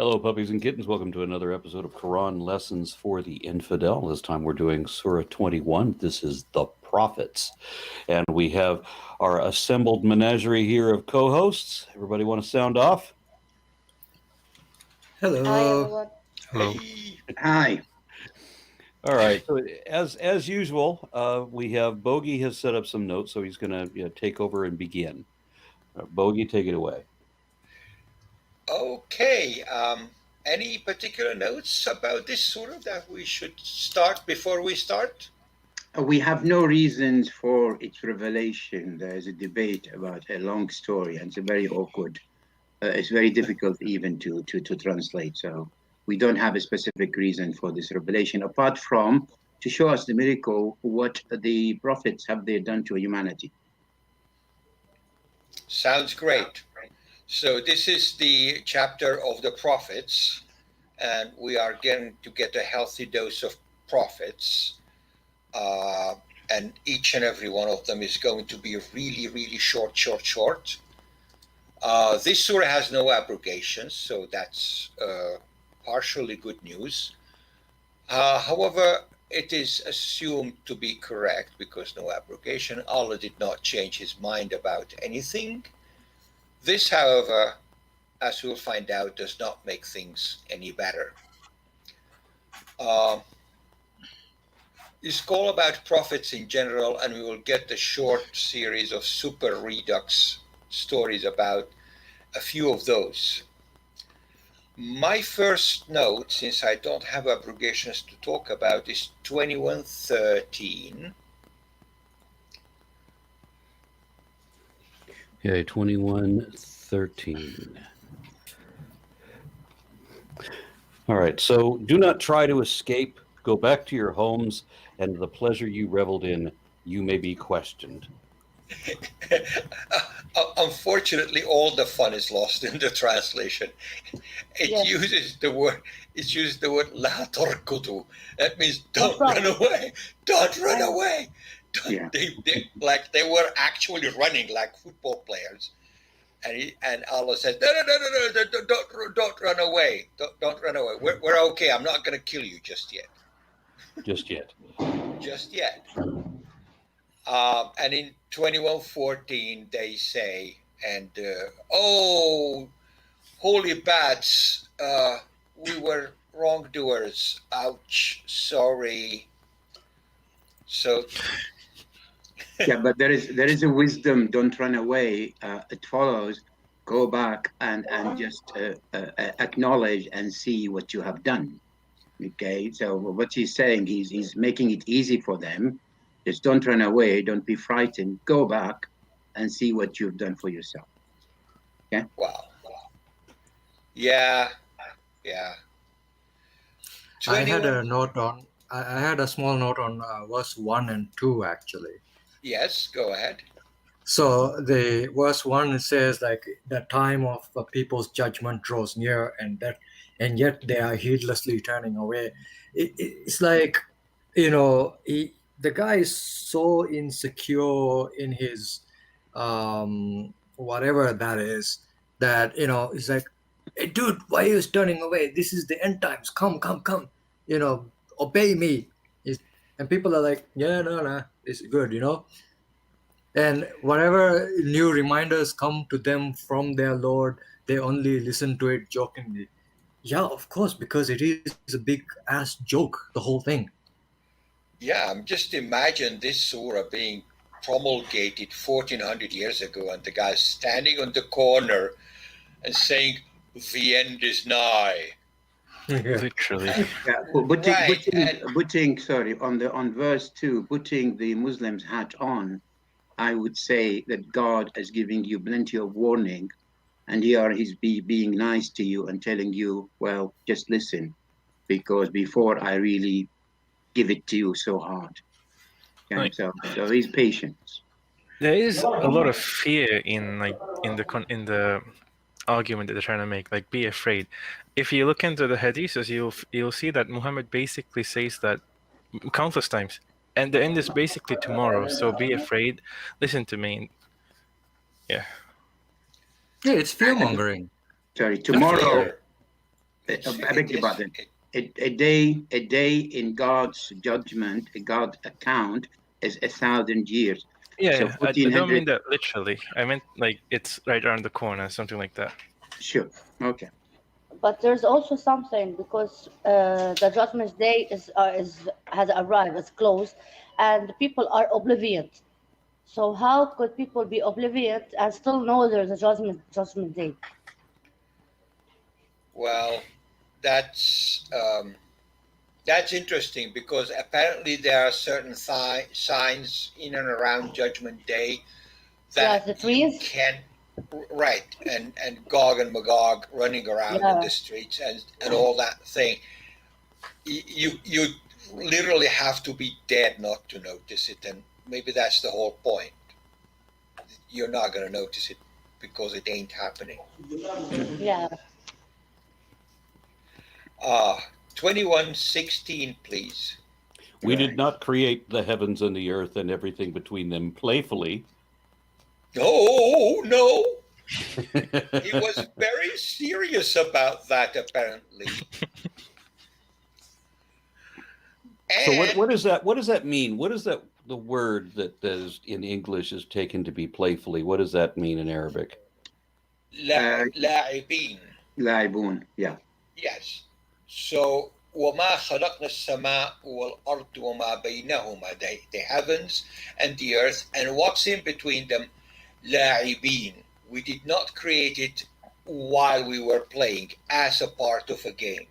Hello, puppies and kittens. Welcome to another episode of Quran Lessons for the Infidel. This time we're doing Surah 21. This is the Prophets. And we have our assembled menagerie here of co-hosts. Everybody want to sound off? Hello. Hi, everyone. Hello. Hi. All right. So as usual, we have Bogey has set up some notes, so he's going to take over and begin. Bogey, take it away. Okay. Any particular notes about this surah that we should start before we start? We have no reasons for its revelation. There is a debate about a long story, and it's very awkward. It's very difficult even to translate. So we don't have a specific reason for this revelation, apart from to show us the miracle, what the prophets have they done to humanity. Sounds great. So this is the chapter of the prophets, and we are going to get a healthy dose of prophets. And each and every one of them is going to be really, really short. This surah has no abrogations, so that's partially good news. However, it is assumed to be correct because no abrogation. Allah did not change his mind about anything. This, however, as we'll find out, does not make things any better. It's all about prophets in general, and we will get a short series of super redux stories about a few of those. My first note, since I don't have abrogations to talk about, is 21:13. Okay, 21:13. All right, so do not try to escape. Go back to your homes, and the pleasure you reveled in, you may be questioned. Unfortunately, all the fun is lost in the translation. It Yes. uses the word la tarkudu. That means don't Don't run away. Don't run away. Yeah. They were actually running like football players. And Allah says, no, don't run away. Don't run away. We're okay. I'm not going to kill you just yet. Just yet. And in 21:14 they say, oh, holy bats, we were wrongdoers. Ouch, sorry. So Yeah, but there is a wisdom. Don't run away. It follows. Go back and just acknowledge and see what you have done. Okay, so what he's saying, he's making it easy for them. Just don't run away. Don't be frightened. Go back and see what you've done for yourself. Okay. Wow. Yeah. I had 21 I had a small note on verse 1 and 2 actually. Yes, go ahead. So the verse 1 says like the time of the people's judgment draws near, and yet they are heedlessly turning away. It's like, the guy is so insecure in his whatever that is, that he's like, hey dude, why are you turning away? This is the end times. Come, obey me. And people are like, yeah, no, it's good, and whatever new reminders come to them from their Lord, they only listen to it jokingly. Yeah, of course, because it is a big ass joke, the whole thing. Yeah, just imagine this surah being promulgated 1400 years ago, and the guy standing on the corner and saying, the end is nigh. Literally. Yeah, putting on verse 2, putting the Muslims' hat on, I would say that God is giving you plenty of warning, and here he's being nice to you and telling you, well, just listen, because before I really give it to you so hard. Okay? Right. So he's patient. There is a lot of fear in the argument that they're trying to make. Like, be afraid. If you look into the hadiths, you'll see that Muhammad basically says that countless times, and the end is basically tomorrow. So be afraid. Listen to me. Yeah. Yeah, it's fear mongering. Sorry, tomorrow. I beg your pardon. A day in God's judgment, God's account, is 1,000 years. Yeah, So yeah. I don't 1400. mean that literally. I meant like it's right around the corner, something like that. Sure. Okay. But there's also something, because the judgment day has arrived, it's close, and people are oblivious. So how could people be oblivious and still know there's a judgment day? Well, that's interesting, because apparently there are certain signs in and around Judgment Day that the trees. can, right, and Gog and Magog running around in the streets and all that thing. You literally have to be dead not to notice it, and maybe that's the whole point. You're not going to notice it because it ain't happening. Yeah. 21:16, please. We did not create the heavens and the earth and everything between them playfully. No. He was very serious about that, apparently. So what does that mean? What is that? The word that is in English is taken to be playfully. What does that mean in Arabic? لاعبين. Laibun. Yeah. Yes. So وما خلقنا السماء والأرض وما بينهما, the heavens and the earth and what's in between them, لاعبين. We did not create it while we were playing as a part of a game.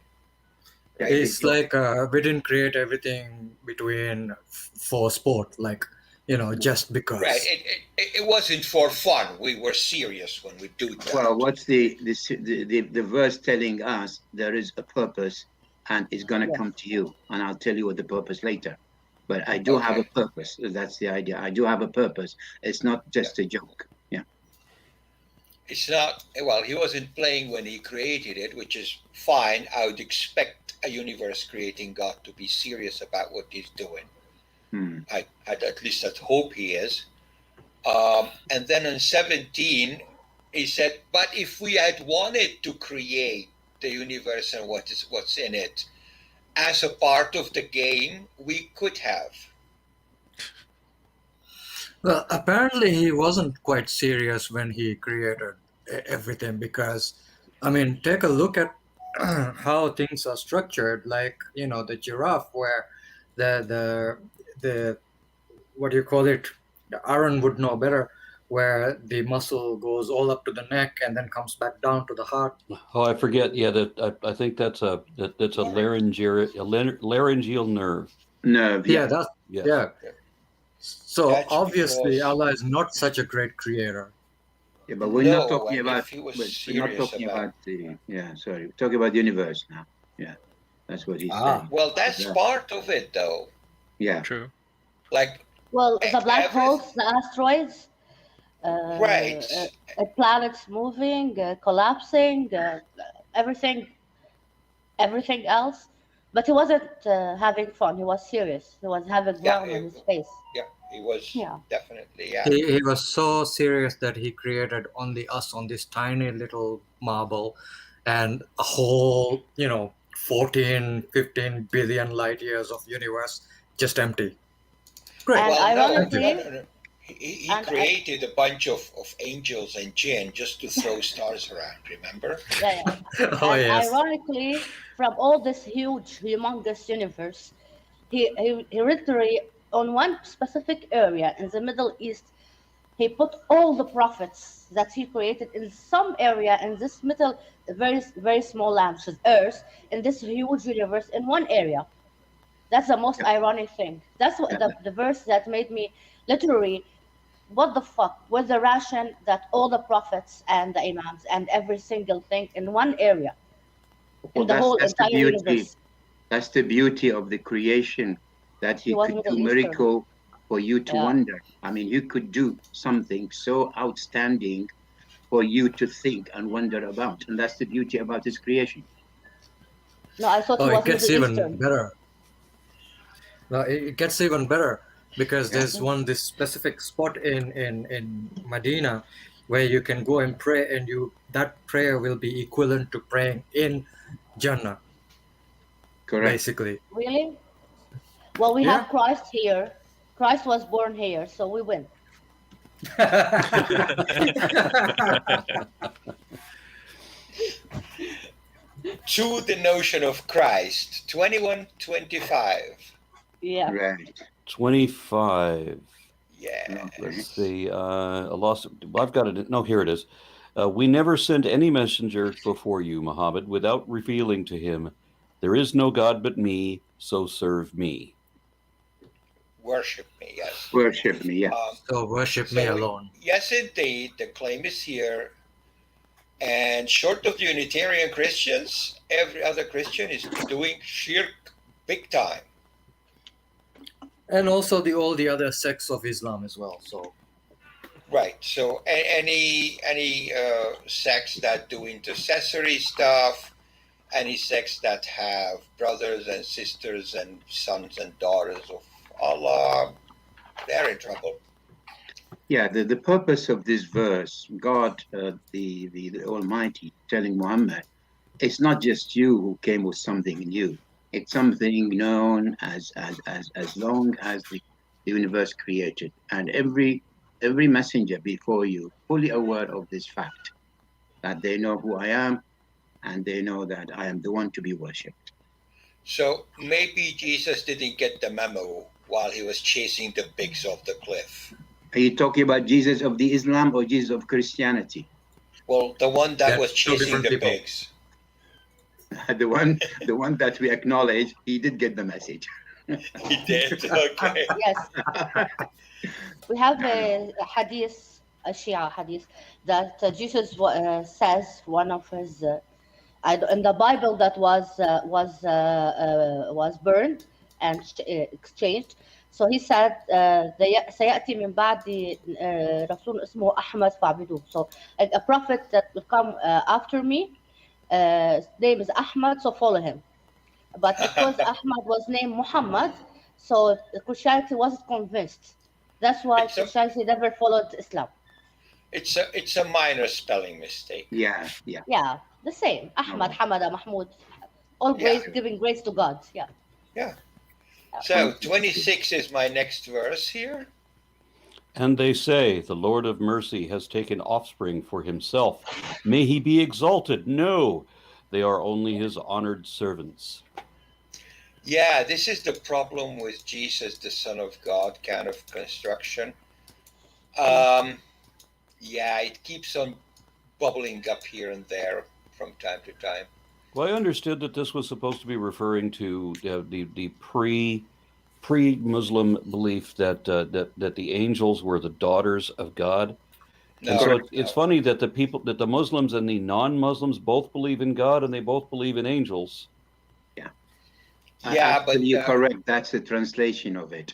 Right. It's like we didn't create everything between for sport, like, just because. Right. It wasn't for fun. We were serious when we do that. Well, what's the verse telling us? There is a purpose, and it's going to come to you, and I'll tell you what the purpose later. But I do have a purpose. That's the idea. I do have a purpose. It's not just a joke. Yeah. It's not. Well, he wasn't playing when he created it, which is fine. I would expect a universe creating God to be serious about what he's doing. I at least I'd hope he is. And then in 17, he said, but if we had wanted to create the universe and what's in it as a part of the game, we could have. Well, apparently he wasn't quite serious when he created everything, because, take a look at how things are structured, like, the giraffe, where the what do you call it? Aaron would know better, where the muscle goes all up to the neck and then comes back down to the heart. Oh, I forget. Yeah, I think that's a laryngeal nerve. Nerve. Yeah, Yeah. So That's obviously because- Allah is not such a great creator. Yeah, but we're not talking and about. if he was We're not serious talking about- about the. Yeah, sorry. We're talking about the universe now. Yeah, that's what he's saying. Well, that's Yeah. part of it, though. Yeah. True. Like, Well, the black holes, the asteroids, right. planets moving, collapsing, everything else. But he wasn't having fun. He was serious. He was having Yeah, fun on his face. Yeah, he was definitely. Yeah. He was so serious that he created only us on this tiny little marble, and a whole 14 15 billion light years of universe just empty. Great. And Well, ironically- no. He And created a bunch of angels and jinn just to throw stars around, remember? Yeah. Oh, And yes. ironically, from all this huge, humongous universe, he literally, on one specific area in the Middle East, he put all the prophets that he created in some area in this middle, very, very small land, which is Earth, in this huge universe in one area. That's the most ironic thing. That's what the verse that made me literally, what the fuck, with the ration that all the prophets and the imams and every single thing in one area, in the whole that's the entire beauty. universe. That's the beauty of the creation, that he was could Middle do Eastern. miracle for you to Yeah. wonder. I mean, he could do something so outstanding for you to think and wonder about, and that's the beauty about his creation. No, I thought Oh, he it was gets Middle even Eastern. better. No, it gets even better, because there's this specific spot in Medina where you can go and pray, and that prayer will be equivalent to praying in Jannah, Correct. basically. Really? Well, we Yeah. have Christ here. Christ was born here, so we win. To the notion of Christ, 21:25. Yeah. Right. 25. Yeah. Let's see. I lost it. Well, I've got it. No, here it is. We never sent any messenger before you, Muhammad, without revealing to him, there is no God but me, so serve me. Worship me, yes. Worship me, yeah. So worship me So, alone. yes, indeed, the claim is here. And short of the Unitarian Christians, every other Christian is doing shirk big time. And also all the other sects of Islam as well. So Right. So any sects that do intercessory stuff, any sects that have brothers and sisters and sons and daughters of Allah, they're in trouble. Yeah, the purpose of this verse, God, the Almighty, telling Muhammad, it's not just you who came with something new. It's something known as long as the universe created, and every messenger before you fully aware of this fact, that they know who I am, and they know that I am the one to be worshipped. So maybe Jesus didn't get the memo while he was chasing the pigs off the cliff. Are you talking about Jesus of the Islam or Jesus of Christianity? Well, the one that They're was two chasing different the people. pigs. the one that we acknowledge, he did get the message. He did. Okay. Yes. We have a hadith, a Shia hadith, that Jesus says one of his in the Bible that was burned and exchanged. So he said, سيأتي من بعد رسول اسمه أحمد فاعبدوه. So a prophet that will come after me, his name is Ahmad, so follow him. But because Ahmad was named Muhammad, so Christianity wasn't convinced. That's why Christianity never followed Islam. It's a minor spelling mistake. Yeah. Yeah, the same. Ahmad, Hamada, Mahmoud, all grace, giving grace to God. Yeah. Yeah. So 26 is my next verse here. And they say, the Lord of mercy has taken offspring for himself. May he be exalted. No, they are only his honored servants. Yeah, this is the problem with Jesus, the Son of God kind of construction. Yeah, it keeps on bubbling up here and there from time to time. Well, I understood that this was supposed to be referring to the pre-Muslim belief that the angels were the daughters of God. No, And so it's funny that the Muslims and the non-Muslims both believe in God and they both believe in angels. Yeah, but you're correct. That's the translation of it.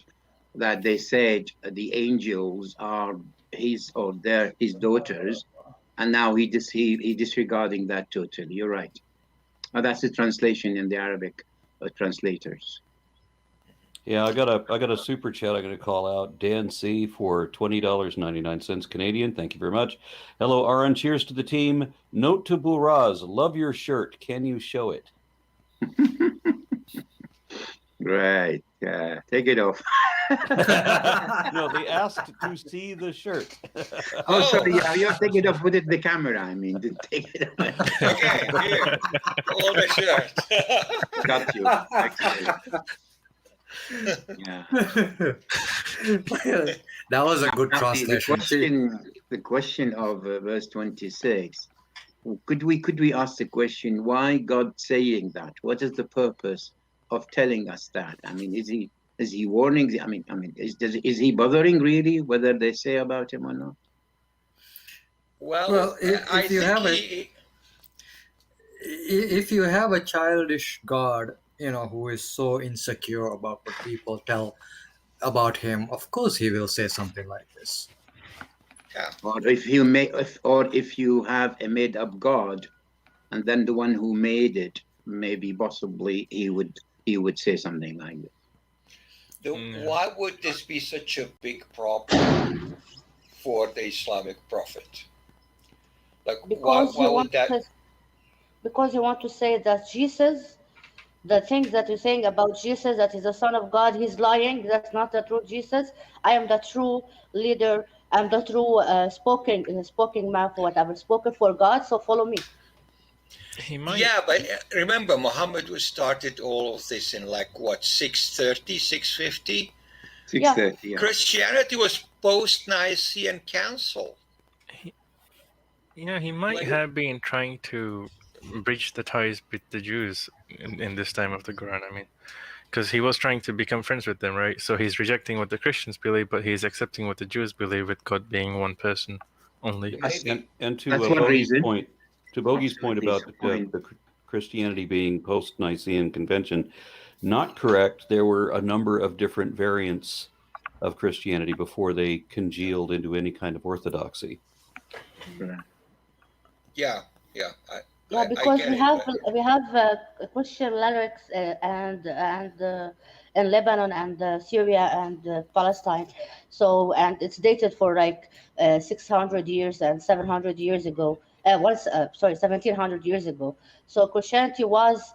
That they said the angels are his daughters, and now he disregarding that totally. You're right. That's the translation in the Arabic translators. Yeah, I got a super chat I'm going to call out. Dan C for $20.99 Canadian. Thank you very much. Hello, Aaron. Cheers to the team. Note to Buraz, love your shirt. Can you show it? Right. Take it off. No, they asked to see the shirt. Sorry. Yeah, you have to take it off with the camera. I mean, take it off. okay, here, all the shirt. Got you. Yeah. That was a good translation. The question of verse 26. Could we ask the question, why God saying that? What is the purpose of telling us that? I mean, is he warning? I mean, is he bothering really whether they say about him or not? Well, if you have a childish God, who is so insecure about what people tell about him, of course he will say something like this. Yeah. Or if you have a made-up God, and then the one who made it, maybe possibly he would say something like this. Why would this be such a big problem for the Islamic Prophet? Like, Because because you want to say that Jesus, the things that you're saying about Jesus, that he's the Son of God, he's lying. That's not the true Jesus. I am the true leader. I'm the true spoken mouth or whatever, spoken for God. So follow me. He might. Yeah, but remember, Muhammad was started all of this in like what, 630, 650? 6:30. Yeah. Christianity was post-Nicene Council. He might have been trying to bridge the ties with the Jews in this time of the Quran. I mean, because he was trying to become friends with them, right? So he's rejecting what the Christians believe, but he's accepting what the Jews believe, with God being one person only. Maybe. And to That's one Bogey's reason. point, about point. the Christianity being post-Nicene Convention, not correct. There were a number of different variants of Christianity before they congealed into any kind of orthodoxy. Yeah. Yeah, I because get we it, have but- Christian lyrics and in Lebanon and Syria and Palestine, so and it's dated for like 600 years and 700 years ago. 1700 years ago. So Christianity was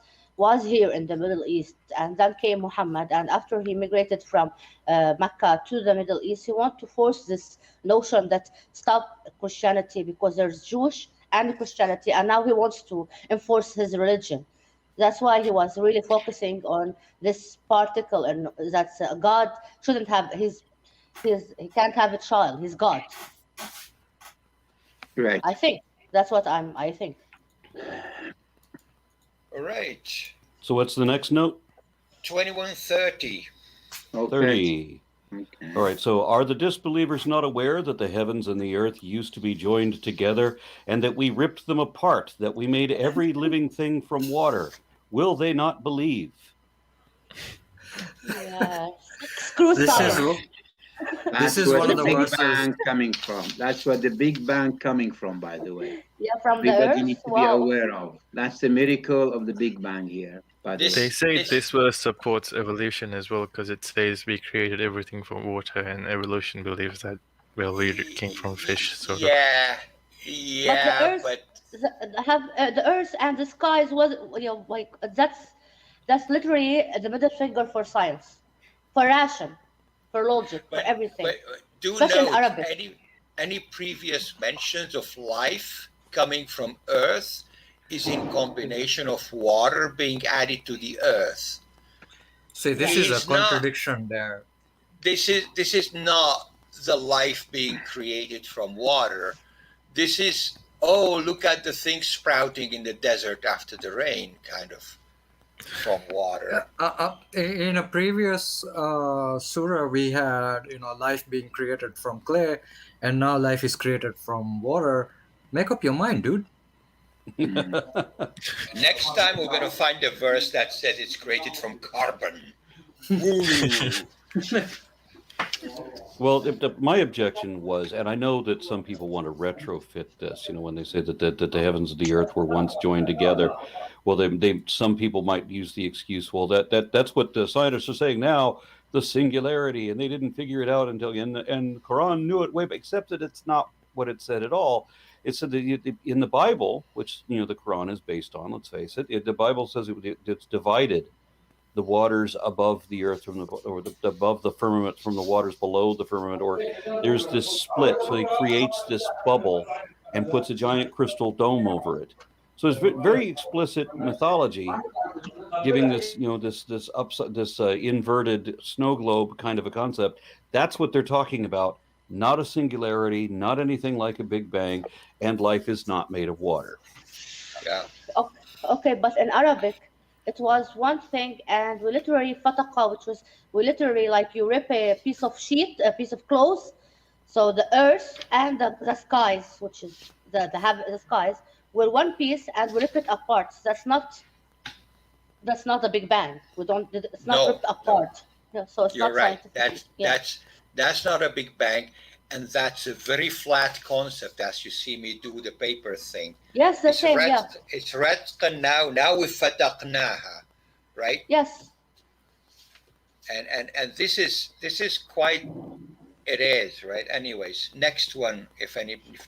here in the Middle East, and then came Muhammad, and after he migrated from Mecca to the Middle East, he wanted to force this notion that stop Christianity because there's Jewish and Christianity, and now he wants to enforce his religion. That's why he was really focusing on this particle, and that God shouldn't have he can't have a child. He's God. Right. I think that's what I think. All right. So what's the next note? 2130. Okay. 30. Okay. All right, so are the disbelievers not aware that the heavens and the earth used to be joined together, and that we ripped them apart, that we made every living thing from water? Will they not believe? Yeah. Screw This science. That's is where one of the the Big verses. Bang coming from. That's where the Big Bang coming from, by the way. Yeah, from the Everybody earth. needs to be Wow. aware of. That's the miracle of the Big Bang here, by the This- They way. say this verse supports evolution as well, because it says we created everything from water, and evolution believes that we came from fish. So Yeah, Earth- but The earth and the skies was like that's literally the middle finger for science, for ration, for logic, for everything. But do Especially in note, Arabic. any previous mentions of life coming from Earth is in combination of water being added to the Earth. See, this is It's a not- contradiction there. This is not the life being created from water. This is, oh, look at the things sprouting in the desert after the rain, kind of, from water. In a previous surah, we had life being created from clay, and now life is created from water. Make up your mind, dude. Next time we're going to find a verse that says it's created from carbon. Woo. Well, my objection was, and I know that some people want to retrofit this, when they say that the heavens and the earth were once joined together. Well, some people might use the excuse, well, that's what the scientists are saying now, the singularity, and they didn't figure it out until, and Quran knew it way back, except that it's not what it said at all. It said that in the Bible, which, the Quran is based on, let's face it, the Bible says it's divided the waters above the earth above the firmament from the waters below the firmament, or there's this split. So he creates this bubble and puts a giant crystal dome over it. So it's very explicit mythology, giving this, this inverted snow globe kind of a concept. That's what they're talking about. Not a singularity, not anything like a Big Bang, and life is not made of water. Yeah. Okay, but in Arabic, it was one thing, and we literally fataqa, which was like you rip a piece of sheet, a piece of cloth. So the earth and the skies, which is the skies, were one piece, and we rip it apart. That's not a Big Bang. It's not ripped apart. No, so it's You're not right. scientific. That's not a Big Bang, and that's a very flat concept, as you see me do the paper thing. Yes, the same. Yeah. It's ratqa now. Now we fataqnaha, right? Yes. And this is quite It is, right? Anyways, next one, if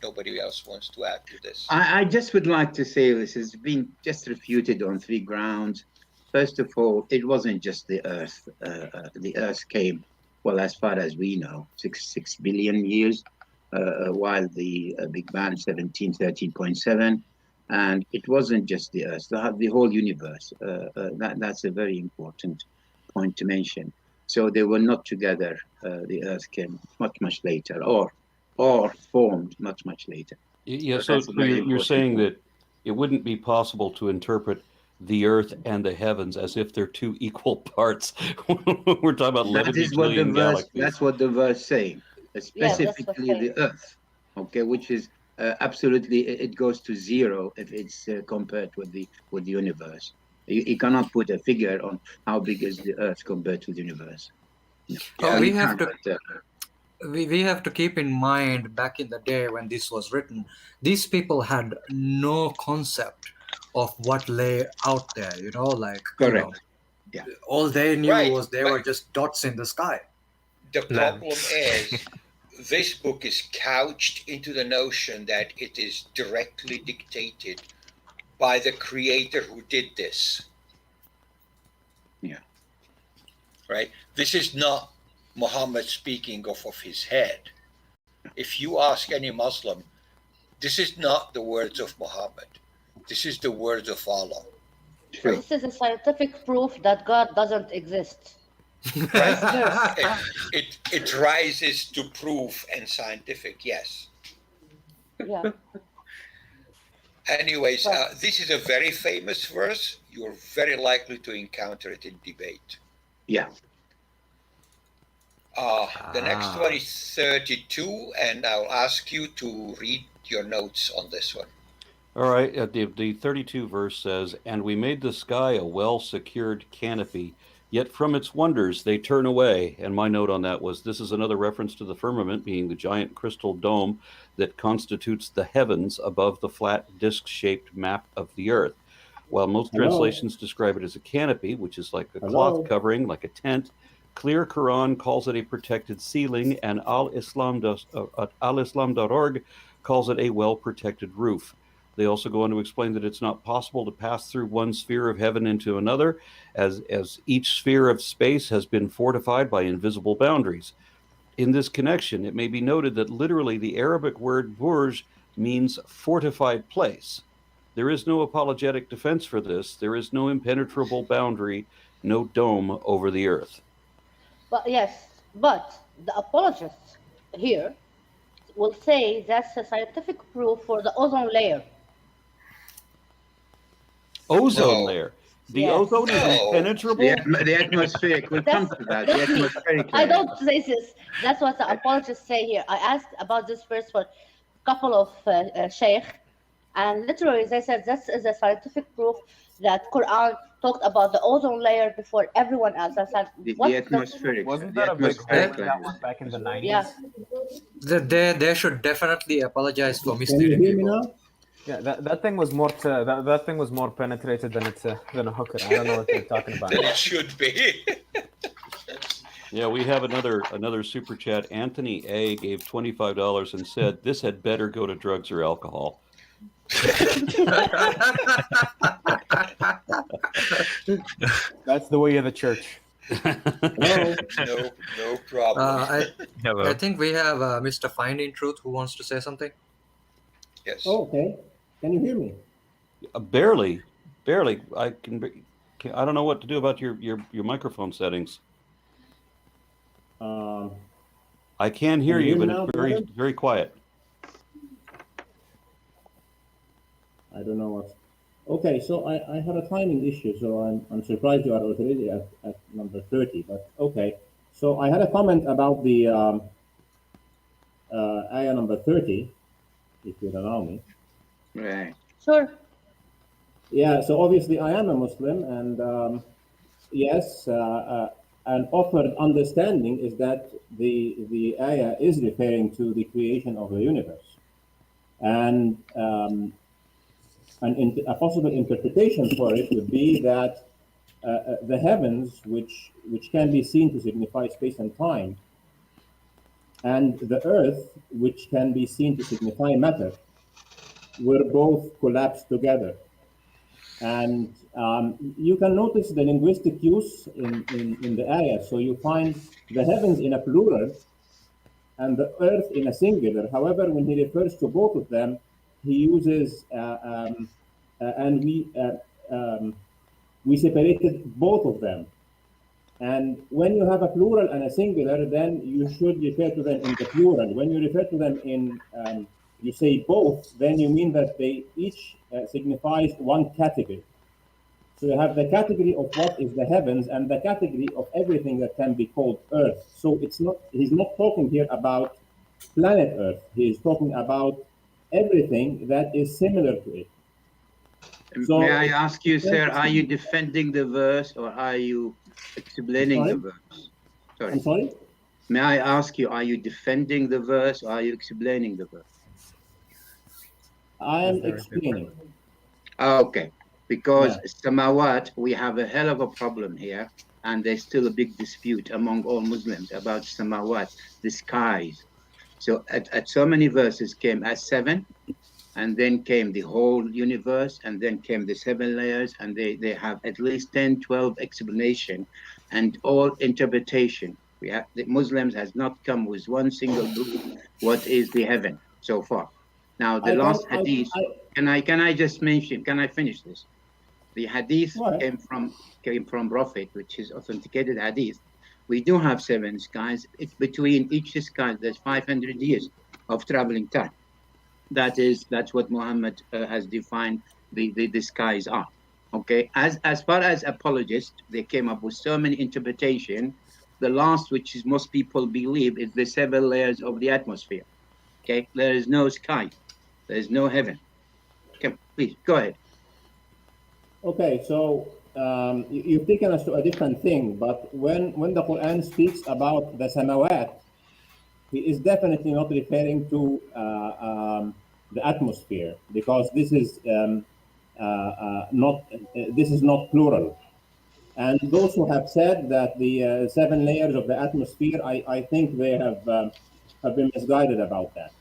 nobody else wants to add to this. I just would like to say this has been just refuted on three grounds. First of all, it wasn't just the Earth. The Earth came, well, as far as we know, 6 billion years, while the Big Bang 13.7. And it wasn't just the Earth, the whole universe. That's a very important point to mention. So they were not together. The Earth came much later, or formed much later. Yeah, So so that's a very you're important saying point. that it wouldn't be possible to interpret the earth and the heavens as if they're two equal parts. We're talking about 11 That is what the bajillion verse. galaxies. That's what the verse saying, Yes, that's what specifically saying. the Earth. Okay, which is absolutely it goes to zero if it's compared with the universe. You cannot put a figure on how big is the Earth compared to the universe. No. Oh, Well, we you have can, to but, we have to keep in mind back in the day when this was written, these people had no concept of what lay out there, you know, like correct. Yeah. all they knew Right, was they but- were just dots in the sky. The problem Lamps. is, this book is couched into the notion that it is directly dictated by the creator who did this. Yeah. Right? This is not Muhammad speaking off of his head. If you ask any Muslim, this is not the words of Muhammad. This is the words of Allah. Sure. This is a scientific proof that God doesn't exist. Right? Yes. It rises to proof and scientific, yes. Yeah. Anyways, this is a very famous verse. You're very likely to encounter it in debate. Yeah. The next one is 32, and I'll ask you to read your notes on this one. All right, the 32 verse says, "And we made the sky a well-secured canopy, yet from its wonders they turn away." And my note on that was, this is another reference to the firmament being the giant crystal dome that constitutes the heavens above the flat disc-shaped map of the earth. While most translations describe it as a canopy, which is like a cloth covering, like a tent, Clear Quran calls it a protected ceiling, and alislam.org calls it a well-protected roof. They also go on to explain that it's not possible to pass through one sphere of heaven into another, as each sphere of space has been fortified by invisible boundaries. In this connection, it may be noted that literally the Arabic word burj means fortified place. There is no apologetic defense for this. There is no impenetrable boundary, no dome over the earth. But yes, but the apologists here will say that's a scientific proof for the ozone layer. Ozone No. layer. The Yes. ozone is No. impenetrable? The atmospheric. We'll come to that. The atmospheric. I layer. don't say this. That's what the apologists say here. I asked about this first for a couple of sheikh, and literally they said this is a scientific proof that Quran talked about the ozone layer before everyone else. I said, The atmospheric. Wasn't the that a big atmospheric hole in that layer. one back in the 90s? Yeah. They should definitely apologize for Can you misleading hear me people. now? Yeah, that thing was more that thing was more penetrated than a hooker. I don't know what they're talking about. Then it should be. Yeah, we have another super chat. Anthony A gave $25 and said this had better go to drugs or alcohol. That's the way of the church. No problem. Hello. I think we have Mr. Finding Truth who wants to say something. Yes. Oh, okay. Can you hear me? Barely. I don't know what to do about your microphone settings. I can hear Can you you, hear but me now, it's very brother? very quiet. I don't know what. Okay, so I have a timing issue, so I'm surprised you are already at number 30, but okay. So I had a comment about the ayah number 30, if you'd allow me. Right. Sure. Yeah, so obviously I am a Muslim, and yes, an offered understanding is that the ayah is referring to the creation of the universe. And a possible interpretation for it would be that the heavens, which can be seen to signify space and time, and the earth, which can be seen to signify matter, were both collapsed together. And you can notice the linguistic use in the ayah. So you find the heavens in a plural and the earth in a singular. However, when he refers to both of them, he uses and we separated both of them. And when you have a plural and a singular, then you should refer to them in the plural. When you refer to them in, you say both, then you mean that they each signifies one category. So you have the category of what is the heavens and the category of everything that can be called earth. So it's not, he's not talking here about planet Earth. He is talking about everything that is similar to it. So may I ask you, sir, are you defending the verse or are you explaining the verse? I'm sorry? May I ask you, are you defending the verse or are you explaining the verse? I am explaining. Okay, because samawat, we have a hell of a problem here, and there's still a big dispute among all Muslims about samawat, the skies. So at so many verses came as 7, and then came the whole universe, and then came the 7 layers, and they have at least 10, 12 explanation, and all interpretation. We have, the Muslims has not come with one single book, what is the heaven so far. Now the last hadith, can I just mention, can I finish this? The hadith came from Prophet, which is authenticated hadith. We do have 7 skies. It's between each sky, there's 500 years of traveling time. That's what Muhammad has defined the skies are. Okay, as far as apologists, they came up with so many interpretation. The last, which is most people believe, is the 7 layers of the atmosphere. Okay, there is no sky, there is no heaven. Okay, please go ahead. Okay, so you've taken us to a different thing, but when the Quran speaks about the samawat, he is definitely not referring to the atmosphere, because this is not plural. And those who have said that the 7 layers of the atmosphere, I think they have been misguided about that.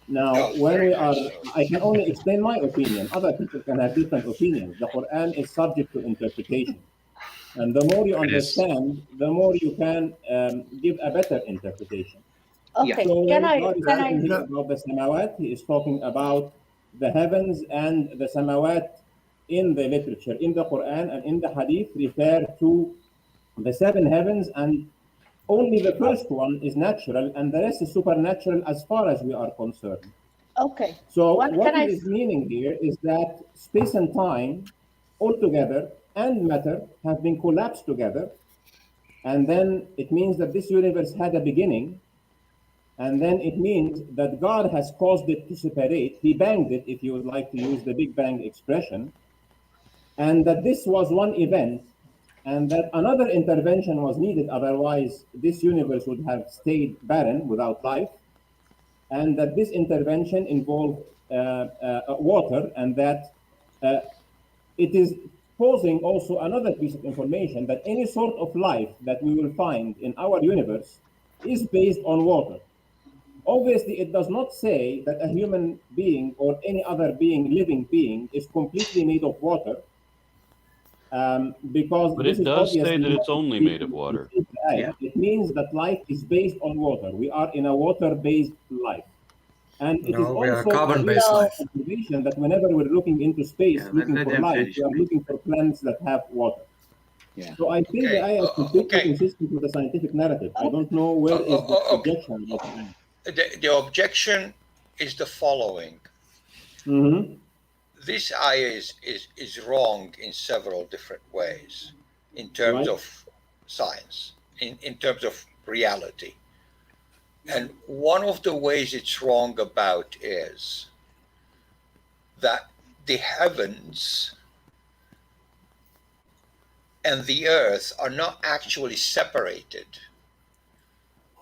Now, when we are, I can only explain my opinion. Other people can have different opinions. The Quran is subject to interpretation. And the more you understand, the more you can give a better interpretation. Okay, So can I here about the samawat, he is talking about the heavens, and the samawat in the literature, in the Quran and in the hadith, refer to the 7 heavens, and only the first one is natural and the rest is supernatural as far as we are concerned. Okay. So what he is meaning here is that space and time altogether and matter have been collapsed together, and then it means that this universe had a beginning, and then it means that God has caused it to separate. He banged it, if you would like to use the Big Bang expression, and that this was one event, and that another intervention was needed, otherwise this universe would have stayed barren without life, and that this intervention involved water, and that it is posing also another piece of information, that any sort of life that we will find in our universe is based on water. Obviously, it does not say that a human being or any other living being is completely made of water, because but it does say that it's only made of water. It means that life is based on water. We are in a water-based life. And it is also a carbon-based life. Observation that whenever we're looking into space, looking for life, we are looking for planets that have water. Yeah. So I think the ayah is completely consistent with the scientific narrative. I don't know where is the objection. The objection is the following. This ayah is wrong in several different ways, in terms of science, in terms of reality. And one of the ways it's wrong about is that the heavens and the earth are not actually separated.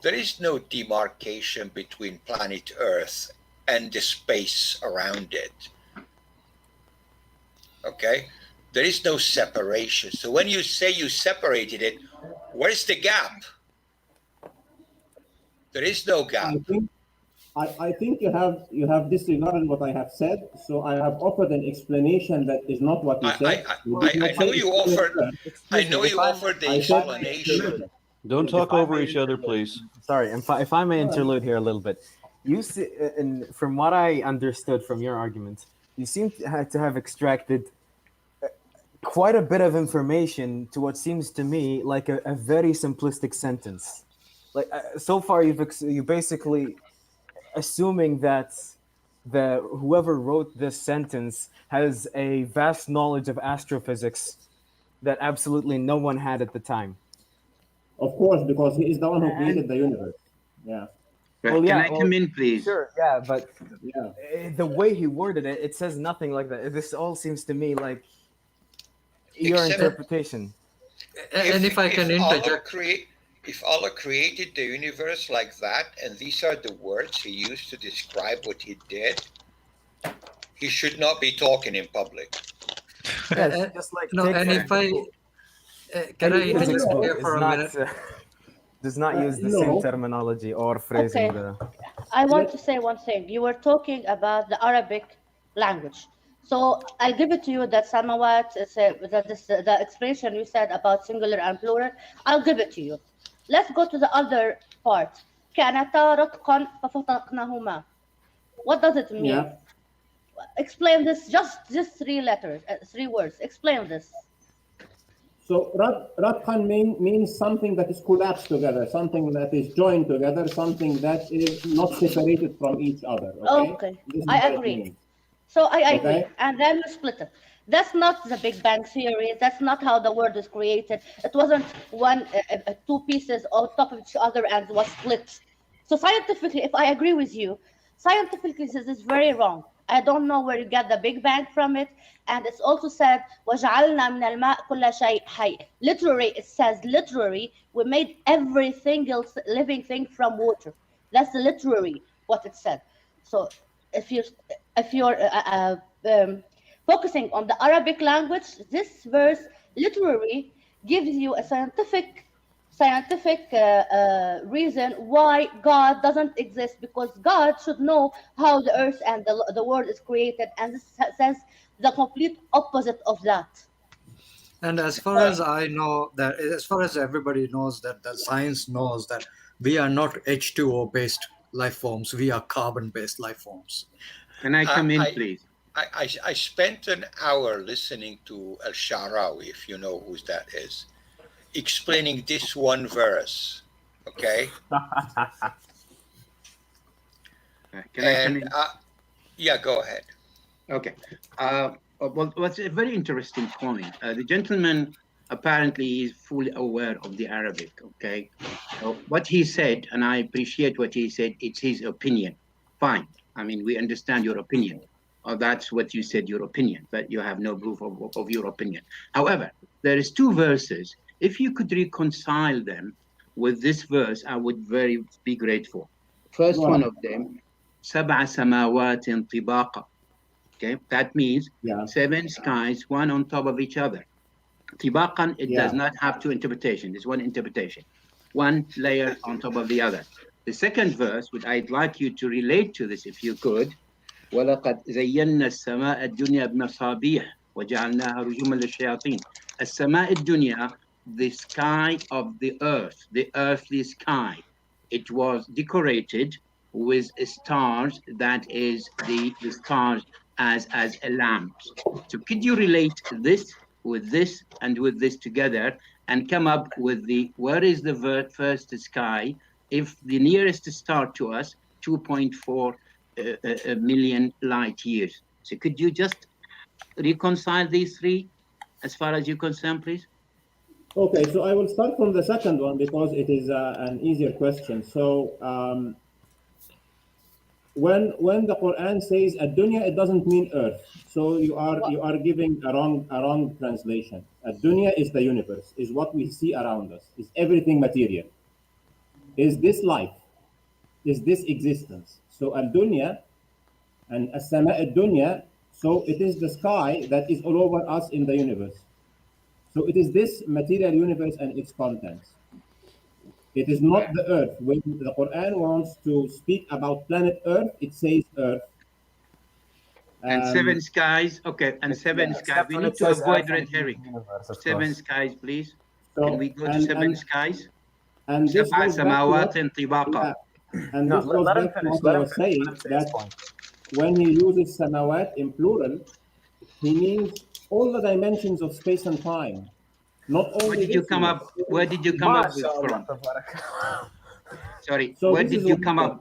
There is no demarcation between planet Earth and the space around it. Okay? There is no separation. So when you say you separated it, where's the gap? There is no gap. I think you have disregarded what I have said. So I have offered an explanation that is not what you said. I know you offered. I know you offered the I said explanation. Don't talk over each other, please. Sorry, if I may interlude here a little bit. You see, and from what I understood from your argument, you seem to have extracted quite a bit of information to what seems to me like a very simplistic sentence. Like so far, you basically assuming that whoever wrote this sentence has a vast knowledge of astrophysics that absolutely no one had at the time. Of course, because he is the one who created the universe. Yeah. Well, can I come in, please? Sure, yeah, but Yeah. the way he worded it, it says nothing like that. This all seems to me like your Except- interpretation. And if I can interject. If Allah created the universe like that, and these are the words he used to describe what he did, he should not be talking in public. Yes, just like No, and if I can I interject here for a minute? Does not use the No. same terminology or phrasing. Okay. I want to say one thing. You were talking about the Arabic language. So I'll give it to you that samawat, the expression you said about singular and plural, I'll give it to you. Let's go to the other part. كانتا رتقا ففتقناهما. What does it mean? Yeah. Explain this, just 3 letters, 3 words. Explain this. So Ratqan means something that is collapsed together, something that is joined together, something that is not separated from each other. Okay. This is I what it agree. means. So I agree. Okay. And then we split it. That's not the Big Bang Theory. That's not how the world is created. It wasn't 2 pieces on top of each other and was split. So scientifically, if I agree with you, scientifically this is very wrong. I don't know where you get the Big Bang from it. And it's also said, وَجَعَلْنَا مِنَ الْمَاءِ كُلَّ شَيْءٍ حَيٍّ. Literally, it says literally, we made every single living thing from water. That's literally what it said. So if you're focusing on the Arabic language, this verse literally gives you a scientific reason why God doesn't exist, because God should know how the earth and the world is created, and this says the complete opposite of that. And as far as I know, that as far as everybody knows, that the science knows that we are not H2O based life forms, we are carbon based life forms. Can I come in, please? I spent an hour listening to Al-Sha'rawi, if you know who that is, explaining this one verse, okay? Can I come in? Yeah, go ahead. Okay. Well, what's a very interesting point. The gentleman apparently is fully aware of the Arabic, okay? So what he said, and I appreciate what he said, it's his opinion. Fine. I mean, we understand your opinion. Or that's what you said, your opinion, but you have no proof of your opinion. However, there is 2 verses. If you could reconcile them with this verse, I would be grateful. First one of them, سَبْعَ سَمَاوَاتٍ طِبَاقًا. Okay, that means 7 skies, one on top of each other. Tibaqan, it does not have 2 interpretations. It's 1 interpretation. 1 layer on top of the other. The second verse, which I'd like you to relate to this, if you could, وَلَقَدْ زَيَّنَّا السَّمَاءَ الدُّنْيَا بِمَصَابِيحَ وَجَعَلْنَاهَا رُجُومًا لِلشَّيَاطِينِ. السَّمَاء الدُّنْيا, the sky of the earth, the earthly sky. It was decorated with stars, that is the stars as a lamp. So could you relate this with this and with this together and come up with where is the first sky if the nearest star to us 2.4 million light years? So could you just reconcile these 3 as far as you're concerned, please? Okay, so I will start from the second one because it is an easier question. So when the Quran says ad-dunya, it doesn't mean earth. So you are giving a wrong translation. Ad-dunya is the universe, is what we see around us, is everything material. Is this life? Is this existence? So ad-dunya and as-sama ad-dunya, so it is the sky that is all over us in the universe. So it is this material universe and its contents. It is not the earth. When the Quran wants to speak about planet Earth, it says earth. And seven skies. Okay, and seven skies. Except We when need it to says avoid Earth red and herring. universe, of Seven course. skies, please. So, Can we go to seven skies? and this سبع goes back to سماوات what, طباقا. and No, this goes let him back to finish. what Let I him was finish. Let saying, him say his that point. when he uses samawat in plural, he means all the dimensions of space and time, not Where only did you this come universe. up? Where did you come up with MashaAllah, from? tabarakallah. Sorry, So where this did is you what come up?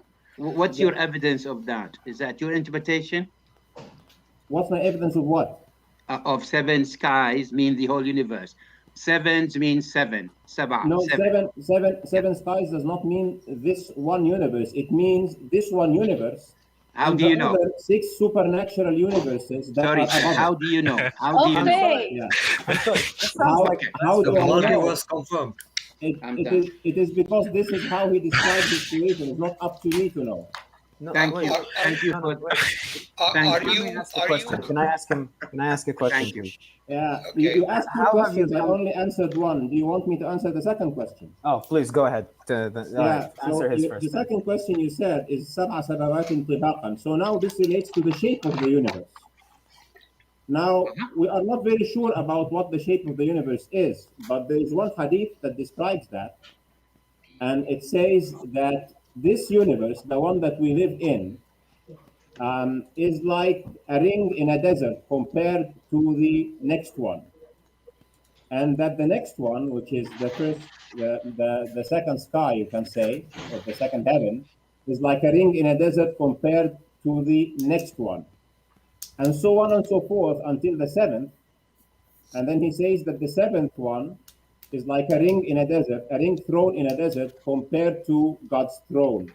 What's the- your evidence of that? Is that your interpretation What's my evidence of what? of seven skies mean the whole universe? Sevens means seven. Sab'a, No, seven. seven skies does not mean this one universe. It means this one universe. How and do the you know? other 6 supernatural universes that Sorry, are above how it. do you know? How do you know? Okay. Yeah. I'm sorry. This sounds like How The do I know? multiverse confirmed. I'm done. It is because this is how he describes his creation. It's not up to me to know. no. Thank wait, you. Thank you no, for. no, wait. Thank Are you. Let me you ask a are question. you Can I ask him? Can I ask a question, Thank you. please? Yeah. Okay. You asked 2 How have you questions. I come- only answered one. Do you want me to answer the second question? Oh, please go ahead. All right, answer his first. The second question you said is سبع سماوات طباقا. So now this relates to the shape of the universe. Now, we are not very sure about what the shape of the universe is, but there is one hadith that describes that. And it says that this universe, the one that we live in, is like a ring in a desert compared to the next one. And that the next one, which is the first, the second sky, you can say, or the second heaven, is like a ring in a desert compared to the next one. And so on and so forth until the seventh. And then he says that the seventh one is like a ring in a desert, a ring thrown in a desert compared to God's throne.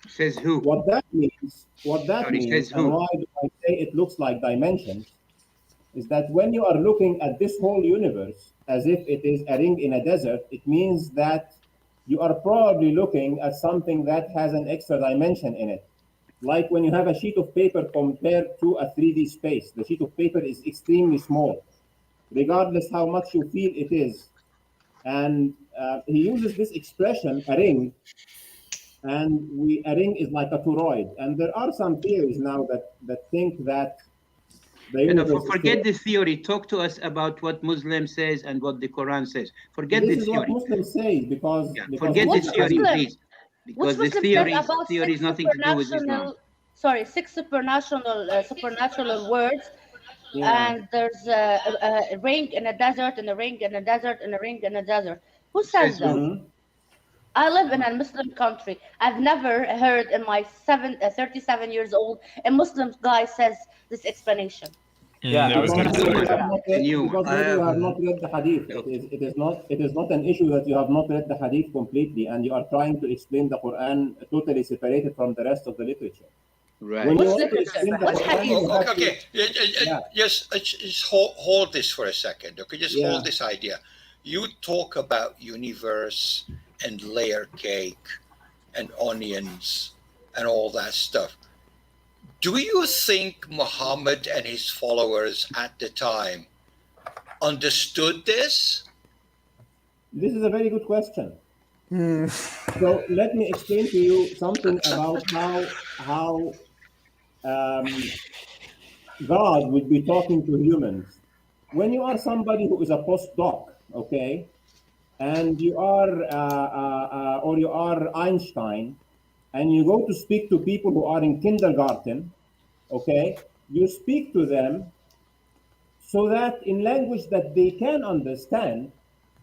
Says who? What that means, Says and who? why do I say it looks like dimensions, is that when you are looking at this whole universe as if it is a ring in a desert, it means that you are probably looking at something that has an extra dimension in it. Like when you have a sheet of paper compared to a 3D space, the sheet of paper is extremely small, regardless how much you feel it is. And he uses this expression, a ring, and a ring is like a toroid. And there are some theories now that think that the universe Forget the theory. Talk to us about what Muslim says and what the Quran says. Forget this the is what theory. Muslims say because Forget the Which theory, Muslim? please. Because Which the Muslim said about theory is six nothing to do with Islam. six supernatural words, Yeah. and there's a ring in a desert, and a ring in a desert, and a ring in a desert. Who says Says that? who? I live in a Muslim country. I've never heard in my 37 years old a Muslim guy says this explanation. Yeah, I was Because gonna say. maybe you have not read the hadith. No. It is not an issue that you have not read the hadith completely and you are trying to explain the Quran totally separated from the rest of the literature. Right. When you What's want to literature? explain the What's Quran, hadith? you have to- Okay. Yeah. Just hold this for a second. Okay, just Yeah. hold this idea. You talk about universe and layer cake and onions and all that stuff. Do you think Muhammad and his followers at the time understood this? This is a very good question. So let me explain to you something about how God would be talking to humans. When you are somebody who is a postdoc, okay, and you are or you are Einstein, and you go to speak to people who are in kindergarten, okay, you speak to them so that in language that they can understand,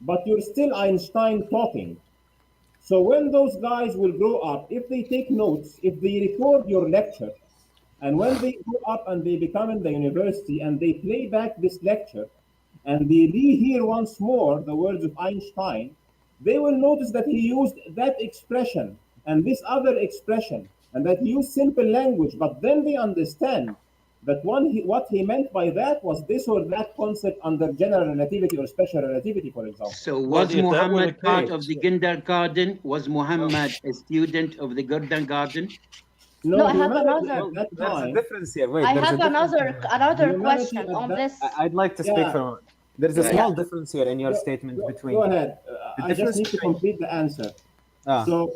but you're still Einstein talking. So when those guys will grow up, if they take notes, if they record your lecture, and when they grow up and they become in the university and they play back this lecture, and they rehear once more the words of Einstein, they will notice that he used that expression and this other expression, and that he used simple language, but then they understand that what he meant by that was this or that concept under general relativity or special relativity, for example. So Well, was if that were Muhammad the part case- of the kindergarten? Was Muhammad a student of the kindergarten? No, I have humanity another- at that There's a time, difference here. Wait, I there's have a difference. another Humanity question at on that- this. I'd like to speak Yeah. for a moment. There's a Right. small difference here in your statement go between. ahead. The I just difference need to between- complete the answer. Ah. So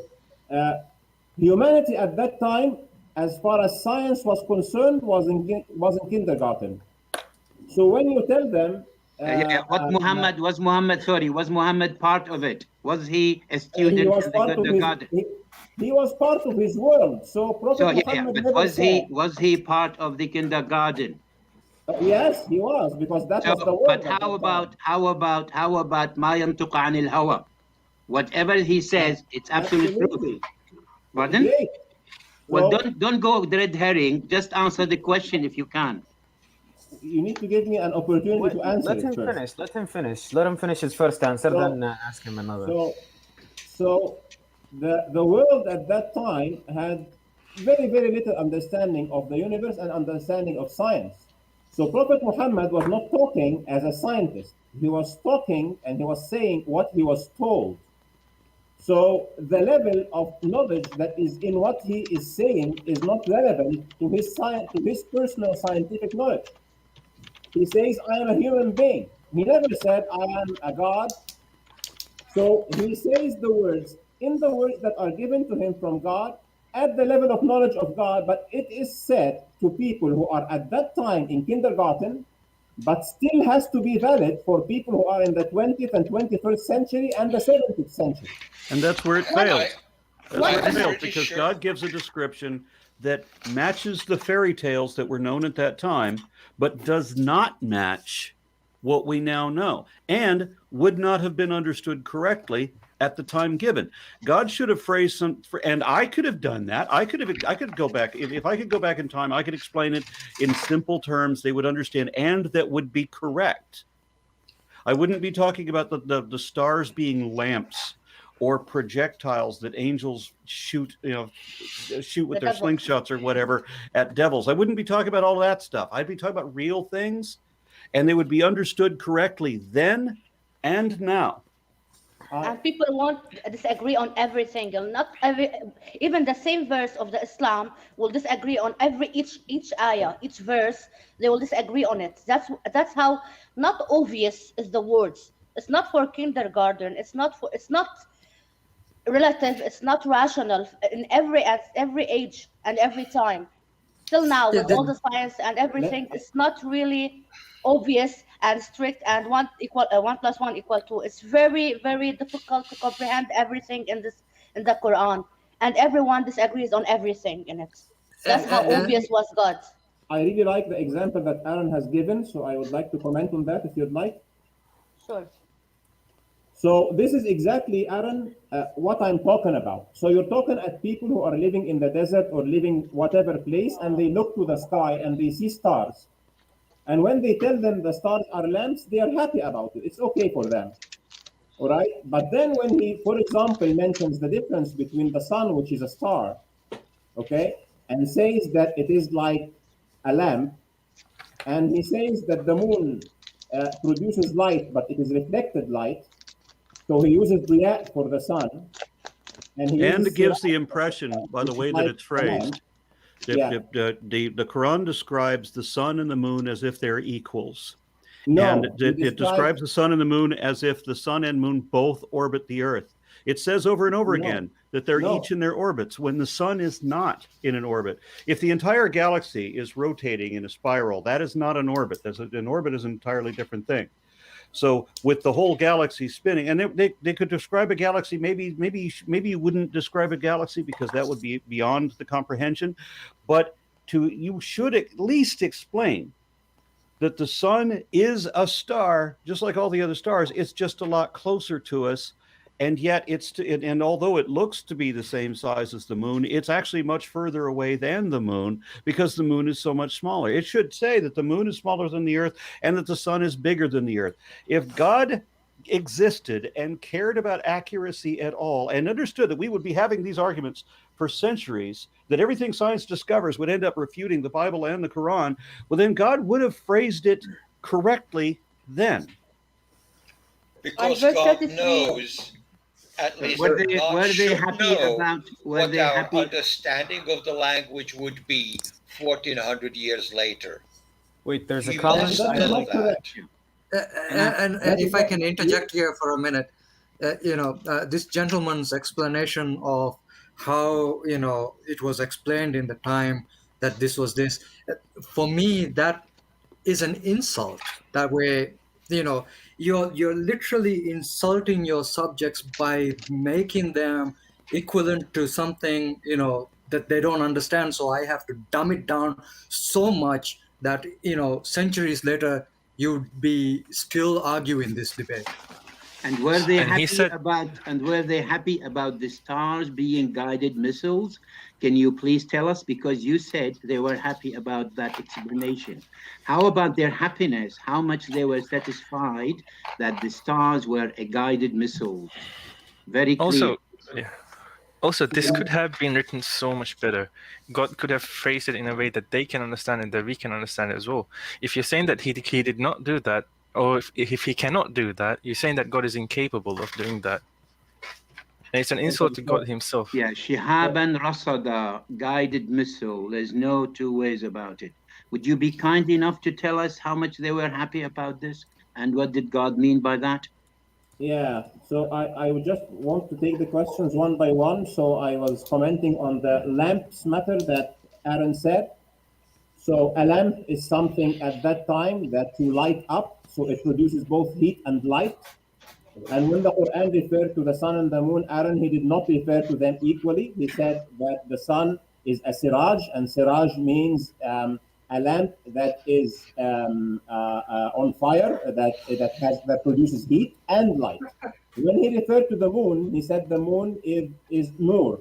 humanity at that time, as far as science was concerned, was in kindergarten. So when you tell them, was Muhammad part of it? Was he a he student was in the part of his kindergarten? he was part of his world. So Prophet So Muhammad but never said, was he part of the kindergarten? yes, he was, because that So, was the but world at that time. how about ما ينطق عن الهوى? Whatever he says, it's absolute truth. Absolutely. Pardon? Great. Well, So don't go red herring. Just answer the question if you can. you need to give me an opportunity to answer Let it him first. finish. Let him finish. Let him finish his first answer, So- then ask him another. So the world at that time had very, very little understanding of the universe and understanding of science. So Prophet Muhammad was not talking as a scientist. He was talking and he was saying what he was told. So the level of knowledge that is in what he is saying is not relevant to his personal scientific knowledge. He says, I am a human being. He never said, I am a God. So he says the words in the words that are given to him from God at the level of knowledge of God, but it is said to people who are at that time in kindergarten, but still has to be valid for people who are in the 20th and 21st century and the 17th century. And that's where it What fails. I- That's where I'm it fails pretty because sure- God gives a description that matches the fairy tales that were known at that time, but does not match what we now know and would not have been understood correctly at the time given. God should have phrased and I could have done that. I could go back. If I could go back in time, I could explain it in simple terms they would understand and that would be correct. I wouldn't be talking about the stars being lamps or projectiles that angels shoot with their slingshots or whatever at devils. I wouldn't be talking about all that stuff. I'd be talking about real things, and they would be understood correctly then and now. And people won't disagree on everything. Even the same verse of the Islam will disagree on each ayah, each verse. They will disagree on it. That's how not obvious is the words. It's not for kindergarten. It's not relative. It's not rational in every age and every time. Till now, with all the science and everything, it's not really obvious and strict and 1 + 1 = 2. It's very, very difficult to comprehend everything in the Quran, and everyone disagrees on everything in it. That's how obvious was God. I really like the example that Aaron has given, so I would like to comment on that if you'd like. Sure. So this is exactly, Aaron, what I'm talking about. So you're talking at people who are living in the desert or living whatever place, and they look to the sky and they see stars. And when they tell them the stars are lamps, they are happy about it. It's okay for them. All right. But then when he, for example, mentions the difference between the sun, which is a star, okay, and says that it is like a lamp, and he says that the moon produces light, but it is reflected light. So he uses diya for the sun. And it gives the impression, by the way that it's phrased, that the Quran describes the sun and the moon as if they're equals. No, and it describes the sun and the moon as if the sun and moon both orbit the earth. It says over and over again that they're each in their orbits when the sun is not in an orbit. If the entire galaxy is rotating in a spiral, that is not an orbit. An orbit is an entirely different thing. So with the whole galaxy spinning, and they could describe a galaxy, maybe you wouldn't describe a galaxy because that would be beyond the comprehension, but you should at least explain that the sun is a star, just like all the other stars. It's just a lot closer to us, and yet and although it looks to be the same size as the moon, it's actually much further away than the moon because the moon is so much smaller. It should say that the moon is smaller than the earth and that the sun is bigger than the earth. If God existed and cared about accuracy at all and understood that we would be having these arguments for centuries, that everything science discovers would end up refuting the Bible and the Quran, well, then God would have phrased it correctly then. Because God knows, at least were they happy know what our understanding of the language would be 1400 years later. Wait, there's a comment. And if I can interject here for a minute, this gentleman's explanation of how it was explained in the time that this was this. For me, that is an insult. That way, you're literally insulting your subjects by making them equivalent to something that they don't understand. So I have to dumb it down so much that centuries later you'd be still arguing this debate. And were they And he happy said- about the stars being guided missiles? Can you please tell us? Because you said they were happy about that explanation. How about their happiness? How much they were satisfied that the stars were a guided missile? Very clear. Also, this could have been written so much better. God could have phrased it in a way that they can understand and that we can understand as well. If you're saying that he did not do that, or if he cannot do that, you're saying that God is incapable of doing that. And it's an insult to God himself. Yeah, Shihaban Rasada, guided missile. There's no two ways about it. Would you be kind enough to tell us how much they were happy about this? And what did God mean by that? Yeah, so I would just want to take the questions one by one. So I was commenting on the lamps matter that Aaron said. So a lamp is something at that time that you light up, so it produces both heat and light. And when the Quran referred to the sun and the moon, Aaron, he did not refer to them equally. He said that the sun is a siraj, and siraj means a lamp that is on fire, that produces heat and light. When he referred to the moon, he said the moon is nur,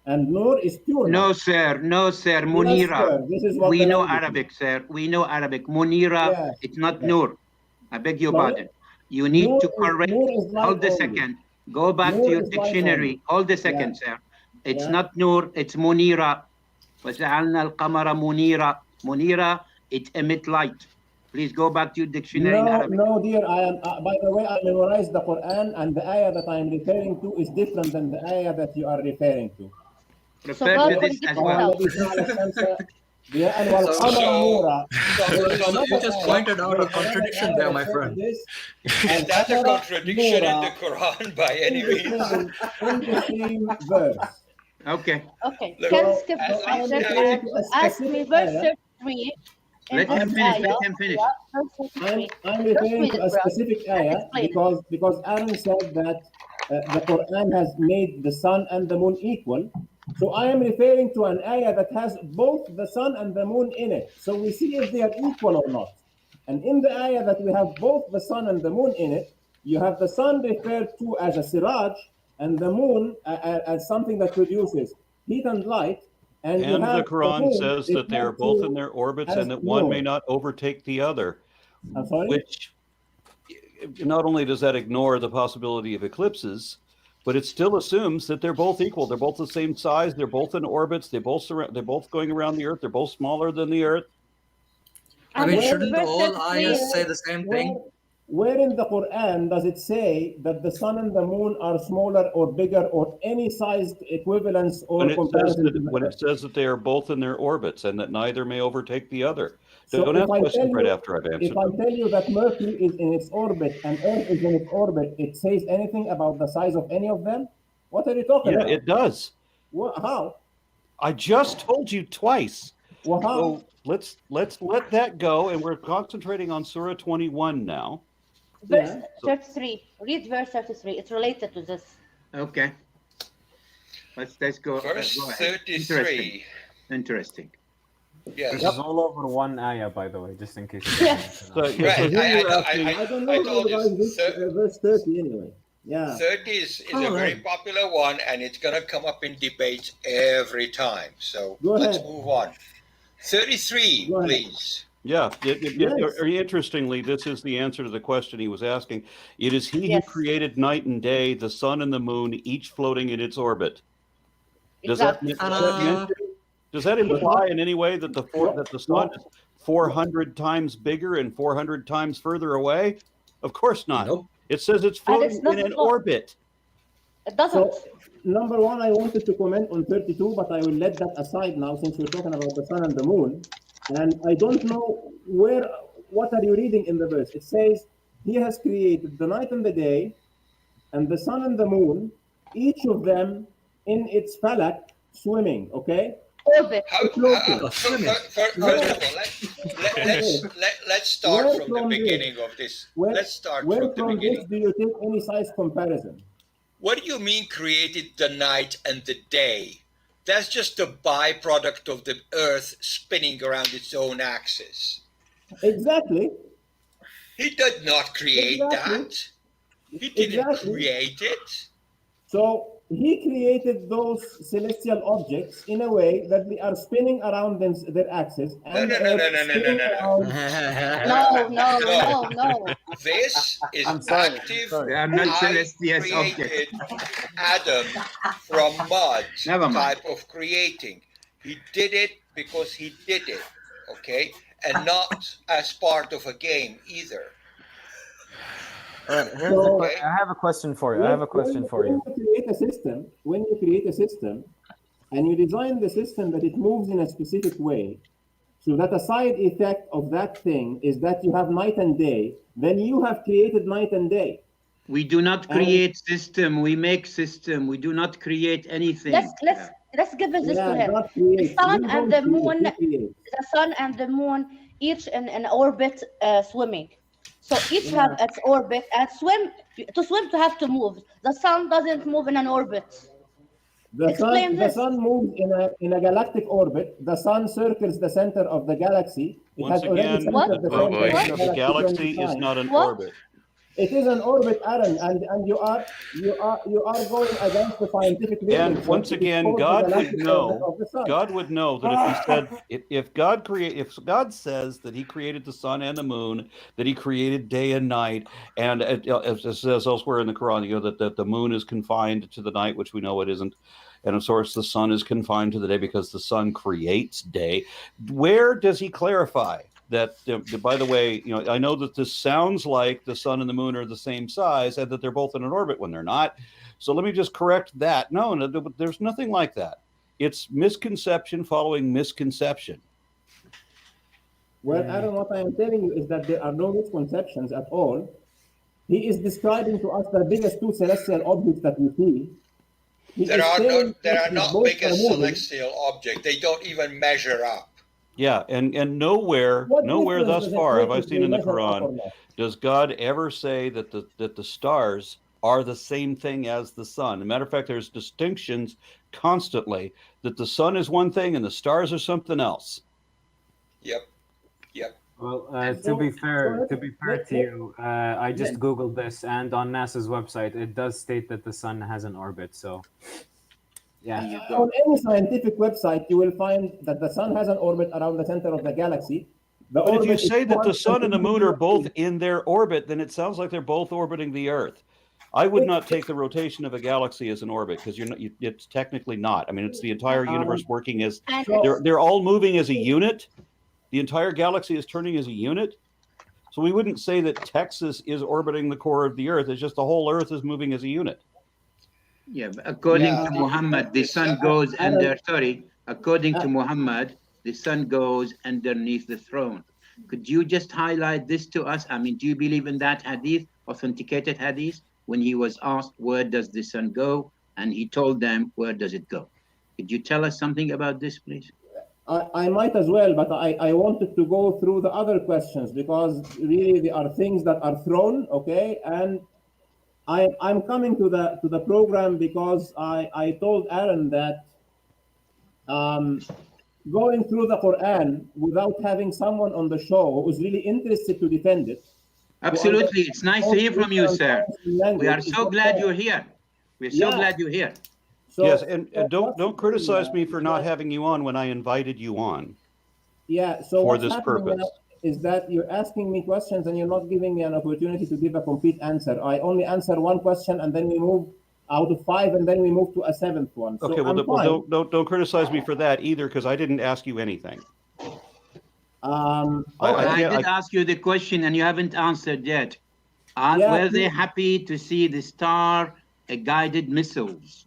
and nur is pure. No, sir. Munira. Yes, sir. This is what we know language Arabic, sir. We know Arabic. Munira, Yeah. it's not Yeah. nur. I beg your No, pardon. You need nur to is- correct. nur is light Hold a only. second. Go back Nur to your is light dictionary. only. Hold a second, Yeah. sir. It's Yeah. not nur, it's munira. وَجَعَلْنَا الْقَمَرَ munira. Munira, it emit light. Please go back to your dictionary in Arabic. No, dear. I am. By the way, I memorized the Quran, and the ayah that I am referring to is different than the ayah that you are referring to. Refer God to this forgive as you. well. So you just pointed out a contradiction there, my friend. Is that a contradiction in the Quran by any means? In the same verse. Okay. Okay, Look, can skip as this I section said, and ask me verse ayah. 33. in Let him this finish. ayah. Let him finish. Yeah, verse 33. I'm Just referring read to it, a bro. specific ayah Explain it. because Aaron said that the Quran has made the sun and the moon equal. So I am referring to an ayah that has both the sun and the moon in it. So we see if they are equal or not. And in the ayah that we have both the sun and the moon in it, you have the sun referred to as a siraj and the moon as something that produces heat and light. And you And have the Quran moon says that they are referred both to in their orbits as and that one may nur. not overtake the other. I'm sorry? Which not only does that ignore the possibility of eclipses, but it still assumes that they're both equal. They're both the same size. They're both in orbits. They're both going around the Earth. They're both smaller than the Earth. I mean, And shouldn't verse all 33 ayahs say the same thing? Where in the Quran does it say that the sun and the moon are smaller or bigger or any sized equivalence or When it comparison to the when it Earth? says that they are both in their orbits and that neither may overtake the other. So Don't if ask I questions tell right you- after I've answered If I them. tell you that Mercury is in its orbit and Earth is in its orbit, it says anything about the size of any of them? What are you talking Yeah, about? it does. How? I just told you twice. Well, how? So let's let that go, and we're concentrating on Surah 21 now. Verse Yeah. 33. Read verse 33. It's related to this. Okay. Let's go. Verse go ahead. 33. Interesting. Yes. This is all over one ayah, by the way, just in case. Yes. So, Right. here you're asking, I don't I know told how you, this verse 30 anyway. Yeah. 30 is a All very right. popular one, and it's going to come up in debates every time. So Go let's ahead. move on. 33, Go ahead. please. yeah. Yes. Interestingly, this is the answer to the question he was asking. It is He Yes. who created night and day, the sun and the moon, each floating in its orbit. Exactly. Does that imply in any way that the sun is 400 times bigger and 400 times further away? Of course not. Nope. It says it's And floating it's not in an float. orbit. It doesn't. So, number one, I wanted to comment on 32, but I will let that aside now since we're talking about the sun and the moon. And I don't know what are you reading in the verse? It says, He has created the night and the day, and the sun and the moon, each of them in its falak swimming, okay? Orbit. First of all, let's start from the beginning of this. Let's start Where from the from beginning. this do you take any size comparison? What do you mean created the night and the day? That's just a byproduct of the Earth spinning around its own axis. Exactly. He did not create that. He didn't create it. So he created those celestial objects in a way that they are spinning around their axis. And No. This is active. They are not celestial created objects. Adam from mud Never mind. type of creating. He did it because he did it, okay? And not as part of a game either. All right, So- I have a question for you. When you create a system, and you design the system that it moves in a specific way, so that a side effect of that thing is that you have night and day, then you have created night and day. We do not create system. We make system. We do not create anything. Let's give this to him. not create. The sun You and don't the moon. create, you create. The sun and the moon, each in orbit, swimming. So each have its orbit, and to have to move. The sun doesn't move in an orbit. Explain The this. sun moves in a galactic orbit. The sun circles the center of the galaxy. It Once has already again, centered the the center of rotation of the galaxy during is time. not an What? orbit. It is an orbit, Aaron, and you are going against the scientific literature. And once again, It's called the God would galactic orbit know. of the sun. God would know that if he said, if God says that He created the sun and the moon, that He created day and night, and as it says elsewhere in the Quran, that the moon is confined to the night, which we know it isn't, and of course the sun is confined to the day because the sun creates day. Where does He clarify that? By the way, I know that this sounds like the sun and the moon are the same size, and that they're both in an orbit when they're not. So let me just correct that. No, there's nothing like that. It's misconception following misconception. Well, Aaron, what I am telling you is that there are no misconceptions at all. He is describing to us the biggest two celestial objects that we see. There are not biggest celestial objects. They don't even measure up. Yeah, and nowhere thus far have I seen in the Quran does God ever say that the stars are the same thing as the sun. As a matter of fact, there's distinctions constantly that the sun is one thing and the stars are something else. Yep. Well, to be fair to you, I just Googled this, and on NASA's website, it does state that the sun has an orbit. So, yeah. On any scientific website, you will find that the sun has an orbit around the center of the galaxy. But if you say that the sun and the moon are both in their orbit, then it sounds like they're both orbiting the Earth. I would not take the rotation of a galaxy as an orbit because it's technically not. I mean, it's the entire universe working as they're all moving as a unit. The entire galaxy is turning as a unit. So we wouldn't say that Texas is orbiting the core of the Earth. It's just the whole Earth is moving as a unit. Yeah, but according to Muhammad, the sun goes under. According to Muhammad, the sun goes underneath the throne. Could you just highlight this to us? I mean, do you believe in that hadith, authenticated hadith, when he was asked where does the sun go, and he told them where does it go? Could you tell us something about this, please? I might as well, but I wanted to go through the other questions because really there are things that are thrown, okay? And I'm coming to the program because I told Aaron that going through the Quran without having someone on the show who's really interested to defend it. Absolutely, it's nice to hear from you, sir. We are so glad you're here. We're so glad you're here. So, yes, and don't criticize me for not having you on when I invited you on. Yeah, so for what's this happening purpose. now is that you're asking me questions and you're not giving me an opportunity to give a complete answer. I only answer one question and then we move out of 5 and then we move to a 7th one. So Okay, well, don't criticize me for that either because I didn't ask you anything. I did ask you the question and you haven't answered yet. Were they happy to see the star guided missiles?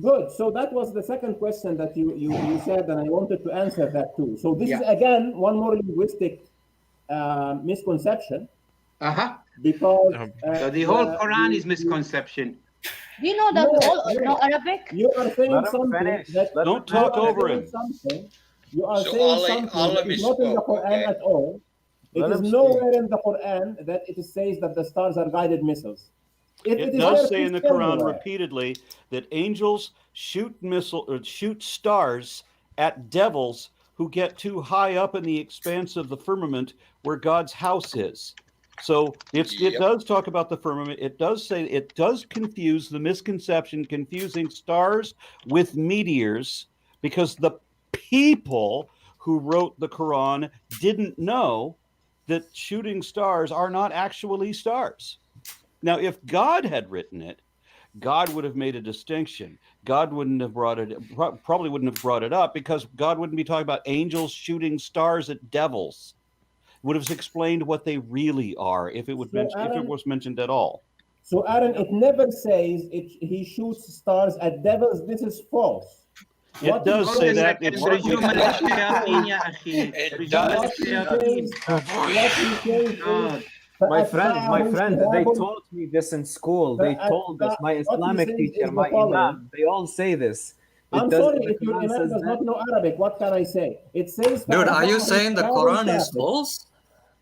Good. So that was the second question that you said, and I wanted to answer that too. So this is again one more linguistic misconception. Uh-huh. Because so the whole Quran is misconception. Do you know that we all No, know Arabic? You are saying Let him something finish. that Let Don't you are talk over saying him. something. You are So saying Allah- something Allah that is not in the misspoke, Quran okay. at all. It Let is him nowhere in the Quran that it says that the stars are guided missiles. If It is does there, say in please the tell me Quran where. repeatedly that angels shoot stars at devils who get too high up in the expanse of the firmament where God's house is. So it Yep. does talk about the firmament. It does say it does confuse the misconception, confusing stars with meteors, because the people who wrote the Quran didn't know that shooting stars are not actually stars. Now, if God had written it, God would have made a distinction. God wouldn't have probably wouldn't have brought it up, because God wouldn't be talking about angels shooting stars at devils. Would have explained what they really are if it was mentioned at all. So Aaron, it never says he shoots stars at devils. This is false. It does Hold say a that. second. It's رجوم للشياطين يا أخي. It رجوم does. What he للشياطين. says God. is My friend, they فأتبعه taught me this in school. They told us, my what he Islamic says teacher, is my the following. imam, they all say this. I'm does, sorry the if your Quran imam says does that. not know Arabic. What can I say? It says Dude, are you فأتبعه saying the شهاب Quran is ثاقب. false?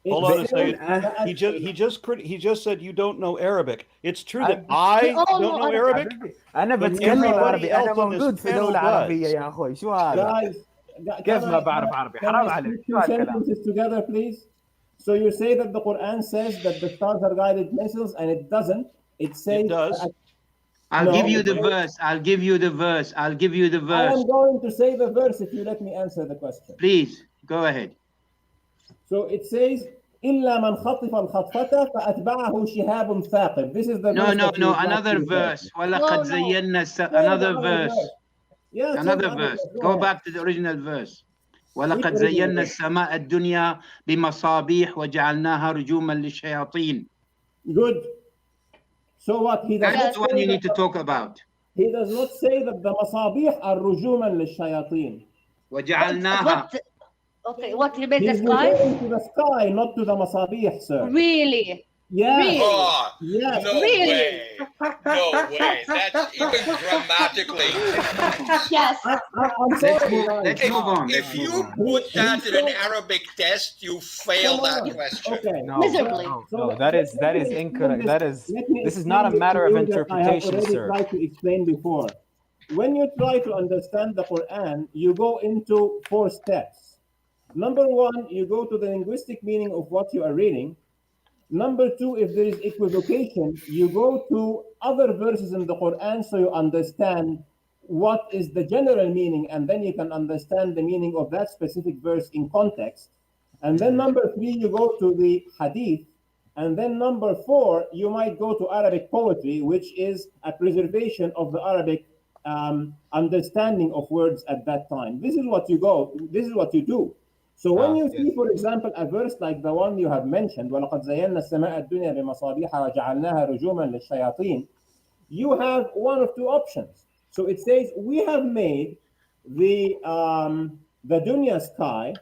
Hold on a It second. says He just said you don't know Arabic. It's true that We I all don't know know Arabic, حبيبي انا but بتكلم everybody عربي انا else on this موجود في panel دولة عربية does. يا اخوي شو هذا guys, كيف ما بعرف عربي حرام عليك speak شو two هالكلام sentences together, please? So you say that the Quran says that the stars are guided missiles, and it doesn't. It says It does. I'll No, give you the it- verse. I'll give you the verse. I'll give you the I verse. am going to say the verse if you let me answer the question. Please, go ahead. So it says إلا من خطف الخطفة فأتبعه شهاب ثاقب. This is the No, verse no, that you no. would like Another to refer verse. to. وَلَقَدْ No. زَيَّنَّا Say Another the other verse. Yeah, say Another the other verse. Go Go ahead. back to the original verse. Which وَلَقَدْ original زَيَّنَّا verse? السَّمَاءَ الدُّنْيا بِمَصَابِيحَ وَجَعَلْنَاهَا رُجُومًا لِلشَّيَاطِينِ. Good. So what? He does That's not the one say you need that to talk about. he does not say that the مصابيح are رجوما للشياطين. وَجَعَلْنَاهَا. What he made the He's sky? referring to the sky, not to the مصابيح, sir. Really? Yes. Really? Oh, Yes. no Really? way. No way. That's even grammatically. Yes. I'm sorry, guys. Let's move on. If you on. put that in an Arabic test, you fail Come that on. question. Okay. no Miserably. no that is incorrect. Let me This is not a explain matter to of you that I have interpretation, already sir. tried to explain before. When you try to understand the Quran, you go into 4 steps. Number 1, you go to the linguistic meaning of what you are reading. Number 2, if there is equivocation, you go to other verses in the Quran so you understand what is the general meaning, and then you can understand the meaning of that specific verse in context. And then number 3, you go to the hadith. And then number 4, you might go to Arabic poetry, which is a preservation of the Arabic understanding of words at that time. This is what you do. So when you see, for example, a verse like the one you have mentioned, وَلَقَدْ زَيَّنَّا السَّمَاءَ الدُّنْيَا بِمَصَابِيحَ وَجَعَلْنَاهَا رُجُومًا لِلشَّيَاطِينِ, you have one of two options. So it says, we have made the dunya sky,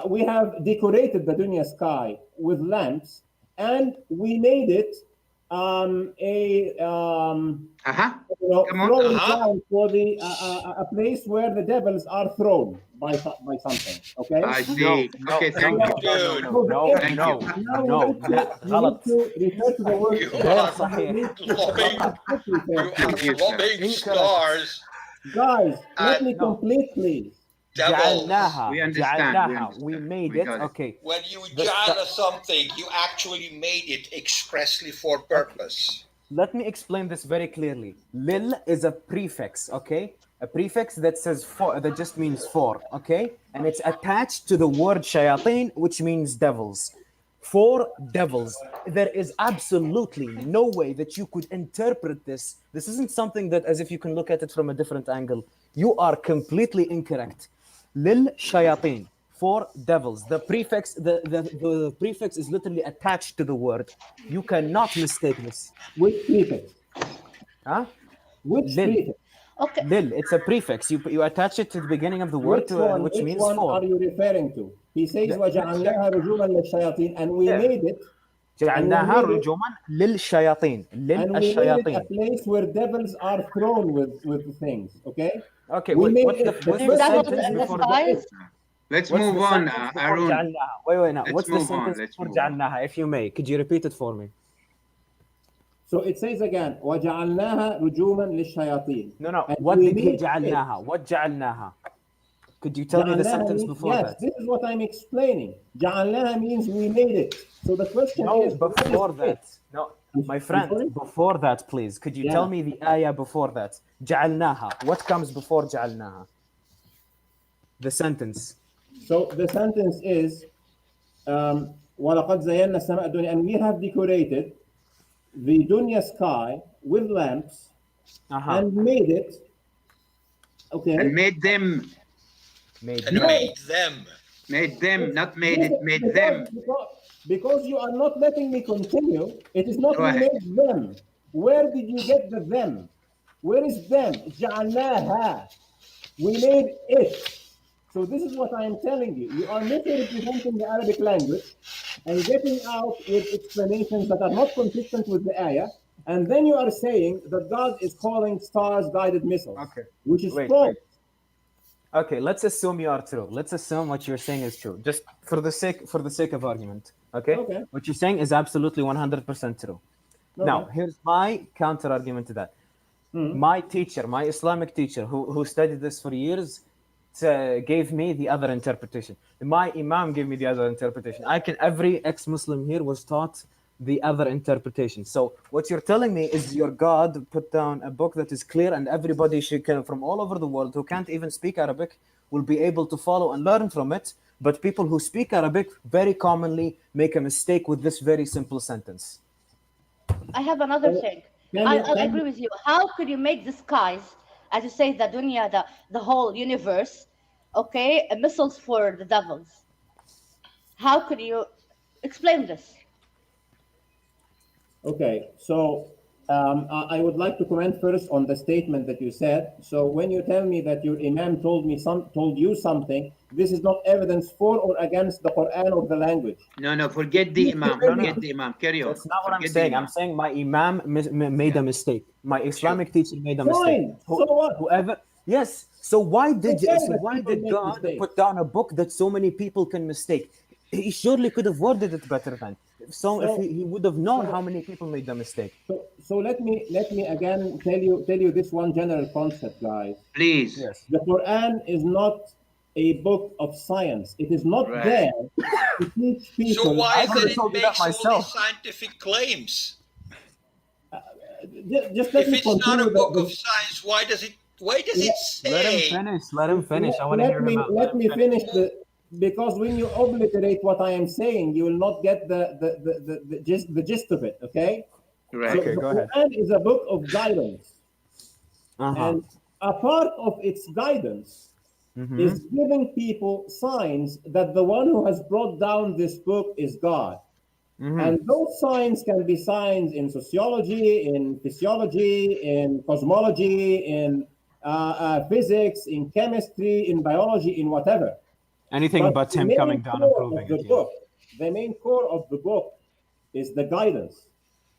we have decorated the dunya sky with lamps, and we made it Come throwing on. ground for the a place where the devils are thrown by something. Okay. I see. Okay, thank you. Dude, no Thank no you. Now no you need لا to غلط refer to the word. you غير are صحيح Thank you, sir. lobbing Incorrect. stars Guys, let me no. complete, please. devils. جعلناها We understand. جعلناها we made We it got it. okay When you The jala something, you actually made it expressly for purpose. let me explain this very clearly. Lil is a prefix, okay? A prefix that says for, that just means for, okay? And it's attached to the word shayateen, which means devils. For devils. There is absolutely no way that you could interpret this. This isn't something that as if you can look at it from a different angle. You are completely incorrect. Lil shayateen. For devils. The prefix is literally attached to the word. You cannot mistake this. Which prefix? Huh? Which Lil. prefix? Okay. Lil, it's a prefix. You attach it to the beginning of the word, which means one for. are you referring to? He says وَجَعَلْنَاهَا رُجُومًا لِلشَّيَاطِينِ, and we Yeah. made it جعلناها رجوما للشياطين And we made it a للشياطين. place where devils are thrown with the things. Okay. Okay, We made what's the it- what's There's the devils sentence in the before the skies. Let's what's move the on, sentence before Arun. جعلناها? Wait now. Let's What's the move on, sentence let's before move on. جعلناها? If you may, could you repeat it for me? So it says again, وَجَعَلْنَاهَا رُجُومًا لِلشَّيَاطِينَ. No. And What we did he made جعلناها? What جعلناها? Could you tell me the جعلناها sentence means- before yes, that? this is what I'm explaining. جعلناها means we made it. So the question No, is, what is before it? that. No, my I'm friend, sorry? before that, please. Could you Yeah. tell me the ayah before that? جعلناها. What comes before جعلناها? The sentence. So the sentence is, وَلَقَدْ زَيَّنَّا السَّمَاءَ الدُّنْيَا, and we have decorated the dunya sky with lamps and made it. Okay. And made them, Made And them. made them. not made it, made them. Because you are not letting me continue. It is not Go we ahead. made them. Where did you get the them? Where is them? جعلناها. We made it. So this is what I am telling you. You are misrepresenting the Arabic language and getting out with explanations that are not consistent with the ayah. And then you are saying that God is calling stars guided missiles, Okay. which is Wait, false. Okay, let's assume you are true. Let's assume what you're saying is true, just for the sake of argument. Okay. Okay. What you're saying is absolutely 100% true. Now, Okay. here's my counter argument to that. My teacher, my Islamic teacher, who studied this for years, gave me the other interpretation. My Imam gave me the other interpretation. Every ex-Muslim here was taught the other interpretation. So what you're telling me is your God put down a book that is clear, and everybody from all over the world who can't even speak Arabic will be able to follow and learn from it. But people who speak Arabic very commonly make a mistake with this very simple sentence. I have another thing. I agree with you. How could you make the skies, as you say, the dunya, the whole universe, okay, missiles for the devils? How could you explain this? Okay, so I would like to comment first on the statement that you said. So when you tell me that your Imam told you something, this is not evidence for or against the Quran or the language. No, forget the Imam. Forget the Imam. Carry on. That's not what I'm Forget the saying. Imam. I'm saying my Imam made a mistake. My Islamic teacher made a mistake. Fine. So what? Whoever. Yes. So why did Okay, but people did make God mistakes. put down a book that so many people can mistake? He surely could have worded it better then. If he would have known how many people made the mistake. So let me again tell you this one general concept, guys. Please. Yes. The Quran is not a book of science. It is not Right. there to teach people. So why is could've that it told you that makes all myself. these scientific claims? Just let If me it's not continue a book the- of science, why does it say? Let him finish. I want to hear him out. Let me finish because when you obliterate what I am saying, you will not get the gist of it. Okay. Right. Okay, the go ahead. Quran is a book of guidance, Uh-huh. and a part of its guidance Mhm. is giving people signs that the one who has brought down this book is God. Mhm. And those signs can be signs in sociology, in physiology, in cosmology, in physics, in chemistry, in biology, in whatever. Anything But but the him main coming down and core proving of the it. Yeah. book, the main core of the book is the guidance.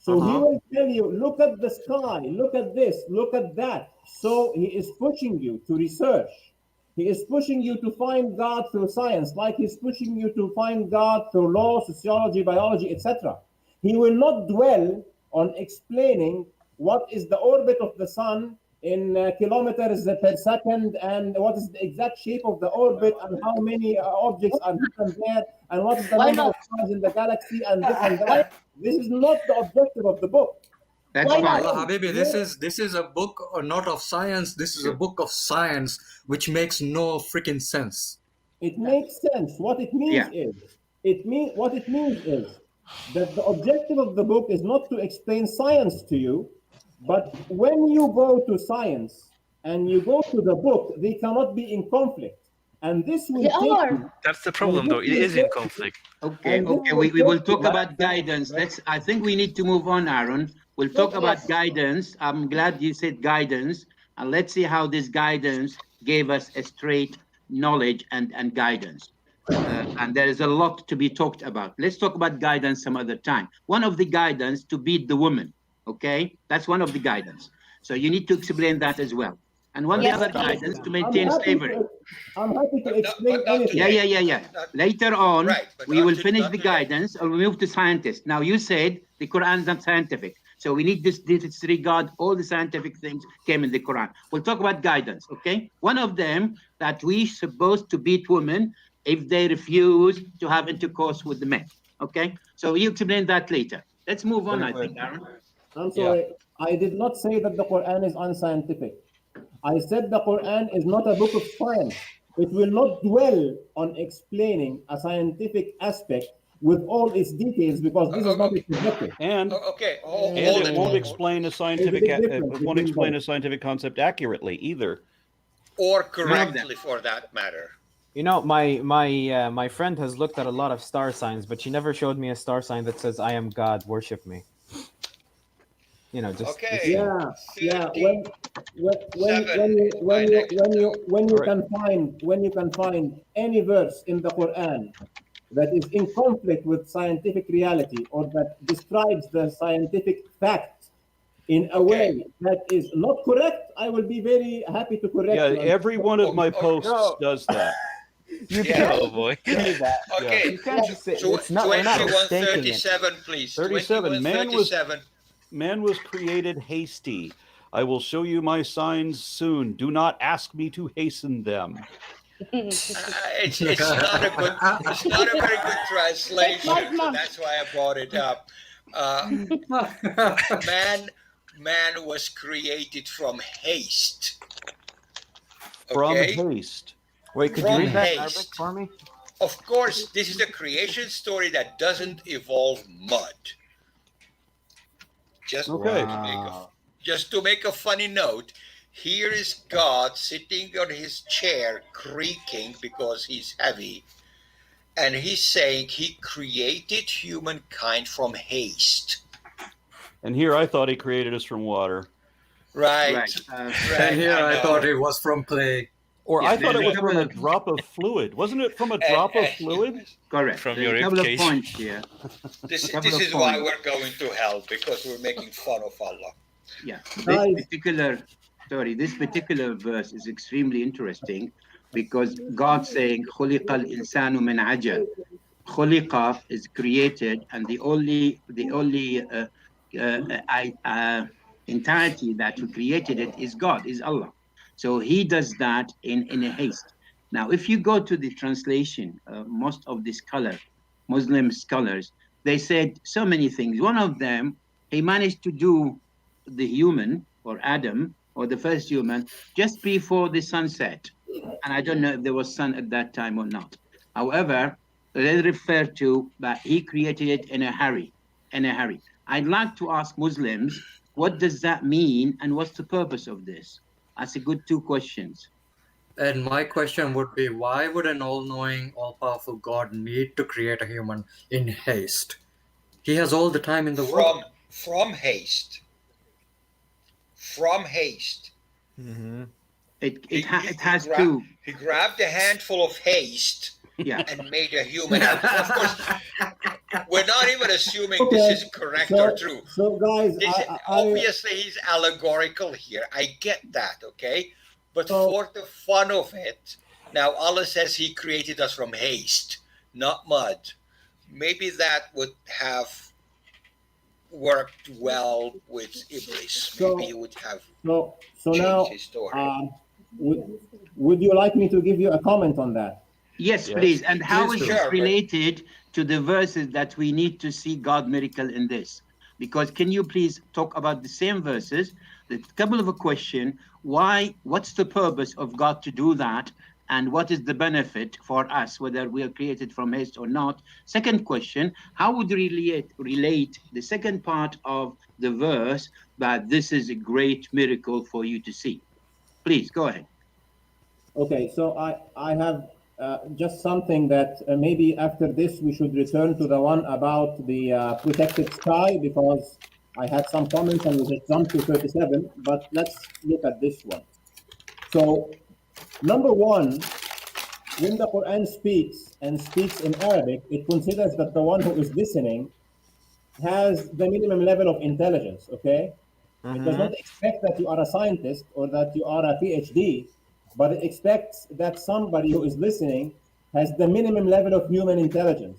So he Uh-huh. will tell you, look at the sky, look at this, look at that. So he is pushing you to research. He is pushing you to find God through science, like he's pushing you to find God through law, sociology, biology, etc. He will not dwell on explaining what is the orbit of the sun in kilometers per second, and what is the exact shape of the orbit, and how many objects are hidden there, and what is the Why number not? of stars in the galaxy, and this and that. This is not the objective of the book. That's Why fine. not? Allah Habibi, this is a book not of science. This is a book of science, which makes no freaking sense. It makes sense. What it means Yeah. is, that the objective of the book is not to explain science to you, but when you go to science and you go to the book, they cannot be in conflict. And this will They take are. you. That's the problem, though. It is in conflict. Okay, And this okay. will We will take talk you- about guidance. I think we need to move on, Aaron. We'll talk about Yes. guidance. I'm glad you said guidance. And let's see how this guidance gave us a straight knowledge and guidance. and there is a lot to be talked about. Let's talk about guidance some other time. One of the guidance to beat the woman, okay? That's one of the guidance. So you need to explain that as well. And one of the Yes, other please. guidance to maintain slavery. I'm happy to But explain not anything. today. Yeah. Later on, Right, but we not will to- finish not the today. guidance and we move to scientists. Now, you said the Quran is not scientific. So we need this disregard all the scientific things came in the Quran. We'll talk about guidance, okay? One of them that we supposed to beat women if they refuse to have intercourse with the men, okay? So you explain that later. Let's move on, I think, Aaron. I'm sorry. I did not say that the Quran is unscientific. I said the Quran is not a book of science. It will not dwell on explaining a scientific aspect with all its details because this is not its objective. And Okay, and hold it it. won't explain a scientific There's a big difference it won't between explain both. a scientific concept accurately either. Or them. correctly, for that matter. You know, my friend has looked at a lot of star signs, but she never showed me a star sign that says "I am God, worship me." You know, just Okay. Yeah. 37. When you can find any verse in the Quran that is in conflict with scientific reality or that describes the scientific fact in a way that is not correct, I will be very happy to correct Yeah, you. every one of my posts No. does that. you Yeah. can't Oh boy. say that. Okay. You can't just say So it's not. We're not mistaking it. 21:37, please. 37. Man was 21:37. Man was created hasty. I will show you my signs soon. Do not ask me to hasten them. It's not a good. It's not a very good translation. So that's why I brought it up. Man was created from haste. From Okay. haste. Wait, could From you read that in haste. Arabic for me? Of course, this is a creation story that doesn't involve mud. Just Okay. just to make a funny note, here is God sitting on his chair, creaking because he's heavy, and he's saying he created humankind from haste. And here I thought he created us from water. Right. Right. And here I know. thought it was from clay. Or Yeah, I thought it was there's a from a couple of- drop of fluid. Wasn't it from a drop of fluid? Correct. From There's your a couple of ribcage. points here. This Couple of is why points. we're going to hell, because we're making fun of Allah. Yeah, Guys. this particular verse is extremely interesting because God saying خُلِقَ الْإِنسَانُ مِنْ عَجَلٍ. خُلِقَ is created, and the only entirety that who created it is God, is Allah. So he does that in a haste. Now, if you go to the translation, most of the Muslim scholars, they said so many things. One of them, he managed to do the human, or Adam, or the first human, just before the sunset. And I don't know if there was sun at that time or not. However, they refer to that he created it in a hurry. I'd like to ask Muslims, what does that mean and what's the purpose of this? That's a good two questions. And my question would be, why would an all-knowing, all-powerful God need to create a human in haste? He has all the time in the world. From haste. From haste. Mm-hmm. It has to. He grabbed a handful of haste Yeah. and made a human out of it. Of course, we're not even assuming Okay, this is correct or true. So guys, Obviously, he's allegorical here. I get that, okay? But So- for the fun of it, now Allah says he created us from haste, not mud. Maybe that would have worked well with Iblis. Maybe he would have so changed now, his story. would you like me to give you a comment on that? Yes, Yes. please. And how Please is do. this Sure, but- related to the verses that we need to see God miracle in this? Because can you please talk about the same verses? A couple of a question. What's the purpose of God to do that? And what is the benefit for us, whether we are created from haste or not? Second question, how would you relate the second part of the verse that this is a great miracle for you to see? Please, go ahead. Okay, so I have just something that maybe after this we should return to the one about the protected sky, because I had some comments and we just jumped to 37, but let's look at this one. So, number one, when the Quran speaks and speaks in Arabic, it considers that the one who is listening has the minimum level of intelligence, okay? It does not expect that you are a scientist or that you are a PhD, but it expects that somebody who is listening has the minimum level of human intelligence.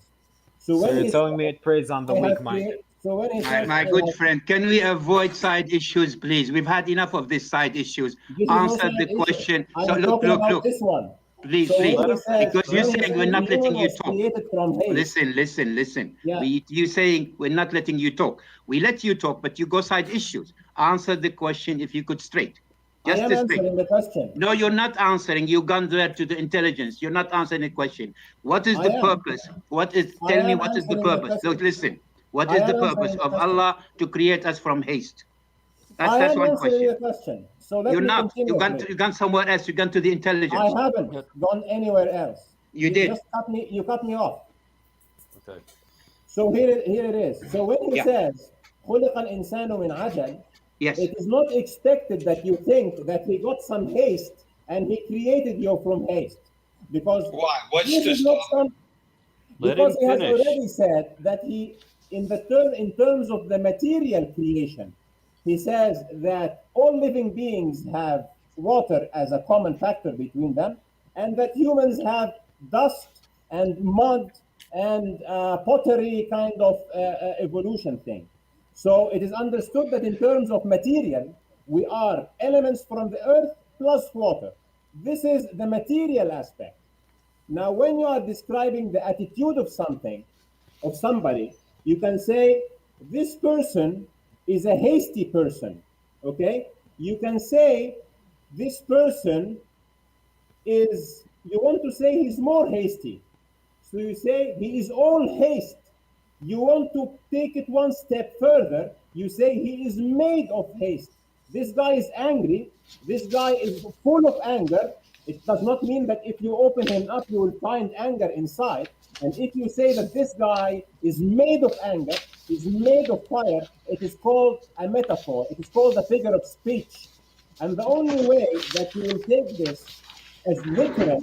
So So when you're he telling me it preys on the I have weak-minded. created- so when he says, My good friend, can we avoid side issues, please? We've had enough of these side issues. this is no Answer side the issue. question. I So am look, talking look, about look. this one. Please, So please. when he says, Because you're when he saying says we're not letting human you was talk. created from haste. Listen. Yeah. You saying we're not letting you talk. We let you talk, but you go side issues. Answer the question if you could straight. I Just am this thing. answering the question. No, you're not answering. You gone there to the intelligence. You're not answering the question. What is I the am. purpose? I Tell me am what is the answering the purpose? question. Look, listen. What I is am the purpose answering the of question. Allah to create us from haste? I That's am one answering question. the question. So let You're me not. continue. You please. gone somewhere else. You gone to the I intelligence. haven't gone anywhere else. You did. Just cut me. You cut me off. Okay. So here it is. So when he Yeah. says خلق الإنسان من عجل, Yes. it is not expected that you think that he got some haste and he created you from haste, because Why? What's this to is not stop? some. Let Because him he has finish. already said that he, in terms of the material creation, he says that all living beings have water as a common factor between them, and that humans have dust and mud and pottery kind of evolution thing. So it is understood that in terms of material, we are elements from the earth plus water. This is the material aspect. Now, when you are describing the attitude of something, of somebody, you can say, this person is a hasty person, okay? You can say, this person is, you want to say he's more hasty. So you say, he is all haste. You want to take it one step further, you say, he is made of haste. This guy is angry, this guy is full of anger. It does not mean that if you open him up, you will find anger inside. And if you say that this guy is made of anger, is made of fire, it is called a metaphor. It is called a figure of speech. And the only way that you will take this as literal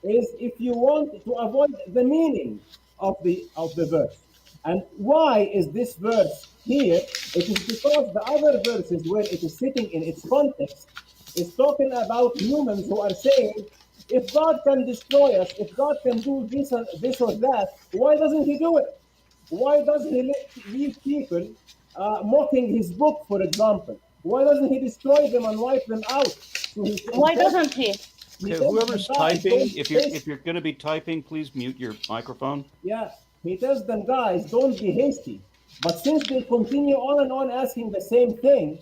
is if you want to avoid the meaning of the verse. And why is this verse here? It is because the other verses where it is sitting in its context is talking about humans who are saying, if God can destroy us, if God can do this or that, why doesn't he do it? Why does he leave people mocking his book, for example? Why doesn't he destroy them and wipe them out? So Why doesn't he? Okay, whoever's typing, if you're going to be typing, please mute your microphone. Yeah, he tells them, guys, don't be hasty. But since they continue on and on asking the same thing,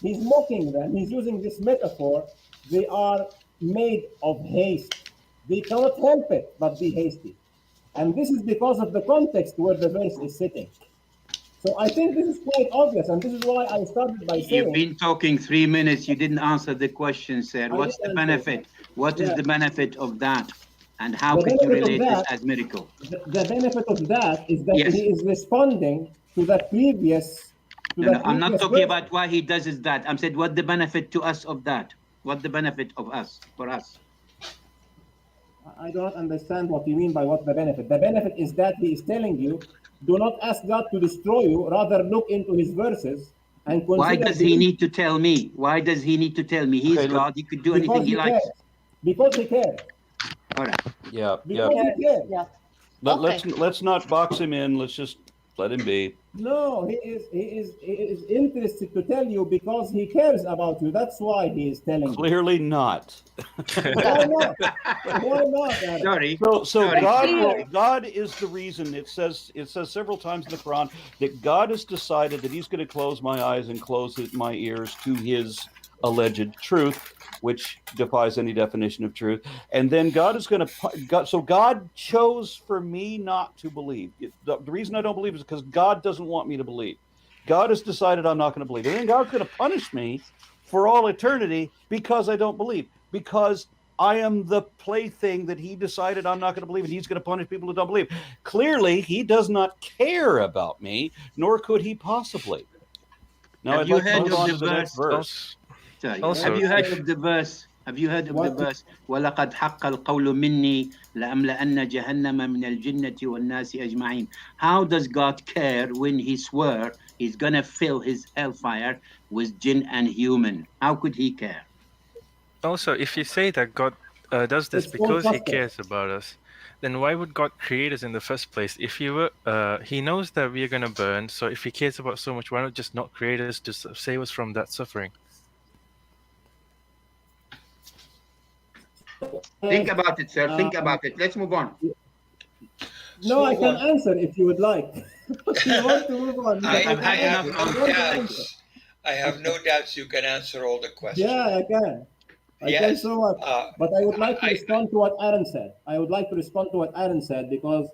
he's mocking them. He's using this metaphor. They are made of haste. They cannot help it but be hasty. And this is because of the context where the verse is sitting. So I think this is quite obvious, and this is why I started by saying... You've been talking 3 minutes. You didn't answer the question, sir. What's the benefit? What is the benefit of that? And how could you relate this as miracle? The benefit of that is that Yes. he is responding to the previous... No, I'm not talking about why he does is that. I'm saying what the benefit to us of that? What the benefit of us, for us? I do not understand what you mean by what the benefit. The benefit is that he is telling you, do not ask God to destroy you, rather look into his verses and consider... Why does he need to tell me? Why does he need to tell me? He's God, he could do anything he likes. Because he cares. All right. Yeah, Because he cares. Yeah. Let's not box him in. Let's just let him be. No, he is interested to tell you because he cares about you. That's why he is telling you. Clearly not. Why not? Why not, Adam? Sorry. So Sorry. God is the reason. It says several times in the Quran that God has decided that he's going to close my eyes and close my ears to his alleged truth, which defies any definition of truth. And then God is going to... So God chose for me not to believe. The reason I don't believe is because God doesn't want me to believe. God has decided I'm not going to believe. And then God's going to punish me for all eternity because I don't believe. Because I am the plaything that he decided I'm not going to believe, and he's going to punish people who don't believe. Clearly, he does not care about me, nor could he possibly. Now, Have I'd you like to heard move of on the to the next verse? verse. Sorry. Also, Have you heard of the verse? Have you heard of the What? verse? وَلَقَدْ حَقَّ الْقَوْلُ مِنِّي لَأَمْلَأَنَّ جَهَنَّمَ مِنَ الْجِنَّةِ وَالنَّاسِ أَجْمَعِينَ. How does God care when he swore he's going to fill his hellfire with jinn and human? How could he care? Also, if you say that God does this It's called because he custom. cares about us, then why would God create us in the first place? If he were, he knows that we are gonna burn. So if he cares about so much, why not just not create us to save us from that suffering? Think about it, sir. Think about it. Let's move on. No, I Move can on. answer if you would like. If you want to move on, I, I've had I have enough no answers. doubts. I have no doubts you can answer all the questions. Yeah, I can. I can Yes. so much. But I would like to I- respond to what Aaron said. I would like to respond to what Aaron said because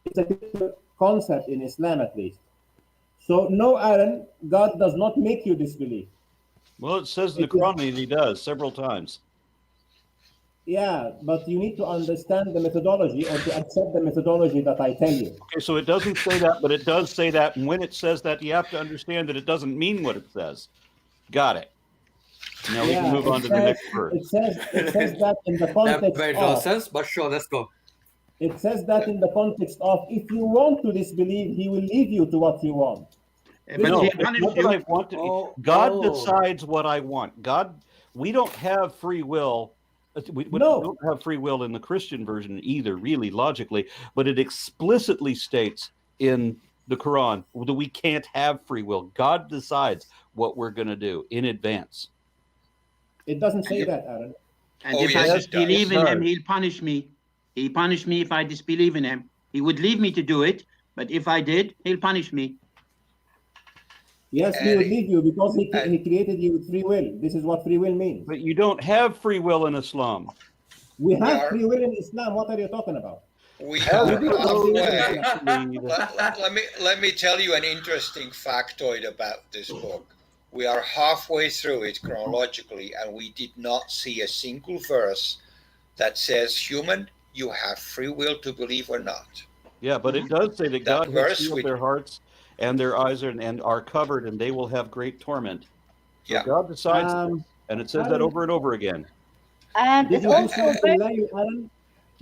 it's a clear concept in Islam, at least. So, no, Aaron, God does not make you disbelieve. Well, it says in the It is- Quran that he does several times. Yeah, but you need to understand the methodology or to accept the methodology that I tell you. Okay, so it doesn't say that, but it does say that. And when it says that, you have to understand that it doesn't mean what it says. Got it. Now we can move on to the next verse. It says that in the That context made no of. sense, but sure, let's go. It says that in the context of if you want to disbelieve, he will lead you to what you want. But No, he it's punished not that I you. want to. Oh, God oh. decides what I want. God, we don't have free will. We No. don't have free will in the Christian version either, really, logically. But it explicitly states in the Quran that we can't have free will. God decides what we're going to do in advance. It doesn't say that, Aaron. And Oh, if yes, I it disbelieve does. in him, he'll punish me. He punished me if I disbelieve in him. He would leave me to do it, but if I did, he'll punish me. Yes, he And- will lead you because he and- created you with free will. This is what free will means. But you don't have free will in Islam. We have are- free will in Islam. What are you talking about? We Have are you halfway. those- Let me tell you an interesting factoid about this book. We are halfway through it chronologically, and we did not see a single verse that says, "Human, you have free will to believe or not." Yeah, but it does say that That God has verse sealed which- their hearts and their eyes are covered, and they will have great torment. So Yeah. God decides, Um, and it says that over and over again. And Did it's you do also Surah very, Al-Layl, Aaron?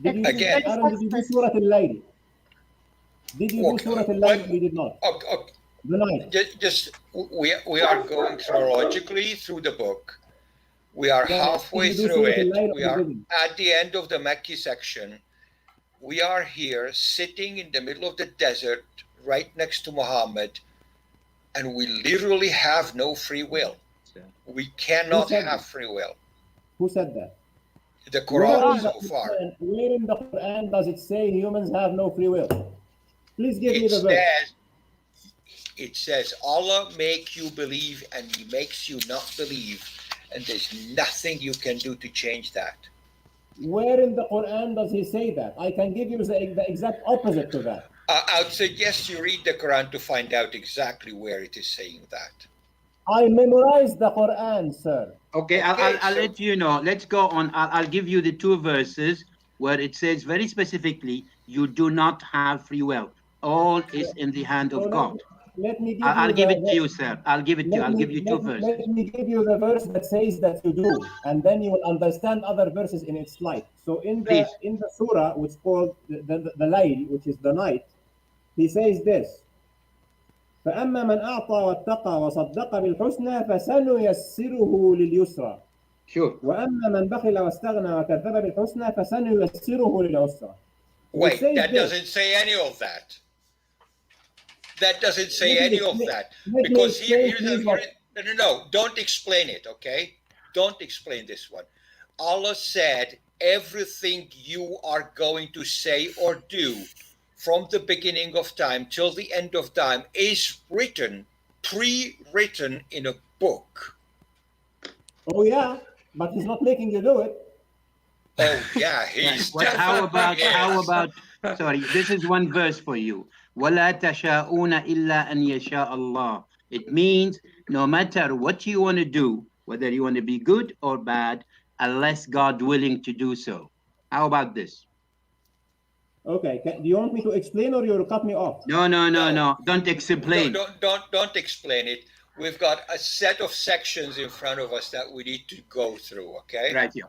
Did you Again. do, Aaron, did you do Surah Al-Layl? Did you do Okay. Surah Al-Layl or you did not? Okay, The night. just we are going chronologically through the book. We are Yeah, halfway did you do through Surah it. Al-Layl or We you are didn't? at the end of the Mecca section. We are here sitting in the middle of the desert, right next to Muhammad, and we literally have no free will. We cannot said have that? free will. Who said that? The Where Quran in so the far. Quran- where in the Quran does it say humans have no free will? Please give me It the verse. says Allah make you believe and he makes you not believe, and there's nothing you can do to change that. Where in the Quran does he say that? I can give you the exact opposite to that. I would suggest you read the Quran to find out exactly where it is saying that. I memorized the Quran, sir. Okay, I'll so- let you know. Let's go on. I'll give you the two verses where it says very specifically, you do not have free will. All is in the hand So of God. let me give I'll you give the- it to you, sir. I'll give it to you. I'll give you two verses. Let me give you the verse that says that you do, and then you will understand other verses in its light. So Please. in the surah, which is called the Layl, which is the night, he says this: فأما من أعطى واتقى وصدق بالحسنى فسنيسره لليسرى Sure. وأما من بخل واستغنى وكذب بالحسنى فسنيسره للعسرى. It Wait, says that this. doesn't say any of that. That doesn't say Let me any of explain- that. let me Because explain, here's please, what- no, don't explain it, okay? Don't explain this one. Allah said everything you are going to say or do from the beginning of time till the end of time is written, pre-written in a book. Oh yeah, but he's not making you do it. Oh yeah, he's How about, yes. sorry, this is one verse for you. وَلَا تَشَاءُونَ إِلَّا أَنْ يَشَاءَ اللَّهُ. It means no matter what you want to do, whether you want to be good or bad, unless God willing to do so. How about this? Okay, do you want me to explain or you'll cut me off? No. Don't explain. Don't explain it. we've got a set of sections in front of us that we need to go through, okay? Right, yeah.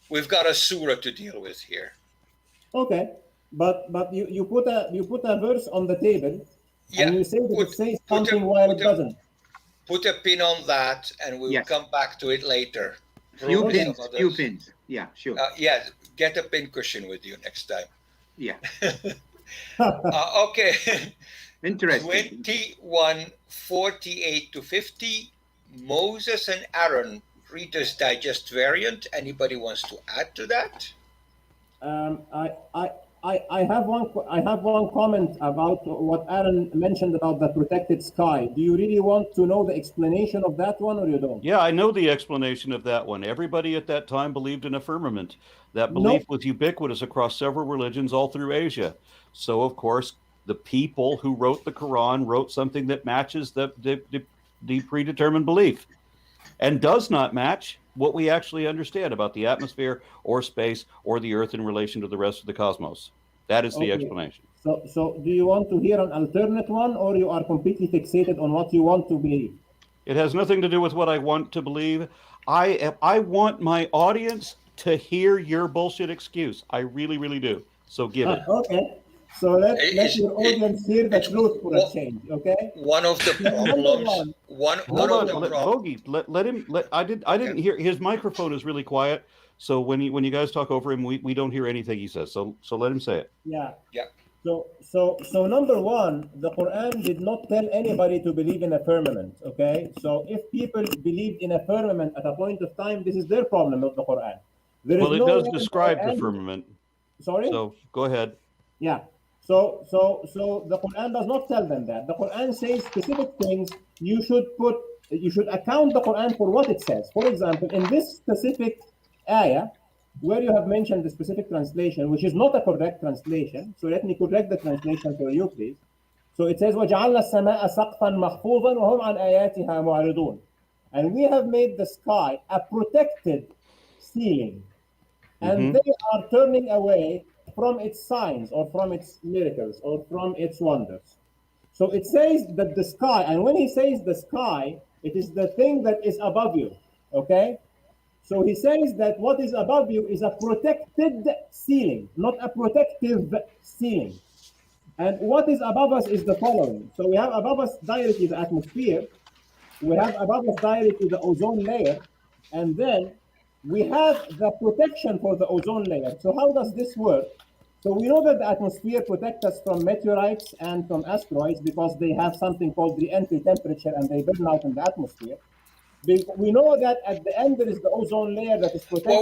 We've got a surah to deal with here. Okay, but you put a verse on the table, Yeah, and you say that put- it says put a- something while put it a- doesn't. Put a pin on that, and we'll Yes. come back to it later. Few Probably some pins, others. few pins. Yeah, sure. Yeah, get a pin cushion with you next time. Yeah, Okay. interesting. 21:48 to 50. Moses and Aaron, Reader's Digest variant. Anybody wants to add to that? I have one comment about what Aaron mentioned about the protected sky. Do you really want to know the explanation of that one, or you don't? Yeah, I know the explanation of that one. Everybody at that time believed in a firmament. That belief was ubiquitous across several religions all through Asia. So, of course, the people who wrote the Quran wrote something that matches the predetermined belief and does not match what we actually understand about the atmosphere or space or the earth in relation to the rest of the cosmos. That is the Okay. explanation. So do you want to hear an alternate one, or you are completely fixated on what you want to believe? It has nothing to do with what I want to believe. I want my audience to hear your bullshit excuse. I really, really do. So give it. Okay. So let It's- your audience hear the it's- truth for a what- change, okay? One of the problems. One Hold of on, the let problems. Bogey, let him. I didn't hear. His microphone is really quiet. So when you guys talk over him, we don't hear anything he says. So let him say it. Yeah. Yeah. So number one, the Quran did not tell anybody to believe in a firmament, okay? So if people believed in a firmament at a point of time, this is their problem, not the Quran. There is Well, it no does way in describe the Quran- firmament. Sorry? So go ahead. Yeah. So the Quran does not tell them that. The Quran says specific things. You should account the Quran for what it says. For example, in this specific ayah, where you have mentioned the specific translation, which is not a correct translation. So let me correct the translation for you, please. So it says, وَجَعَلْنَا السَّمَاءَ سَقْفًا مَحْفُوظًا وَهُمْ عَنْ آيَاتِهَا مُعْرِضُونَ. And we have made the sky a protected ceiling. And they are turning away from its signs or from its miracles or from its wonders. So it says that the sky, and when he says the sky, it is the thing that is above you, okay? So he says that what is above you is a protected ceiling, not a protective ceiling. And what is above us is the following. So we have above us directly the atmosphere, we have above us directly the ozone layer, and then we have the protection for the ozone layer. So how does this work? So we know that the atmosphere protects us from meteorites and from asteroids because they have something called re-entry temperature and they burn out in the atmosphere. We know that at the end there is the ozone layer that is protecting.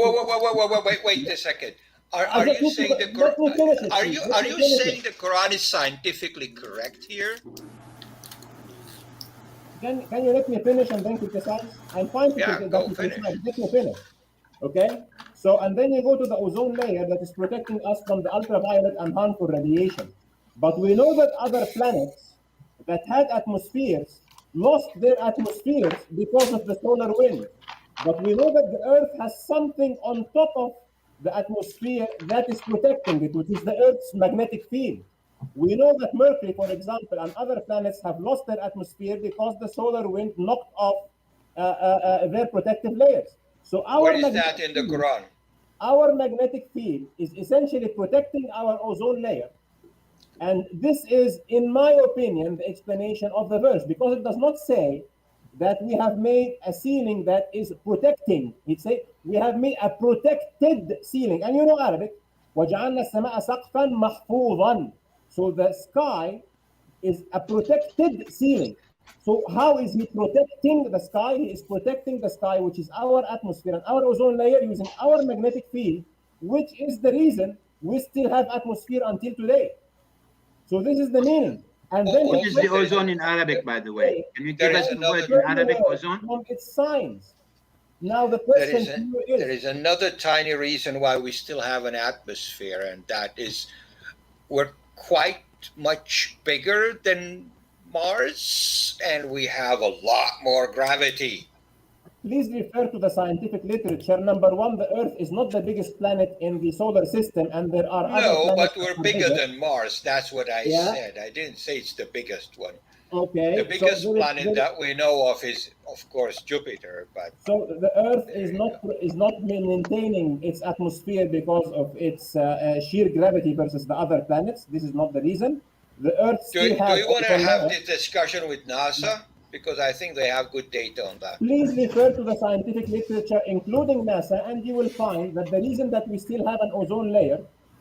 Wait a second. Are you saying the Let me finish it, Are please. you Let are me you finish saying it. the Quran is scientifically correct here? Can you let me finish and then criticize? I'm fine to Yeah, criticize. go Let finish. me finish. Okay? So, and then you go to the ozone layer that is protecting us from the ultraviolet and harmful radiation. But we know that other planets that had atmospheres lost their atmospheres because of the solar wind. But we know that the Earth has something on top of the atmosphere that is protecting it, which is the Earth's magnetic field. We know that Mercury, for example, and other planets have lost their atmosphere because the solar wind knocked off their protective layers. So Where is that in the Quran? Our magnetic field is essentially protecting our ozone layer. And this is, in my opinion, the explanation of the verse, because it does not say that we have made a ceiling that is protecting. It says we have made a protected ceiling. And you know Arabic, وَجَعَلْنَا السَّمَاءَ سَقْفًا مَحْفُوظًا. So the sky is a protected ceiling. So how is he protecting the sky? He is protecting the sky, which is our atmosphere and our ozone layer, using our magnetic field, which is the reason we still have atmosphere until today. So this is the meaning. And then What is the ozone in Arabic, by the way? Can you give There us is the word another- in Arabic, ozone? from its signs. Now the question to you is, There is another tiny reason why we still have an atmosphere, and that is we're quite much bigger than Mars, and we have a lot more gravity. please refer to the scientific literature. Number one, the Earth is not the biggest planet in the solar system, and there are other No, planets but that we're are bigger than Mars. That's what I Yeah. said. I didn't say it's the biggest one. Okay. The biggest so planet that we know of is, of course, Jupiter. But So the Earth is not maintaining its atmosphere because of its sheer gravity versus the other planets. This is not the reason. The Earth do still has you want to ozone have layer. this discussion with NASA? Because I think they have good data on that. Please refer to the scientific literature, including NASA, and you will find that the reason that we still have an ozone layer,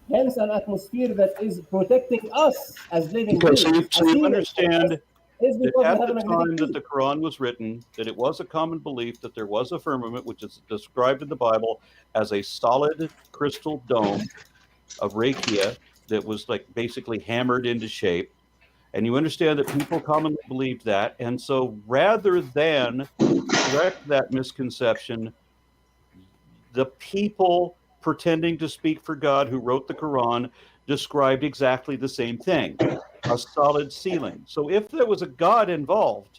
hence an atmosphere that is protecting us as living Okay, beings, so you understand is that because we at have a the magnetic time that field. the Quran was written, that it was a common belief that there was a firmament, which is described in the Bible as a solid crystal dome of rakia that was like basically hammered into shape. And you understand that people commonly believed that. And so rather than correct that misconception, the people pretending to speak for God who wrote the Quran described exactly the same thing, a solid ceiling. So if there was a God involved,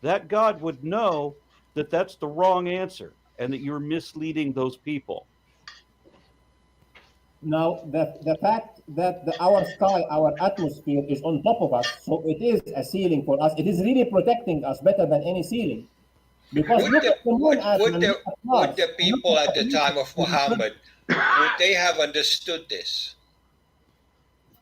that God would know that that's the wrong answer and that you're misleading those people. Now, the fact that our sky, our atmosphere is on top of us, so it is a ceiling for us. It is really protecting us better than any ceiling. Because look at the moon, Adnan, look at Mars, Would the people at the time of Muhammad, would they have understood this?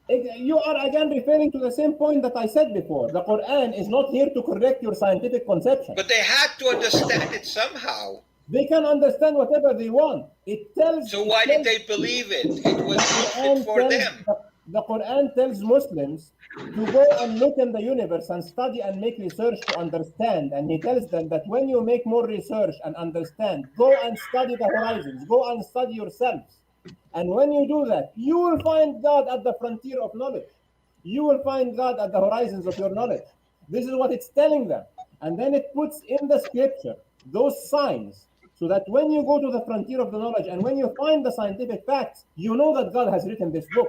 You are again referring to the same point that I said before. The Quran is not here to correct your scientific conception. But they had to understand it somehow. They can understand whatever they want. It tells. So why did they believe it? It was fit for them. The Quran tells Muslims to go and look in the universe and study and make research to understand. And he tells them that when you make more research and understand, go and study the horizons, go and study yourselves. And when you do that, you will find God at the frontier of knowledge. You will find God at the horizons of your knowledge. This is what it's telling them. And then it puts in the scripture those signs so that when you go to the frontier of the knowledge and when you find the scientific facts, you know that God has written this book.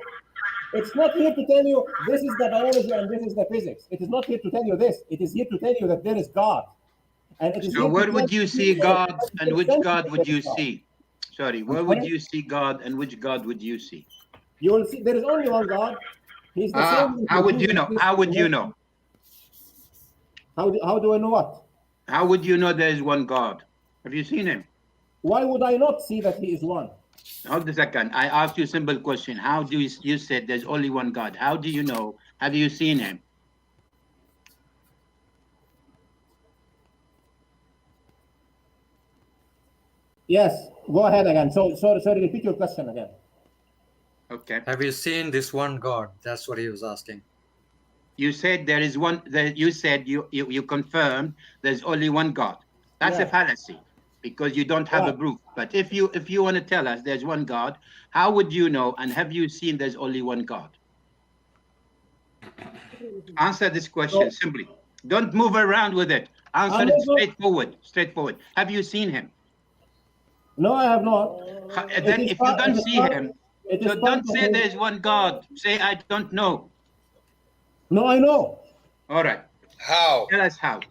It's not here to tell you this is the biology and this is the physics. It is not here to tell you this. It is here to tell you that there is God. And it is So where would you see God and which God would you see? Sorry, where would you see God and which God would you see? You will see there is only one God. He's the same. How would you know? How would you know? How do I know what? How would you know there is one God? Have you seen him? Why would I not see that he is one? Hold a second. I asked you a simple question. How do you said there's only one God? How do you know? Have you seen him? Yes. Go ahead again. Sorry. Repeat your question again. Okay. Have you seen this one God? That's what he was asking. You said there is one. You said you confirmed there's only one God. That's a fallacy because you don't have a proof. But if you want to tell us there's one God, how would you know? And have you seen there's only one God? Answer this question simply. Don't move around with it. Answer it straightforward. Have you seen him? No, I have not. Then if you don't see him, so don't say there's one God. Say I don't know. No, I know. All right. How? Tell us how.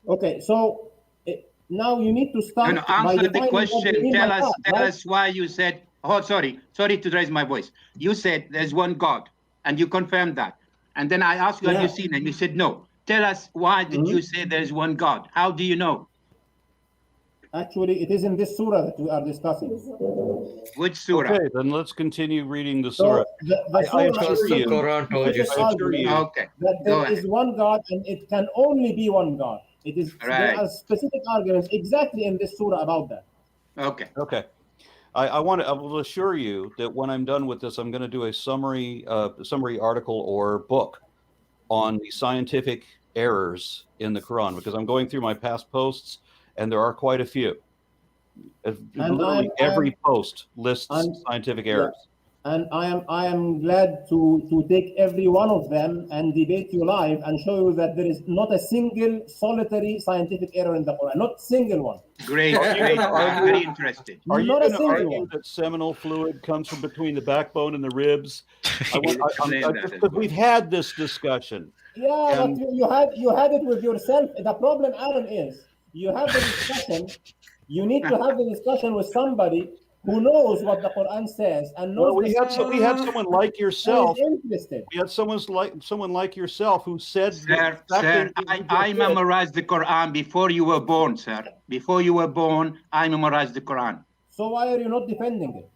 Okay, so now you need to start. Answer the question. Tell us why you said. Oh, sorry to raise my voice. You said there's one God, and you confirmed that. And then I asked you, have you seen him? You said no. Tell us why did you say there's one God? How do you know? Actually, it is in this surah that we are discussing. Which surah? Okay, then let's continue reading the surah. I assure you, Quran told you so. Okay. That there is one God and it can only be one God. It is there are specific arguments exactly in this surah about that. Okay. I will assure you that when I'm done with this, I'm going to do a summary article or book on the scientific errors in the Quran because I'm going through my past posts and there are quite a few. Literally every post lists scientific errors. And I am glad to take every one of them and debate you live and show you that there is not a single solitary scientific error in the Quran, not single one. Great. I'm very interested. Are you going to argue that seminal fluid comes from between the backbone and the ribs? Because we've had this discussion. Yeah, but you had it with yourself. The problem, Aaron, is you have the discussion. You need to have the discussion with somebody who knows what the Quran says and knows Well, we had someone like yourself. interested. We had someone like yourself who said Sir, exactly sir, what you just I said. memorized the Quran before you were born, sir. Before you were born, I memorized the Quran. So why are you not defending it?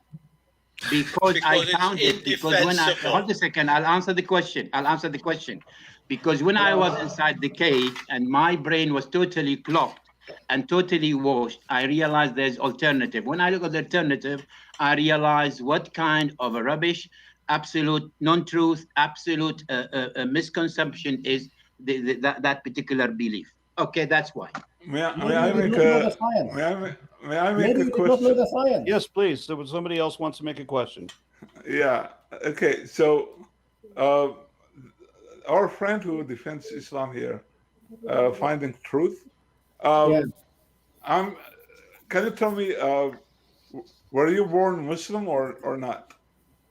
Because I Because it's found it. Because when I indefensible. hold a second, I'll answer the question. Because when I was inside the cage and my brain was totally clogged and totally washed, I realized there's alternative. When I look at the alternative, I realize what kind of a rubbish, absolute non-truth, absolute misconception is that particular belief. Okay, that's why. May I Maybe you make did not know a the science. may I make Maybe a you did not know question? the science. Yes, please. So somebody else wants to make a question. Yeah. Okay. So, our friend who defends Islam here, finding truth. Yeah. Can you tell me, were you born Muslim or not?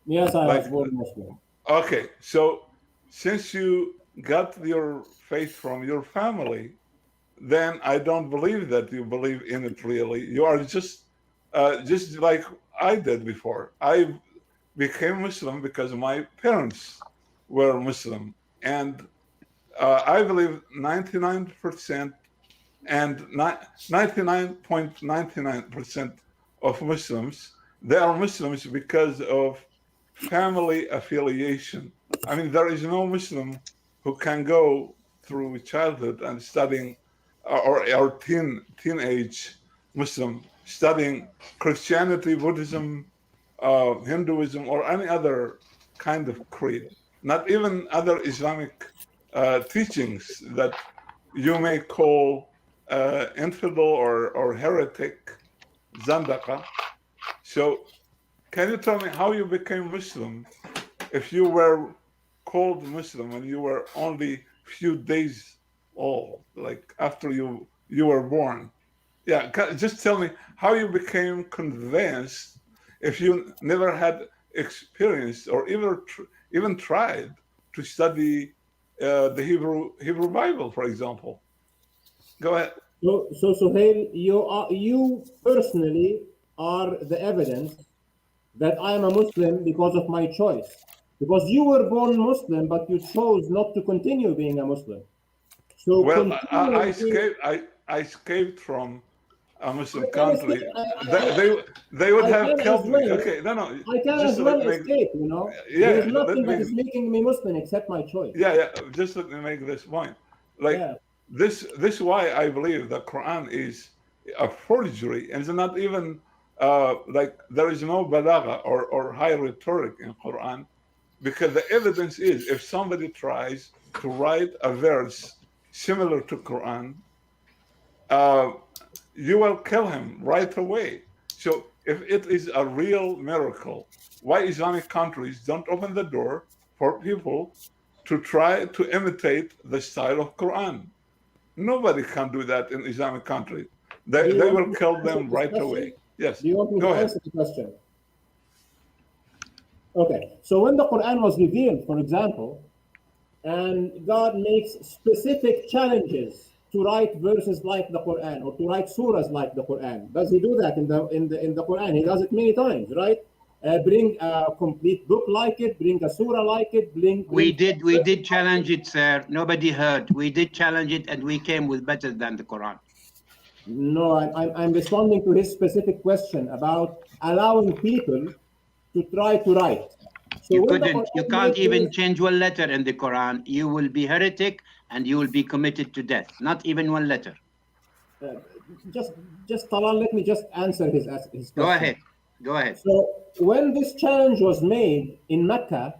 Yes, I Like- was born Muslim. Okay. So, since you got your faith from your family, then I don't believe that you believe in it really. You are just like I did before. I became Muslim because my parents were Muslim, and I believe 99% and 99.99% of Muslims, they are Muslims because of family affiliation. I mean, there is no Muslim who can go through childhood and studying or teenage Muslim studying Christianity, Buddhism, Hinduism, or any other kind of creed, not even other Islamic teachings that you may call infidel or heretic, Zandaka. So, can you tell me how you became Muslim if you were called Muslim when you were only few days old, like after you were born? Yeah, just tell me how you became convinced if you never had experienced or even tried to study the Hebrew Bible, for example. Go ahead. So Suhail, you personally are the evidence that I am a Muslim because of my choice. Because you were born Muslim, but you chose not to continue being a Muslim. So Well, continuing I escaped from a Muslim I can country. escape. They would I have can killed as me. well. Okay, no. I can just as well let me make, escape, you know. Yeah, There is let nothing me- that is making me Muslim except my choice. Yeah. Just let me make this point. Like Yeah. this is why I believe the Quran is a forgery, and it's not even like there is no balagha or high rhetoric in Quran, because the evidence is if somebody tries to write a verse similar to Quran, you will kill him right away. So if it is a real miracle, why Islamic countries don't open the door for people to try to imitate the style of Quran? Nobody can do that in Islamic countries. They will kill them right away. Yes. Do you want me Go to ahead. answer the question? Okay. So when the Quran was revealed, for example, and God makes specific challenges to write verses like the Quran or to write surahs like the Quran. Does he do that in the Quran? He does it many times, right? Bring a complete book like it, bring a surah like it, We did challenge it, sir. Nobody heard. We did challenge it, and we came with better than the Quran. No, I'm responding to his specific question about allowing people to try to write. So You when the couldn't. You Quran can't makes even this- change one letter in the Quran. You will be heretic, and you will be committed to death. Not even one letter. just Talal, let me just answer his question. Go ahead. Go ahead. So when this challenge was made in Mecca,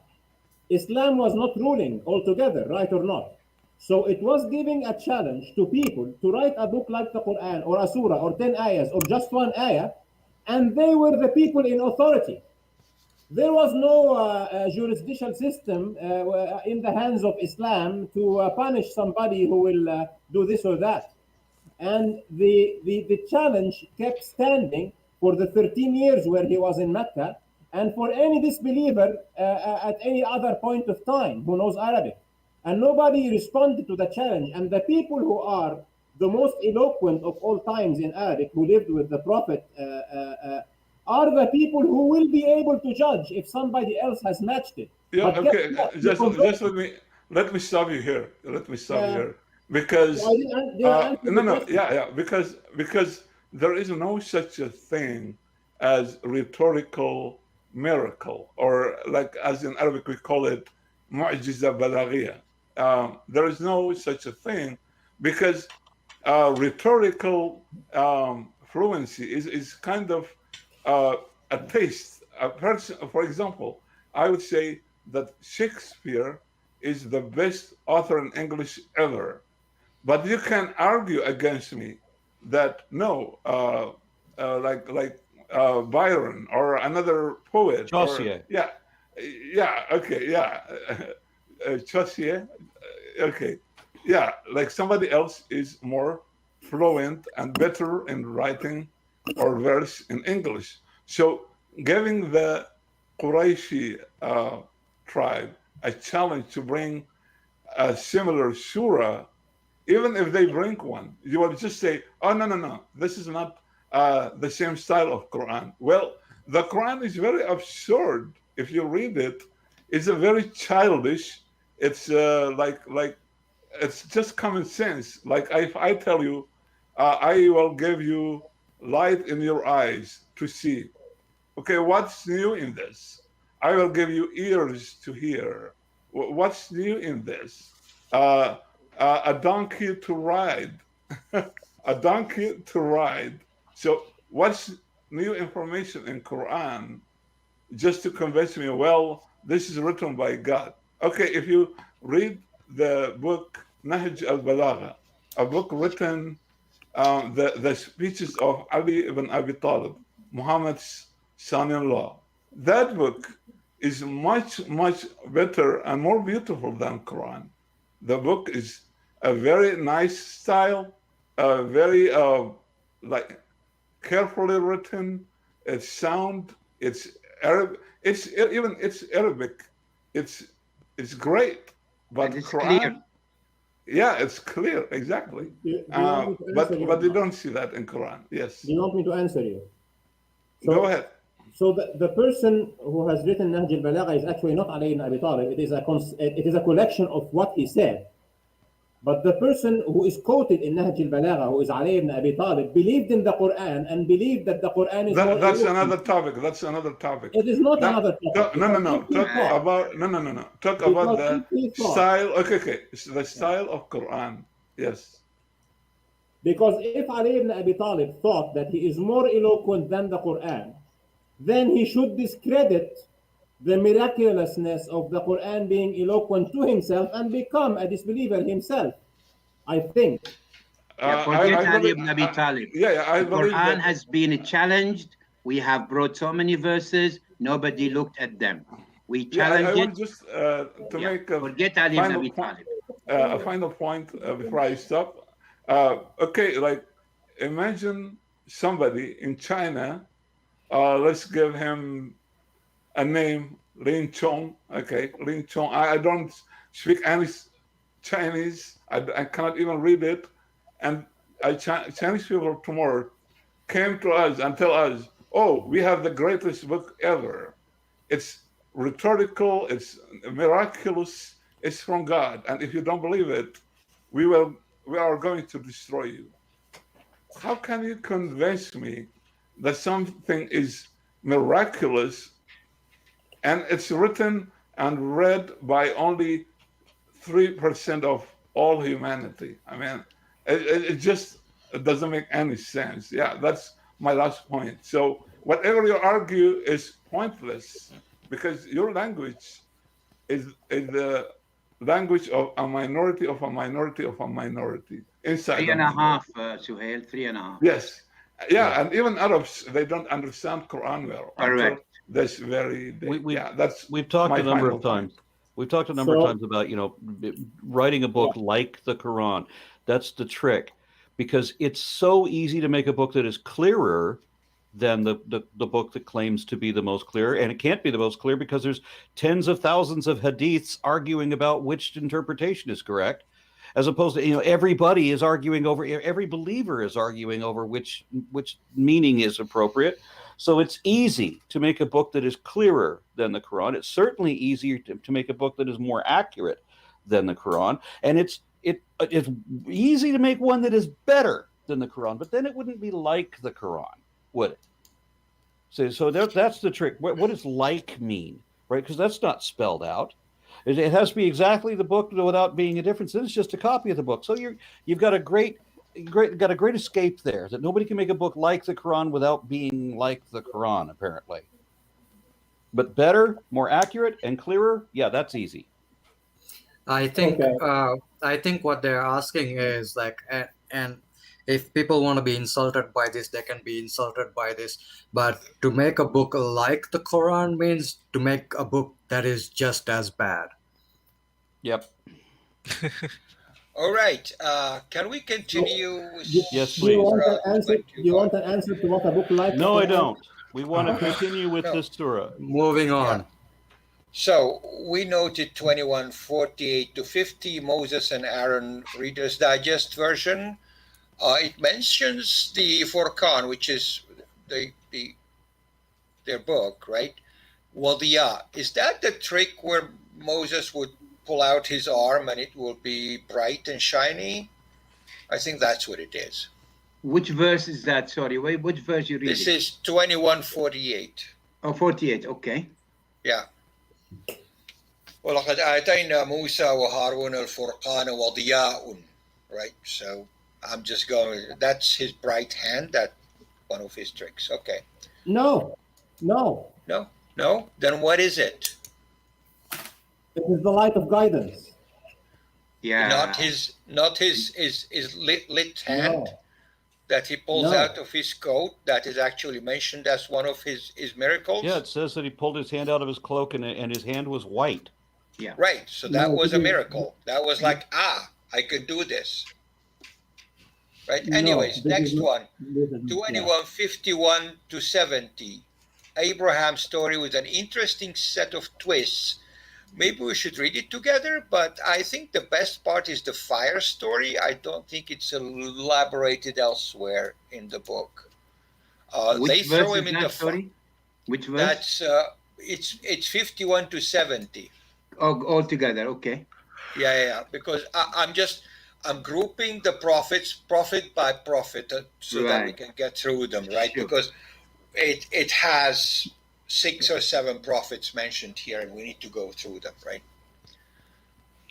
Islam was not ruling altogether, right or not? So it was giving a challenge to people to write a book like the Quran or a surah or 10 ayahs or just one ayah, and they were the people in authority. There was no jurisdictional system in the hands of Islam to punish somebody who will do this or that. And the challenge kept standing for the 13 years where he was in Mecca, and for any disbeliever at any other point of time who knows Arabic. And nobody responded to the challenge. And the people who are the most eloquent of all times in Arabic, who lived with the Prophet are the people who will be able to judge if somebody else has matched it. Yeah, But guess okay. what? Just The let me stop you here. Let me stop you Yeah. here because I didn't answer the no, question. yeah, because there is no such a thing as rhetorical miracle, or like as in Arabic we call it mu'jiza balaghiya. There is no such a thing because rhetorical fluency is kind of a taste. A person, for example, I would say that Shakespeare is the best author in English ever. But you can argue against me that no, Byron or another poet, or Chaucer. Chaucer, okay, yeah, like somebody else is more fluent and better in writing or verse in English. So giving the Qurayshi tribe a challenge to bring a similar surah, even if they bring one, you will just say, "Oh no, this is not the same style of Quran." Well, the Quran is very absurd. If you read it, it's a very childish. It's like it's just common sense. Like if I tell you, I will give you light in your eyes to see. Okay, what's new in this? I will give you ears to hear. What's new in this? Uh, a donkey to ride. A donkey to ride. So what's new information in Quran just to convince me, well, this is written by God? Okay, if you read the book Nahj al-Balagha, a book written, the speeches of Ali ibn Abi Talib, Muhammad's son-in-law, that book is much, much better and more beautiful than Quran. The book is a very nice style, very like carefully written. It's sound. It's Arab. It's Arabic. It's great. But And it's Quran, clear. yeah, it's clear exactly. Do you want me to answer But you? you don't see that in Quran. Yes. Do you want me to answer you? Go ahead. So the person who has written Nahj al-Balagha is actually not Ali ibn Abi Talib. It is a collection of what he said. But the person who is quoted in Nahj al-Balagha, who is Ali ibn Abi Talib, believed in the Quran and believed that the Quran is more That's eloquent. another topic. That's another topic. It is not That- another topic. No. Because if he Talk thought- about no. Talk Because about the if he thought- style. Okay. The style of Quran. Yes. Because if Ali ibn Abi Talib thought that he is more eloquent than the Quran, then he should discredit the miraculousness of the Quran being eloquent to himself and become a disbeliever himself, I think. Yeah, forget Ali believe- ibn Abi Talib. I The believe Quran that. has been challenged. We have brought so many verses. Nobody looked at them. We I challenged want it. just to Yeah, make a forget Ali ibn final Abi point. Talib. A final point before I stop. Okay, like imagine somebody in China. Let's give him a name, Lin Chong. Okay, Lin Chong. I don't speak any Chinese. I cannot even read it. And Chinese people tomorrow came to us and tell us, "Oh, we have the greatest book ever. It's rhetorical. It's miraculous. It's from God. And if you don't believe it, we are going to destroy you." How can you convince me that something is miraculous and it's written and read by only 3% of all humanity? I mean, it just doesn't make any sense. Yeah, that's my last point. So whatever you argue is pointless because your language is the language of a minority of a minority of a minority inside. 3.5, Suhail, 3.5. Yes. Yeah, and even Arabs, they don't understand Quran well. Correct. This very day. We've talked my a number final of times. point. We've talked a number of times about, writing a book like the Quran. That's the trick, because it's so easy to make a book that is clearer than the book that claims to be the most clear. And it can't be the most clear because there's tens of thousands of hadiths arguing about which interpretation is correct, as opposed to, everybody is arguing over, every believer is arguing over which meaning is appropriate. So it's easy to make a book that is clearer than the Quran. It's certainly easier to make a book that is more accurate than the Quran. And it's easy to make one that is better than the Quran, but then it wouldn't be like the Quran, would it? So that's the trick. What does like mean, right? Because that's not spelled out. It has to be exactly the book without being a difference. Then it's just a copy of the book. So you've got a great escape there, that nobody can make a book like the Quran without being like the Quran, apparently. But better, more accurate, and clearer, yeah, that's easy. I think Okay. I think what they're asking is like, and if people want to be insulted by this, they can be insulted by this. But to make a book like the Quran means to make a book that is just as bad. Yep. All right. Can we continue? With Yes, Do you please. want an Surah answer? Do you want an answer to what a book like? No, I Quran? don't. We want to Okay. continue with No. this surah. Moving on. So we noted 21:48 to 50, Moses and Aaron Reader's Digest version. It mentions the Furqan, which is their book, right? Wadiya. Is that the trick where Moses would pull out his arm and it will be bright and shiny? I think that's what it is. Which verse is that? Sorry, wait, which verse you reading? This is 21:48. Oh, 48, okay. Yeah. وَلَقَدْ آتَيْنَا مُوسَى وَهَارُونَ الْفُرْقَانَ وَضِيَاءٌ. Right? So I'm just going, that's his bright hand, that one of his tricks. Okay. No. No? Then what is it? It is the light of guidance. Yeah. Not his lit hand No. that he pulls No. out of his coat, that is actually mentioned as one of his miracles? Yeah, it says that he pulled his hand out of his cloak and his hand was white. Yeah. Right. So that No, was it a is- miracle. That was like, I could do this. Right? No, Anyways, this next is not- one. this is- yeah. 21:51 to 70. Abraham's story with an interesting set of twists. Maybe we should read it together, but I think the best part is the fire story. I don't think it's elaborated elsewhere in the book. They Which throw verse him is in that, the sorry? Which verse? That's it's 51 to 70. Oh, all together, okay. Yeah. Because I'm grouping the prophets, prophet by prophet, so that we Right. can get through them, right? Sure. Because it has 6 or 7 prophets mentioned here, and we need to go through them, right?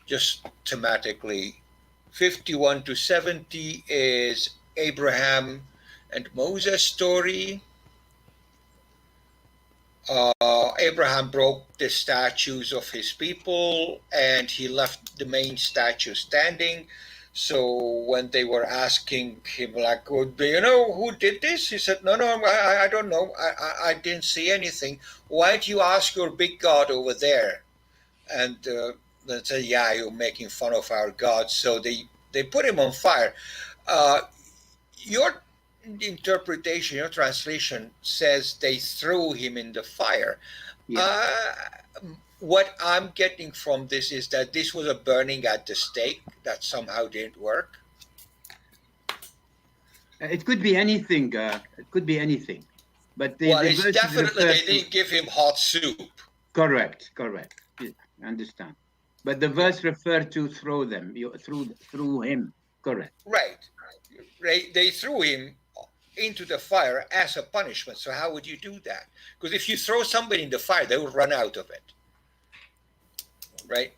Just thematically. 51 to 70 is Abraham and Moses' story. Abraham broke the statues of his people, and he left the main statue standing. So when they were asking him, like, oh, do you know who did this? He said, no, I don't know. I didn't see anything. Why don't you ask your big God over there? And they said, yeah, you're making fun of our God. So they put him on fire. Your interpretation, your translation says they threw him in the fire. Yeah. What I'm getting from this is that this was a burning at the stake that somehow didn't work. It could be anything. It could be anything. But the Well, it's verse is definitely referred they to- didn't give him hot soup. Correct. Yeah, I understand. But the verse referred to throw them, through him. Correct. Right. They threw him into the fire as a punishment. So how would you do that? Because if you throw somebody in the fire, they will run out of it. Right?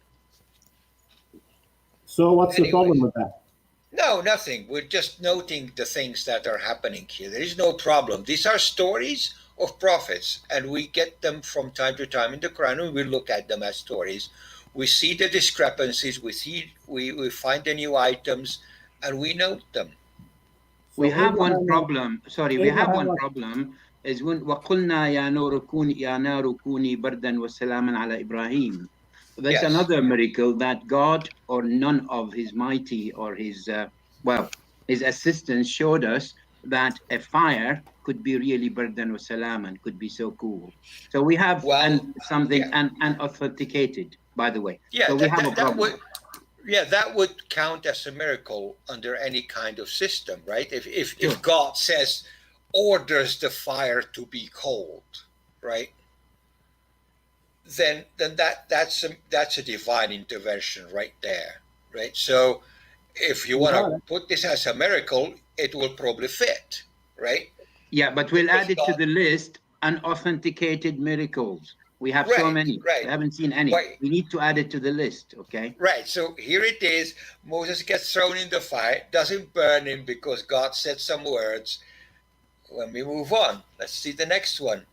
So what's the Anyways. problem with that? No, nothing. We're just noting the things that are happening here. There is no problem. These are stories of prophets, and we get them from time to time in the Quran, and we look at them as stories. We see the discrepancies, we find the new items, and we note them. We So have one Abraham- problem. Sorry, we have one Abraham- problem. Is when وَقُلْنَا يَا نُورُ كُونِي يَا نَارُ كُونِي بَرْدًا وَسَلَامًا عَلَى إِبْرَاهِيمَ. That's Yes. another miracle that God or none of his mighty or his his assistants showed us that a fire could be really burdan wa salam and could be so cool. So we have something unauthenticated, by the way. Yeah, so we have a problem. that would count as a miracle under any kind of system, right? If Sure. God says, orders the fire to be cold, right? Then that's a divine intervention right there, right? So if you want to put this as a miracle, it will probably fit, right? Yeah, but we'll add it to the list, unauthenticated miracles. We have so many. Right. We haven't seen any. Right. We need to add it to the list, okay? Right. So here it is. Moses gets thrown in the fire, doesn't burn him because God said some words. When we move on, let's see the next one.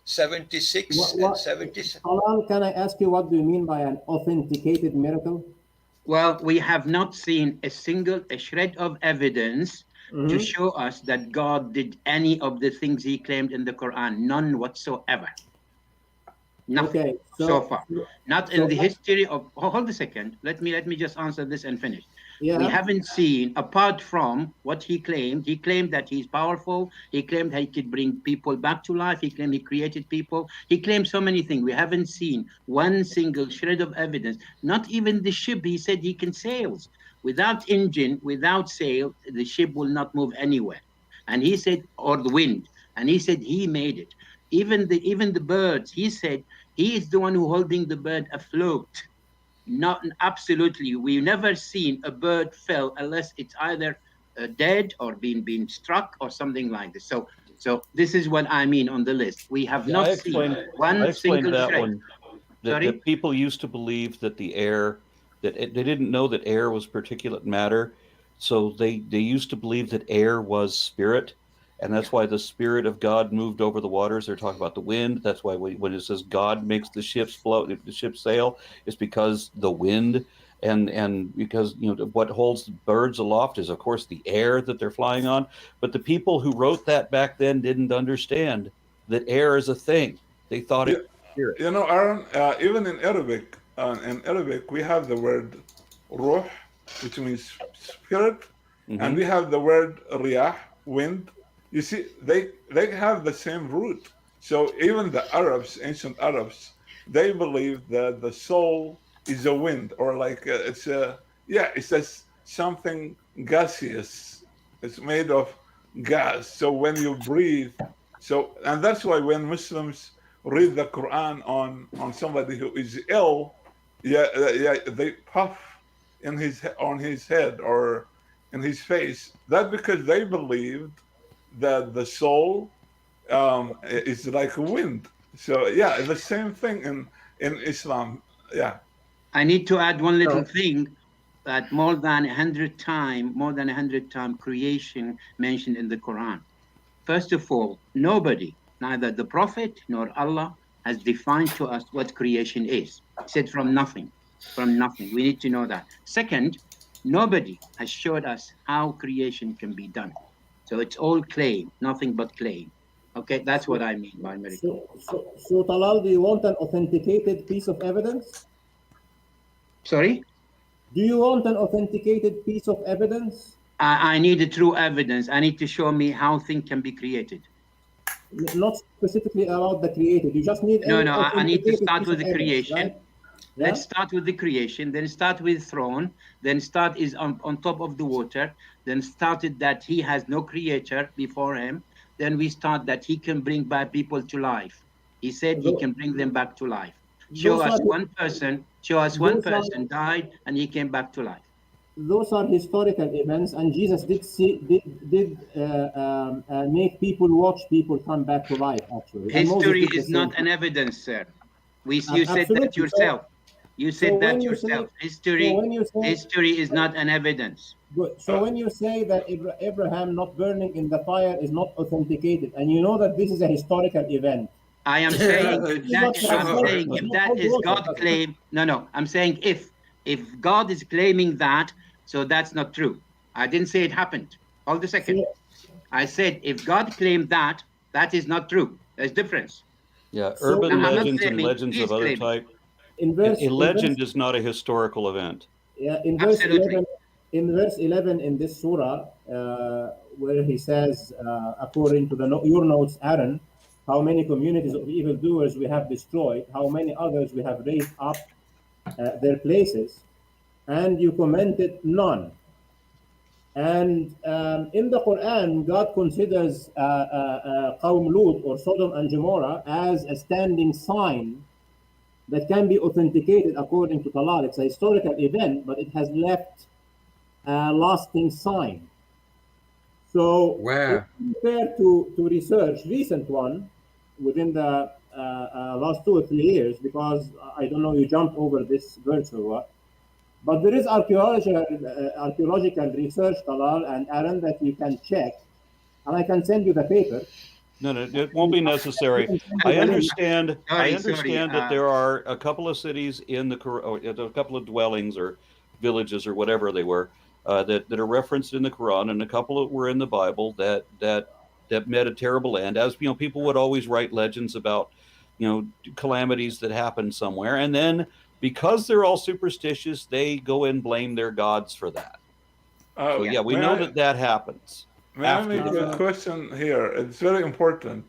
76 and 77. Alan, can I ask you, what do you mean by an authenticated miracle? Well, we have not seen a shred of evidence to show us that God did any of the things he claimed in the Quran. None whatsoever. Nothing. Okay, so far. Not in the history of... hold a second. Let me just answer this and finish. Yeah. We haven't seen, apart from what he claimed that he's powerful. He claimed he could bring people back to life. He claimed he created people. He claimed so many things. We haven't seen one single shred of evidence. Not even the ship he said he can sail. Without engine, without sail, the ship will not move anywhere. And he said, or the wind. And he said he made it. Even the birds, he said he is the one who holding the bird afloat. Not absolutely. We've never seen a bird fell unless it's either dead or been struck or something like this. So this is what I mean on the list. We have not seen one single shred. That people used to believe that the air, they didn't know that air was particulate matter, so they used to believe that air was spirit. And that's why the Spirit of God moved over the waters. They're talking about the wind. That's why when it says God makes the ships float, the ships sail, it's because the wind and because what holds the birds aloft is, of course, the air that they're flying on. But the people who wrote that back then didn't understand that air is a thing. They thought it was spirit. Aaron, even in Arabic, we have the word ruh, which means spirit, and we have the word riyah, wind. You see, they have the same root. So even the Arabs, ancient Arabs, they believe that the soul is a wind, or like it's just something gaseous. It's made of gas. So when you breathe, and that's why when Muslims read the Quran on somebody who is ill, they puff on his head or in his face. That's because they believed that the soul is like a wind. So the same thing in Islam. Yeah. I need to add one little thing, that more than 100 times creation mentioned in the Quran. First of all, nobody, neither the Prophet nor Allah, has defined to us what creation is. He said from nothing. We need to know that. Second, nobody has showed us how creation can be done. So it's all claim, nothing but claim. Okay, that's what I mean by miracle. So Talal, do you want an authenticated piece of evidence? Sorry? Do you want an authenticated piece of evidence? I need a true evidence. I need to show me how things can be created. Not specifically about the created. You just need. No, I need to start with the creation. Right? Let's start with the creation, then start with throne, then start is on top of the water, then started that he has no creator before him, then we start that he can bring back people to life. He said he can bring them back to life. Show us one person died and he came back to life. Those are historical events, and Jesus did make people watch people come back to life, actually. History is not an evidence, sir. You said that yourself. You said that yourself. History is not an evidence. Good. So when you say that Abraham not burning in the fire is not authenticated, and you know that this is a historical event. I am saying if that is God claim. No. I'm saying if God is claiming that, so that's not true. I didn't say it happened. Hold a second. I said if God claimed that, that is not true. There's difference. Yeah, urban legends and legends of other type. A legend is not a historical event. Yeah, in verse 11 in this surah, where he says, according to your notes, Aaron, how many communities of evildoers we have destroyed, how many others we have raised up their places, and you commented none. And in the Quran, God considers Qawm Lut or Sodom and Gomorrah as a standing sign that can be authenticated according to Talal. It's a historical event, but it has left a lasting sign. So, Where? compared to research, recent one, within the last 2 or 3 years, because I don't know, you jump over this verse or what, but there is archaeological research, Talal and Aaron, that you can check, and I can send you the paper. No, it won't be necessary. I understand. I understand that there are a couple of cities in the a couple of dwellings or villages or whatever they were that are referenced in the Quran, and a couple that were in the Bible that met a terrible end. As you know, people would always write legends about calamities that happened somewhere, and then because they're all superstitious, they go and blame their gods for that. So yeah, we know that happens. May I make a question here? It's very important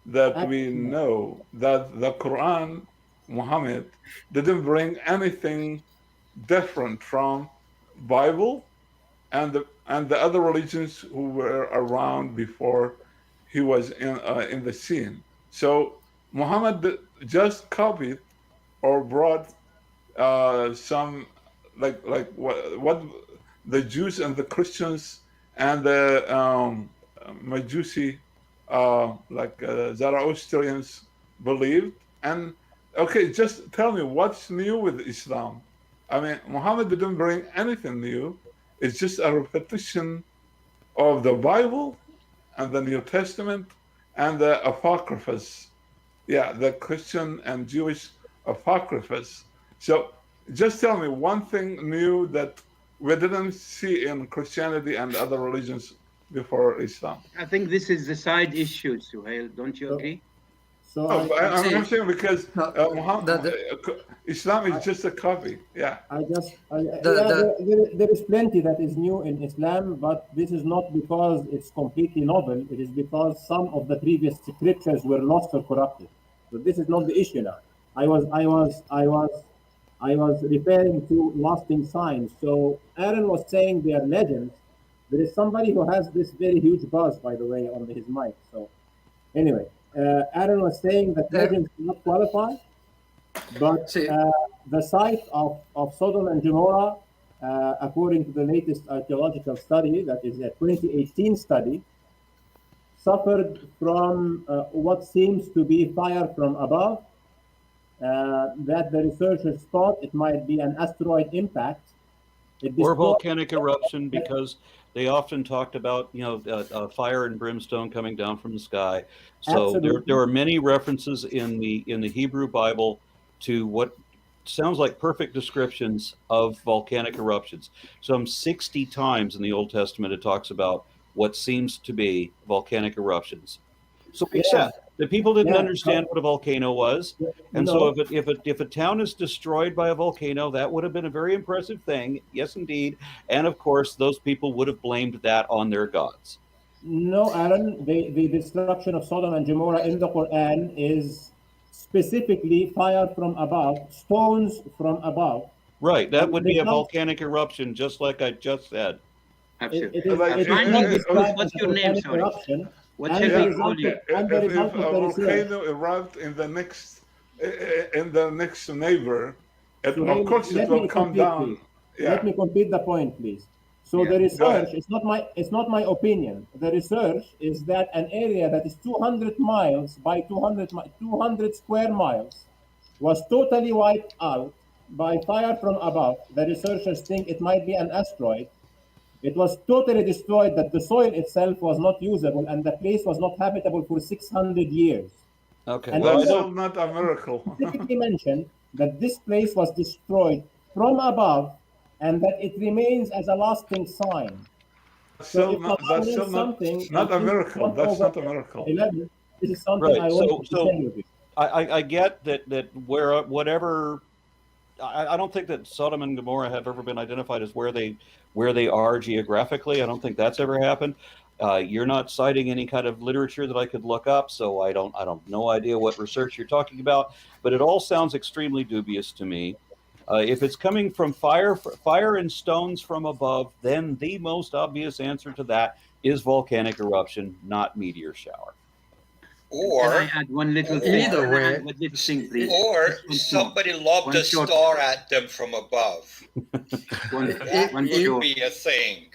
that we know that the Quran, Muhammad, didn't bring anything different from Bible and the other religions who were around before he was in the scene. So Muhammad just copied or brought some like what the Jews and the Christians and the Majusi, Zoroastrians believed. And okay, just tell me what's new with Islam. I mean, Muhammad didn't bring anything new. It's just a repetition of the Bible and the New Testament and the Apocryphas. Yeah, the Christian and Jewish Apocryphas. So just tell me one thing new that we didn't see in Christianity and other religions before Islam. I think this is the side issue, Suhail. Don't you agree? So I'm saying because Islam is just a copy. Yeah. There is plenty that is new in Islam, but this is not because it's completely novel. It is because some of the previous scriptures were lost or corrupted. So this is not the issue now. I was referring to lasting signs. So Aaron was saying they are legends. There is somebody who has this very huge buzz, by the way, on his mic. So anyway, Aaron was saying that legends do not qualify, but the site of Sodom and Gomorrah, according to the latest archaeological study, that is a 2018 study, suffered from what seems to be fire from above, that the researchers thought it might be an asteroid impact. Or volcanic eruption, because they often talked about fire and brimstone coming down from the sky. So there are many references in the Hebrew Bible to what sounds like perfect descriptions of volcanic eruptions. Some 60 times in the Old Testament it talks about what seems to be volcanic eruptions. So the people didn't understand what a volcano was, and so if a town is destroyed by a volcano, that would have been a very impressive thing. Yes, indeed. And of course, those people would have blamed that on their gods. No, Aaron, the destruction of Sodom and Gomorrah in the Quran is specifically fire from above, stones from above. Right, that would be a volcanic eruption, just like I just said. Absolutely. What's your name, sorry? What shall we call you? If a volcano erupt in the next neighbor, of course it will come down. Let me complete the point, please. So the research, it's not my opinion. The research is that an area that is 200 miles by 200 square miles was totally wiped out by fire from above. The researchers think it might be an asteroid. It was totally destroyed, that the soil itself was not usable and the place was not habitable for 600 years. Okay, and that's still not a miracle. Specifically mentioned that this place was destroyed from above and that it remains as a lasting sign. That's still not a miracle. That's not a miracle. 11, this is something I want to tell you. I get that whatever. I don't think that Sodom and Gomorrah have ever been identified as where they are geographically. I don't think that's ever happened. You're not citing any kind of literature that I could look up, so I don't no idea what research you're talking about. But it all sounds extremely dubious to me. If it's coming from fire and stones from above, then the most obvious answer to that is volcanic eruption, not meteor shower. Or Can I add one little thing? Either Can I way- add one little thing, please? or Just one somebody short- lobbed one a short- star at them from above. One, That one would short. be a thing.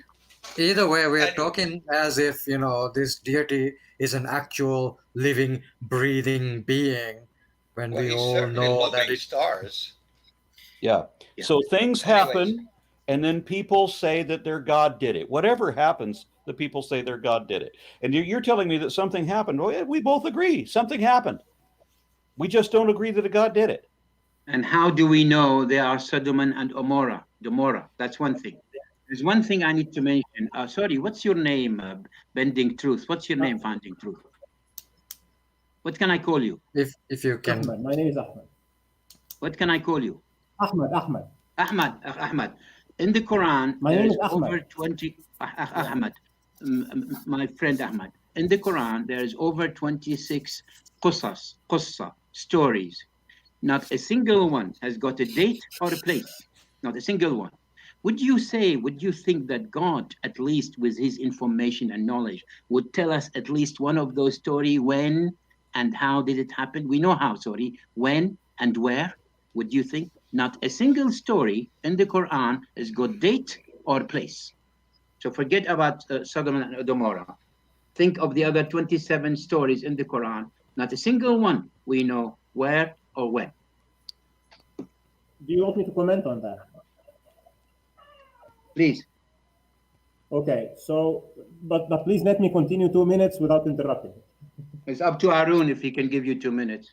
Either way, we are And- talking as if, you know, this deity is an actual living, breathing being, when Well, we he's all certainly know that lobbing it. stars. Yeah. Yeah. So things Anyways. happen, and then people say that their God did it. Whatever happens, the people say their God did it. And you're telling me that something happened. Well, yeah, we both agree something happened. We just don't agree that a God did it. And how do we know they are Sodom and Gomorrah? That's one thing. There's one thing I need to mention. Sorry, what's your name, Bending Truth? What's your name, Finding Truth? What can I call you? If you can. Ahmed. My name is Ahmed. What can I call you? Ahmed. Ahmad. In the Quran, My there name is is Ahmed. over 20. Ahmad, my friend Ahmad. In the Quran, there is over 26 qissa, stories. Not a single one has got a date or a place. Not a single one. Would you think that God, at least with his information and knowledge, would tell us at least one of those stories, when and how did it happen? We know how, when and where, would you think? Not a single story in the Quran has got date or place. So forget about Sodom and Gomorrah. Think of the other 27 stories in the Quran. Not a single one we know where or when. Do you want me to comment on that? Please. Okay, so, but please let me continue 2 minutes without interrupting. It's up to Arun if he can give you 2 minutes.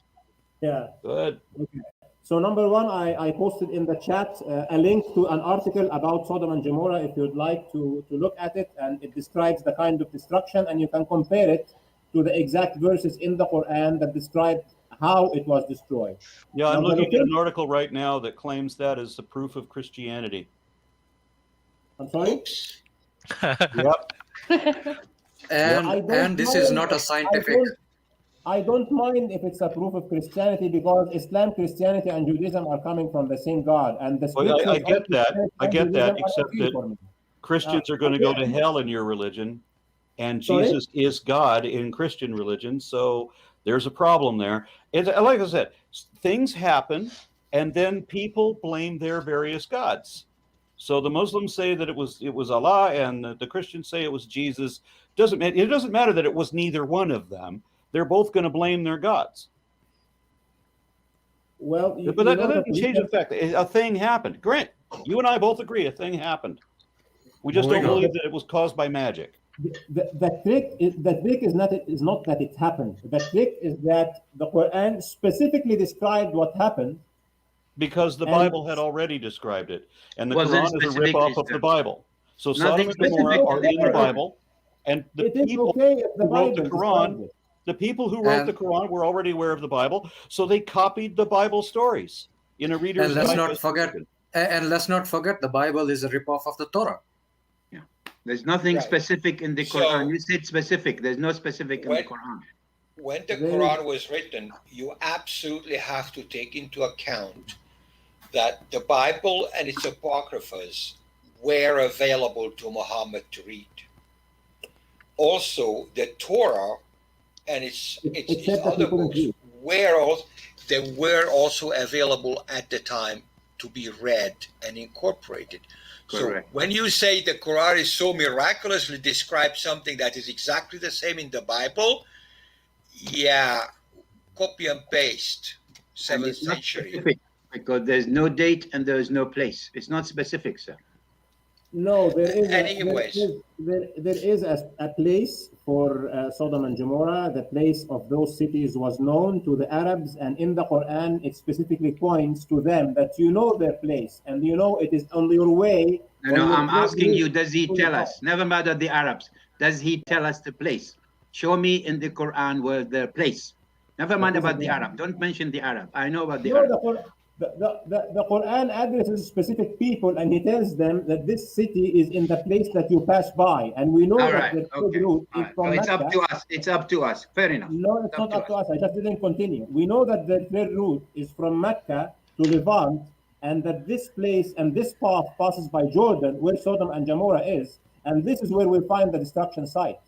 Yeah. Good. Okay. So number one, I posted in the chat a link to an article about Sodom and Gomorrah if you'd like to look at it, and it describes the kind of destruction, and you can compare it to the exact verses in the Quran that describe how it was destroyed. Yeah, I'm Now, looking at an article right now that claims that as the proof of Christianity. I'm sorry? Oops. Yep. And this is not a scientific. I don't mind if it's a proof of Christianity, because Islam, Christianity, and Judaism are coming from the same God, and the Well, scriptures I get of that. Christianity I and get that, Judaism are except okay that for me. Christians are going to go to Okay. hell in your religion, and Sorry? Jesus is God in Christian religion. So there's a problem there. It's, like I said, things happen, and then people blame their various gods. So the Muslims say that it was Allah, and the Christians say it was Jesus. It doesn't matter that it was neither one of them. They're both going to blame their gods. Well, But that doesn't change the fact that a thing happened. Grant, you and I both agree a thing happened. We just don't believe that it was caused by magic. the trick is not that it happened. The trick is that the Quran specifically described what happened. Because the And- Bible had already described it. And the Wasn't Quran is a specifically rip-off of the said. Bible. So Nothing Sodom and Gomorrah specific are in the in the Quran. Bible. And the It is people okay if the who wrote Bible the describes Quran, it. the people who wrote the Quran were already aware of the Bible. So they copied the Bible stories in a Reader's And let's not Digest forget, version. and let's not forget, the Bible is a ripoff of the Torah. There's nothing Right. specific in the So- Quran. You said specific. There's no specific in the When- Quran. When the Very- Quran was written, you absolutely have to take into account that the Bible and its apocryphas were available to Muhammad to read. Also, the Torah and its Except that other he couldn't books read. they were also available at the time to be read and incorporated. Correct. So when you say the Quran is so miraculously describes something that is exactly the same in the Bible, yeah, copy and paste, And 7th it's not century. specific because there's no date and there's no place. It's not specific, sir. No, there is Anyways. there is a place for Sodom and Gomorrah. The place of those cities was known to the Arabs, and in the Quran it specifically points to them that you know their place and you know it is on your way. No, on your I'm asking way you, does he to tell the us? Never mind the Arabs. Does he tell us the place? Show me in the Quran where the place. Never mind What is about it the there? Arab. Don't mention the Arab. I know about the No, Arab. the Quran addresses specific people, and he tells them that this city is in the place that you pass by, and we know All that right. the trade Okay. route All is right. from So it's up Mecca. to us. It's up to us. Fair enough. No, it's not up to us. I just didn't continue. We know that the trade route is from Mecca to Levant, and that this place and this path passes by Jordan, where Sodom and Gomorrah is, and this is where we find the destruction site.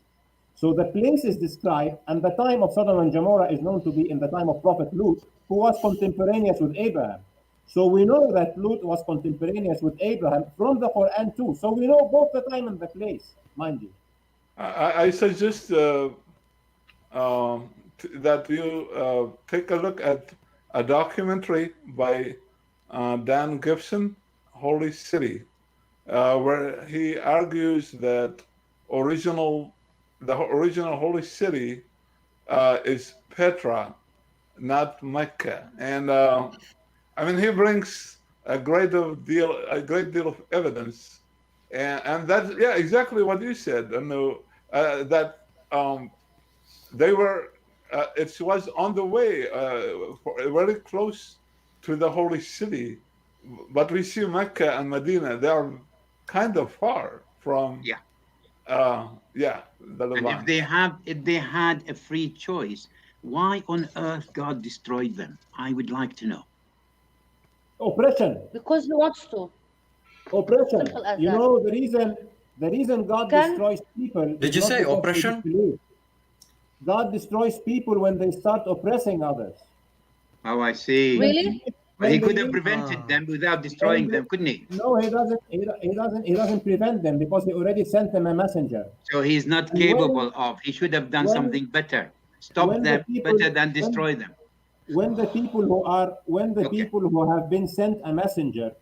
So the place is described, and the time of Sodom and Gomorrah is known to be in the time of Prophet Lut, who was contemporaneous with Abraham. So we know that Lut was contemporaneous with Abraham from the Quran too. So we know both the time and the place, mind you. I suggest that you take a look at a documentary by Dan Gibson, Holy City, where he argues that the original Holy City is Petra, not Mecca. And I mean, he brings a great deal of evidence, and that's exactly what you said. That they were, it was on the way, very close to the holy city, but we see Mecca and Medina, they are kind of far from the Levant. And if they had a free choice, why on earth God destroyed them? I would like to know. Oppression. Because he wants to. Oppression. Simple as You that. know, the reason God destroys people. Did you is not say because they oppression? disbelieve. God destroys people when they start oppressing others. Oh, I see. Really? But he could have prevented them without destroying them, couldn't he? No, he doesn't. He doesn't prevent them because he already sent them a messenger. So he's not capable of. He should have done something better. Stop them better than destroy them. When the people who have been sent a messenger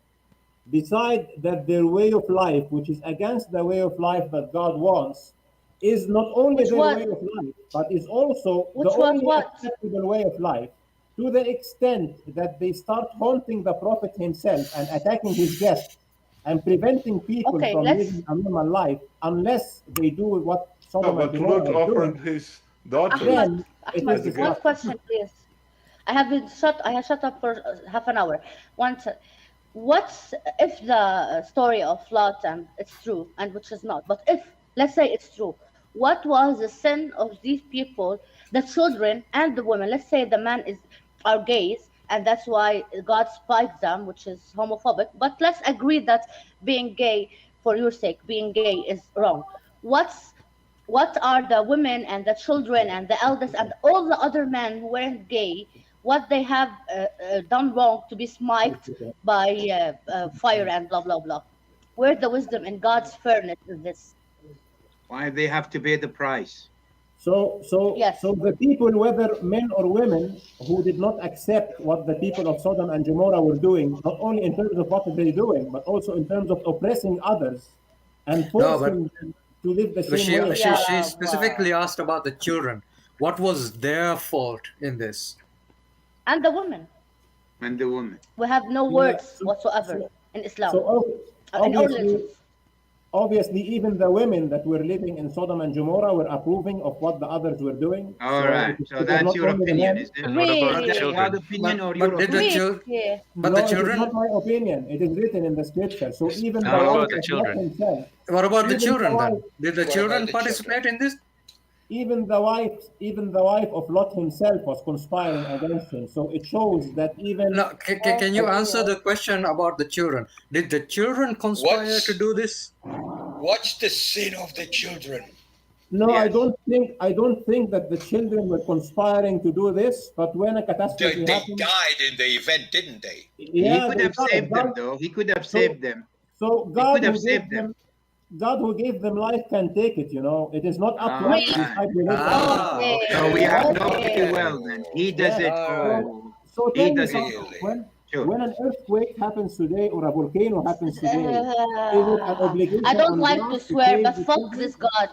decide that their way of life, which is against the way of life that God wants, is not only their way of life, but is also the only acceptable way of life, to the extent that they start haunting the Prophet himself and attacking his guests and preventing people from living a normal life unless they do what Sodom and Gomorrah Lot offered his daughter. Ahmed, one question, please. I have shut up for half an hour. What's if the story of Lot and it's true, and which is not, but if let's say it's true, what was the sin of these people, the children and the women? Let's say the man are gays, and that's why God spiked them, which is homophobic. But let's agree that being gay, for your sake, being gay is wrong. What are the women and the children and the eldest and all the other men who weren't gay? What they have done wrong to be smiked by fire and blah blah blah? Where's the wisdom in God's fairness in this? Why they have to pay the price? So the people, whether men or women, who did not accept what the people of Sodom and Gomorrah were doing, not only in terms of what they're doing, but also in terms of oppressing others and forcing them to live the same way. She specifically asked about the children. What was their fault in this? And the women. And the women. We have no words whatsoever in Islam. Obviously, even the women that were living in Sodom and Gomorrah were approving of what the others were doing. All right. So that's your opinion, is it? And what about the Your children? opinion or your opinion? The children? It is not my opinion. It is written in the scripture. So even What about the children? What about the children then? Did the children participate in this? Even the wife of Lot himself was conspiring against him. So it shows that even. No, can you answer the question about the children? Did the children conspire to do this? What's the sin of the children? No, yes. I don't think that the children were conspiring to do this. But when a catastrophe happened, they died in the event, didn't they? Yeah, he could have saved them, though. He could have saved them. So God who saved them. God who gave them life can take it, you know. It is not up to us to decide we live. So we have known pretty well then. He does it. So he does it. When an earthquake happens today or a volcano happens today, is it an obligation? I don't like to swear, but fuck this God.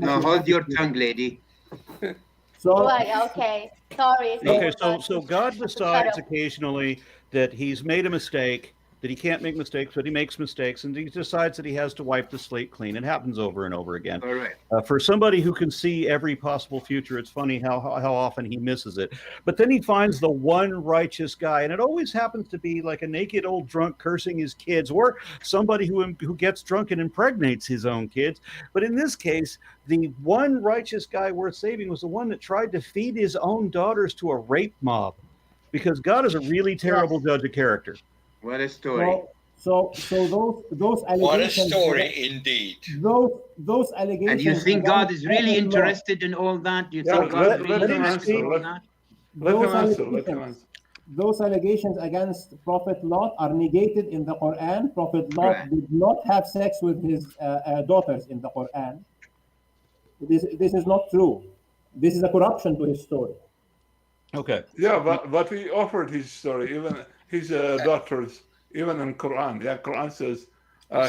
No, hold your tongue, lady. Right, okay. Sorry. Okay, so God decides occasionally that he's made a mistake, that he can't make mistakes, but he makes mistakes, and he decides that he has to wipe the slate clean. It happens over and over again. All right. For somebody who can see every possible future, it's funny how often he misses it. But then he finds the one righteous guy, and it always happens to be like a naked old drunk cursing his kids, or somebody who gets drunk and impregnates his own kids. But in this case, the one righteous guy worth saving was the one that tried to feed his own daughters to a rape mob. because God is a really terrible judge of character. What a story. So those allegations. What a story indeed. Those allegations. And you think God is really against interested in all that? You Yeah, think God is let really him interested in answer. all that? Let him answer. Those allegations against Prophet Lot are negated in the Quran. Prophet Lot Right. did not have sex with his daughters in the Quran. This is not true. This is a corruption to his story. Okay. Yeah, but he offered his story, even his daughters, even in Quran. Yeah, Quran says,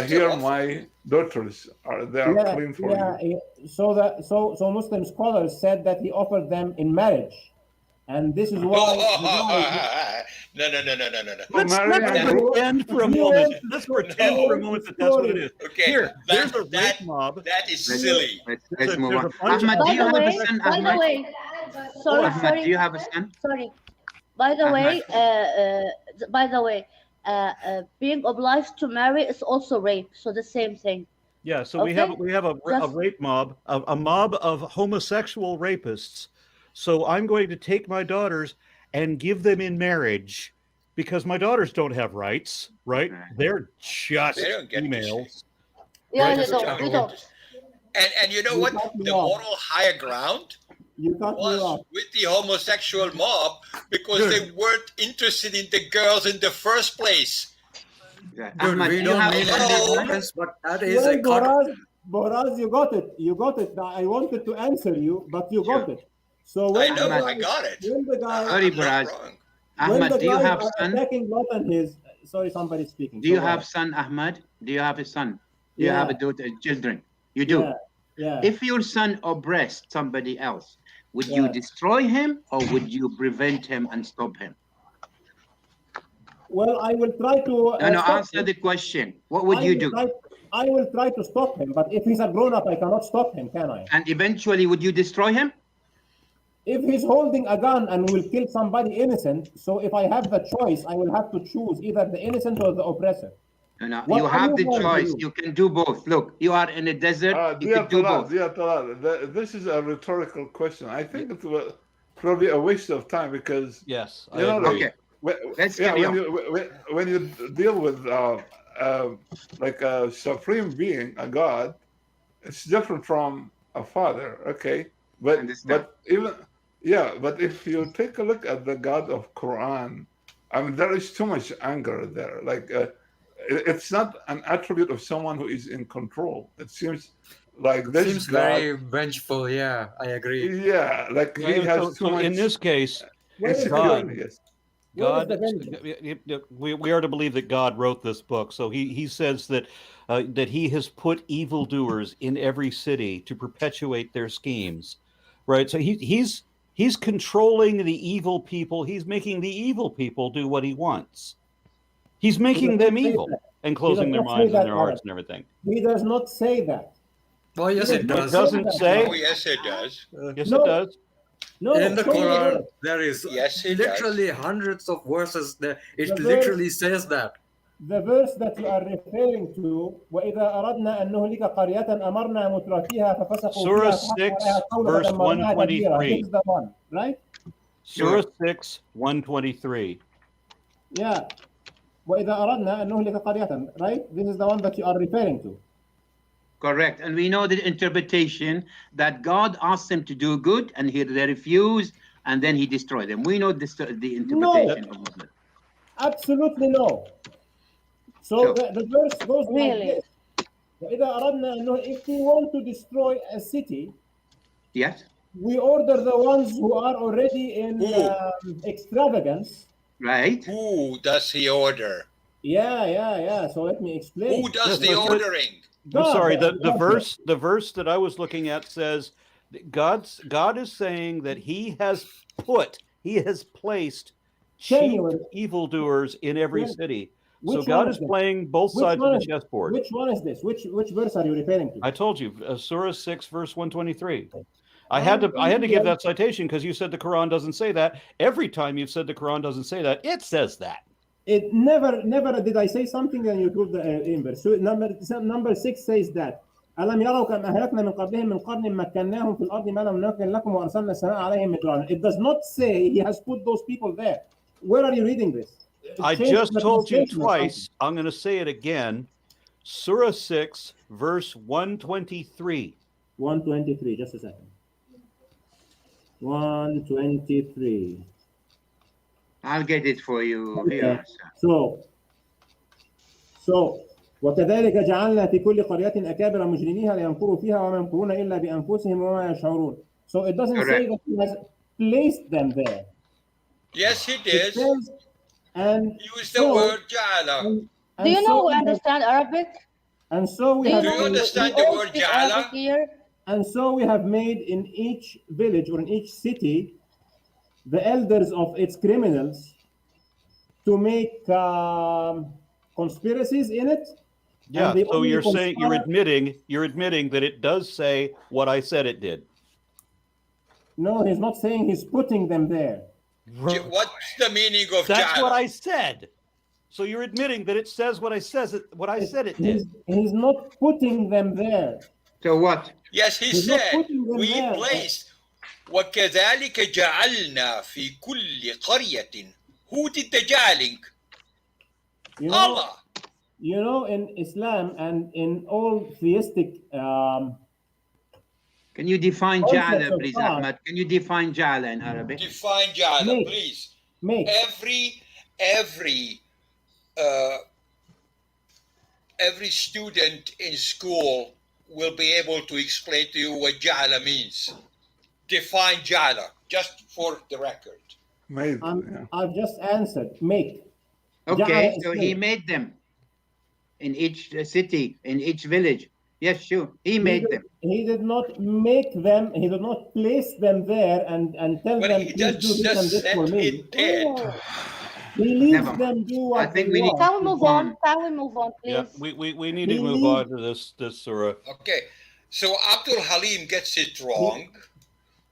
"Here my daughters are. They are clean for you." So Muslim scholars said that he offered them in marriage, and this is why. No. Let's Mary and pretend for a moment. Let's pretend for a moment that that's what it is. Okay, Here, there's a rape mob. that is silly. Let's move on. there's a bunch of- Ahmad, do By you the have a way, son? by the Ahmad? way, sorry, Ahmad, sorry, do you have a son? sorry. By the way, being obliged to marry is also rape, so the same thing. Yeah, so we have a rape mob, a mob of homosexual rapists. So I'm going to take my daughters and give them in marriage because my daughters don't have rights, right? They're just They don't get to females. Yeah, Right. they don't. And you know what? The moral higher ground You cut me was off. with the homosexual mob because they weren't interested in the girls in the first place. Yeah. Dude, Ahmad, we do you don't have need a any son? comments, but that is a cut. Boraz, you got it. You got it. I wanted to answer you, but you got it. So I when know, the guy, I got it. when the guy, Sorry, I'm not Baraz. wrong. when Ahmad, the do you guys have are son? attacking Lot and his, sorry, somebody's speaking. Do you Go have ahead. son, Ahmad? Do you have a son? Do you Yeah. have a daughter, children? You do. Yeah. If your son oppressed somebody else, would you Yeah. destroy him or would you prevent him and stop him? Well, I will try to. No, stop answer him. the question. What would you do? I will try to stop him, but if he's a grown-up, I cannot stop him, can I? And eventually, would you destroy him? If he's holding a gun and will kill somebody innocent, so if I have the choice, I will have to choose either the innocent or the oppressor. No, What you are have you the going to choice. do? You can do both. Look, you are in a desert. You Dear can do Talal, both. dear Talal, this is a rhetorical question. I think it was probably a waste of time because Yes, I you know, agree. Okay, let's carry on. when you deal with like a supreme being, a god, it's different from a father. Okay, Understand. but if you take a look at the God of Quran, I mean there is too much anger there. Like it's not an attribute of someone who is in control. It seems like this Seems God, very vengeful. Yeah, I agree. yeah, like he Yeah, has too so much in this case, Where is the God. vengeance? yes. Where is God, the vengeance? we are to believe that God wrote this book. So he says that that he has put evildoers in every city to perpetuate their schemes, right? So he's controlling the evil people. He's making the evil people do what he wants. He's making them evil and closing their does not say minds and that, their Arab. hearts and everything. He does not say that. Well, yes, it It does. doesn't say. Oh, yes, it does. Yes, No. it does. No, In the show me Quran, verse. there is Yes, it literally hundreds of verses that it The verse- literally says that. The verse that you are referring to, وإذا أردنا أن نهلك قرية أمرنا مترفيها ففسقوا Surah فيها فحق 6, عليها القول verse فدمرناها تدميرا. 123. This is the one, right? Surah 6, 123. Yeah. وإذا أردنا أن نهلك قرية, right? This is the one that you are referring to. Correct. And we know the interpretation that God asked them to do good and they refused and then he destroyed them. We know this, the interpretation of Muslim. Absolutely no. So the verse goes Really? like this. وإذا أردنا أن if we want to destroy a city, Yes? we order the ones who are already in extravagance. Right? Who does he order? Yeah. So let me explain. Who does Yes, the but- ordering? I'm God, sorry. God. The verse that I was looking at says that God is saying that He has placed chief Genuine. evildoers in every Yeah. city. Which So God one is is this? playing both Which sides one of the is- chessboard. Which one is this? Which verse are you referring to? I told you, Surah 6, verse 123. I had to give that citation because you said the Quran doesn't say that. Every time you've said the Quran doesn't say that, it says that. It never did I say something and you proved the inverse. So number 6 says that. ألم يروا كم أهلكنا من قبلهم من قرن مكناهم في الأرض ما لم نمكن لكم وأرسلنا السماء عليهم مدرارا. It does not say he has put those people there. where are you reading this? I Change just the told you translation or twice. I'm going to say it again. Surah 6, verse 123. 123, just a second. 123. I'll get it for you Okay. here. So وكذلك جعلنا في كل قرية أكابر مجرميها ليمكروا فيها وما يمكرون إلا بأنفسهم وما يشعرون. So it doesn't say that he has placed them there. Yes, he It did. says, and Use the word ja'ala. Do you know we understand Arabic? And so we Do have you Do you know understand we the all word speak ja'ala? Arabic here? And so we have made in each village or in each city the elders of its criminals to make conspiracies in it. Yeah, they so only you're saying conspire- you're admitting that it does say what I said it did. No, he's not saying he's putting them there. What's the meaning of That's ja'ala? what I said. So you're admitting that it says what I said it did. He's not putting them there. So what? Yes, he He's not said, putting them we there. placed. وَكَذَلِكَ جَعَلْنَا فِي كُلِّ قَرْيَةٍ. Who did the ja'aling? You know, Allah. you know, in Islam and in all theistic Can you define Concepts ja'ala, of please, God. Ahmad? Can you define ja'ala in Arabic? Define ja'ala, Make. please. make. Every student in school will be able to explain to you what ja'ala means. Define ja'ala, just for the record. Made. I've just answered. Make. Okay, Ja'ala is so he made. made them in each city, in each village. Yes, sure. He made them. He did not make them. He did not place them there and tell Well, them, he please do this and just this said for me. it did. He leaves Never mind. them do what I think they we need want. Can we move on? Can we move on, please? Yeah, we need to move on to this surah. Okay, so Abdul Halim gets it wrong.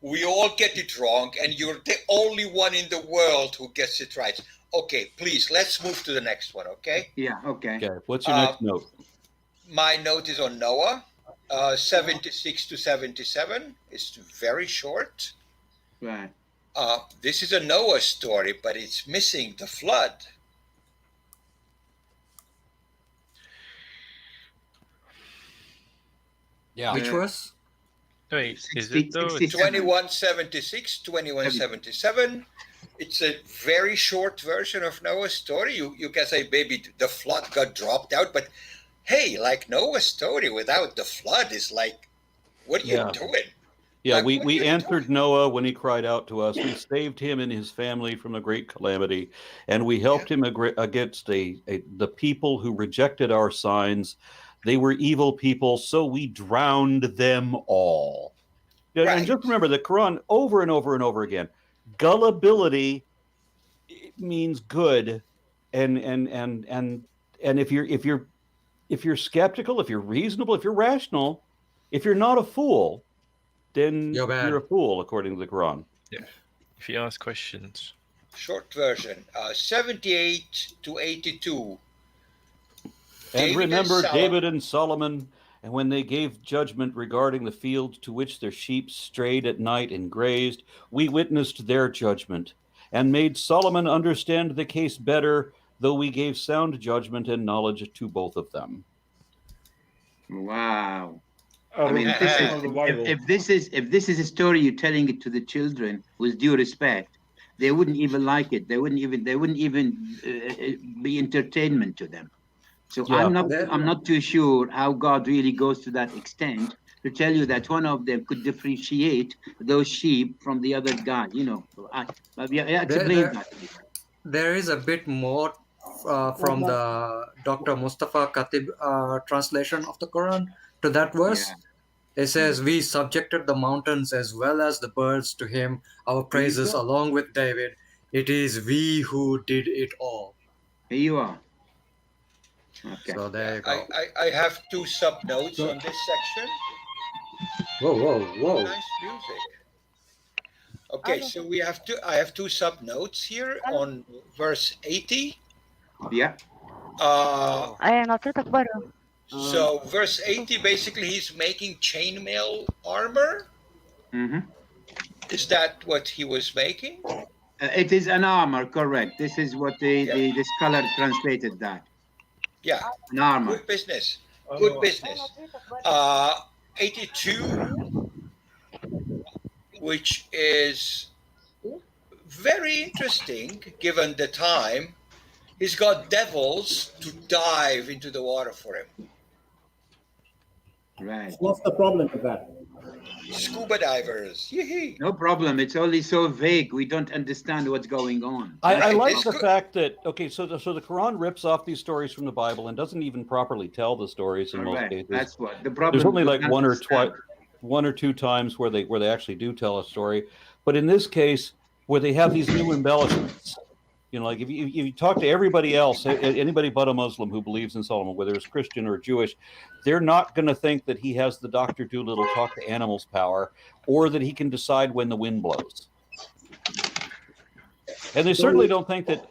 We all get it wrong, and you're the only one in the world who gets it right. Okay, please, let's move to the next one, okay? Yeah, okay. Okay, what's your next note? My note is on Noah, 76 to 77. It's very short. Right. This is a Noah story, but it's missing the flood. Yeah. Which verse? Wait, is 60, it though? 67. 2176, 2177. It's a very short version of Noah's story. You can say maybe the flood got dropped out, but hey, like Noah's story without the flood is like, what are you doing? Yeah, Like, what are we you answered doing? Noah when he cried out to us. We saved him and his family from a great calamity, and we helped him against the people who rejected our signs. They were evil people, so we drowned them all. Right. And just remember the Quran over and over and over again. Gullibility means good, and if you're skeptical, if you're reasonable, if you're rational, if you're not a fool, then You're bad. you're a fool according to the Quran. Yeah. If you ask questions. Short version, 78 to 82. And David remember and David and Solomon, and when they gave judgment regarding the fields to which their sheep strayed at night and grazed, we witnessed their judgment, and made Solomon understand the case better, though we gave sound judgment and knowledge to both of them. Wow. A I mean, repetition of the Bible. if this is a story you're telling it to the children with due respect, they wouldn't even like it. They wouldn't even be entertainment to them. So Yeah. I'm not too sure how God really goes to that extent to tell you that one of them could differentiate those sheep from the other guy. You know, explain that. There is a bit more from the Dr. Mustafa Khatib translation of the Quran to that verse. Yeah. It says, we subjected the mountains as well as the birds to him, our praises along with David. It is we who did it all. Here you are. Okay. So there you go. I have two sub-notes on this section. Whoa. Nice music. Okay, so I have two sub-notes here on verse 80. Yeah. So verse 80, basically he's making chainmail armor. Mm-hmm. Is that what he was making? It is an armor, correct. This is what Yeah. the scholar translated that. Yeah, An armor. good business. Good business. 82, which is very interesting given the time. He's got devils to dive into the water for him. Right. What's the problem with that? Scuba divers. Yee-hee. No problem. It's only so vague. We don't understand what's going on. I Right, like it's the good. fact that, okay, so the Quran rips off these stories from the Bible and doesn't even properly tell the stories in most Correct. cases. That's what the problem. There's only with like that one or two times where they actually do tell a story, but in this case, where they have these new embellishments, you know, like if you talk to everybody else, anybody but a Muslim who believes in Solomon, whether it's Christian or Jewish, they're not going to think that he has the Dr. Doolittle talk to animals power, or that he can decide when the wind blows. And they certainly don't think that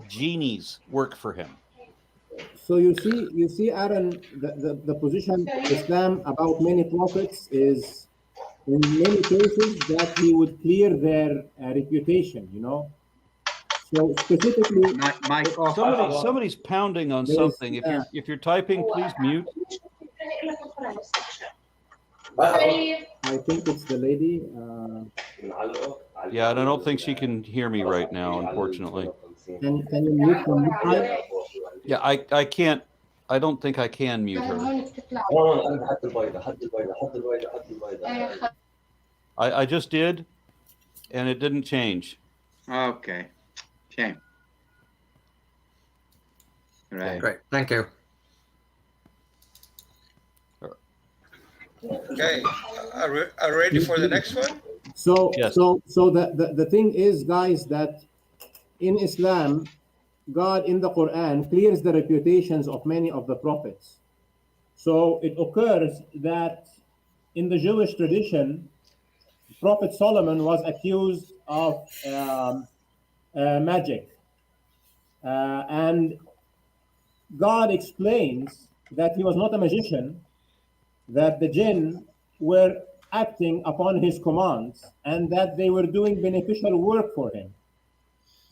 genies work for him. So you see, Aaron, the position of Islam about many prophets is, in many cases, that he would clear their reputation. You know. So specifically, Mike off. Somebody's pounding on There's, something. If you're typing, please mute. I think it's the lady. Yeah, and I don't think she can hear me right now, unfortunately. Can you mute from this side? Yeah, I can't. I don't think I can mute her. I just did, and it didn't change. Okay. Shame. Right. Great. Thank you. Okay, are we ready for the next one? So Yes. so the thing is, guys, that in Islam, God in the Quran clears the reputations of many of the prophets. So it occurs that in the Jewish tradition, Prophet Solomon was accused of magic. And God explains that he was not a magician, that the jinn were acting upon his commands, and that they were doing beneficial work for him.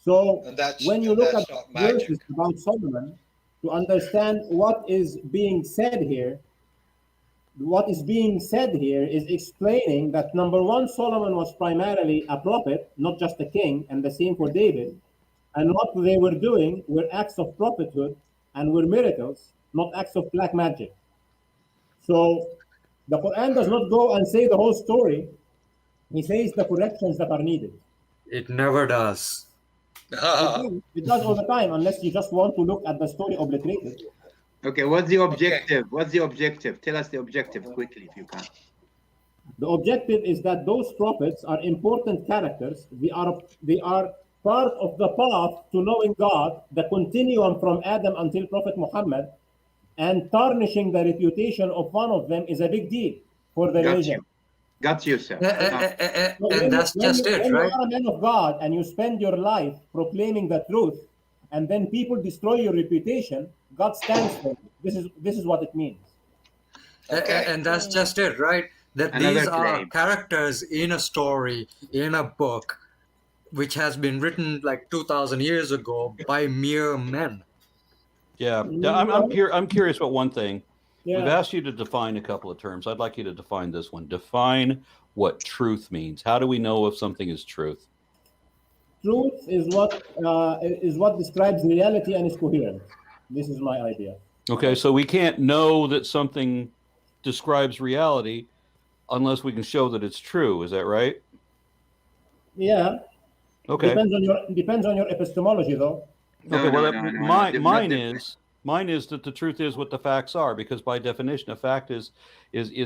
So And that's- when you and look that's at not magic. verses about Solomon, to understand what is being said here, is explaining that, number one, Solomon was primarily a prophet, not just a king, and the same for David. And what they were doing were acts of prophethood and were miracles, not acts of black magic. So the Quran does not go and say the whole story. He says the corrections that are needed. It never does. It does all the time, unless you just want to look at the story obliterated. Okay. What's the objective? What's the objective? Tell us the objective quickly, if you can. The objective is that those prophets are important characters. They are part of the path to knowing God, the continuum from Adam until Prophet Muhammad, and tarnishing the reputation of one of them is a big deal for the religion. Got you, sir. And that's just it, when right? you are a man of God and you spend your life proclaiming the truth, and then people destroy your reputation, God stands for you. This is what it means. Okay. And that's just it, right? That Another these are claim. characters in a story, in a book, which has been written like 2,000 years ago by mere men. Yeah, I'm curious about one thing. Yeah. We've asked you to define a couple of terms. I'd like you to define this one. Define what truth means. How do we know if something is truth? Truth is what describes reality and is coherent. This is my idea. Okay, so we can't know that something describes reality unless we can show that it's true. Is that right? Yeah. Okay. Depends on your epistemology, though. Okay. Well, No. mine is that the truth is what the facts are, because by definition, a fact is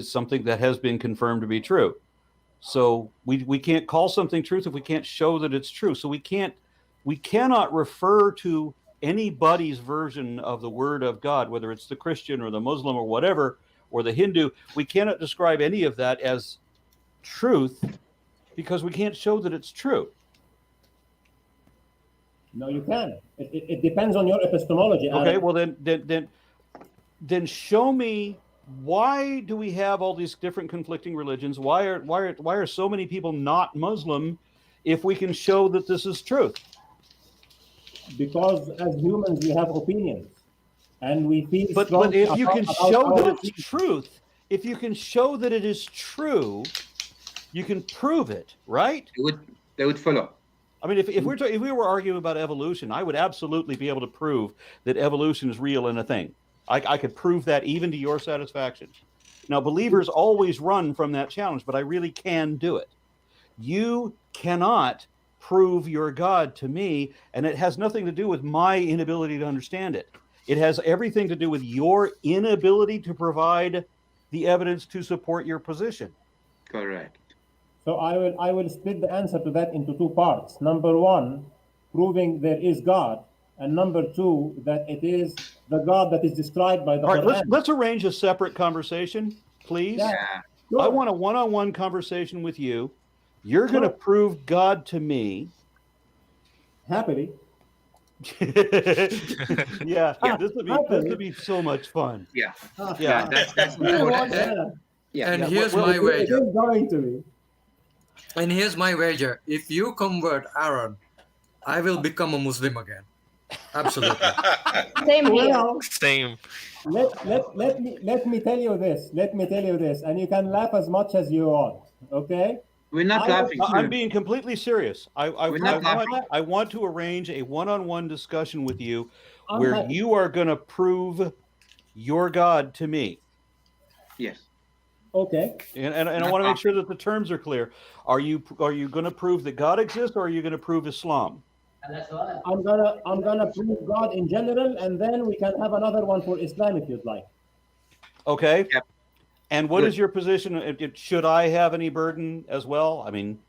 something that has been confirmed to be true. So we can't call something truth if we can't show that it's true. So we cannot refer to anybody's version of the word of God, whether it's the Christian or the Muslim or whatever, or the Hindu. We cannot describe any of that as truth because we can't show that it's true. No, you can. It depends on your epistemology. Okay, Aaron. well then show me, why do we have all these different conflicting religions? Why are so many people not Muslim if we can show that this is truth? Because as humans, we have opinions, and we feel But strongly if you can about show our that it's opinions. truth, if you can show that it is true, you can prove it, right? They would follow. I mean, if we were arguing about evolution, I would absolutely be able to prove that evolution is real and a thing. I could prove that even to your satisfaction. Now, believers always run from that challenge, but I really can do it. You cannot prove your God to me, and it has nothing to do with my inability to understand it. It has everything to do with your inability to provide the evidence to support your position. Correct. So I will split the answer to that into two parts. Number one, proving there is God, and number two, that it is the God that is described by the All right, Quran. let's arrange a separate conversation, please. Yeah. Yeah. I want a one-on-one conversation with you. You're going to prove God to me. Happily. Yeah, this would be so much fun. Yeah. Yeah. That's important. Yeah. And Yeah, here's well, my It wager. is going to be. And here's my wager. If you convert Aaron, I will become a Muslim again. Absolutely. Same here. Well, Same. let me tell you this. Let me tell you this, and you can laugh as much as you want. Okay. We're not laughing. I'm being completely serious. We're not laughing. I want to arrange a one-on-one discussion with you I'm where not- you are going to prove your God to me. Yes. Okay. And I want to make sure that the terms are clear. Are you going to prove that God exists, or are you going to prove Islam? I'm gonna prove God in general, and then we can have another one for Islam if you'd like. Okay. Yep. And what Good. is your position? Should I have any burden as well? I mean,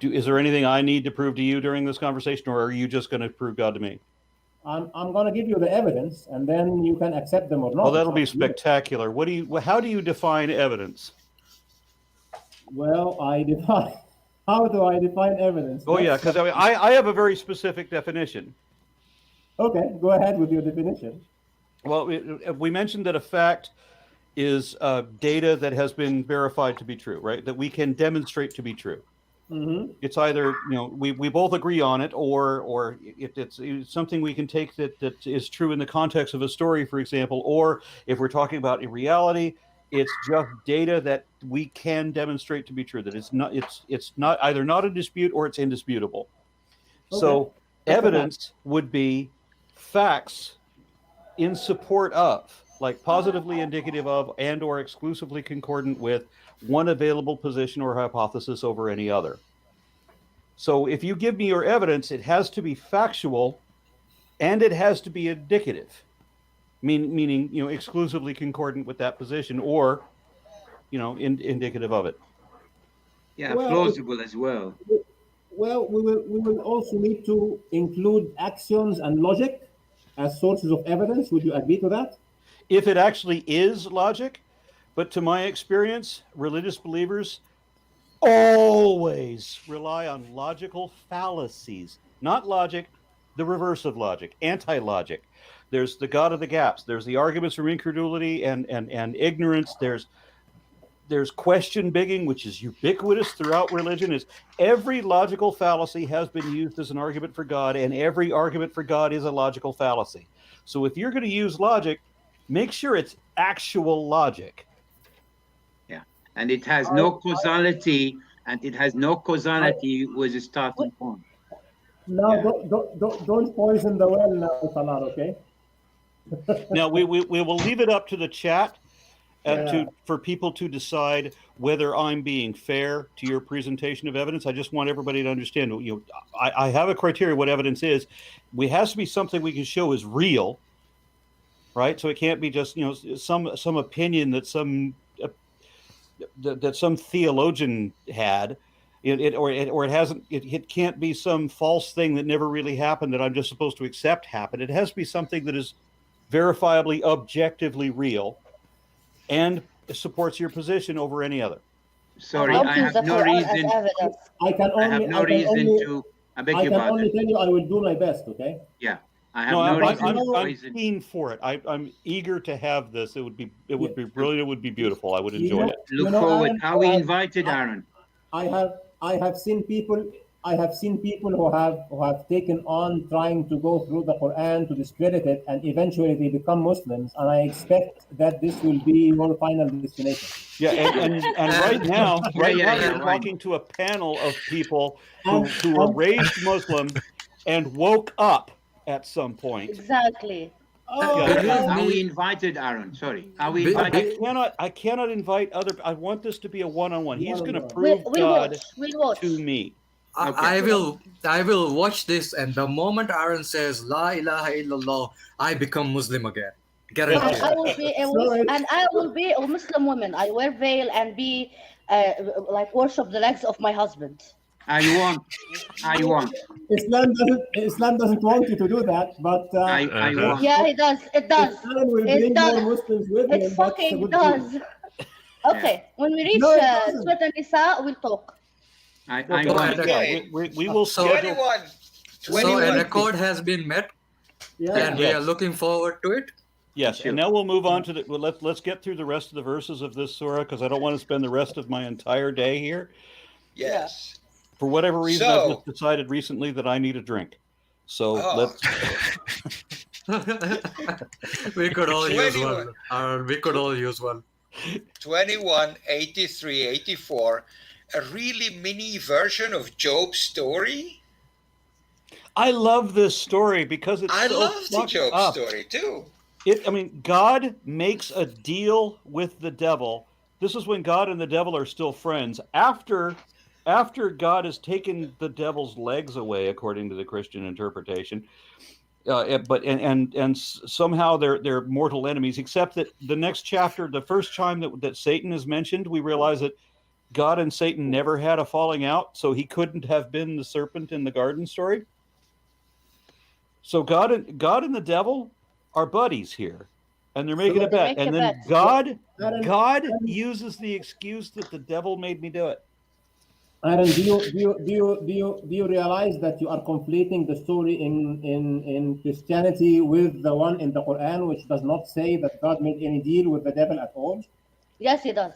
is there anything I need to prove to you during this conversation, or are you just going to prove God to me? I'm gonna give you the evidence, and then you can accept them or not. Oh, that'll be It's up to you. spectacular. How do you define evidence? Well, how do I define evidence? Oh, yeah, because I have a very specific definition. Okay, go ahead with your definition. Well, we mentioned that a fact is data that has been verified to be true, right? That we can demonstrate to be true. Mm-hmm. It's either, we both agree on it, or it's something we can take that is true in the context of a story, for example, or if we're talking about a reality, it's just data that we can demonstrate to be true, that it's not either not in dispute or it's indisputable. Okay. So evidence would be facts in support of, like positively indicative of and or exclusively concordant with one available position or hypothesis over any other. So if you give me your evidence, it has to be factual and it has to be indicative, meaning exclusively concordant with that position or indicative of it. Yeah, Well, plausible as well. Well, we will also need to include axioms and logic as sources of evidence. Would you agree to that? If it actually is logic, but to my experience, religious believers always rely on logical fallacies, not logic, the reverse of logic, anti-logic. There's the God of the gaps. There's the arguments from incredulity and ignorance. There's question bigging, which is ubiquitous throughout religion. Is every logical fallacy has been used as an argument for God, and every argument for God is a logical fallacy. So if you're going to use logic, make sure it's actual logic. Yeah, and it has no causality, with the starting point. Now, Yeah. don't poison the well now, Salah, okay? Now we will leave it up to the chat for people to decide whether I'm being fair to your presentation of evidence. I just want everybody to understand. I have a criteria what evidence is. It has to be something we can show is real, right? So it can't be just some opinion that some theologian had. It can't be some false thing that never really happened that I'm just supposed to accept happened. It has to be something that is verifiably, objectively real, and supports your position over any other. Sorry, I'll I use the have no Quran as reason. evidence. I can I have only, no I can reason only, to. I beg I your can pardon. only tell you I will do my best, okay? Yeah, I have No, no I'm reason. keen for it. I'm eager to have this. It would be brilliant. It would be beautiful. I would enjoy it. Look You know, forward. Aaron, How we invited Aaron. I I have seen people who have taken on trying to go through the Quran to discredit it, and eventually they become Muslims. And I expect that this will be your final destination. Yeah, and right now, Yeah, you're why talking to a panel of people And- who were raised Muslim and woke up at some point. Exactly. Oh, Yeah. Believe Are we me, invited, Aaron? Sorry. Are we Be- invited? I cannot invite other. I want this to be a one-on-one. He's going to One-on-one. prove We'll God watch. We'll watch. to me. Okay. I will watch this, and the moment Aaron says La ilaha illallah, I become Muslim again. Guarantee. I will be and I will be a Muslim woman. I wear veil and be like worship the legs of my husband. I won't. Islam doesn't want you to do that, but I won't. Yeah, it does. It does. Islam will It bring does. more Muslims with him. It that's a fucking good does. thing. Okay, when we reach No, it doesn't. Surah An-Nisa, we'll talk. I Okay, won't. Okay. we will So- schedule. 21. So a 21. record has been met, Yeah. and we Yes. are looking forward to it. Yes, Sure. and now we'll move on to the. Well, let's get through the rest of the verses of this surah because I don't want to spend the rest of my entire day here. Yes. For whatever reason, So- I've just decided recently that I need a drink. So Oh. let's. We could all use 21. one. We could all use one. 21, 83, 84. A really mini version of Job's story. I love this story because it's I so love the fucked Job up. story too. God makes a deal with the devil. This is when God and the devil are still friends. After God has taken the devil's legs away, according to the Christian interpretation, somehow they're mortal enemies. Except that the next chapter, the first time that Satan is mentioned, we realize that God and Satan never had a falling out, so he couldn't have been the serpent in the garden story. So God and the devil are buddies here, and they're making a bet. And then God uses the excuse that the devil made me do it. Aaron, do you realize that you are conflating the story in Christianity with the one in the Quran, which does not say that God made any deal with the devil at all? Yes, he does.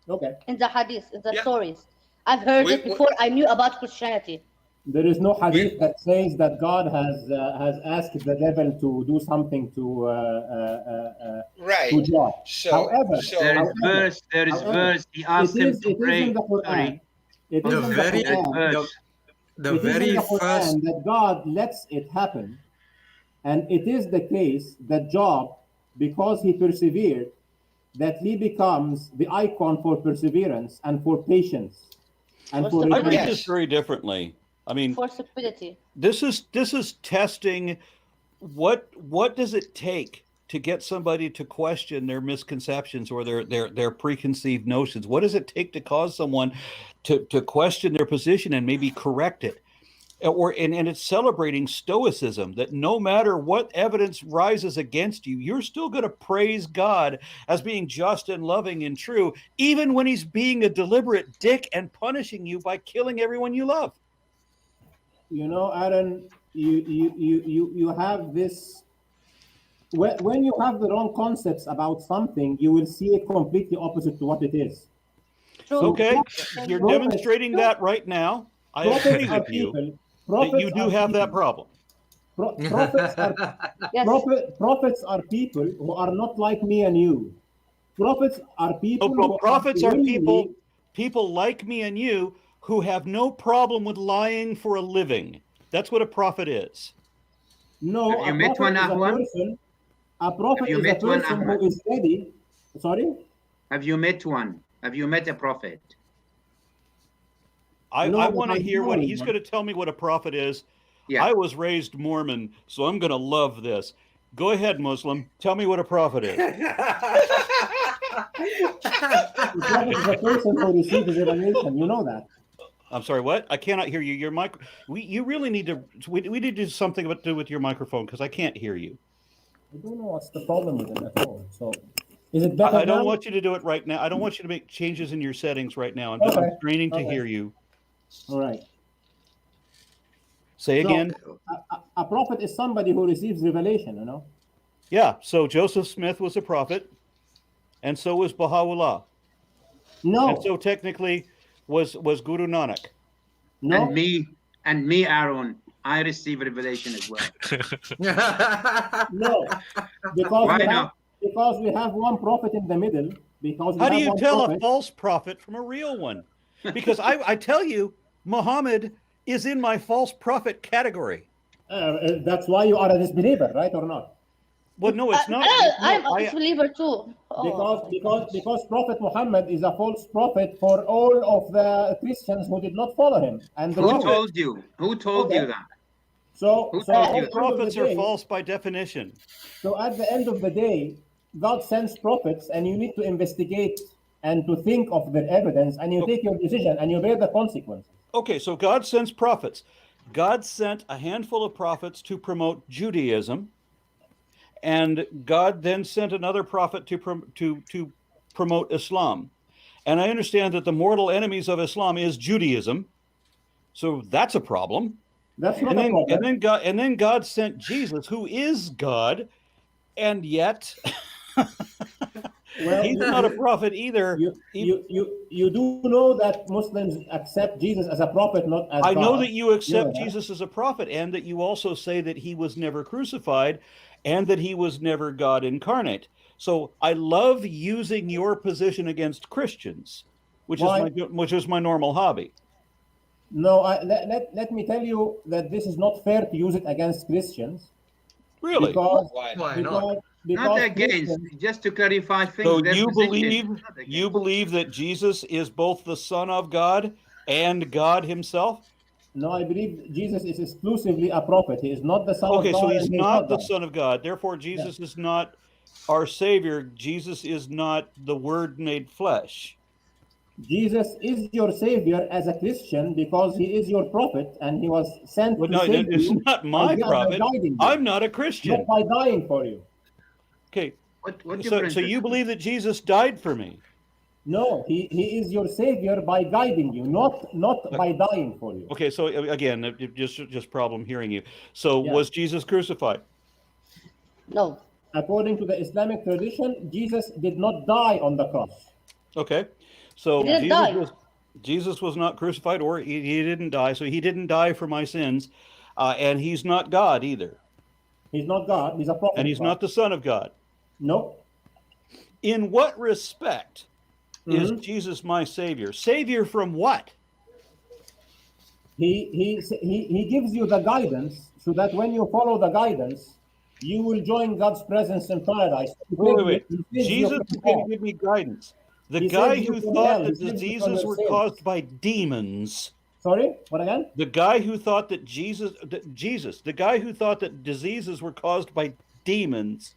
Okay. In the hadith, in the Yeah. stories. I've heard We- it before I knew about Christianity. There is no hadith that says that God has asked the devil to do something to Right. Job. So, However, There is verse. He asked it him is to in pray. the Quran. Sorry. It is The in very- the Quran. Verse. The It is in very the first. Quran that God lets it happen, and it is the case that Job, because he persevered, that he becomes the icon for perseverance and for patience and What's for the- I read repentance. this very differently. I mean, For stupidity. this is testing what does it take to get somebody to question their misconceptions or their preconceived notions. What does it take to cause someone to question their position and maybe correct it? And it's celebrating stoicism, that no matter what evidence rises against you, you're still going to praise God as being just and loving and true, even when he's being a deliberate dick and punishing you by killing everyone you love. You know, Aaron, you have this. When you have the wrong concepts about something, you will see it completely opposite to what it is. True. Okay, you're Prophets- demonstrating that right now. I agree Prophets are with you people. that you do Prophets are have that people. problem. Prophets are Yes. prophets are people who are not like me and you. Prophets are people. No, who prophets are willingly- people like me and you who have no problem with lying for a living. That's what a prophet is. No, Have you a met prophet one, is a Ahwan? person. A prophet Have you is a met one, person Ahwan? who is ready. Sorry. Have you met one? Have you met a prophet? I No, want but to I hear what know he's one. going to tell me what a prophet is. Yeah. I was raised Mormon, so I'm going to love this. Go ahead, Muslim. Tell me what a prophet is. A prophet is a person who receives revelation. You know that. I'm sorry, what? I cannot hear you. Your mic. You really need to. We need to do something to do with your microphone because I can't hear you. I don't know what's the problem with it at all. So, is it better I don't now? want you to do it right now. I don't want you to make changes in your settings right now. I'm just Okay. straining to Okay. hear you. All right. Say So, again. A prophet is somebody who receives revelation. You know. Yeah. So Joseph Smith was a prophet, and so was Baha'u'llah. No. And so technically, was Guru Nanak. No, And me, Aaron, I receive revelation as well. no, because Why we have, not? because we have one prophet in the middle. Because we How do have you one tell prophet. a false prophet from a real one? Because I tell you, Muhammad is in my false prophet category. That's why you are a disbeliever, right or not? Well, no, it's not. I'm No, a disbeliever too. Because Prophet Muhammad is a false prophet for all of the Christians who did not follow him. And the Who Jews. told you? Who told you that? So, Who so told at you the that? end of the prophets are day, false by definition. so at the end of the day, God sends prophets, and you need to investigate and to think of the evidence, and you take your decision, and you bear the consequences. Okay, so God sends prophets. God sent a handful of prophets to promote Judaism, and God then sent another prophet to promote Islam. And I understand that the mortal enemies of Islam is Judaism, so that's a problem. That's not And a then problem. and then God sent Jesus, who is God, and yet Well, he's not a prophet either. you do know that Muslims accept Jesus as a prophet, not as I God. know that you accept know that? Jesus as a prophet, and that you also say that he was never crucified and that he was never God incarnate. So I love using your position against Christians, which is my normal hobby. No, let me tell you that this is not fair to use it against Christians. Really? Because, Why Why because, not? because Not against, Christians, just to clarify things. So their you position. Not against. believe that Jesus is both the Son of God and God himself? no, I believe Jesus is exclusively a prophet. He is not the Son Okay, of God. so he's and he is not the God. Son of God. Therefore, Jesus is not our Savior. Jesus is not the Word made flesh. Jesus is your savior as a Christian because he is your prophet and he was sent Well, to no, save it's you not my by prophet. guiding you, I'm not a not Christian. by dying for you. Okay, What so difference? you believe that Jesus died for me? No, he is your savior by guiding you, not by dying for you. Okay, so again, just problem hearing you. So Yeah. was Jesus crucified? No. According to the Islamic tradition, Jesus did not die on the cross. Okay, so He didn't die. Jesus was not crucified, or he didn't die. So he didn't die for my sins, and he's not God either, He's not God, he's a prophet. and he's not the Son of God. No. In what respect is Mhm. Jesus my Savior? Savior from what? He gives you the guidance so that when you follow the guidance, you will join God's presence in paradise. Wait. He saves Jesus you is from going hell. to give me guidance. The He guy saves you who from thought hell. that He saves you from diseases your were sins. caused by demons. Sorry, what again? The guy who thought that the guy who thought that diseases were caused by demons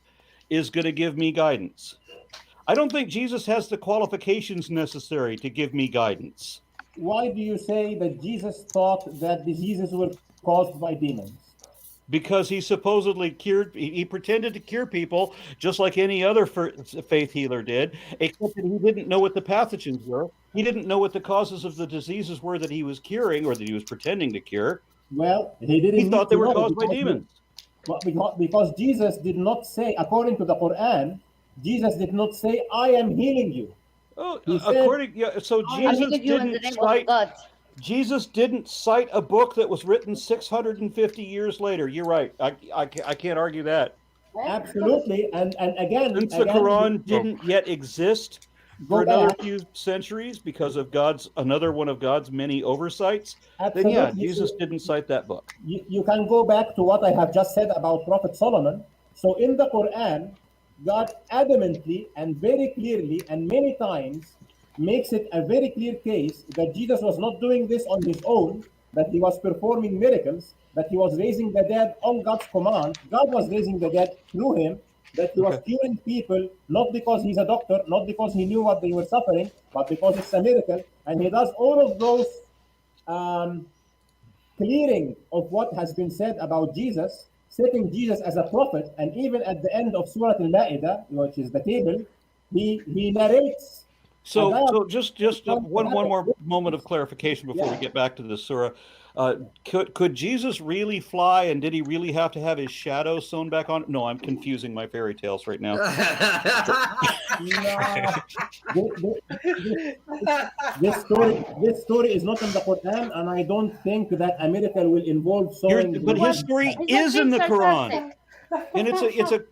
is going to give me guidance. I don't think Jesus has the qualifications necessary to give me guidance. Why do you say that Jesus thought that diseases were caused by demons? Because he supposedly he pretended to cure people just like any other faith healer did, except that he didn't know what the pathogens were. He didn't know what the causes of the diseases were that he was curing or that he was pretending to cure. Well, he didn't. He need thought they to were know caused by because demons. because Jesus did not say, according to the Quran, Jesus did not say, "I am healing you." Oh, He said, so I'm Jesus healing you in the didn't name of cite God. Jesus didn't cite a book that was written 650 years later. You're right. I can't argue that. absolutely, and again, Since the Quran didn't yet exist for go another back. few centuries because of another one of God's many oversights, then yeah, Absolutely. Jesus didn't cite that book. You can go back to what I have just said about Prophet Solomon. So in the Quran, God adamantly and very clearly and many times makes it a very clear case that Jesus was not doing this on his own, that he was performing miracles, that he was raising the dead on God's command. God was raising the dead through him, that he was curing people, not because he's a doctor, not because he knew what they were suffering, but because it's a miracle. And he does all of those clearing of what has been said about Jesus, setting Jesus as a prophet, and even at the end of Surah Al-Ma'idah, which is the table, he narrates. So just one more moment of clarification before we get back to the surah. Could Jesus really fly, and did he really have to have his shadow sewn back on? No, I'm confusing my fairy tales right now. This story is not in the Quran, and I don't think that a miracle will involve sowing. But his story He's is not in the being Quran. sarcastic. And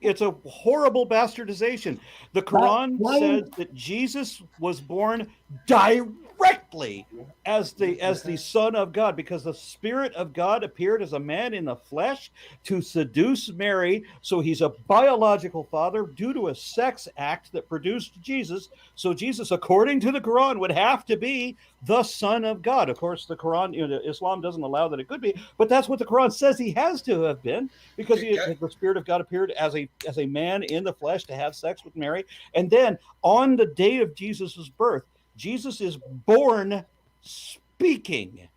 it's a horrible bastardization. The Quran says that Jesus was born directly as the Son of God, because the Spirit of God appeared as a man in the flesh to seduce Mary. So he's a biological father due to a sex act that produced Jesus. So Jesus, according to the Quran, would have to be the Son of God. Of course, the Quran, Islam doesn't allow that it could be, but that's what the Quran says he has to have been, because the Spirit of God appeared as a man in the flesh to have sex with Mary. And then on the day of Jesus's birth, Jesus is born speaking.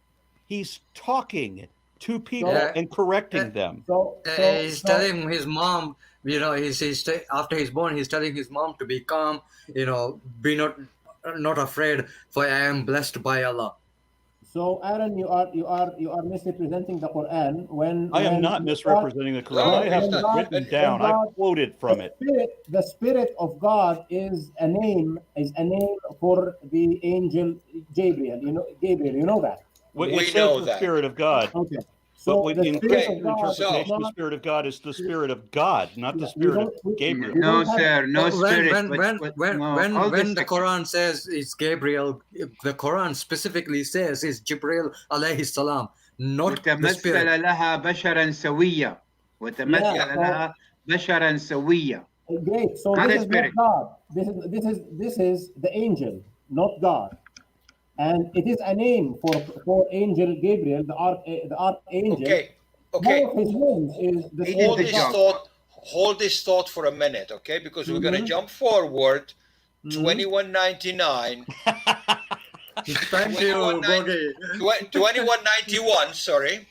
He's talking to people and correcting them. He's telling his mom, after he's born, he's telling his mom to be calm, be not afraid, for I am blessed by Allah. So, Aaron, you are misrepresenting the Quran when I am not misrepresenting the Quran. I have it written down. I quoted from it. The Spirit of God is a name for the angel Gabriel. You know that. Well, We it says know the that. Spirit of God. Okay. So So in the Spirit Christian of God interpretation, the Spirit of God is the Spirit of God, not the Spirit of Gabriel. No, sir, no spirit. When Hold the Quran says it's Gabriel, the Quran specifically says it's Jibril alayhi salam, not the وتمثل Spirit. لها بشرا سويا وتمثل لها بشرا سويا. Great. So Not this a is spirit. not God. This is the angel, not God. And it is a name for angel Gabriel, the archangel. Okay. One of his names is the He did Hold the this job. thought. Hold this thought for a minute, okay? Because we're going to jump forward. 2199. Thank you, Bogi. 2191. Sorry.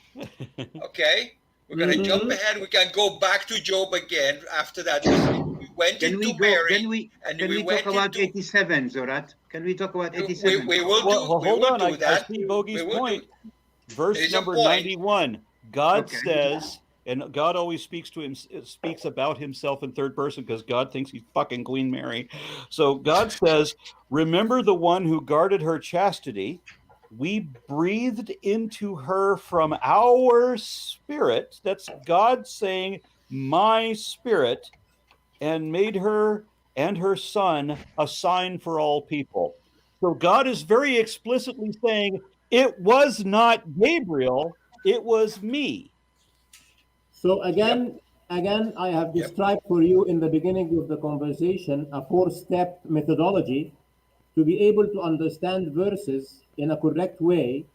Okay. We're going to jump ahead. We can go back to Job again after that. We went Can we into go? Mary. Can we talk about 87, Zorat? Can we talk about 87? We will Well, we hold will on. do I that. see Bogey's We will point. do- Verse There's a number point. 91. God Okay. says, and God always speaks about himself in third person because God thinks he's fucking Queen Mary. So God says, remember the one who guarded her chastity. We breathed into her from our spirit. That's God saying, my spirit, and made her and her son a sign for all people. So God is very explicitly saying, it was not Gabriel, it was me. So again, I have described for you in the beginning of the conversation a 4-step methodology to be able to understand verses in a correct way.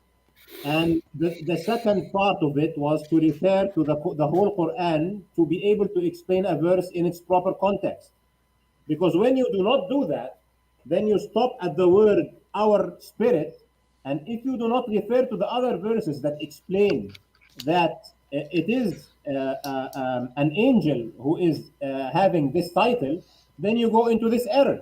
And the second part of it was to refer to the whole Quran to be able to explain a verse in its proper context. Because when you do not do that, then you stop at the word our spirit. And if you do not refer to the other verses that explain that it is an angel who is having this title, then you go into this error.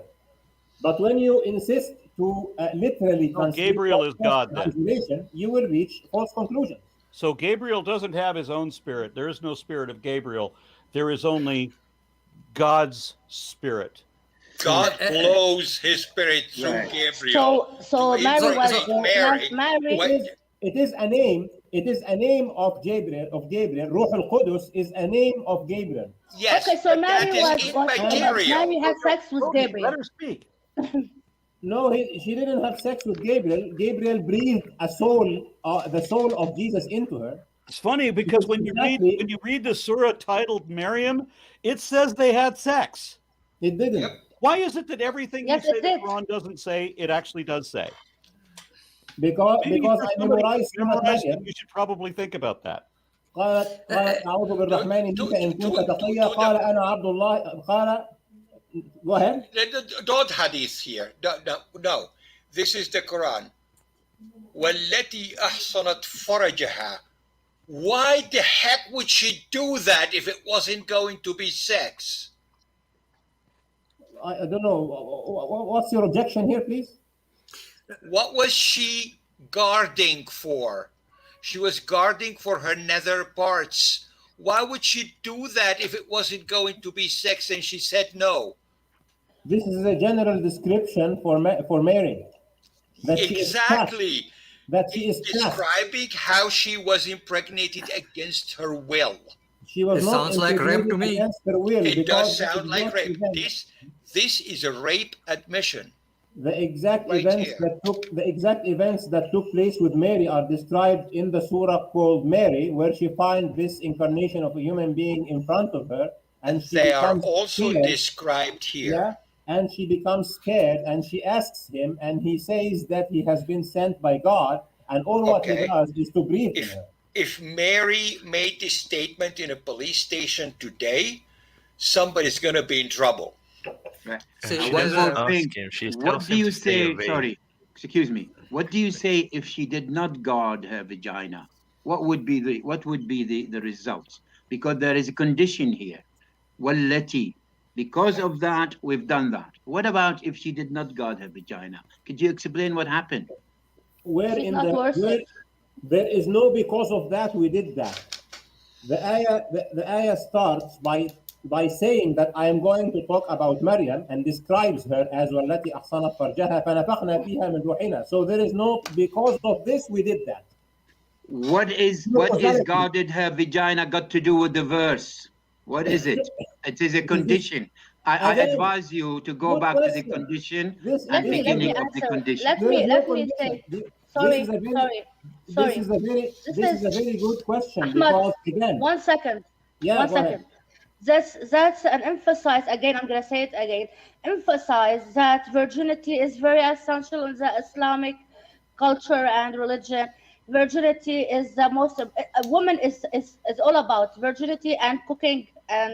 But when you insist to literally translate Gabriel is God then. translation, you will reach false conclusions. So Gabriel doesn't have his own spirit. There is no spirit of Gabriel. There is only God's spirit. God blows his spirit through Right. Gabriel. So Mary was Mary. Mary. It is a name. It is a name of Gabriel. Ruh al-Qudus is a name of Gabriel. Yes. Okay, so but Mary that is immaterial. Mary had sex with Gabriel. Let her speak. No, she didn't have sex with Gabriel. Gabriel breathed a soul, the soul of Jesus into her. It's funny because when you read the surah titled Miriam, it says they had sex. It didn't. Yep. Why is it that everything Yes, you say it the did. Quran doesn't say, it actually does say? Because Maybe because for I somebody memorized who memorized it, you should probably think about that. قالت أعوذ بالرحمن منك إن كنت تقيا قال أنا عبد الله قال. Go ahead. Don't hadith here. No. This is the Quran. وَالَّتِي أَحْصَنَتْ فَرَجَهَا. Why the heck would she do that if it wasn't going to be sex? I don't know. What's your objection here, please? What was she guarding for? She was guarding for her nether parts. Why would she do that if it wasn't going to be sex? And she said no. This is a general description for Mary. That she is chaste, Exactly. that she is chaste. Describing how she was impregnated against her will. She was It not sounds like rape to impregnated me. against her will. It because does sound like rape. events- This is a rape admission. The exact Right events here. that took place with Mary are described in the surah called Mary, where she finds this incarnation of a human being in front of her, and she They are becomes also scared. described here. Yeah, and she becomes scared, and she asks him, and he says that he has been sent by God, and all what he Okay. does is to breathe in her. If Mary made this statement in a police station today, somebody's going to be in trouble. Right. See, She One doesn't more ask thing. him. She What tells do him you to stay say? away. Sorry, excuse me. What do you say if she did not guard her vagina? What would be the results? Because there is a condition here. Wallati. Because of that, we've done that. What about if she did not guard her vagina? Could you explain what happened? Where She's in not the worth where, it. there is no because of that we did that. The ayah starts by saying that I am going to talk about Maryam and describes her as والتي أحصنت فرجها فنفخنا فيها من روحنا. So there is no because of this we did that. What is guarded her vagina got to do with the verse? What is it? It is a condition. I Again, advise you to go good back to the question. condition This- and Let me beginning of the answer. condition. Let There me is no let me condition. say. This Sorry, is a very- sorry. This is a very good question Ahmad, because again, 1 second. yeah, One go second. ahead. That's an emphasize again. I'm gonna say it again. Emphasize that virginity is very essential in the Islamic culture and religion. Virginity is the most. A woman is all about virginity and cooking and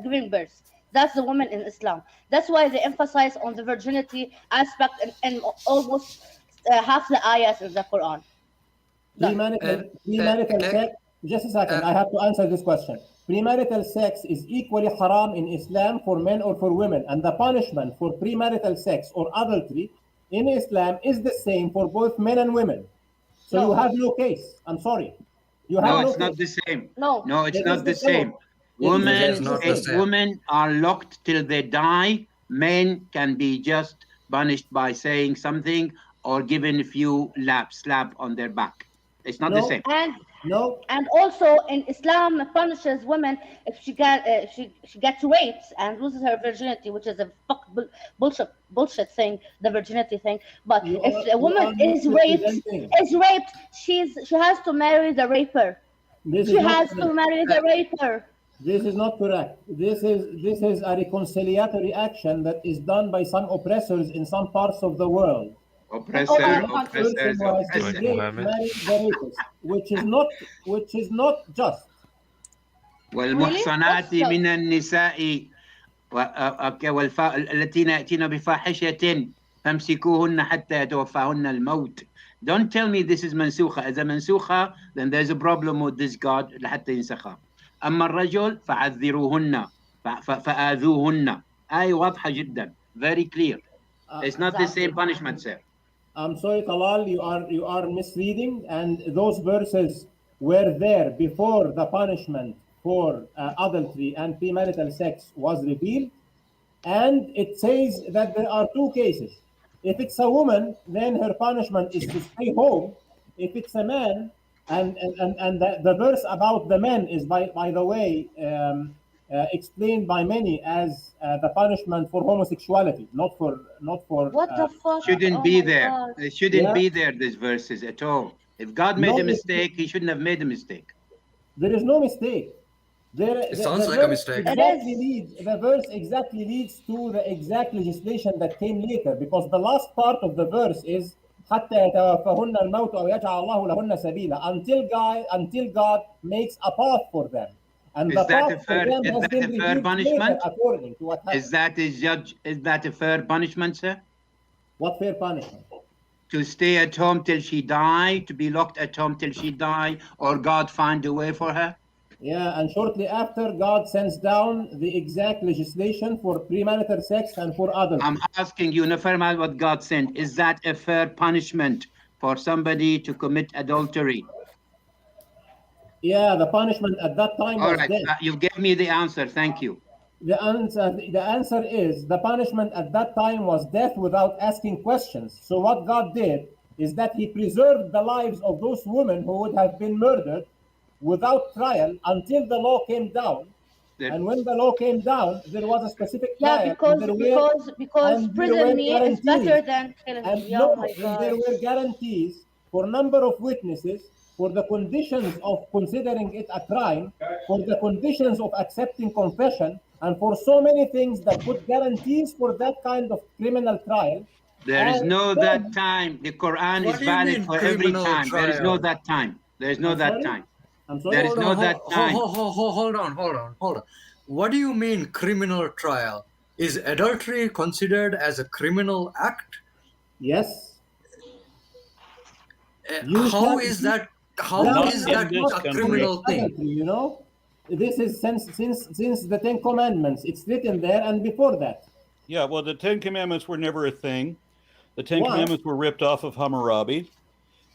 giving birth. That's the woman in Islam. That's why they emphasize on the virginity aspect in almost half the ayahs in the Quran. Done. Premarital sex. Just a second, I have to answer this question. Premarital sex is equally haram in Islam for men or for women, and the punishment for premarital sex or adultery in Islam is the same for both men and women. So No. you have no case. I'm sorry. You have No, no it's not case. the same. No. No, it's It not is the the same. same. It is Women, not the same. women are locked till they die. Men can be just punished by saying something or given a few slap on their back. It's not the No. same. No, And also in Islam punishes women if she gets raped and loses her virginity, which is a bullshit thing, the virginity thing. But You if are- a woman you are is raped, misrepresenting. she has to marry the raper. This She is not has to correct. marry the raper. This is not correct. This is a reconciliatory action that is done by some oppressors in some parts of the world. Oppressor, Person oppressors, was Like oppressor. engaged, Muhammad. married the rapist, which is not just. والمحصنات Really? من النساء التي يأتين بفاحشة فامسكوهن حتى يتوفاهن الموت. Don't tell me this is منسوخة. إذا منسوخة then there's a problem with this God لحتى ينسخها. أما الرجل فعذروهن فآذوهن. أي واضحة جدا. Very clear. It's not the same punishment, sir. I'm sorry, Talal, you are misreading, and those verses were there before the punishment for adultery and premarital sex was revealed, and it says that there are two cases. If it's a woman, then her punishment is to stay home. If it's a man, and the verse about the men is by the way explained by many as the punishment for homosexuality, not for What the fuck? Shouldn't Oh be my there. God. It shouldn't Yeah. be there, these verses at all. If God made No, a mistake, he shouldn't have made a mistake. there is no mistake. It sounds like a mistake. The verse exactly leads to the exact legislation that came later, because the last part of the verse is حتى يتوفاهن الموت أو يجعل الله لهن سبيلا, until God makes a path for them. And Is the that path a fair- for them is has that been a fair revealed punishment? later, according to what happened. Is that a fair punishment, sir? What fair punishment? To stay at home till she die, to be locked at home till she die, or God find a way for her? Yeah, and shortly after, God sends down the exact legislation for premarital sex and for adultery. I'm asking you, never mind what God sent. Is that a fair punishment for somebody to commit adultery? Yeah, the punishment at that time All was right, death. you gave me the answer. Thank you. The answer is the punishment at that time was death without asking questions. So what God did is that he preserved the lives of those women who would have been murdered without trial until the law came down. And when the law came down, there was a specific trial. Yeah, because and there prison were me is better than killing and me. no, Oh my and there God. were guarantees for number of witnesses, for the conditions of considering it a crime, for the conditions of accepting confession, and for so many things that put guarantees for that kind of criminal trial. There is And no then- that time. The Quran What is do you valid mean for every criminal time. There is no trial? that time. There is no I'm that sorry? time. I'm sorry. There is no that time. Hold on. What do you mean criminal trial? Is adultery considered as a criminal act? Yes. You How can- is that? How Not is in that this a country. criminal thing? Adultery, you know, this is since the Ten Commandments. It's written there, and before that. Yeah, well, the Ten Commandments were never a thing. The Ten Why? Commandments were ripped off of Hammurabi.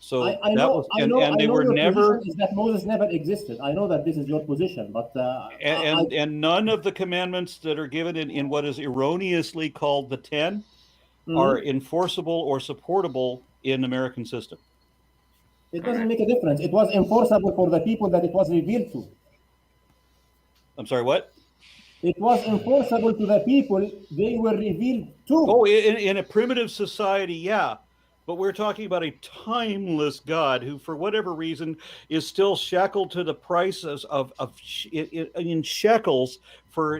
So I that know, was, I and, know, and I they know were your never, position is that Moses never existed. I know that this is your position, but and none of the commandments that are given in what is erroneously called the 10 Mhm. are enforceable or supportable in the American system. It doesn't make a difference. It was enforceable for the people that it was revealed to. I'm sorry, what? It was enforceable to the people they were revealed to. Oh, in a primitive society, yeah. But we're talking about a timeless God who, for whatever reason, is still shackled to the prices in shekels for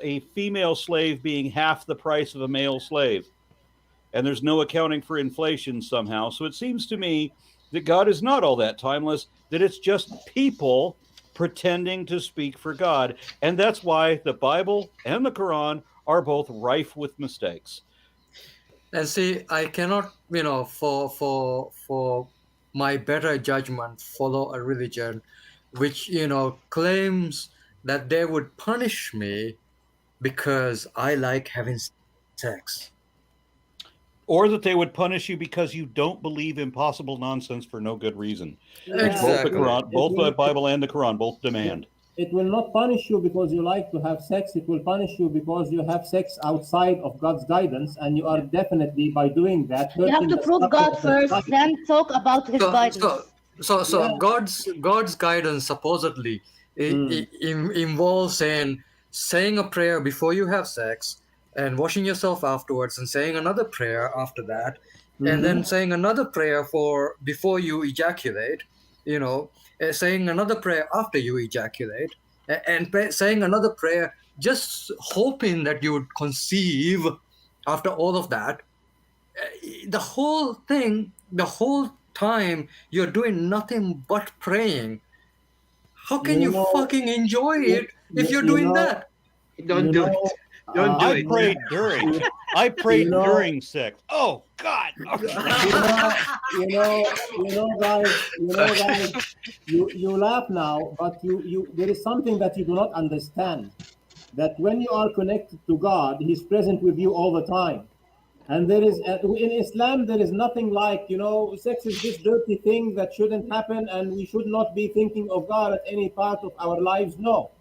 a female slave being half the price of a male slave. And there's no accounting for inflation somehow. So it seems to me that God is not all that timeless, that it's just people pretending to speak for God. And that's why the Bible and the Quran are both rife with mistakes. And see, I cannot, for my better judgment, follow a religion which, claims that they would punish me because I like having sex. Or that they would punish you because you don't believe impossible nonsense for no good reason. Which Exactly. both the Bible and the Quran both demand. It will not punish you because you like to have sex. It will punish you because you have sex outside of God's guidance, and you are definitely, by doing that, You have hurting to the prove structure God of the first, society. then talk about His guidance. So Yeah. God's guidance supposedly involves saying a prayer before you have sex, and washing yourself afterwards, and saying another prayer after that, and then saying another prayer before you ejaculate, saying another prayer after you ejaculate, and saying another prayer just hoping that you would conceive after all of that. The whole thing, the whole time, you're doing nothing but praying. How can you fucking enjoy it if you're doing that? Don't do it. Don't do I it. prayed during. I prayed during sex. Oh God! Guys, you laugh now, but there is something that you do not understand. That when you are connected to God, He's present with you all the time. And there is in Islam, there is nothing like, sex is this dirty thing that shouldn't happen, and we should not be thinking of God at any part of our lives. No.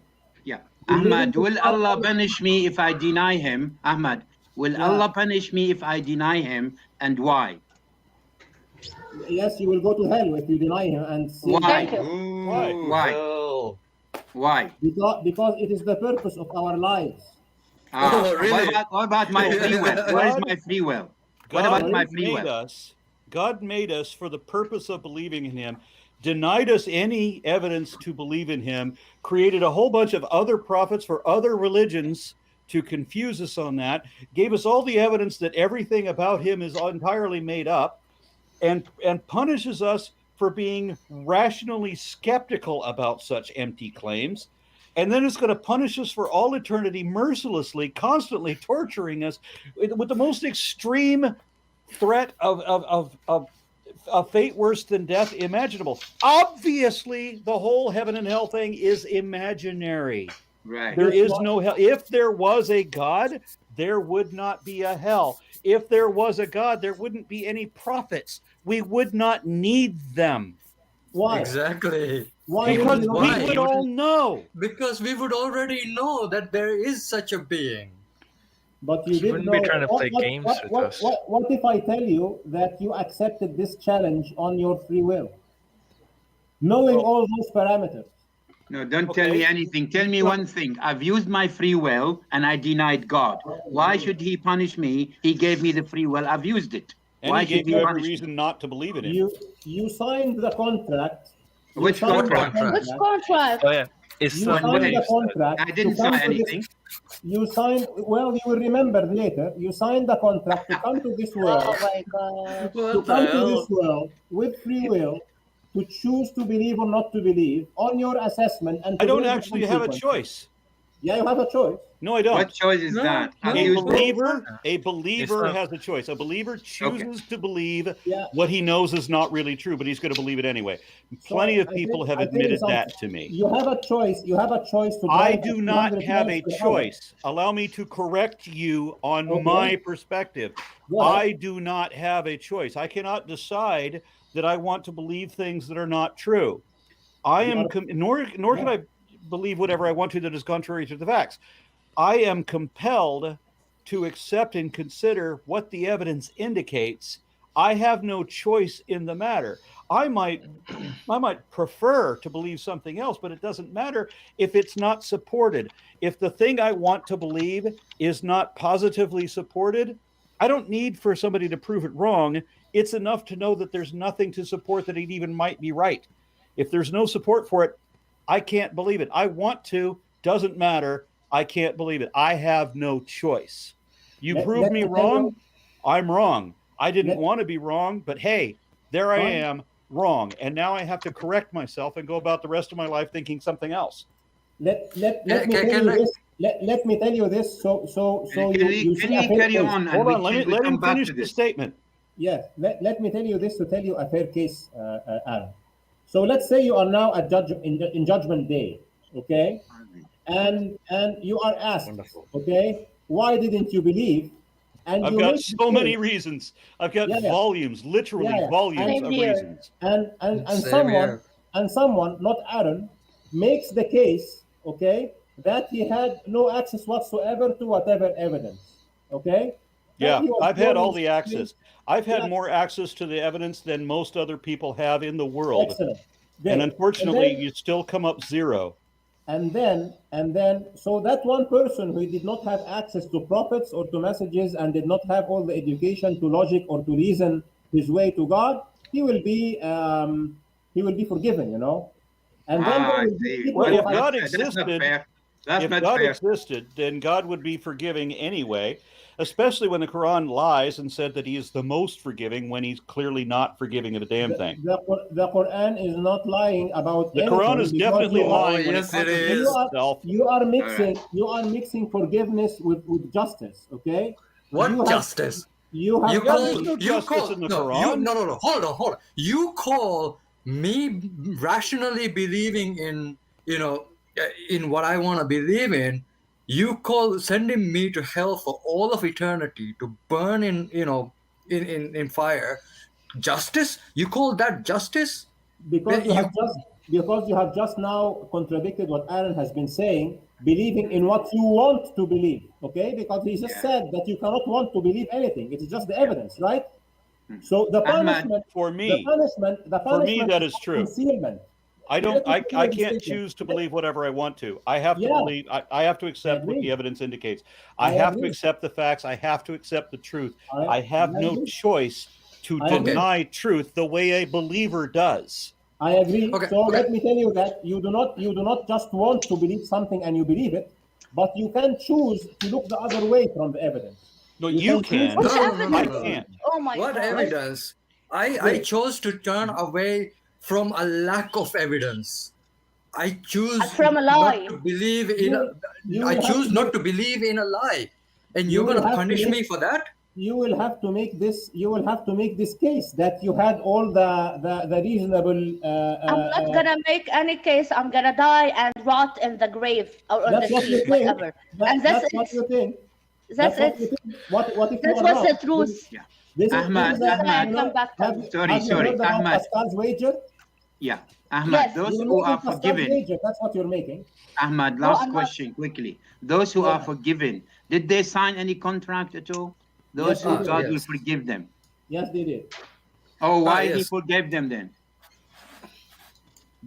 Yeah. Ahmad, will Allah punish me if I deny Him? Ahmad, will Allah punish me if I deny Him, and why? Yes, you will go to hell if you deny Him and sin. Why? Why? Why? Why? Because it is the purpose of our lives. Oh, really? What about my free will? Where is my free will? What about my free will? God made us for the purpose of believing in Him, denied us any evidence to believe in Him, created a whole bunch of other prophets for other religions to confuse us on that, gave us all the evidence that everything about Him is entirely made up, and punishes us for being rationally skeptical about such empty claims. And then it's going to punish us for all eternity mercilessly, constantly torturing us with the most extreme threat of a fate worse than death imaginable. Obviously, the whole heaven and hell thing is imaginary. Right. There is no hell. If there was a God, there would not be a hell. If there was a God, there wouldn't be any prophets. We would not need them. Why? Exactly. Why Because would you we not? would all know. Because we would already know that there is such a being. But you He did wouldn't know. be trying to play games with us. What if I tell you that you accepted this challenge on your free will, knowing all those parameters? No, don't tell me anything. Tell me one thing. I've used my free will and I denied God. Why should he punish me? He gave me the free will. I've used it. And Why he should gave you every punish me? reason not to believe in him. You signed the contract. You Which signed the contract? Which contract? Oh yeah, You Islam signed the believes that. contract. I didn't to come sign to this- anything. You signed. Well, you will remember later. You signed the contract to come to this world. Oh my God. To What the come to hell? this world with free will, to choose to believe or not to believe on your assessment. And to I don't bear the actually have a consequences. choice. Yeah, you have a choice. No, I don't. What choice is No, that? I've no. used it. A believer Islam. has a choice. A believer chooses to believe Yeah. what he knows is not really true, but he's going to believe it anyway. Plenty of I people think- have I think admitted something. that to me. You have a choice. You have a choice to. I drive do not 200 have miles a per hour. choice. Allow me to correct you on Okay. my perspective. Go ahead. I do not have a choice. I cannot decide that I want to believe things that are not true. I am nor can I believe whatever I want to that is contrary to the facts. I am compelled to accept and consider what the evidence indicates. I have no choice in the matter. I might prefer to believe something else, but it doesn't matter if it's not supported. If the thing I want to believe is not positively supported, I don't need for somebody to prove it wrong. It's enough to know that there's nothing to support that it even might be right. If there's no support for it, I can't believe it. I want to, doesn't matter. I can't believe it. I have no choice. You prove let me me tell wrong, you- I'm wrong. I didn't Let- want to be wrong, but hey, there I Fine. am, wrong. And now I have to correct myself and go about the rest of my life thinking something else. Let me Can- tell can you I- this. Let me tell you this. So Can you you see a fair carry case. on? Hold and on, let we him come back finish to the this. statement. Yes, let me tell you this to tell you a fair case, Aaron. So let's say you are now at in Judgment Day, okay? And you are asked, Wonderful. okay, why didn't you believe? And I've you got make the so many case, reasons. I've got Yeah, yeah. volumes, literally Yeah, yeah. volumes Same of here. reasons. and Same here. someone, not Aaron, makes the case, okay, that he had no access whatsoever to whatever evidence, okay? That Yeah, he was I've had born all in the slavery. access. I've had Yeah. more access to the evidence than most other people have in the world. Excellent. Good. And unfortunately, And then- you still come up zero. And then, so that one person who did not have access to prophets or to messages and did not have all the education to logic or to reason his way to God, he will be forgiven, you know. And then there I will be see. people Well, who if have- God That's not existed, fair. That's if not God fair. existed, then God would be forgiving anyway, especially when the Quran lies and said that he is the most forgiving when he's clearly not forgiving of a damn thing. the Quran is not lying about The anything. Quran is because definitely you are- lying when yes, it it contradicts is. itself. You are mixing forgiveness with justice, okay? What You have- justice? You have You Yeah, call, there's no you justice call, in the no, Quran. no, hold on. You call me rationally believing in, in what I want to believe in. You call sending me to hell for all of eternity to burn in, in fire. Justice? You call that justice? because you have just now contradicted what Aaron has been saying, believing in what you want to believe, okay? Because he just said that you cannot want to believe anything. It's just the evidence, right? So the Ahmad, punishment, For me, the punishment that is true. concealment. I can't choose to believe whatever I want to. I have to Yeah. believe. I have to accept what agree. the evidence indicates. I I have to agree. accept the facts. I have to accept the truth. I- I have I no agree. choice to I agree. deny truth the way a believer does. I agree. Okay, So okay. let me tell you that you do not just want to believe something and you believe it, but you can choose to look the other way from the evidence. No, You you can can. What No, no, no, evidence? no, no. I can't. Oh my What God. evidence? I Wait. chose to turn away from a lack of evidence. I choose From a lie. not to believe in. You I will choose have not to- to believe in a lie, and You you're will gonna have to punish make- me for that. You will have to make this. You will have to make this case that you had all the reasonable. I'm not gonna make any case. I'm gonna die and rot in the grave or on the That's what you sea, think. whatever. And that's what it. you think. That's what you it. think. What if you That's are what's wrong? the truth. This is Ahmad, this is a- Ahmad. you know, Come back to have, me. Sorry, have you sorry, heard about Ahmad. Pascal's wager? Yeah. Ahmad, Yes. those You're who making are Pascal forgiven, Major, that's what you're making. Ahmad, No, last I'm not. question quickly. Those who Yeah. are forgiven, did they sign any contract at all? Those Yes, who they God did. will yes. forgive them. Yes, they did. Oh, why he yes. forgave them then?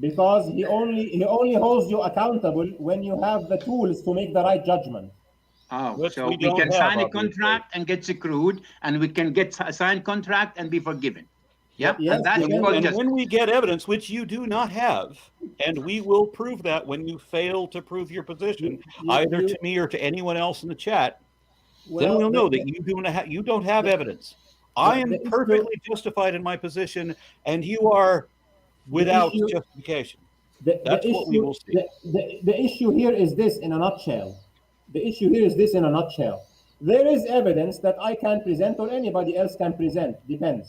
Because he only holds you accountable when you have the tools to make the right judgment. Oh, Which so we we don't can have, sign a obviously. contract and get screwed, and we can get a signed contract and be forgiven. Yep, Yes, and that's we can. called And justice. when we get evidence, which you do not have, and we will prove that when you fail to prove your position, either to me or to anyone else in the chat, then we'll know that you don't have evidence. I am perfectly justified in my position, and you are without justification. That's what we will see. The issue here is this in a nutshell. The issue here is this in a nutshell. There is evidence that I can present or anybody else can present, depends.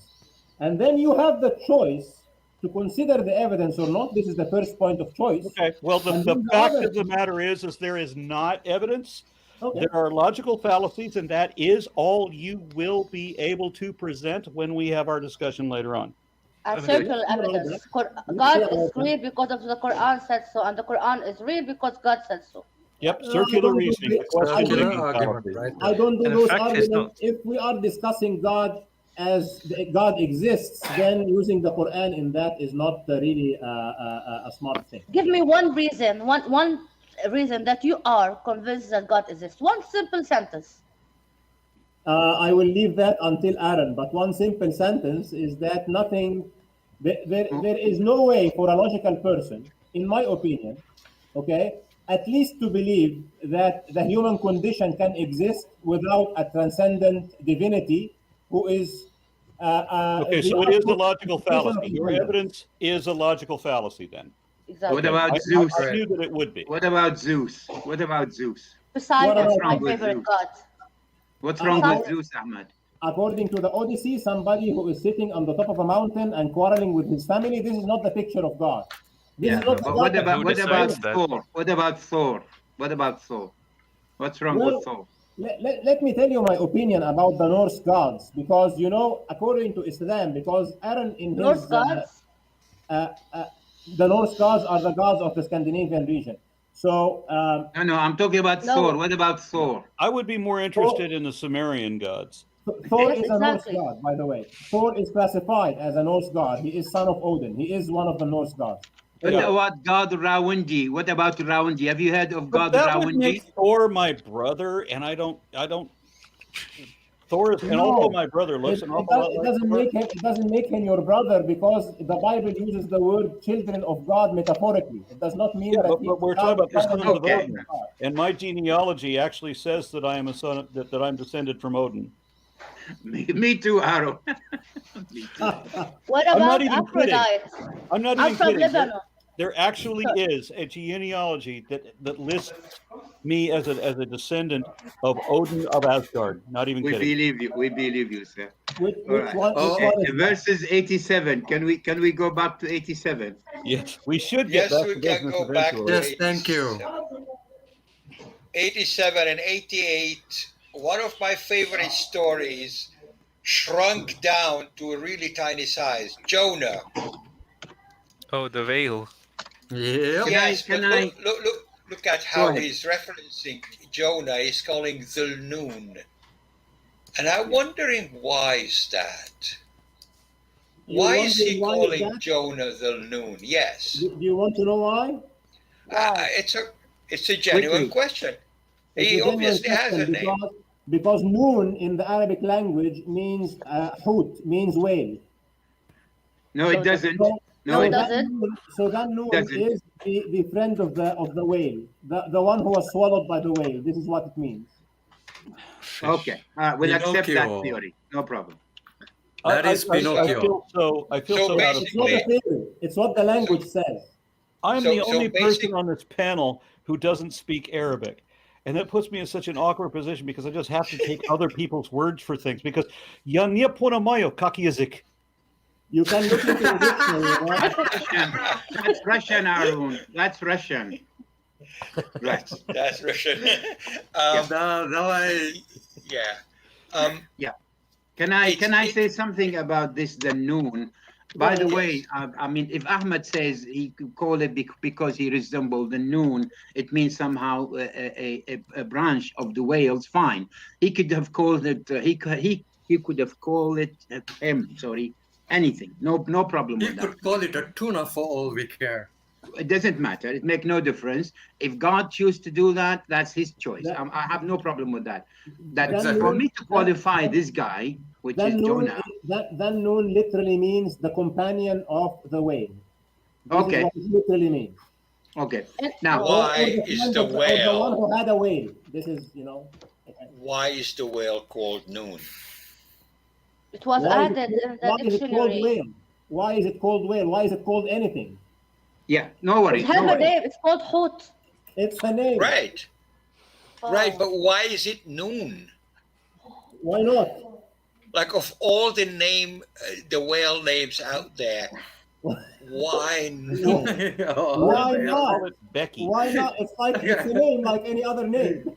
And then you have the choice to consider the evidence or not. This is the first point of choice. Okay. Well, the fact of the matter is there is not evidence. Okay. There are logical fallacies, and that is all you will be able to present when we have our discussion later on. And circular evidence. God is real because of the Quran said so, and the Quran is real because God said so. Yep, circular reasoning. The question Circular being argument, fallacy. right? I don't do In those fact, it's arguments. If we are discussing God as God exists, then using the Quran in that is not really a smart thing. Give me one reason, one reason that you are convinced that God exists. One simple sentence. I will leave that until Aaron, but one simple sentence is that there is no way for a logical person, in my opinion, okay, at least to believe that the human condition can exist without a transcendent divinity who is Okay, so it is a logical fallacy. Your evidence is a logical fallacy then. Exactly. What about Zeus? I knew that it would be. What about Zeus? What about Zeus? Poseidon is What's my wrong with favorite Zeus? god. What's wrong with Zeus, Ahmad? According to the Odyssey, somebody who is sitting on the top of a mountain and quarreling with his family, this is not the picture of God. This is not But what about decides that? Thor? What about Thor? What about Thor? What's wrong with Thor? Let me tell you my opinion about the Norse gods, because according to Islam, because Aaron in Norse his gods? the Norse gods are the gods of the Scandinavian region. So No, I'm talking about Thor. What about Thor? I would be more interested in the Sumerian gods. Thor Yes, is a Norse exactly. god, by the way. Thor is classified as a Norse god. He is son of Odin. He is one of the Norse gods. What about God Rawandi? What about Rawandi? Have you heard of But God that would make Rawandi? Thor my brother, and I don't. Thor is, and although my brother looks an awful lot like Thor, It doesn't make him your brother, because the Bible uses the word children of God metaphorically. It does not mean that. but we're talking about the sons of Okay. Odin, and my genealogy actually says that I am a son that I'm descended from Odin. Me too, Aaron. What I'm about not even Aphrodite? I'm not I'm even from kidding. Lebanon. There actually is a genealogy that lists me as a descendant of Odin of Asgard. Not even We kidding. believe you, sir. Which All one? right. Which one is that? Verses 87. Can we go back to 87? Yes, we should get Yes, back we to can business go back to eventually. Yes, thank you. 87 and 88. One of my favorite stories shrunk down to a really tiny size. Jonah. Oh, the veil. Yeah. Yes, Can but I- look at Go how ahead. he's referencing Jonah. He's calling the noon. And I'm wondering why is that? Why is he calling Jonah the noon? Yes. Do you want to know why? It's a genuine Quickly. question. It's He a genuine obviously has a question name. because noon in the Arabic language means hoot, means whale. No, it doesn't. No, it that doesn't. noon- So that noon Doesn't. is the friend of the whale, the one who was swallowed by the whale. This is what it means. Okay. We'll accept that Pinocchio. theory. No problem. That is Pinocchio. I feel So so out of It's not basically- a theory. It's what the language says. I'm So- the so only person basic- on this panel who doesn't speak Arabic. And that puts me in such an awkward position because I just have to take other people's words for things. Because ya nie ponamayo kakiyazik. You can look into the dictionary. Right? That's Russian, Arun. That's Russian. Right. That's Russian. Давай. Yeah. Can I say something about this, the noon? By the way, I mean, if Ahmed says he could call it because he resembled the noon, it means somehow a branch of the whales. Fine, he could have called it. He could have called it him. Sorry, anything. No problem You with that. could call it a tuna for all we care. It doesn't matter. It makes no difference. If God chooses to do that, that's his choice. I have no problem with that. That Exactly. for me to qualify this guy, which is Jonah. Then noon literally means the companion of the whale. This Okay. is what it literally means. Okay. Now, Why is the or the one whale? who had a whale. This is, you know. Why is the whale called noon? It was Why is added it- in the why is it called dictionary. whale? Why is it called whale? Why is it called anything? yeah, no worries. It No has a worries. name. It's called Hut. It's a name. Right, right. But why is it noon? Why not? Like of all the whale names out there, why noon? Why not? Becky. Why not? It's like it's a name like any other name.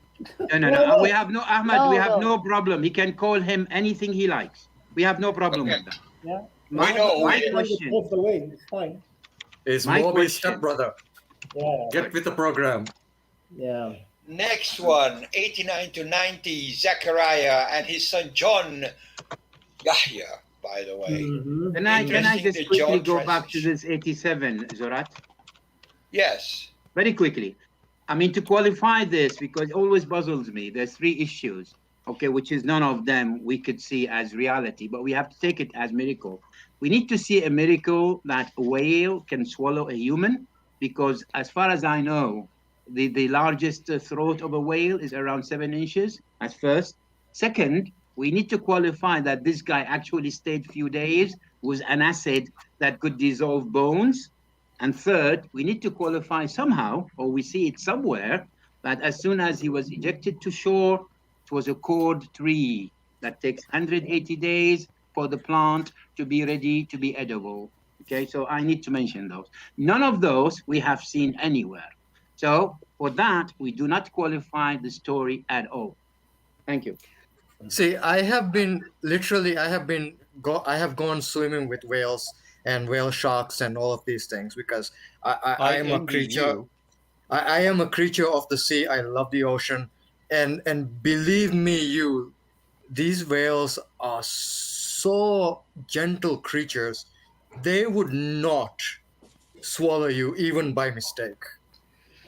No. We have no Ahmed. We No, have no. no problem. He can call him anything he likes. We have no problem Okay. with that. Yeah. My, know my it. question. Off the way. It's fine. It's My Moby's question- stepbrother. Yeah. Get with the program. Yeah. Next one, 89 to 90, Zechariah and his son John, Yahya, by the way. Mhm. Can I Interesting, just the quickly John go back to translation. this 87, Zorat? Yes. Very quickly. I mean, to qualify this, because it always puzzles me, there's three issues, okay, which is none of them we could see as reality, but we have to take it as miracle. We need to see a miracle that a whale can swallow a human, because as far as I know, the largest throat of a whale is around 7 inches, at first. Second, we need to qualify that this guy actually stayed few days with an acid that could dissolve bones. And third, we need to qualify somehow, or we see it somewhere, that as soon as he was ejected to shore, it was a cord tree that takes 180 days for the plant to be ready to be edible. Okay, so I need to mention those. None of those we have seen anywhere. So for that, we do not qualify the story at all. Thank you. See, I have gone swimming with whales and whale sharks and all of these things because I am a envy creature. you. I am a creature of the sea. I love the ocean, and believe me, these whales are so gentle creatures. They would not swallow you even by mistake.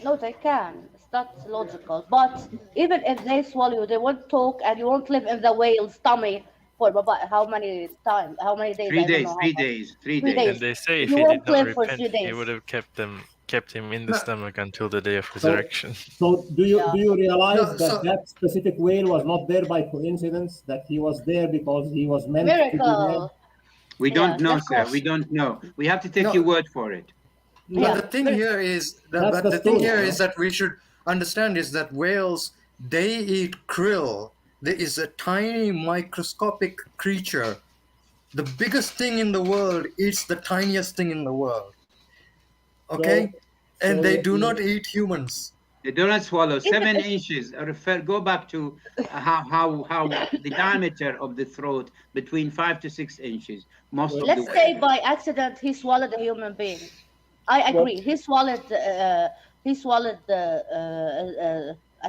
No, they can. It's not logical. But even if they swallow you, they won't talk, and you won't live in the whale's tummy for about how many days? I don't know how much. 3 3 days. And they say if You he won't did not live for repent, 3 he days. would have kept him in the stomach until the day of resurrection. So do you realize No, so- that specific whale was not there by coincidence? That he was there because he was meant to be there? Miracle. We don't Yeah, know, of sir. course. We don't know. We have to take No. your word for it. But Yeah. the thing here is That's that the the thing story, here no? is that we should understand is that whales they eat krill. There is a tiny microscopic creature. The biggest thing in the world eats the tiniest thing in the world. Okay? And they do not eat humans. They do not swallow. Even 7 if- inches. Go back to how the diameter of the throat between 5 to 6 inches. Most of Let's the say by accident he swallowed a human being. I agree. He swallowed. I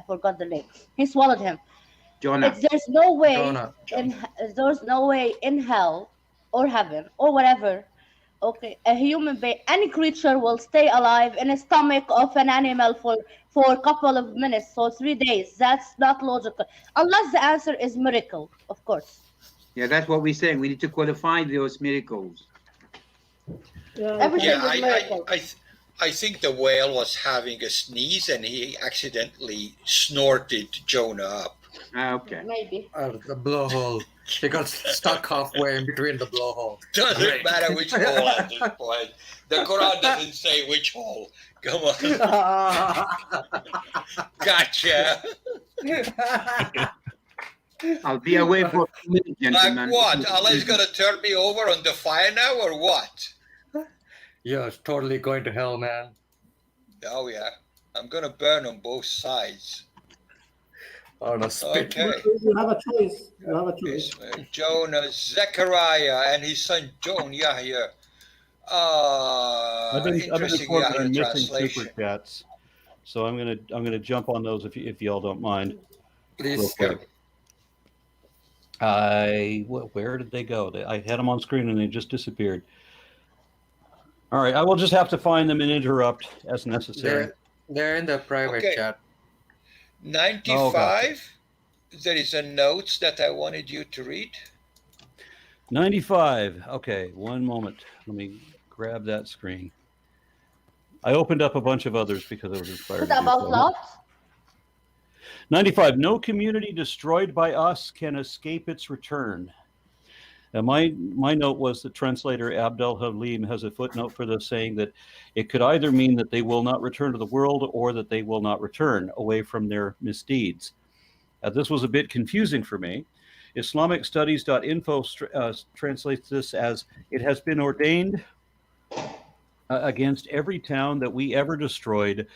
forgot the name. He swallowed him. Jonah. There's no way Jonah. there's no way in hell or heaven or whatever. Okay, a human being, any creature will stay alive in a stomach of an animal for a couple of minutes, so 3 days. That's not logical, unless the answer is miracle, of course. Yeah, that's what we're saying. We need to qualify those miracles. Everything Yeah, is miracle. I think the whale was having a sneeze and he accidentally snorted Jonah up. Okay. Maybe. The blowhole. He got stuck halfway in between the blowhole. Doesn't matter which hole at this point. The Quran doesn't say which hole. Come on. Gotcha. I'll be away for a minute, gentlemen. Like what? Allah's gonna turn me over on the fire now or what? You're totally going to hell, man. Oh yeah. I'm gonna burn on both sides. On a spit. Okay. You have a choice. You have a choice. Jonah, Zechariah, and his son John Yahya. I've been Interesting informed that Yahya I'm missing translation. super chats, so I'm gonna jump on those if y'all don't mind. Please. Real quick. Where did they go? I had them on screen and they just disappeared. All right, I will just have to find them and interrupt as necessary. They're in the private Okay. chat. 95. There is a note that I wanted you to read. 95. Okay, one moment. Let me grab that screen. I opened up a bunch of others because I was inspired. What to do about so. Lot? 95. No community destroyed by us can escape its return. Now, my note was that translator Abdel Halim has a footnote for this saying that it could either mean that they will not return to the world or that they will not return away from their misdeeds. This was a bit confusing for me. IslamicStudies.info translates this as, it has been ordained against every town that we ever destroyed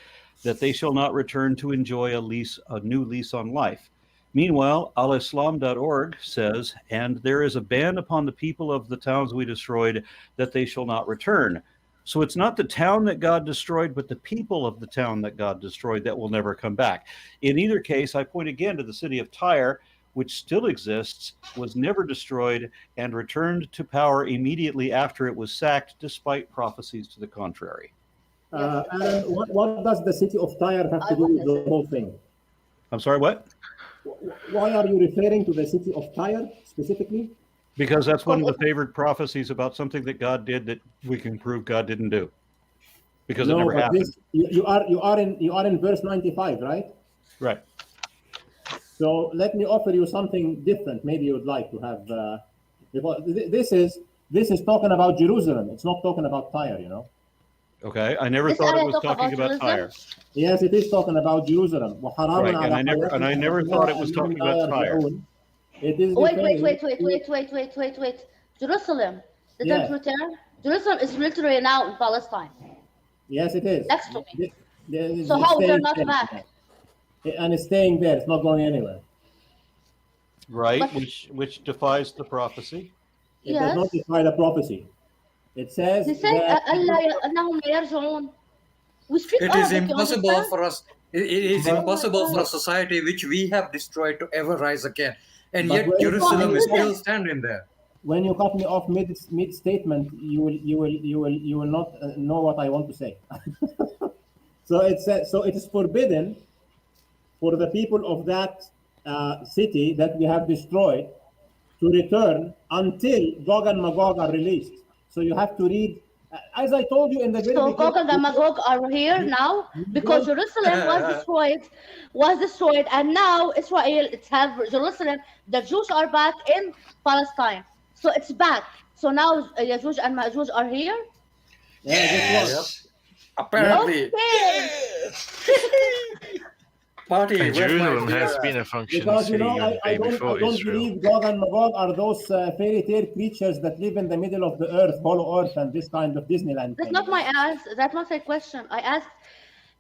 that they shall not return to enjoy a new lease on life. Meanwhile, alislam.org says, and there is a ban upon the people of the towns we destroyed that they shall not return. So it's not the town that God destroyed, but the people of the town that God destroyed that will never come back. In either case, I point again to the city of Tyre, which still exists, was never destroyed, and returned to power immediately after it was sacked, despite prophecies to the contrary. Alan, what does the city of Tyre have to do with the whole thing? I'm sorry, what? Why are you referring to the city of Tyre specifically? Because that's one of the favored prophecies about something that God did that we can prove God didn't do. Because it never happened. You are in verse 95, right? Right. So let me offer you something different. Maybe you would like to have, because this is talking about Jerusalem. It's not talking about Tyre, you know. Okay, I never This thought it ayah was talk talking about about Tyre. Yes, it is talking about Jerusalem. Right, and I never thought it was talking about Tyre. It is Wait. Jerusalem didn't return. Jerusalem is literally now in Palestine. Yes, it is. Next to me. So how they're not back? And it's staying there. It's not going anywhere. Right, But- which defies the prophecy. It does not defy the prophecy. It says He said, that أنهم لا يرجعون. We speak It is Arabic, you impossible understand? for us. It is impossible for a society which we have destroyed to ever rise again, and But yet when- Jerusalem is still standing there. when you cut me off mid statement, you will not know what I want to say. So it says, so it is forbidden for the people of that city that we have destroyed to return until Gog and Magog are released. So you have to read, as I told you in the very So beginning. Gog and Magog are here now because Jerusalem was destroyed, and now Israel, it's have Jerusalem. The Jews are back in Palestine, so it's back. So now Yajuj and Majuj are here. Yes. Apparently, Okay. party. And where's my Jerusalem has beer? been a functioning Because city even I way before don't Israel. believe Gog and Magog are those fairy tale creatures that live in the middle of the earth, hollow earth, and this kind of Disneyland That's thing. not my ask. That's not my question. I asked.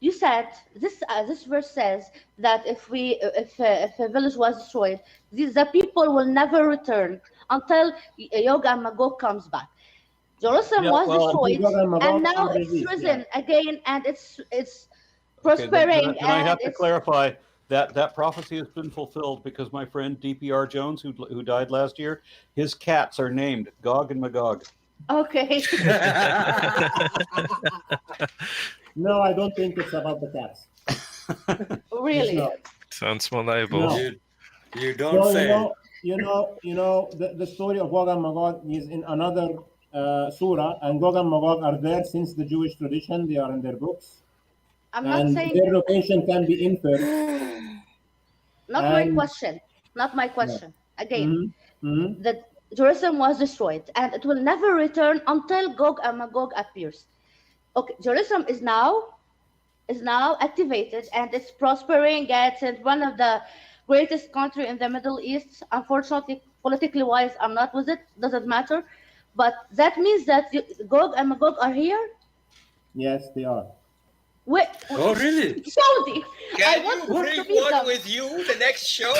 You said this verse says that if a village was destroyed, the people will never return until Yog and Magog comes back. Jerusalem was destroyed, Gog and Magog and now are it's released, risen again, and it's Okay, prospering. then I have to it's- clarify that prophecy has been fulfilled because my friend DPR Jones, who died last year, his cats are named Gog and Magog. Okay. No, I don't think it's about the cats. Really? No. Sounds more liable. No. You don't So say. the story of Gog and Magog is in another surah, and Gog and Magog are there since the Jewish tradition. They are in their books, I'm not and saying. their location can be inferred. Not my and- question. Not my question. Again, Mhm. that Jerusalem was destroyed, and it will never return until Gog and Magog appears. Okay, Jerusalem is now activated, and it's prospering. It's in one of the greatest country in the Middle East. Unfortunately, politically wise, I'm not with it. Doesn't matter. But that means that Gog and Magog are here. Yes, they are. Wait, Oh, really? Saudi. I Can want you to bring meet one them. with you the next show?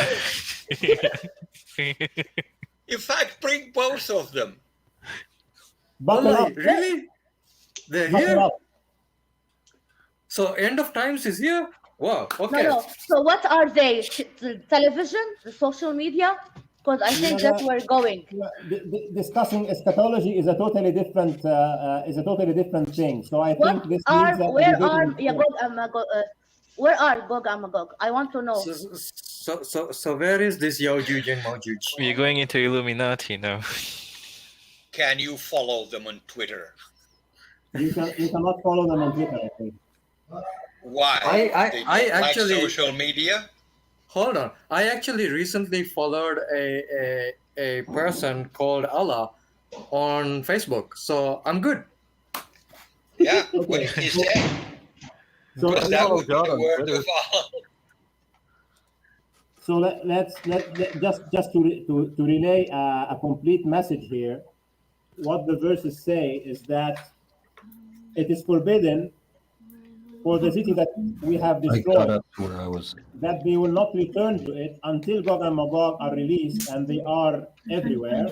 In fact, bring both of them. Buckle up. Really? They're Nothing here. else. So end of times is here. Wow. No, Okay. no. So what are they? The television, the social media? Because I think Yeah, that's where we're going. Discussing eschatology is a totally different thing. So I What think this are needs a where debate are in itself. Gog and Magog? Where are Gog and Magog? I want to know. So where is this Yaujuj and Maujuj? You're going into Illuminati now. Can you follow them on Twitter? You cannot follow them on Twitter, I think. Why? I They don't actually- like social media. Hold on. I actually recently followed a person called Allah on Facebook, so I'm good. Yeah, what did he say? So Because that follow would be God the on word Twitter. of Allah. So let's just to relay a complete message here. What the verses say is that it is forbidden for the city that we have I got destroyed, up to where I was. that they will not return to it until Gog and Magog are released, and they are everywhere,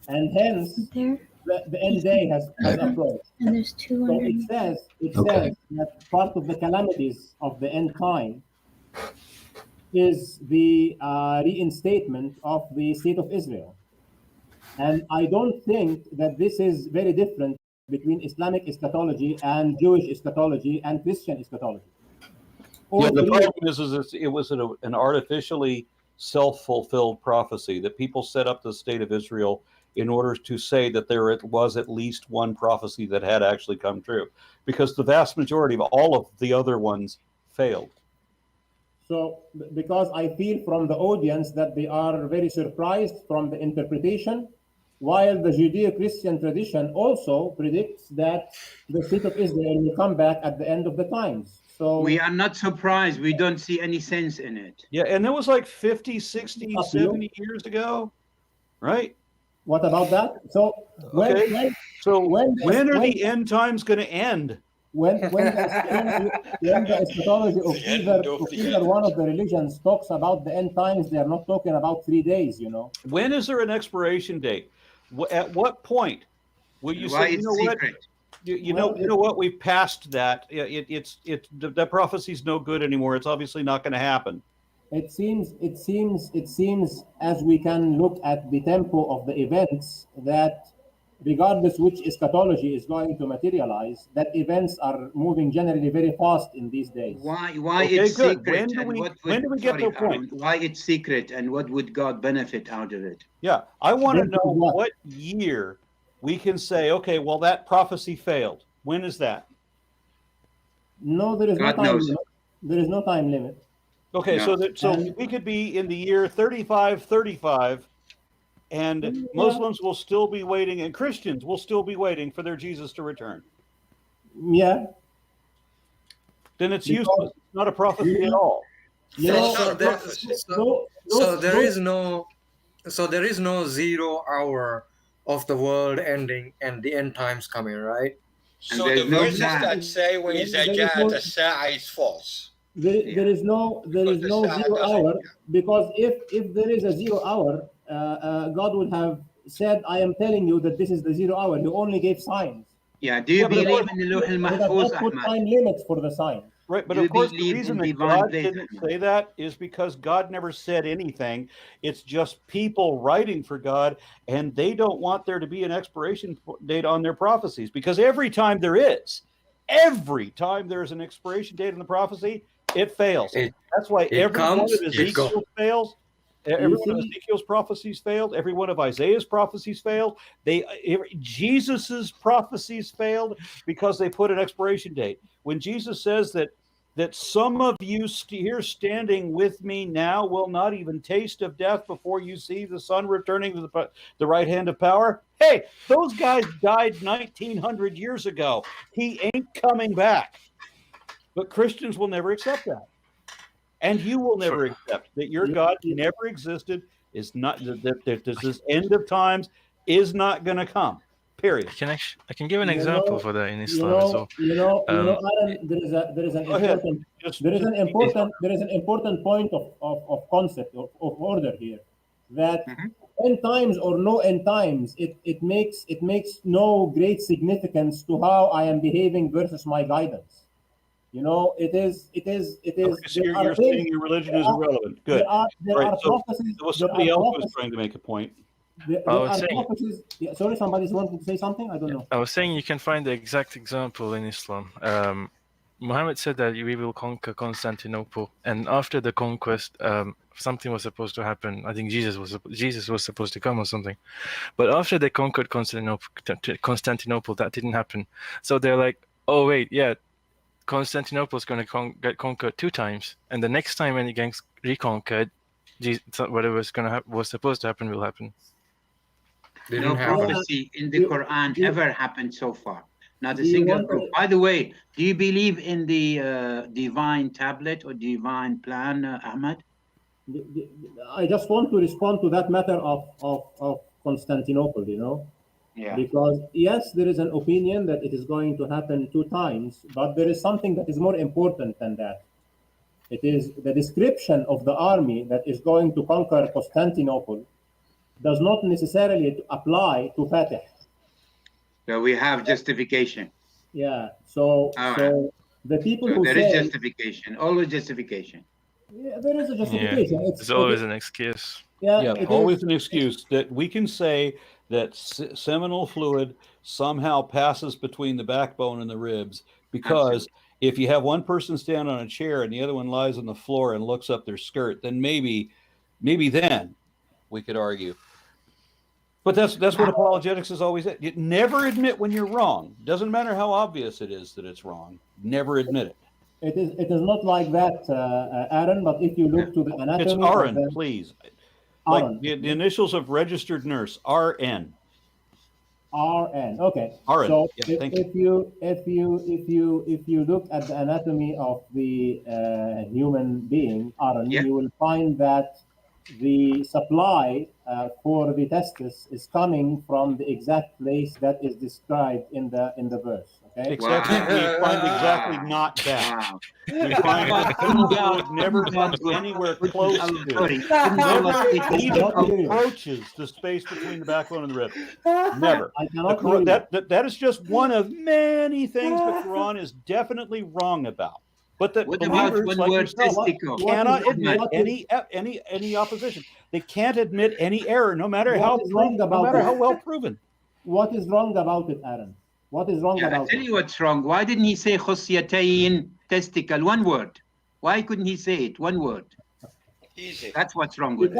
and hence the end day has approached. And there's two So underneath. it says that part of the calamities of the end time is the reinstatement of the state of Israel. And I don't think that this is very different between Islamic eschatology and Jewish eschatology and Christian eschatology. All Yeah, the three- problem is it was an artificially self-fulfilled prophecy that people set up the state of Israel in order to say that there was at least one prophecy that had actually come true, because the vast majority of all of the other ones failed. So, because I feel from the audience that they are very surprised from the interpretation, while the Judeo-Christian tradition also predicts that the state of Israel will come back at the end of the times. So We are not surprised. We don't see any sense in it. Yeah, and that was like 50, 60, Up to you. 70 years ago, right? what about that? So when Okay. when So when when are when- the end times going to end? when the eschatology of either one of the religions talks about the end times, they are not talking about 3 days, you know. When is there an expiration date? At what point will you Why say, you it's know what? secret? You know what? We've passed that. That prophecy's no good anymore. It's obviously not going to happen. It seems as we can look at the tempo of the events that regardless which eschatology is going to materialize, that events are moving generally very fast in these days. Why Okay, it's good. secret? When do and we- what when do we get to a point? Aaron, why it's secret and what would God benefit out of it? Yeah, I want to Then know what? what year we can say, okay, well, that prophecy failed. When is that? No, there is no God time knows. limit. There is no time limit. Okay, Yeah. so And- we could be in the year 3535, and Muslims will still be waiting, and Christians will still be waiting for their Jesus to return. Yeah. Then it's Because- useless. It's not a prophecy at all. You know, It's not a there- prophecy. So there is no 0 hour of the world ending and the end times coming, right? So there's the no verses plan. that say when There is Zajat no- as-Sa'a is false. there is no Because the Sa'ah 0 doesn't hour, count. because if there is a 0 hour, God would have said, I am telling you that this is the 0 hour. He only gave signs. Yeah, do you Yeah, but of believe course- in the Luh He does al-Mahfuz, not put Ahmad? time limits for the signs. Right, but Do of you course, the believe reason in that divine God data? didn't say that is because God never said anything. It's just people writing for God, and they don't want there to be an expiration date on their prophecies, because every time there's an expiration date on the prophecy, it fails. It- That's why it every one comes, of it Ezekiel's goes. fails. Every one of see- Ezekiel's prophecies failed. Every one of Isaiah's prophecies failed. Jesus's prophecies failed because they put an expiration date. When Jesus says that some of you here standing with me now will not even taste of death before you see the Son returning to the right hand of power. Hey, those guys died 1900 years ago. He ain't coming back. But Christians will never accept that. And you will never accept that your God never existed, is not that this end of times is not going to come. Period. I can give an You example know- for that in Islam as well. Aaron, there is an Go ahead. important Just- there is just- an important point of concept of order here, that end times or no end times, it makes no great significance to how I am behaving versus my guidance. You know, it is. Okay, so There are you're things- saying your religion is irrelevant. Good. There Right, are so prophecies. there was there somebody are else who was prophecies- trying to make a point. There I was are saying- prophecies. Yeah, sorry, somebody's wanting to say something. I don't know. I was saying you can find the exact example in Islam. Muhammad said that we will conquer Constantinople, and after the conquest, something was supposed to happen. I think Jesus was supposed to come or something. But after they conquered Constantinople, that didn't happen. So they're like, oh wait, yeah, Constantinople is going to get conquered 2 times, and the next time when it gets reconquered, whatever was supposed to happen will happen. They No didn't have prophecy in the Quran ever happened so far. Not a Do you single want proof. to- By the way, do you believe in the divine tablet or divine plan, Ahmad? I just want to respond to that matter of Constantinople. You know. Yeah. Because yes, there is an opinion that it is going to happen 2 times, but there is something that is more important than that. It is the description of the army that is going to conquer Constantinople does not necessarily apply to Fatih. So we have justification. Yeah. So the people So who there is say justification, always justification. yeah, there is a Yeah, justification. there's always an excuse. Yeah, it always is- an excuse that we can say that seminal fluid somehow passes between the backbone and the ribs, because if you have one person stand on a chair and the other one lies on the floor and looks up their skirt, then maybe then we could argue. But that's what apologetics is always at. You never admit when you're wrong. Doesn't matter how obvious it is that it's wrong. Never admit it. It is not like that, Aaron. But if you look to the anatomy, It's of RN, the- please. RN. Like the initials of registered nurse, RN. RN. Okay. RN. So Yeah, thank if you look at the anatomy of the human being, RN, Yeah. you will find that the supply for the testis is coming from the exact place that is described in the verse. Okay. Except Wow. we find exactly not that. Wow. We find that fluid never comes anywhere close to, never even approaches the space between the backbone and the rib. Never. I The cannot Quran, hear you. that is just one of many things the Quran is definitely wrong about. But that What about believers one like word, yourself testicle? cannot What is- admit what is- any opposition. They can't admit any error, no matter What how is wrong no about matter it? how well proven. What is wrong about it, Aaron? What is wrong Yeah, I about tell it? you what's wrong. Why didn't he say khosyatayn, testicle, one word? Why couldn't he say it, one word? Easy. That's what's wrong with it.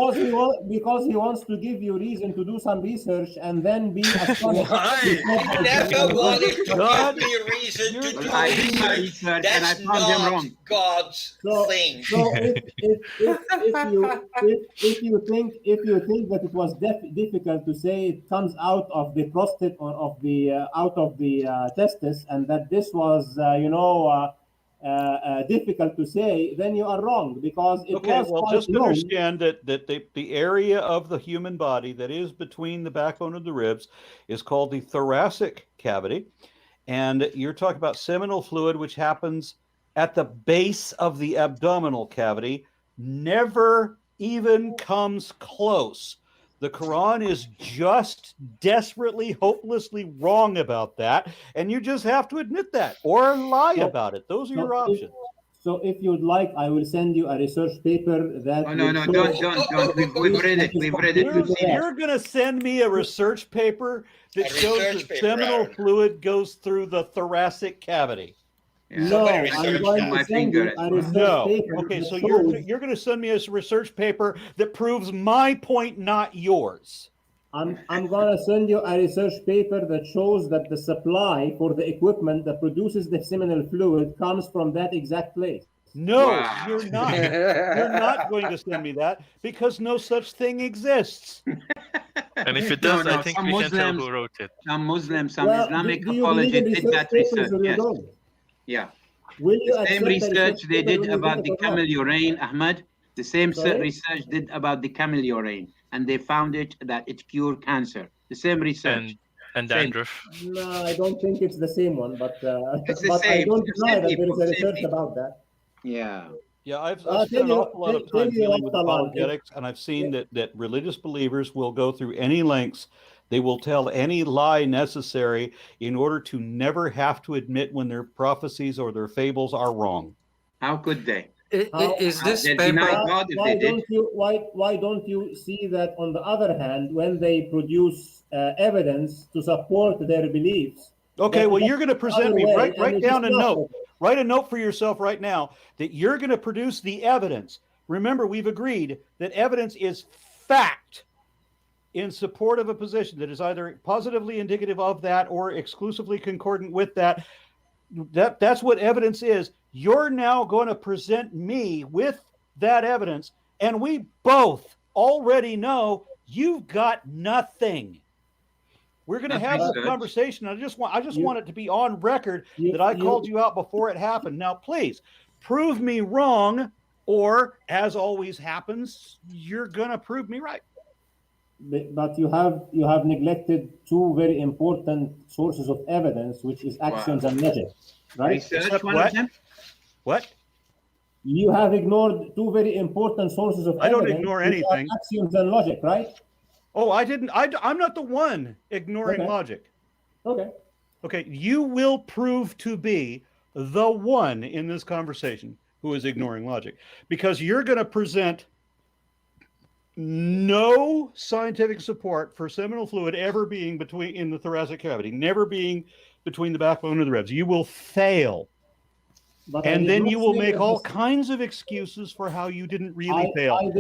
Because he wants to give you reason to do some research and then be astonished. Why? He never wanted to God, give me reason to do Well, I did my research. research and I That's found him not wrong. God's So, thing. so if you think that it was difficult to say it comes out of the prostate or of the out of the testis, and that this was difficult to say, then you are wrong, because it Okay, was well, quite just known. understand that the area of the human body that is between the backbone and the ribs is called the thoracic cavity, and you're talking about seminal fluid, which happens at the base of the abdominal cavity, never even comes close. The Quran is just desperately, hopelessly wrong about that, and you just have to admit that or lie about it. Those are your options. So if you'd like, I will send you a research paper that. Oh, no, will no, show- don't. We've read it. We've read it. You're, We've seen it. you're going to send me a research paper that A shows research that paper, seminal Aaron. fluid goes through the thoracic cavity. Yeah. No, Somebody I'm researched going on my to send you finger a as well. research No. paper. Okay, that so shows- you're going to send me a research paper that proves my point, not yours. I'm going to send you a research paper that shows that the supply for the equipment that produces the seminal fluid comes from that exact place. No, Wow. you're not. You're not going to send me that because no such thing exists. And if it No, does, no, I think some we can tell Muslims- who wrote it. Some Muslims, some Well, Islamic do you believe in apologists did that papers research. or you Yes. don't? Yeah. Will you The same accept a research they paper did when you about get the it or not? camel urine, Ahmad. The same Sorry? research did about the camel urine, and they found it that it cured cancer. The same research. And Same. dandruff. No, I don't think it's the same one, but It's the but I same. don't The deny same that there people, is a same research people. about that. Yeah. Yeah, I've spent an awful lot of time dealing with apologetics, and I've seen that religious believers will go through any lengths. They will tell any lie necessary in order to never have to admit when their prophecies or their fables are wrong. How could they? Is this They'll paper? deny God if Why they did. why don't you see that on the other hand, when they produce evidence to support their beliefs? Okay, well, you're going to present me. Write down a note. note. Write a note for yourself right now that you're going to produce the evidence. Remember, we've agreed that evidence is fact in support of a position that is either positively indicative of that or exclusively concordant with that. That's what evidence is. You're now going to present me with that evidence, and we both already know you've got nothing. We're going to have this conversation. I just want it to be on record that I called you out before it happened. Now, please prove me wrong, or as always happens, you're going to prove me right. But you have neglected two very important sources of evidence, which is axioms and logic, right? Research one of them? What? You have ignored two very important sources of evidence. I don't ignore anything. Axioms and logic, right? Oh, I didn't. I'm not the one ignoring logic. Okay. Okay, you will prove to be the one in this conversation who is ignoring logic, because you're going to present no scientific support for seminal fluid ever being in the thoracic cavity, never being between the backbone and the ribs. You will fail. But and then you will make all kinds of excuses for how you didn't really fail. And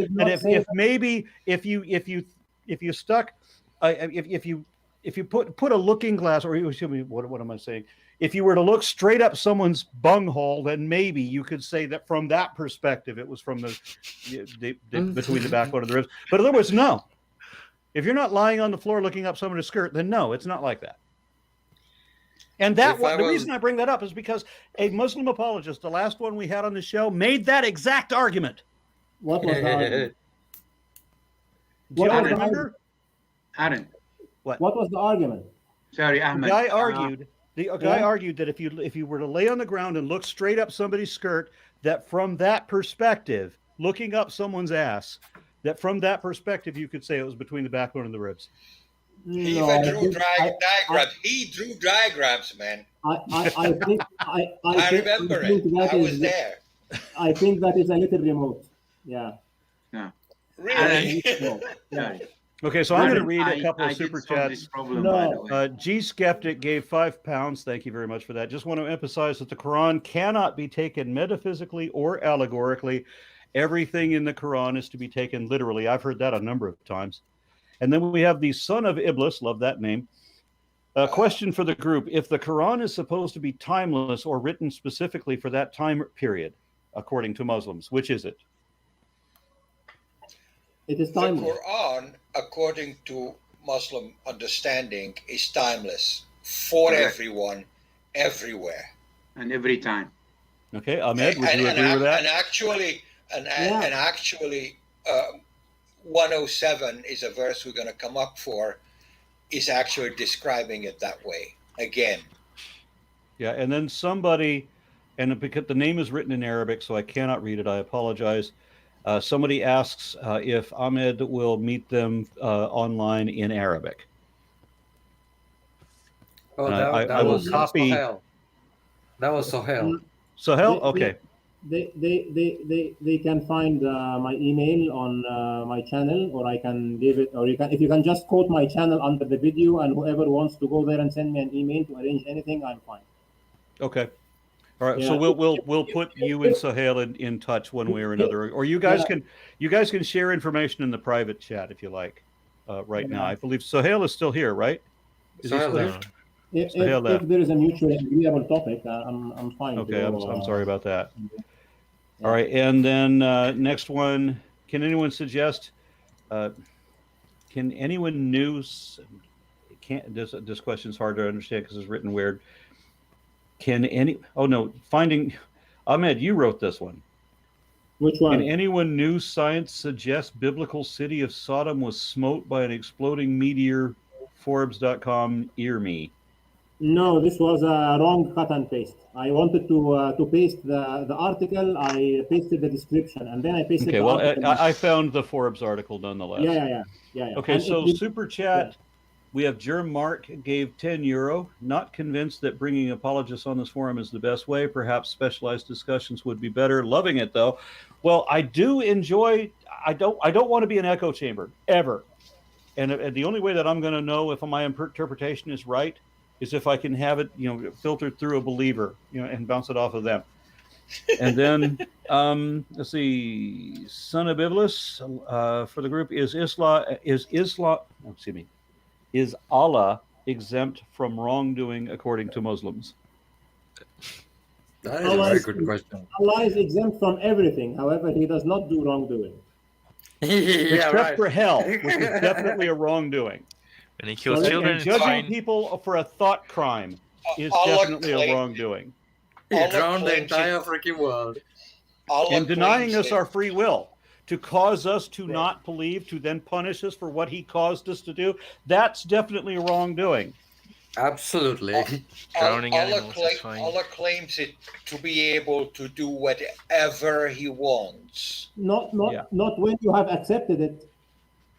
if you put a looking glass, or excuse me, what am I saying? If you were to look straight up someone's bunghole, then maybe you could say that from that perspective it was from the between the backbone and the ribs. But in other words, no. If you're not lying on the floor looking up someone's skirt, then no, it's not like that. And the reason I bring that up is because a Muslim apologist, the last one we had on the show, made that exact argument. What was the argument? Do you remember? Aaron. What was the argument? Sorry, Ahmed. The guy argued that if you were to lay on the ground and look straight up somebody's skirt, that from that perspective, looking up someone's ass, that from that perspective you could say it was between the backbone and the ribs. He even drew diagrams. He drew diagrams, man. I think I remember it. I was there. I think that is a little remote. Yeah. Really? Yeah. Okay, so I'm going to read a couple of super chats. No. G Skeptic gave £5. Thank you very much for that. Just want to emphasize that the Quran cannot be taken metaphysically or allegorically. Everything in the Quran is to be taken literally. I've heard that a number of times. And then we have the son of Iblis, love that name. A question for the group. If the Quran is supposed to be timeless or written specifically for that time period, according to Muslims, which is it? It is timeless. The Quran, according to Muslim understanding, is timeless for everyone, everywhere. And every time. Okay, Ahmed, would you agree with that? And actually, 107 is a verse we're going to come up for, is actually describing it that way again. Yeah, and then somebody, and because the name is written in Arabic, so I cannot read it, I apologize. Somebody asks if Ahmed will meet them online in Arabic. Oh, I will copy. Sohail. That was Sohail. Sohail? Okay. They can find my email on my channel, or I can give it, or if you can just quote my channel under the video, and whoever wants to go there and send me an email to arrange anything, I'm fine. Okay. All right. Yeah. So we'll put you and Sohail in touch one way or another, or you guys can share information in the private chat if you like. Right now, I believe Sohail is still here, right? Is he still here? If there is a mutually agreeable topic, I'm fine. Okay, I'm sorry about that. All right, and then next one. Can anyone suggest? Can anyone news? This question is hard to understand because it's written weird. Finding Ahmed, you wrote this one. Which one? Can anyone new science suggest biblical city of Sodom was smote by an exploding meteor? Forbes.com, ear me. No, this was a wrong cut and paste. I wanted to paste the article. I pasted the description, and then I pasted Okay, the well, article. I found the Forbes article nonetheless. Yeah. Okay, And so it- super chat. We have Germ Mark gave €10. Not convinced that bringing apologists on this forum is the best way. Perhaps specialized discussions would be better. Loving it though. Well, I do enjoy. I don't want to be an echo chamber ever. And the only way that I'm going to know if my interpretation is right is if I can have it, filtered through a believer, and bounce it off of them. And then let's see, Son of Iblis for the group is Allah exempt from wrongdoing according to Muslims? That is a very good question. Allah is exempt from everything. However, He does not do wrongdoing. Except for hell, which is definitely a wrongdoing. And he kills So, children. And It's judging fine. people for a thought crime is Allah definitely a claimed- wrongdoing. He Allah drowned the claims entire it- freaking world. Allah And denying claims us it- our free will to cause us to not believe, to then punish us for what he caused us to do, that's definitely a wrongdoing. Absolutely. Drowning Allah animals is fine. Allah claims it to be able to do whatever He wants. Not Yeah. when you have accepted it,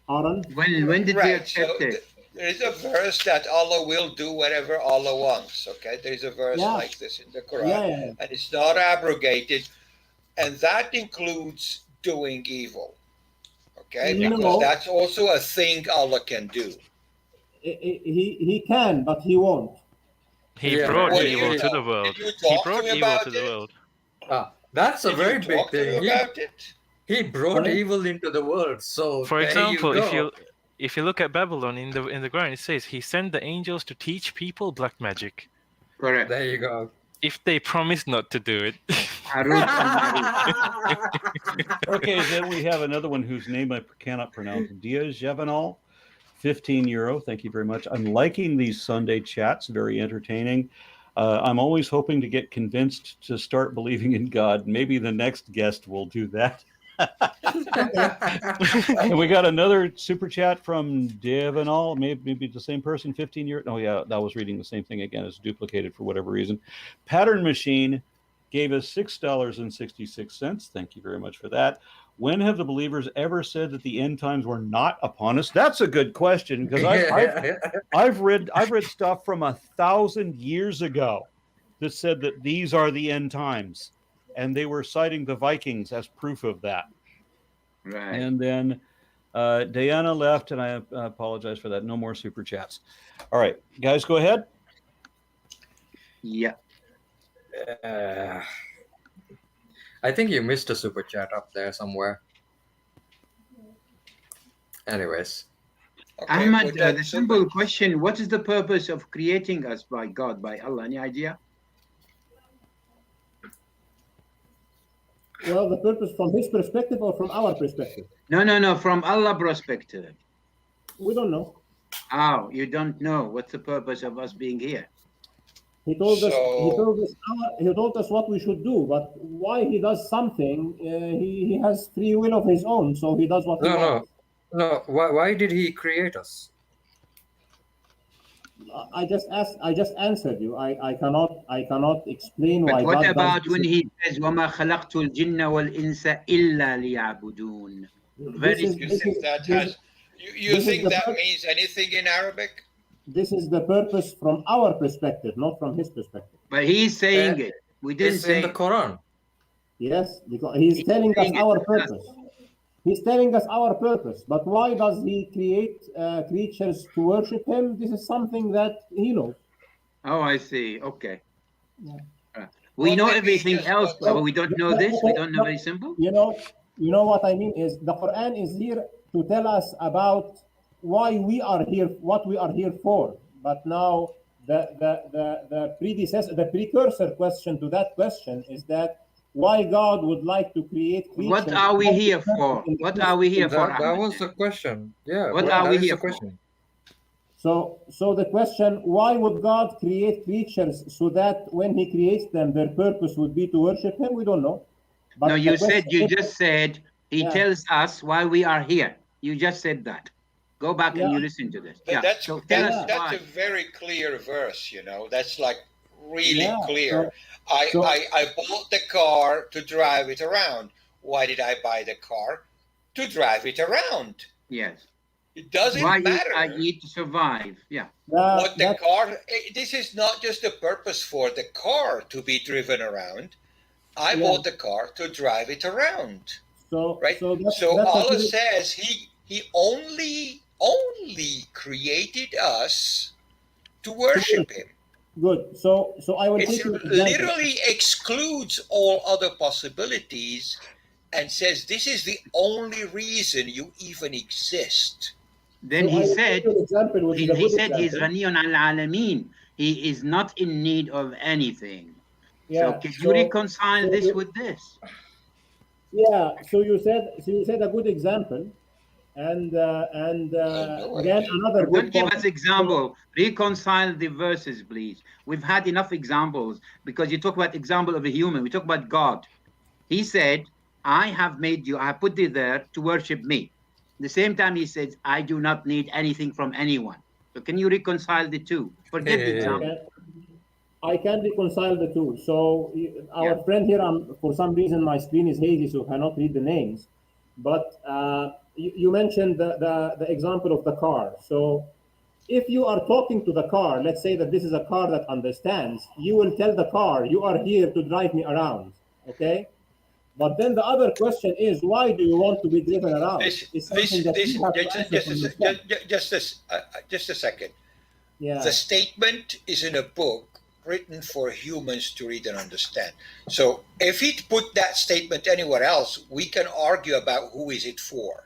Aaron. When did we Right. accept So it? there is a verse that Allah will do whatever Allah wants. Okay, there is a verse Yeah. like this in the Quran, Yeah. and it's not abrogated, and that includes doing evil. Okay, No. because that's also a thing Allah can do. He can, but he won't. He Yeah. brought Well, evil you to the know, world. did you He talk to brought me evil about to the it? world. That's a Did very you big talk to thing. me about it? He brought Sorry? evil into the world. So For there example, you if you look at Babylon in the Quran, it says he sent the angels to teach people black magic. Correct. there you go. If they promise not to do it. Harut and Marut. Okay, then we have another one whose name I cannot pronounce. Dia Javanal, €15. Thank you very much. I'm liking these Sunday chats, very entertaining. I'm always hoping to get convinced to start believing in God. Maybe the next guest will do that. And we got another super chat from Devanal, maybe the same person, 15 years. Oh, yeah, that was reading the same thing again. It's duplicated for whatever reason. Pattern Machine gave us $6.66. Thank you very much for that. When have the believers ever said that the end times were not upon us? That's a good question, because I've read stuff from 1,000 years ago that said that these are the end times, and they were citing the Vikings as proof of that. Right. And then Diana left, and I apologize for that. No more super chats. All right, guys, go ahead. Yeah. I think you missed a super chat up there somewhere. Anyways. Okay, Ahmad, with that the super- simple question, what is the purpose of creating us by God, by Allah? Any idea? Well, the purpose from his perspective or from our perspective? No, from Allah perspective. We don't know. Oh, you don't know what's the purpose of us being here? He told us. He So- told us what we should do. But why he does something? He has free will of his own, so he does what he wants. No. Why did he create us? I just answered you. I cannot explain why. But what God about does when this. he says, وَمَا خَلَقْتُ الْجِنَّ وَالْإِنسَ إِلَّا لِيَعْبُدُونَ? Very This is- You this think is- that this- has? You this is think the that pur- means anything in Arabic? This is the purpose from our perspective, not from his perspective. But he's saying it. We didn't It's say in the Quran. Yes, because he's telling us saying it our to us. purpose. He's telling us our purpose. But why does he create creatures to worship him? This is something that he knows. Oh, I see. Okay. Yeah. We Well, know maybe everything just- else, but we don't know this. We don't know very simple. You know what I mean is the Quran is here to tell us about why we are here, what we are here for. But now the precursor question to that question is that why God would like to create creatures. What are we here for? What are we here for? That Ahmed? was the question. Yeah. What that are we is here the for? question. So the question, why would God create creatures so that when he creates them, their purpose would be to worship him? We don't know. But No, the you question just is- said he Yeah. tells us why we are here. You just said that. Go back and Yeah. you listen to this. But Yeah. that's So tell us that's why. a very clear verse, you know. That's like really Yeah, clear. so- I bought the car to drive it around. Why did I buy the car? To drive it around. Yes. It doesn't Why matter I eat to survive. Yeah. what the that- car. This is not just the purpose for the car to be driven around. I Yeah. bought the car to drive it around. so Right. so that's, So that's Allah actually- says he only created us to worship him. good. So I will It take you an example. literally excludes all other possibilities and says this is the only reason you even exist. Then So I he will said, take you an example, which is a he good said he's example. Ghaniyun al-Alameen. He is not in need of anything. Yeah, So can you reconcile so this you- with this? Yeah, so you said a good example, and no again idea. another But good don't give us point. example. Reconcile the verses, please. We've had enough examples because you talk about example of a human. We talk about God. He said, I have made you, I have put you there to worship me. At the same time, he says, I do not need anything from anyone. So can you reconcile the two? Forget the example. I can reconcile the two. So our Yeah. friend here, for some reason my screen is hazy, so I cannot read the names. But you mentioned the example of the car. So if you are talking to the car, let's say that this is a car that understands, you will tell the car, you are here to drive me around, okay? But then the other question is, why do you want to be driven around? It's something that you have to answer for yourself. Just a second. Yeah. The statement is in a book written for humans to read and understand. So if he'd put that statement anywhere else, we can argue about who is it for.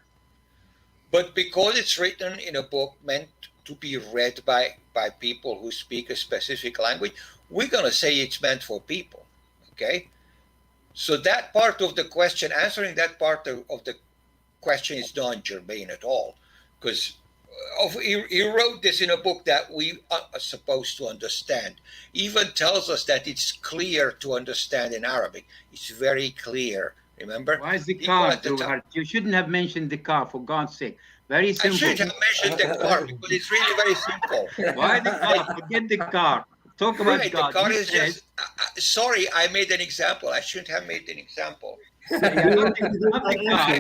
But because it's written in a book meant to be read by people who speak a specific language, we're going to say it's meant for people. Okay? So that part of the question, answering that part of the question is non-germane at all. Because he wrote this in a book that we are supposed to understand. Even tells us that it's clear to understand in Arabic. It's very clear. Remember? Why is the People car at the so time- hard? You shouldn't have mentioned the car, for God's sake. Very I simple. should have mentioned the car because it's really very simple. Why the car? Forget the car. Talk about Right, God. the car He is says- just. Sorry, I made an example. I shouldn't have made an example. Yeah, not the car.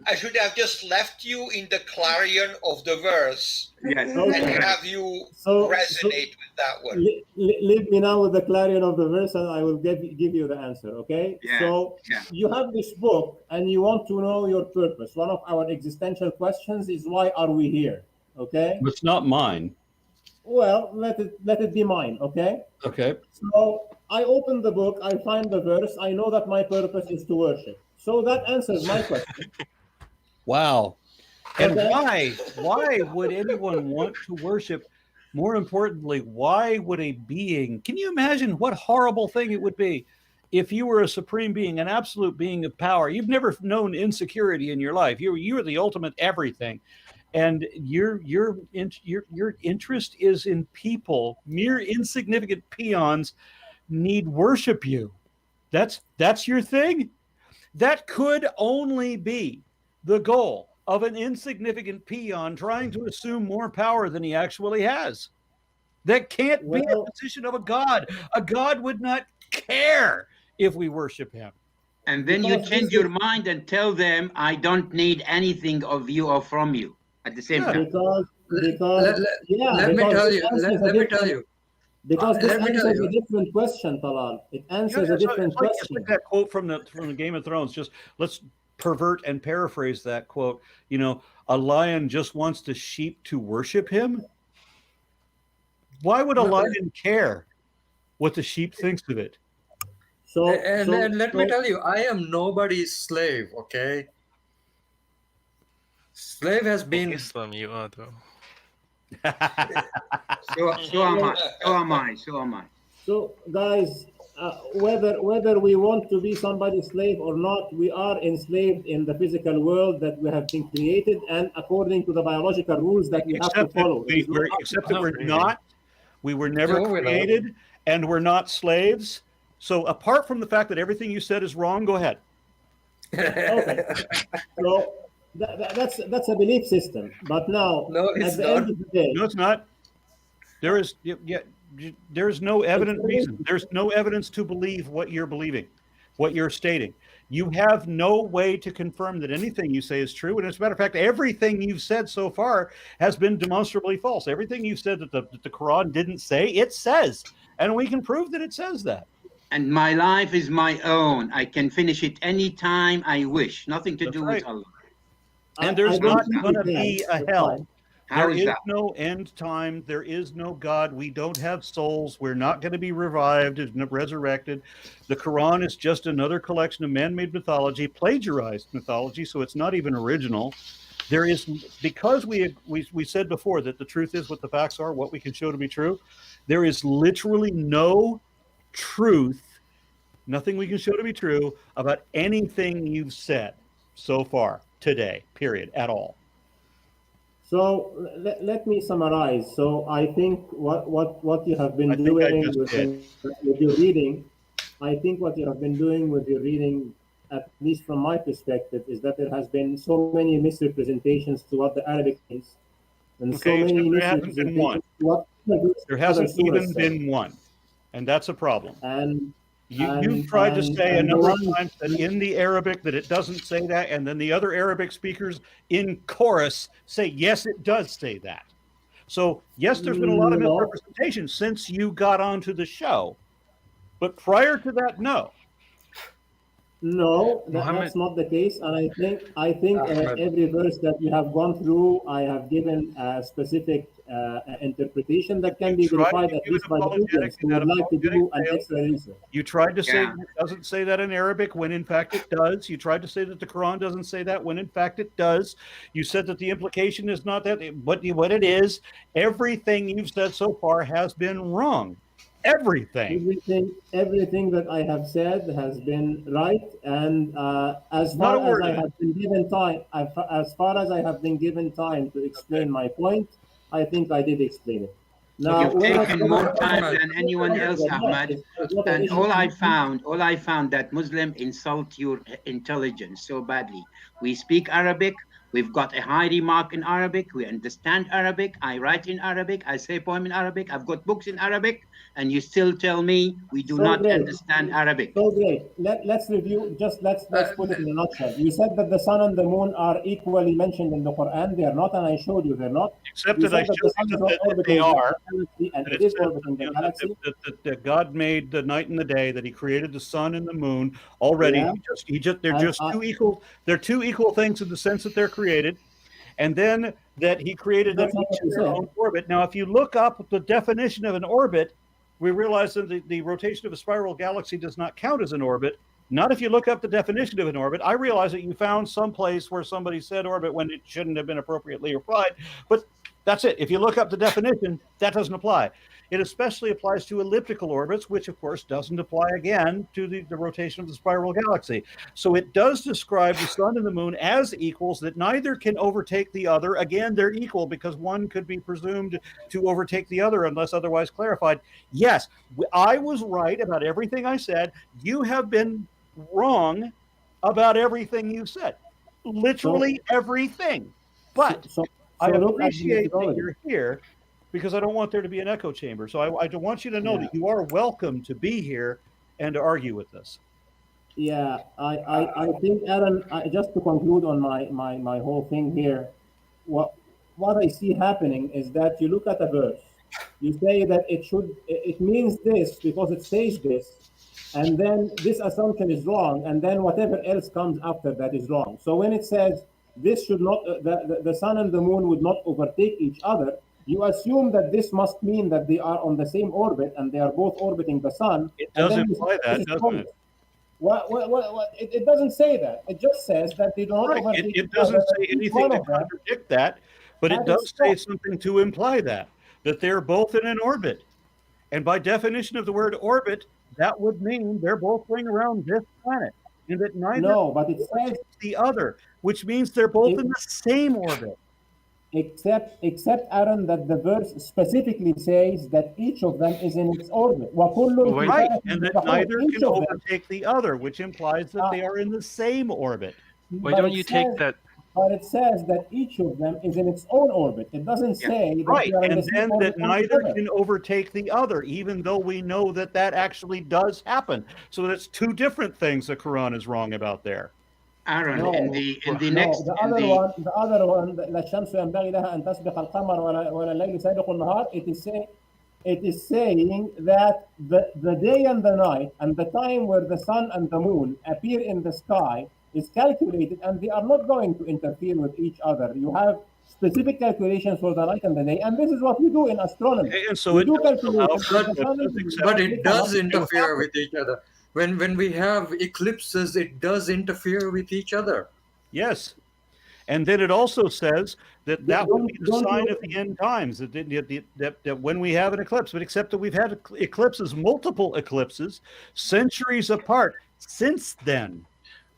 I should have just left you in the clarion of the verse Yes. Okay. and right. have you So- resonate with that one. Leave me now with the clarion of the verse, and I will give you the answer. Okay. Yeah, So yeah. you have this book, and you want to know your purpose. One of our existential questions is, why are we here? Okay. It's not mine. Well, let it be mine. Okay. Okay. So I open the book, I find the verse, I know that my purpose is to worship. So that answers my question. Wow. And Okay. why would anyone want to worship? More importantly, why would a being, can you imagine what horrible thing it would be if you were a supreme being, an absolute being of power? You've never known insecurity in your life. You're the ultimate everything. And your interest is in people. Mere insignificant peons need worship you. That's your thing. That could only be the goal of an insignificant peon trying to assume more power than he actually has. That can't be a Well- position of a god. A god would not care if we worship him. And then you Because change this your is- mind and tell them, I don't need anything of you or from you at the same Yeah. time. Because yeah, Let me because tell this you. answers a Let me different- tell you. Because this Let me tell answers you. a different question, Talal. It answers Yeah, a it's different like- it's question. like that quote from the Game of Thrones. Just let's pervert and paraphrase that quote. You know, a lion just wants the sheep to worship him. Why would a No, lion care what the sheep thinks of it? So, And so- let me so- tell you, I am nobody's slave, okay? Slave has In been Islam, you are though. So am I. So am I. So am I. So, guys, whether we want to be somebody's slave or not, we are enslaved in the physical world that we have been created, and according to the biological rules that we have to follow. It is not up to Except that Not we're really. not. We were never No, we're not. created, and we're not slaves. So, apart from the fact that everything you said is wrong, go ahead. Okay. So that's a belief system. But now, No, it's at the not. end of the day, No, it's not. There is there's no evident reason. There's no evidence to believe what you're believing, what you're stating. You have no way to confirm that anything you say is true. And as a matter of fact, everything you've said so far has been demonstrably false. Everything you've said that the Quran didn't say, it says. And we can prove that it says that. And my life is my own. I can finish it anytime I wish. Nothing to That's do right. with Allah. And there's I don't not think going to we can. be a That's hell. fine. How There is is that? no end time. There is no God. We don't have souls. We're not going to be revived and resurrected. The Quran is just another collection of man-made mythology, plagiarized mythology, so it's not even original. There is, because we said before that the truth is what the facts are, what we can show to be true. There is literally no truth, nothing we can show to be true about anything you've said so far today, period, at all. So let me summarize. So I think what you have been I think I doing just with your reading, I think what you have been doing with your reading, at least from my perspective, is that there has been so many misrepresentations to what the Arabic is, and Okay, so many except there hasn't been one. misrepresentations to what There other hasn't surahs even say. been one, and that's a problem. And You've tried to say a and the number of one- times that in the Arabic that it doesn't say that, and then the other Arabic speakers in chorus say, yes, it does say that. So, yes, there's been a lot of No. misrepresentation since you got onto the show. But prior to that, no. No, Muhammad- that's not the case, and I think every verse that you have gone through, I have given a specific interpretation that can be You tried to verified at give least an by the apologetic audience who and would that like to do apologetic an failed. extra research. You tried to say Yeah. it doesn't say that in Arabic when in fact it does. You tried to say that the Quran doesn't say that when in fact it does. You said that the implication is not that, but what it is. Everything you've said so far has been wrong. Everything. Everything that I have said has been right, and as Not far a as word I of it. have been given time, as far as I have been given time to explain my point, I think I did explain it. Now, You've when I- taken more time than anyone else, Ahmad. It's not an And issue. all I found that Muslim insult your intelligence so badly. We speak Arabic. We've got a high remark in Arabic. We understand Arabic. I write in Arabic. I say poem in Arabic. I've got books in Arabic. And you still tell me we do So not great. understand Arabic. So great. Let's review. Let's put it in a nutshell. You said that the sun and the moon are equally mentioned in the Quran. They are not, and I showed you they're not. Except You that I said that showed the sun you is not that orbiting they the are. galaxy, and That it it is says orbiting the that, galaxy. that God made the night and the day, that He created the sun and the moon already. Yeah. They're And just two equal. They're two equal things in the sense that they're created, and then that He created them That's not each what in you their said. own orbit. Now, if you look up the definition of an orbit, we realize that the rotation of a spiral galaxy does not count as an orbit. Not if you look up the definition of an orbit. I realize that you found some place where somebody said orbit when it shouldn't have been appropriately applied, but that's it. If you look up the definition, that doesn't apply. It especially applies to elliptical orbits, which of course doesn't apply again to the rotation of the spiral galaxy. So it does describe the sun and the moon as equals, that neither can overtake the other. Again, they're equal because one could be presumed to overtake the other unless otherwise clarified. Yes, I was right about everything I said. You have been wrong about everything you said. Literally everything. But I look at the appreciate that methodology. you're here because I don't want there to be an echo chamber. So I want you to know Yeah. that you are welcome to be here and to argue with us. Yeah, I think, Aaron, just to conclude on my whole thing here, what I see happening is that you look at a verse, you say that it means this because it says this, and then this assumption is wrong, and then whatever else comes after that is wrong. So when it says this should not, the sun and the moon would not overtake each other, you assume that this must mean that they are on the same orbit and they are both orbiting the sun. It and does then you imply say that, this is doesn't wrong. it? It doesn't say that. It just says that they don't Right. overtake It each doesn't other, say and each anything one to of them- contradict that, but it That does is say false. something to imply that they're both in an orbit. And by definition of the word orbit, that would mean they're both going around this planet, and that neither No, but it says overtakes the other, which means they're both in the same orbit. except Aaron, that the verse specifically says that each of them is in its orbit. وَكُلٌّ فِي Right, فَلَكٍ and that يَسْبَحُونَ. neither Each can of them. overtake the other, which implies that they are in the same orbit. Why But don't it you take says- that? but it says that each of them is in its own orbit. It doesn't say that Right, they are in and the same then orbit that neither altogether. can overtake the other, even though we know that that actually does happen. So that's two different things the Quran is wrong about there. Aaron, No, in the no, next, the in other the, one, لا الشمس ينبغي لها أن تسبق القمر ولا الليل سابق النهار. It is saying that the day and the night and the time where the sun and the moon appear in the sky is calculated, and they are not going to interfere with each other. You have specific calculations for the night and the day, and this is what we do in astronomy. And so We it do does allow calculations for with the sun eclipses, and except But the it does moon. interfere with each other. When we have eclipses, it does interfere with each other. yes. And then it also says that that would be the Don't sign you- of the end times, that when we have an eclipse, but except that we've had eclipses, multiple eclipses, centuries apart since then.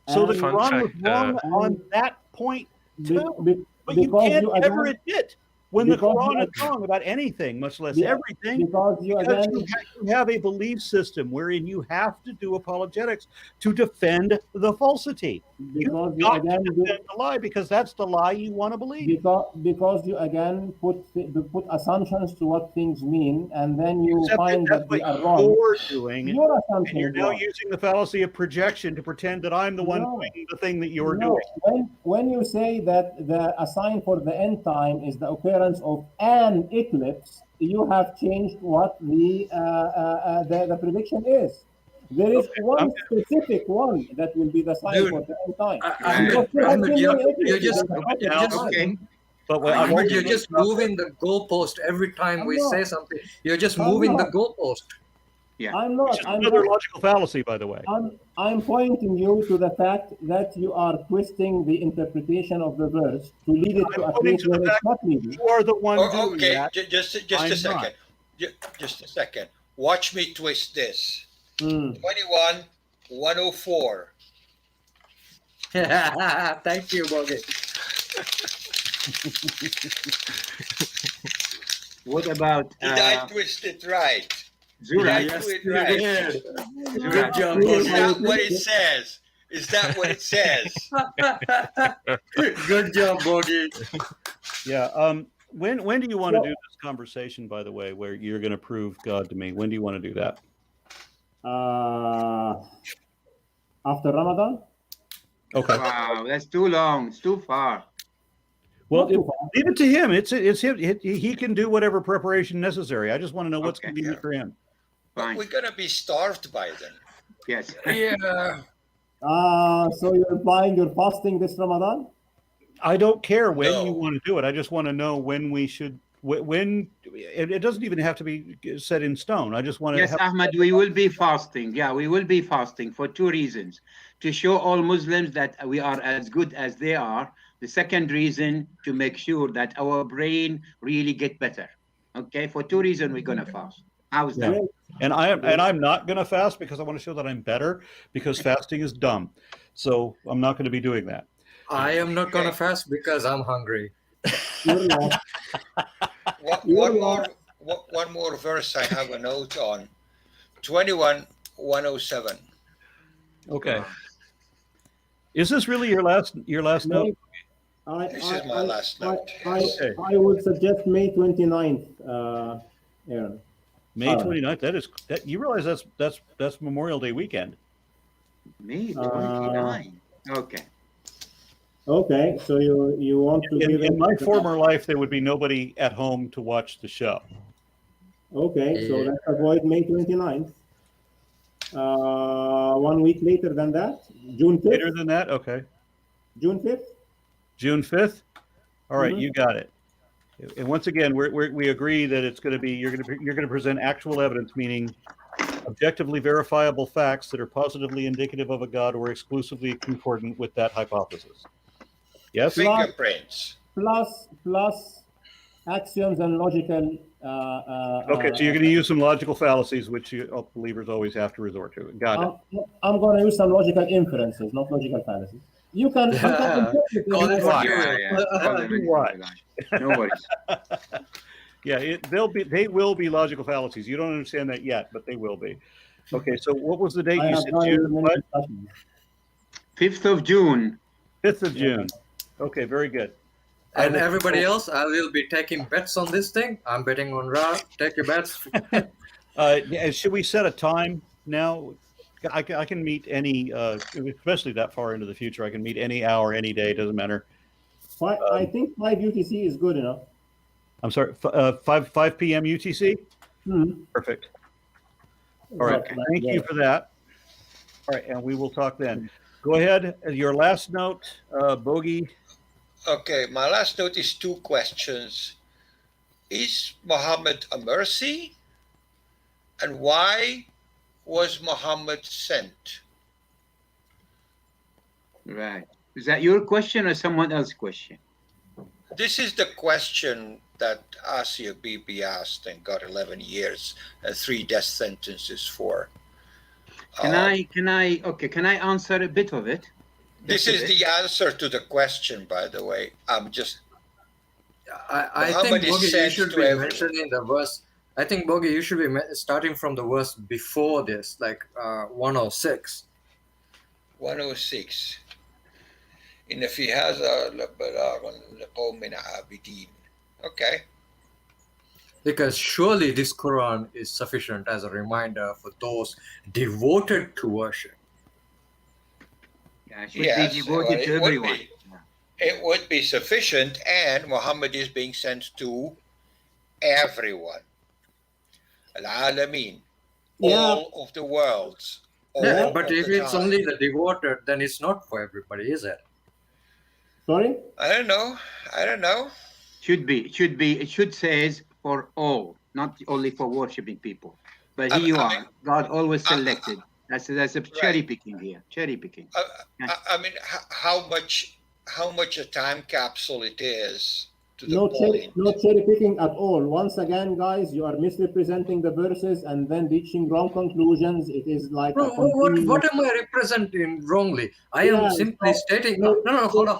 So the And- Fun Quran fact, was wrong on and- that point Be- too. be- But you because can't you ever again- admit when the because you Quran is again- wrong about anything, much less Yeah, everything, because you because again you have a belief system wherein you have to do apologetics to defend the falsity. because You've you got again to do, defend the lie because that's the lie you want to believe. because you again put assumptions to what things mean, and then you Except find that's that they what are wrong. you're doing. Your And assumption you're is now wrong. using the fallacy of projection to pretend that I'm the one No. doing the thing that you're No, doing. when you say that a sign for the end time is the occurrence of an eclipse, you have changed what the prediction is. There is Okay, one I'm- specific one that will be the sign Dude, for the end time. Ahmed, There have Ahmed, been you're many eclipses just- in the past. you're just- okay. But what I Ahmed, want you're to just moving the goalpost every time I'm we not. say something. You're just I'm moving the not. goalpost. I'm not. which is I'm another not. logical fallacy, by the way. I'm pointing you to the fact that you are twisting the interpretation of the verse to lead it to I'm a pointing place to the where it's fact not leading. You are the one Oh, doing okay, that. just I'm a second. Just a second. Watch me twist this. 21, 104. Thank you, Bogi. What about Did I twist it right? Zura? Did I do it right? Good job, Is that Bogi. what it says? Is that what it says? Good job, Bogi. Yeah. When do you want to do this conversation, by the way, where you're going to prove God to me? When do you want to do that? After Ramadan. Okay. Wow, that's too long. It's too far. Well, Not too far. leave it to him. It's him. He can do whatever preparation necessary. I just want to know what's Okay. convenient for him. Fine. We're gonna be starved by then. Yes. Yeah. So you're implying you're fasting this Ramadan? I don't care when No. you want to do it. I just want to know when we should. When it doesn't even have to be set in stone. I just want to. Yes, Ahmed, we will be fasting. Yeah, we will be fasting for two reasons. To show all Muslims that we are as good as they are. The second reason, to make sure that our brain really get better. Okay, for two reasons we're gonna fast. How's that? And I'm not going to fast because I want to show that I'm better. Because fasting is dumb. So I'm not going to be doing that. I am not gonna fast because I'm hungry. You're not. One more verse I have a note on. 21, 107. Okay. Is this really your last note? This is my last note. Okay. I would suggest May 29th, Aaron. May 29th. You realize that's Memorial Day weekend. May 29. Okay. Okay, so you want to give In it my former life, there would be nobody at home to watch the show. Okay, so let's avoid May 29th. 1 week later than that, June 5th. Later than that, okay. June 5th. June 5th. All right, Mhm. you got it. And once again, we agree that it's going to be you're going to present actual evidence, meaning objectively verifiable facts that are positively indicative of a god or exclusively concordant with that hypothesis. Yes. Fingerprints. Plus axioms and logical. Okay, so you're going to use some logical fallacies, which believers always have to resort to. Got it. I'm going to use some logical inferences, not logical fallacies. You can. Call it what you Yeah, will. yeah. Do what? No worries. Yeah, they will be logical fallacies. You don't understand that yet, but they will be. Okay, so what was the date you said? June what? 5th of June. 5th of June. Okay, very good. And everybody else, I will be taking bets on this thing. I'm betting on Ra. Take your bets. Should we set a time now? I can meet any, especially that far into the future. I can meet any hour, any day. Doesn't matter. I think 5 UTC is good enough. I'm sorry, 5 p.m. UTC? Hmm. Perfect. All right, Right, thank you for that. All right, and we will talk then. Go ahead. Your last note, Bogey. Okay, my last note is 2 questions. Is Muhammad a mercy? And why was Muhammad sent? Right. Is that your question or someone else's question? This is the question that Asia Bibi asked and got 11 years and 3 death sentences for. Can I answer a bit of it? This is the answer to the question, by the way. I'm just. I Muhammad think, is Bogi, you sent should to be everyone. mentioning the verse. I think, Bogi, you should be starting from the verse before this, like 106. 106. إن في هذا لبلاغ لقوم عابدين. Okay. Because surely this Quran is sufficient as a reminder for those devoted to worship. Yeah, it should Yes, be devoted to everyone. It would be sufficient, and Muhammad is being sent to everyone. Al-Alamin, all of the worlds. Yeah, all but of if the it's time. only the devoted, then it's not for everybody, is it? Sorry? I don't know. It should says for all, not only for worshiping people. But here you are. God always selected. That's a cherry picking here. Cherry picking. I mean, how much a time capsule it is to the No point. cherry picking at all. Once again, guys, you are misrepresenting the verses and then reaching wrong conclusions. It is like No, what am I representing wrongly? I am simply stating. No, hold on.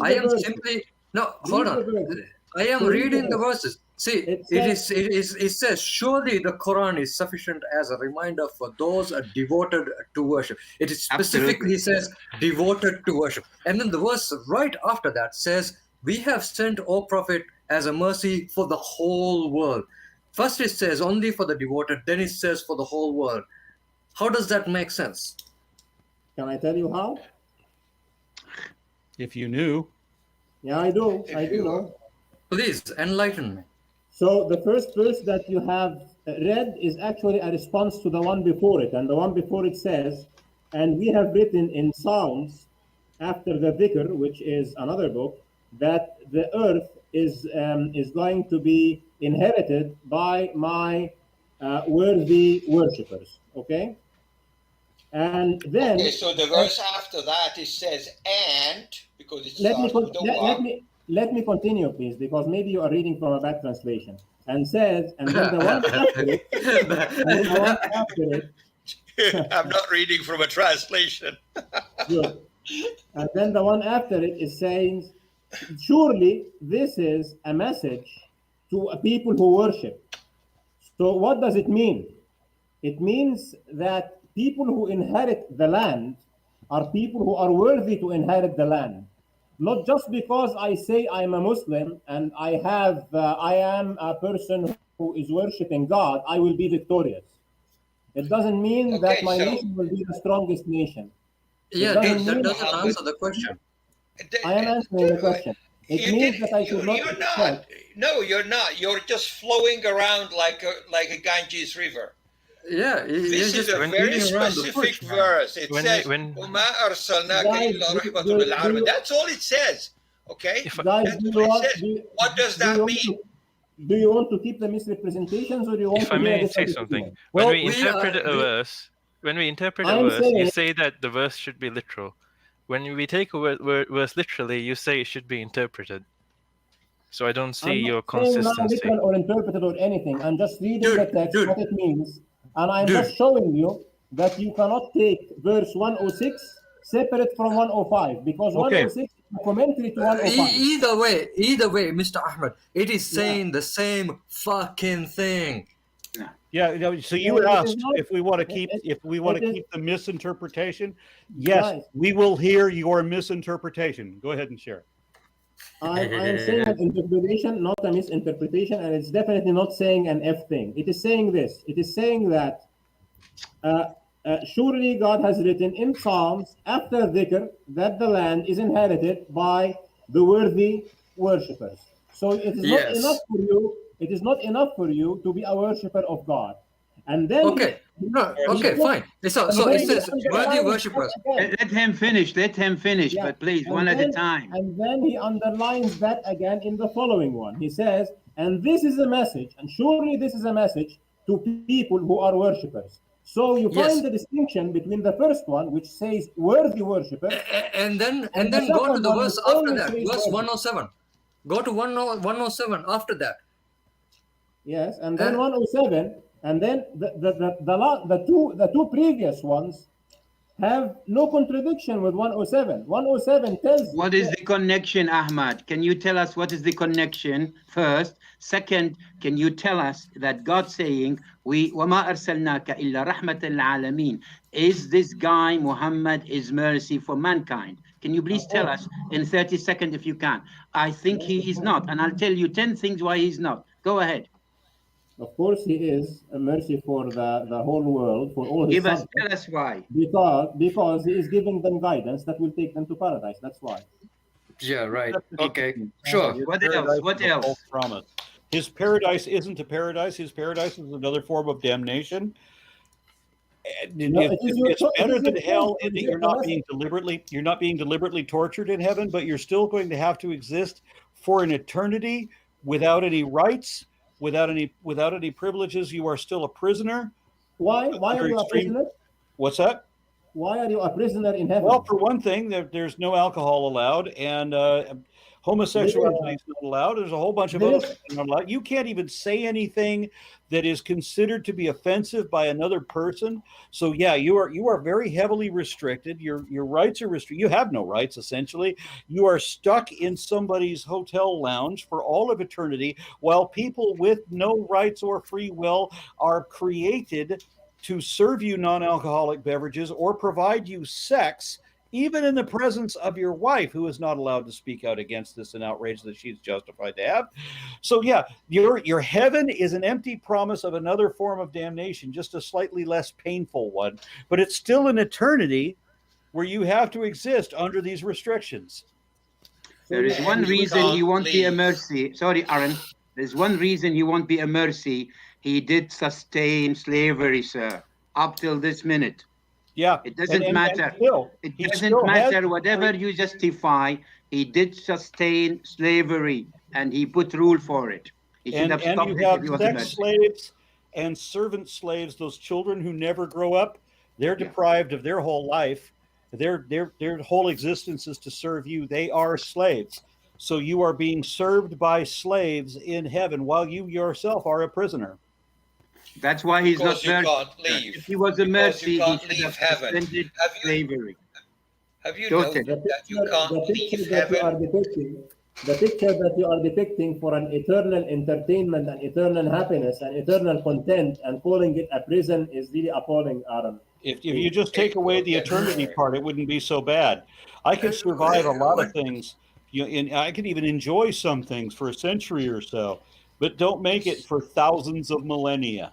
I am simply hold on. I am reading the verses. See, it says, surely the Quran is sufficient as a reminder for those devoted to worship. It specifically says devoted to worship. And then the verse right after that says, we have sent, O Prophet, as a mercy for the whole world. First it says only for the devoted, then it says for the whole world. How does that make sense? Can I tell you how? If you knew. Yeah, I do. I do know. Please enlighten me. So the first verse that you have read is actually a response to the one before it. And the one before it says, and we have written in Psalms after the Dhikr, which is another book, that the earth is going to be inherited by my worthy worshippers. Okay? And then... Okay, so the verse after that, it says, and, because it starts with the one. Let me continue, please, because maybe you are reading from a bad translation. And says, and then the one after it, I'm not reading from a translation. Good. And then the one after it is saying, surely this is a message to people who worship. So what does it mean? It means that people who inherit the land are people who are worthy to inherit the land. Not just because I say I'm a Muslim and I am a person who is worshiping God, I will be victorious. It doesn't mean that my nation will be the strongest nation. Yeah, that doesn't answer the question. I am answering the question. It means that I should not. You're not. No, you're not. You're just flowing around like a Ganges river. Yeah, this is a very specific verse. It says, "Wama arsalnaka illa rahmatan lil alamin." That's all it says. Okay. Guys, what does that mean? Do you want to keep the misrepresentations, or do you want if to? I may say something, when we interpret a verse, you say that the verse should be literal. When we take a verse literally, you say it should be interpreted. So I don't see your consistency. Literal or interpreted or anything. I'm just reading the text, what it means, and I'm just showing you that you cannot take verse 106 separate from 105, because 106 is a commentary to 105. Either way, Mr. Ahmed, it is saying the same fucking thing. Yeah, so you It is asked not- if we want to keep it is- keep the misinterpretation. Yes, Guys. we will hear your misinterpretation. Go ahead and share it. I'm saying an interpretation, not a misinterpretation, and it's definitely not saying an F thing. It is saying this. It is saying that surely God has written in Psalms after dhikr that the land is inhabited by the worthy worshippers. So it is not Yes. enough for you. It is not enough for you to be a worshipper of God. And then Okay. No, okay, fine. So it says worthy worshippers. Let him finish. Let him finish. Yeah, But please, and one at a then- time. And then he underlines that again in the following one. He says, and this is a message, and surely this is a message to people who are worshippers. So you Yes. find the distinction between the first one, which says worthy worshippers, And then And the go to second the one verse is after only that, three verse verses. 107. Go to 107 after that. yes, and then 107, and then the two previous ones have no contradiction with 107. 107 tells What is the connection, Ahmad? Can you tell us what is the connection first? Second, can you tell us that God saying, وَمَا أَرْسَلْنَاكَ إِلَّا رَحْمَةً لِلْعَالَمِينَ, is this guy, Muhammad, is mercy for mankind? Can you please tell us in 30 seconds if you can? I think he is not, and I'll tell you 10 things why he's not. Go ahead. Of course, he is a mercy for the whole world, for all his subjects, Tell us why. because he is giving them guidance that will take them to paradise. That's why. Yeah, right. Okay, sure. Your What else? paradise What is a else? false promise. His paradise isn't a paradise. His paradise is another form of damnation. And No, it is your it's cho- it better is your than hell choice. in that It is you're your not being deliberately tortured in heaven, but you're still going to have to exist for an eternity without any rights, without any privileges. You are still a prisoner. Why are you a prisoner? What's that? Why are you a prisoner in heaven? Well, for one thing, there's no alcohol allowed, and homosexuality is not allowed. There's a whole bunch of other things not allowed. You can't even say anything that is considered to be offensive by another person. So yeah, you are very heavily restricted. Your rights are restricted. You have no rights essentially. You are stuck in somebody's hotel lounge for all of eternity, while people with no rights or free will are created to serve you non-alcoholic beverages or provide you sex, even in the presence of your wife, who is not allowed to speak out against this and outrage that she's justified to have. So yeah, your heaven is an empty promise of another form of damnation, just a slightly less painful one, but it's still an eternity where you have to exist under these restrictions. There is one you reason he can't won't be a leave. mercy. Sorry, Aaron. There's one reason he won't be a mercy. He did sustain slavery, sir, up till this minute. Yeah, It doesn't matter. It he doesn't still has matter to whatever you justify. He did sustain slavery, and he put rule for it. He should and have stopped you it have if he was a sex mercy. slaves and servant slaves, those children who never grow up. They're deprived of their whole life. Their whole existence is to serve you. They are slaves. So you are being served by slaves in heaven while you yourself are a prisoner. That's why he's Because not you mercy. can't leave. If he was a Because mercy, you he can't should leave have heaven. suspended Have you slavery. noted Noted. that you can't the picture leave that you are heaven? depicting, the picture that you are depicting for an eternal entertainment and eternal happiness and eternal content and calling it a prison is really appalling, Aaron. If you just take away the eternity part, it wouldn't be so bad. I could survive a lot of things. I could even enjoy some things for a century or so, but don't make it for thousands of millennia.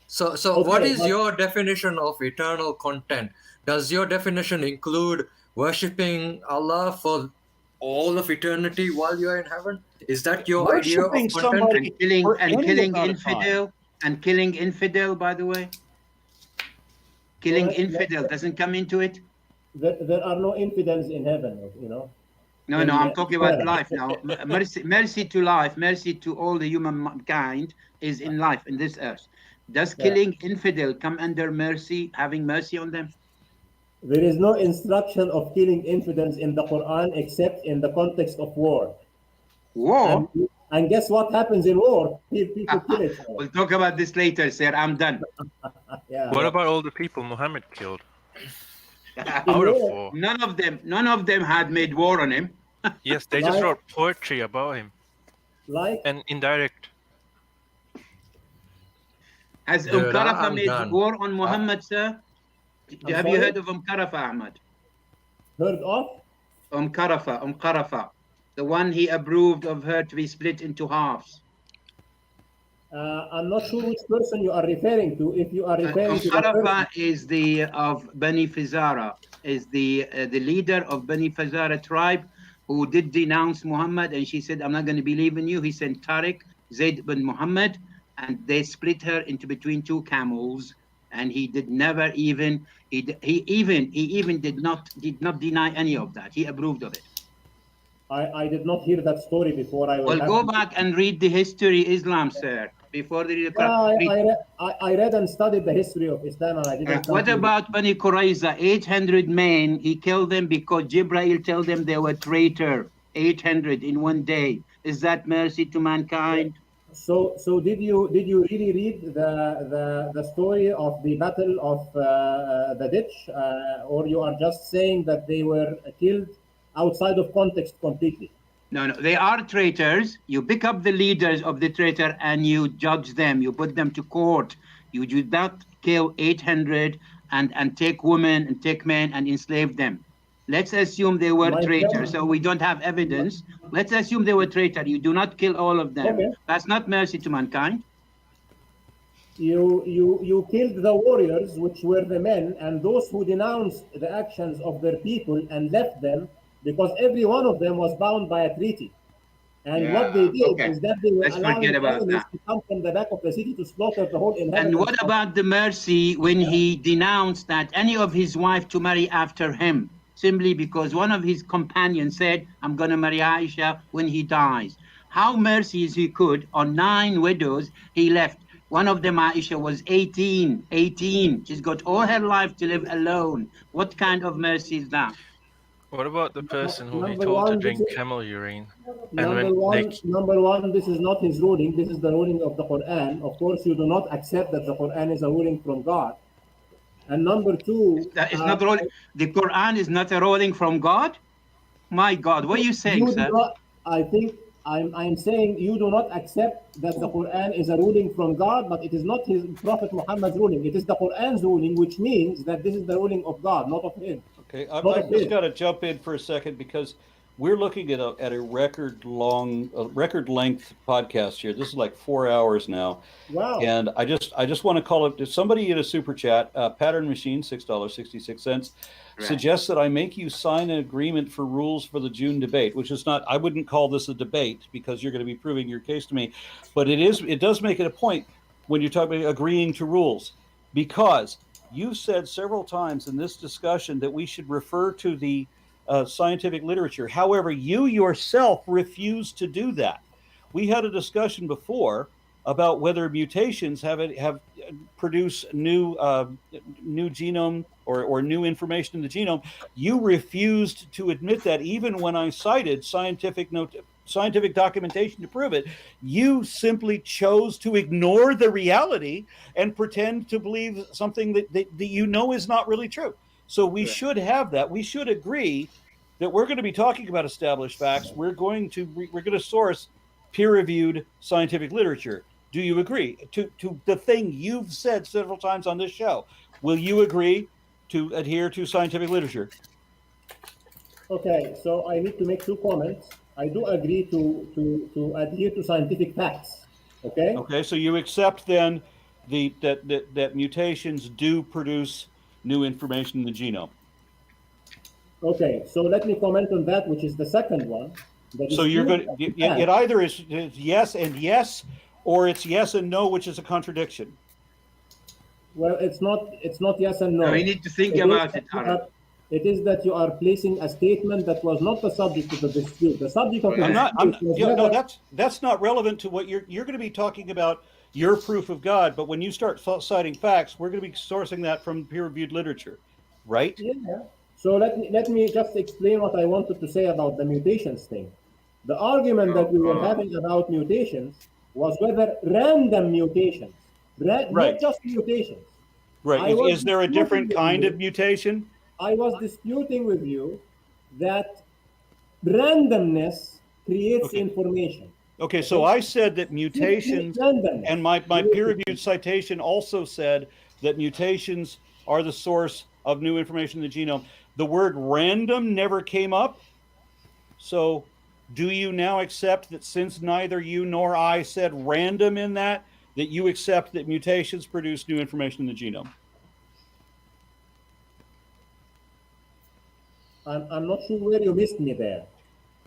So Okay, what is but- your definition of eternal content? Does your definition include worshipping Allah for all of eternity while you're in heaven? Is that your idea of Worshipping content? somebody for any killing amount of time. infidel and killing infidel, by the way. Killing Well, infidel doesn't come into it. There are no infidels in heaven, you know. No, in I'm talking about paradise. life now. Mercy to life, mercy to all the humankind is in life, in this earth. Does killing infidel come under mercy, having mercy on them? There is no instruction of killing infidels in the Quran except in the context of war. War? And guess what happens in war? People kill each other. We'll talk about this later, sir. I'm done. Yeah. What about all the people Muhammad killed In out of war, war? None of them had made war on him. Yes, they just Like- wrote poetry about him like and indirect. Has Dude, Karafa I'm made done. war on Muhammad, sir? Have you sorry? heard of Karafa, Ahmad? Heard of? Karafa, the one he approved of her to be split into halves. I'm not sure which person you are referring to. If you are referring to the person, Karafa is the of Bani Fazara, is the leader of Bani Fazara tribe who did denounce Muhammad, and she said, I'm not going to believe in you. He sent Tariq, Zayd bin Muhammad, and they split her into between two camels. And he did never even he even did not deny any of that. He approved of it. I did not hear that story before. I will Well, have go to- back and read the history Islam, sir, before the Yeah, Quran. I read and studied the history of Islam, and I didn't. What about Bani Qurayza? 800 men, he killed them because Jibreel told them they were traitor. 800 in one day. Is that mercy to mankind? So did you really read the story of the battle of the ditch, or you are just saying that they were killed outside of context completely? No, they are traitors. You pick up the leaders of the traitor and you judge them. You put them to court. You do not kill 800 and take women and take men and enslave them. Let's assume they were My traitors. friend- So we don't have evidence. Let's assume they were traitors. You do not kill all of them. Okay. That's not mercy to mankind. You killed the warriors, which were the men, and those who denounced the actions of their people and left them, because every one of them was bound by a treaty. And what they did okay. is that they were Let's allowing forget about enemies that. to come from the back of the city to slaughter the whole inhabitants. And what about the mercy when he denounced that any of his wife to marry after him, simply because one of his companions said, I'm going to marry Aisha when he dies? How mercy is he could on 9 widows he left? One of them, Aisha, was 18. She's got all her life to live alone. What kind of mercy is that? What about the person who he Number told to one, drink this is- camel urine? Number one, this is not his ruling. This is the ruling of the Quran. Of course, you do not accept that the Quran is a ruling from God. And number two, That is not ruling. The Quran is not a ruling from God? My God, what are you saying, you sir? do not, I think I'm saying you do not accept that the Quran is a ruling from God, but it is not his Prophet Muhammad's ruling. It is the Quran's ruling, which means that this is the ruling of God, not of him. Okay, I've just got to jump in for a second because we're looking at a record length podcast here. This is like 4 hours now. Wow. And I just want to call it, somebody in a super chat, Pattern Machine, $6.66, suggests that I make you sign an agreement for rules for the June debate, which is not, I wouldn't call this a debate because you're going to be proving your case to me. But it does make it a point when you're talking about agreeing to rules, because you've said several times in this discussion that we should refer to the scientific literature. However, you yourself refuse to do that. We had a discussion before about whether mutations have produce new genome or new information in the genome. You refused to admit that, even when I cited scientific documentation to prove it. You simply chose to ignore the reality and pretend to believe something that you know is not really true. So we should have that. We should agree that we're going to be talking about established facts. We're going to source peer-reviewed scientific literature. Do you agree to the thing you've said several times on this show? Will you agree to adhere to scientific literature? Okay, so I need to make 2 comments. I do agree to adhere to scientific facts. Okay. Okay, so you accept then that mutations do produce new information in the genome. Okay, so let me comment on that, which is the second one. So you're going to, it either is yes and yes, or it's yes and no, which is a contradiction. Well, it's not yes and no. We need to think about it, Aaron. It is that you are placing a statement that was not the subject of the dispute. The subject of the that's not relevant to what you're going to be talking about, your proof of God. But when you start citing facts, we're going to be sourcing that from peer-reviewed literature, right? Yeah. So let me just explain what I wanted to say about the mutations thing. The argument that we were having about mutations was whether random mutations, not just mutations. Right. Is there a different kind of mutation? I was disputing with you that randomness creates information. Okay, so I said that mutations, Random. and my peer-reviewed citation also said that mutations are the source of new information in the genome. The word random never came up. So do you now accept that since neither you nor I said random in that you accept that mutations produce new information in the genome? I'm not sure where you missed me there.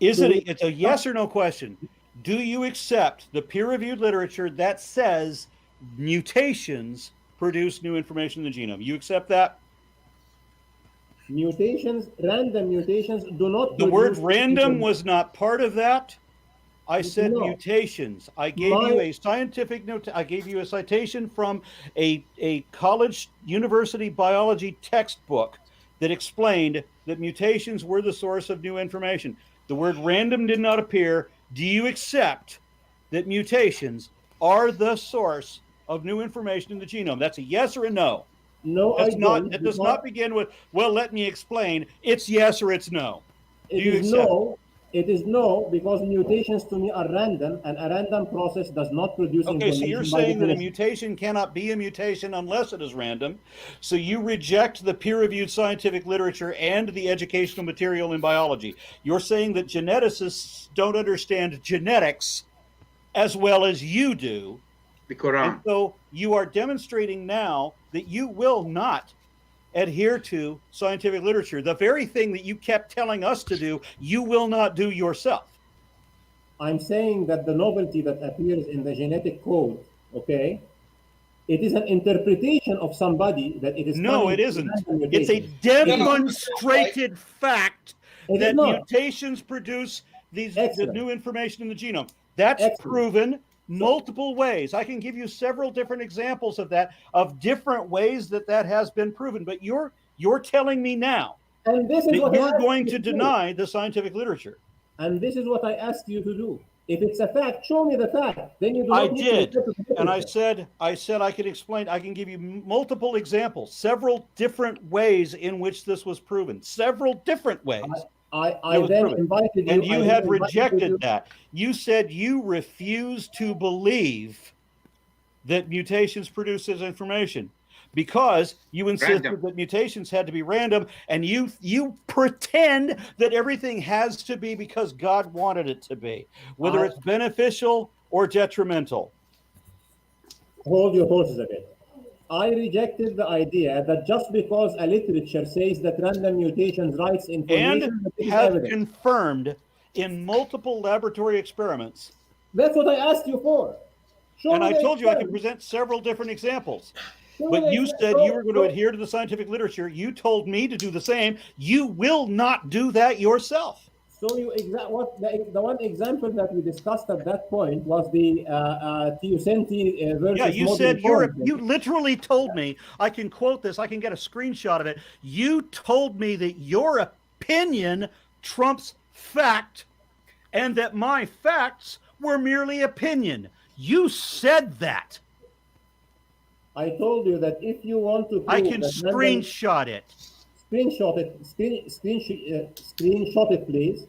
It's a yes or no question. Do you accept the peer-reviewed literature that says mutations produce new information in the genome? You accept that? Random mutations do not. The word produce random was not part of that. I said No. mutations. I gave you a scientific note. I gave you a citation from a college university biology textbook that explained that mutations were the source of new information. The word random did not appear. Do you accept that mutations are the source of new information in the genome? That's a yes or a no. No, That's I not. don't. It does not begin with, well, let me explain. It's yes or it's no. It is no. It is no, because mutations to me are random, and a random process does not produce Okay, information. so you're by saying that a definition. mutation cannot be a mutation unless it is random. So you reject the peer-reviewed scientific literature and the educational material in biology. You're saying that geneticists don't understand genetics as well as you do. The Quran. And so you are demonstrating now that you will not adhere to scientific literature. The very thing that you kept telling us to do, you will not do yourself. I'm saying that the novelty that appears in the genetic code, okay, it is an interpretation of somebody that it is. No, it isn't. It's a demonstrated fact that mutations produce the new information in the genome. That's proven multiple ways. I can give you several different examples of that, of different ways that has been proven. But you're telling me now and this is that you're going to deny the scientific literature. And this is what I asked you to do. If it's a fact, show me the fact. Then you do not I need did, to and I said I could explain. I can give you multiple examples, several different ways in which this was proven. Several different ways. I then invited you, and you had rejected that. You said you refuse to believe that mutations produce this information because you insisted that mutations had to be random, and you pretend that everything has to be because God wanted it to be, whether it's beneficial or detrimental. Hold your horses a bit. I rejected the idea that just because a literature says that random mutations writes information and have confirmed in multiple laboratory experiments. That's what I asked you for. And I told you I could present several different examples. But you said you were going to adhere to the scientific literature. You told me to do the same. You will not do that yourself. So the one example that we discussed at that point was the Teosenti versus. Yeah, you said you literally told me. I can quote this. I can get a screenshot of it. You told me that your opinion trumps fact, and that my facts were merely opinion. You said that. I told you that if you want to prove I can screenshot it. Screenshot it, please.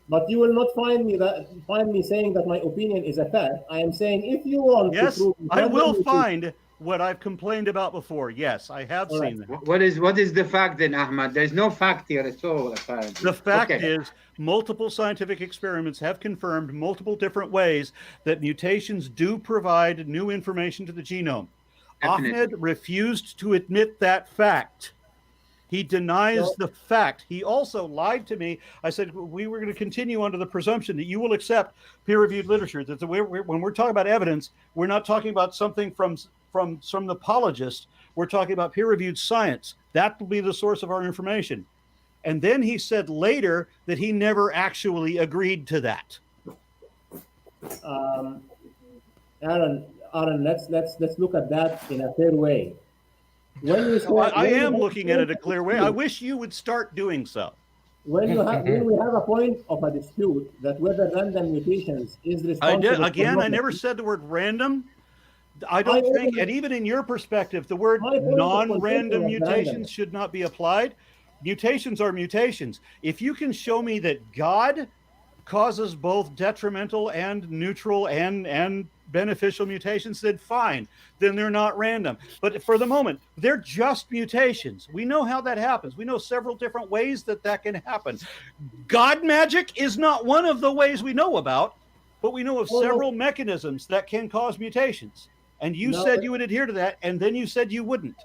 But you will not find me saying that my opinion is a fact. I am saying if you want to prove. Yes, I will find what I've complained about before. Yes, I have seen that. What is the fact then, Ahmad? There's no fact here at all, apparently. The fact is, multiple scientific experiments have confirmed multiple different ways that mutations do provide new information to the genome. Definitely. Ahmed refused to admit that fact. He denies the fact. He also lied to me. I said we were going to continue under the presumption that you will accept peer-reviewed literature. That when we're talking about evidence, we're not talking about something from the apologist. We're talking about peer-reviewed science. That will be the source of our information. And then he said later that he never actually agreed to that. Aaron, let's look at that in a fair way. I am looking at it a clear way. I wish you would start doing so. When we have a point of a dispute that whether random mutations is responsible. I never said the word random. I don't think, and even in your perspective, the word non-random mutations should not be applied. Mutations are mutations. If you can show me that God causes both detrimental and neutral and beneficial mutations, then fine. Then they're not random. But for the moment, they're just mutations. We know how that happens. We know several different ways that can happen. God magic is not one of the ways we know about, but we know of several mechanisms that can cause mutations. And you said you would adhere to that, and then you said you wouldn't.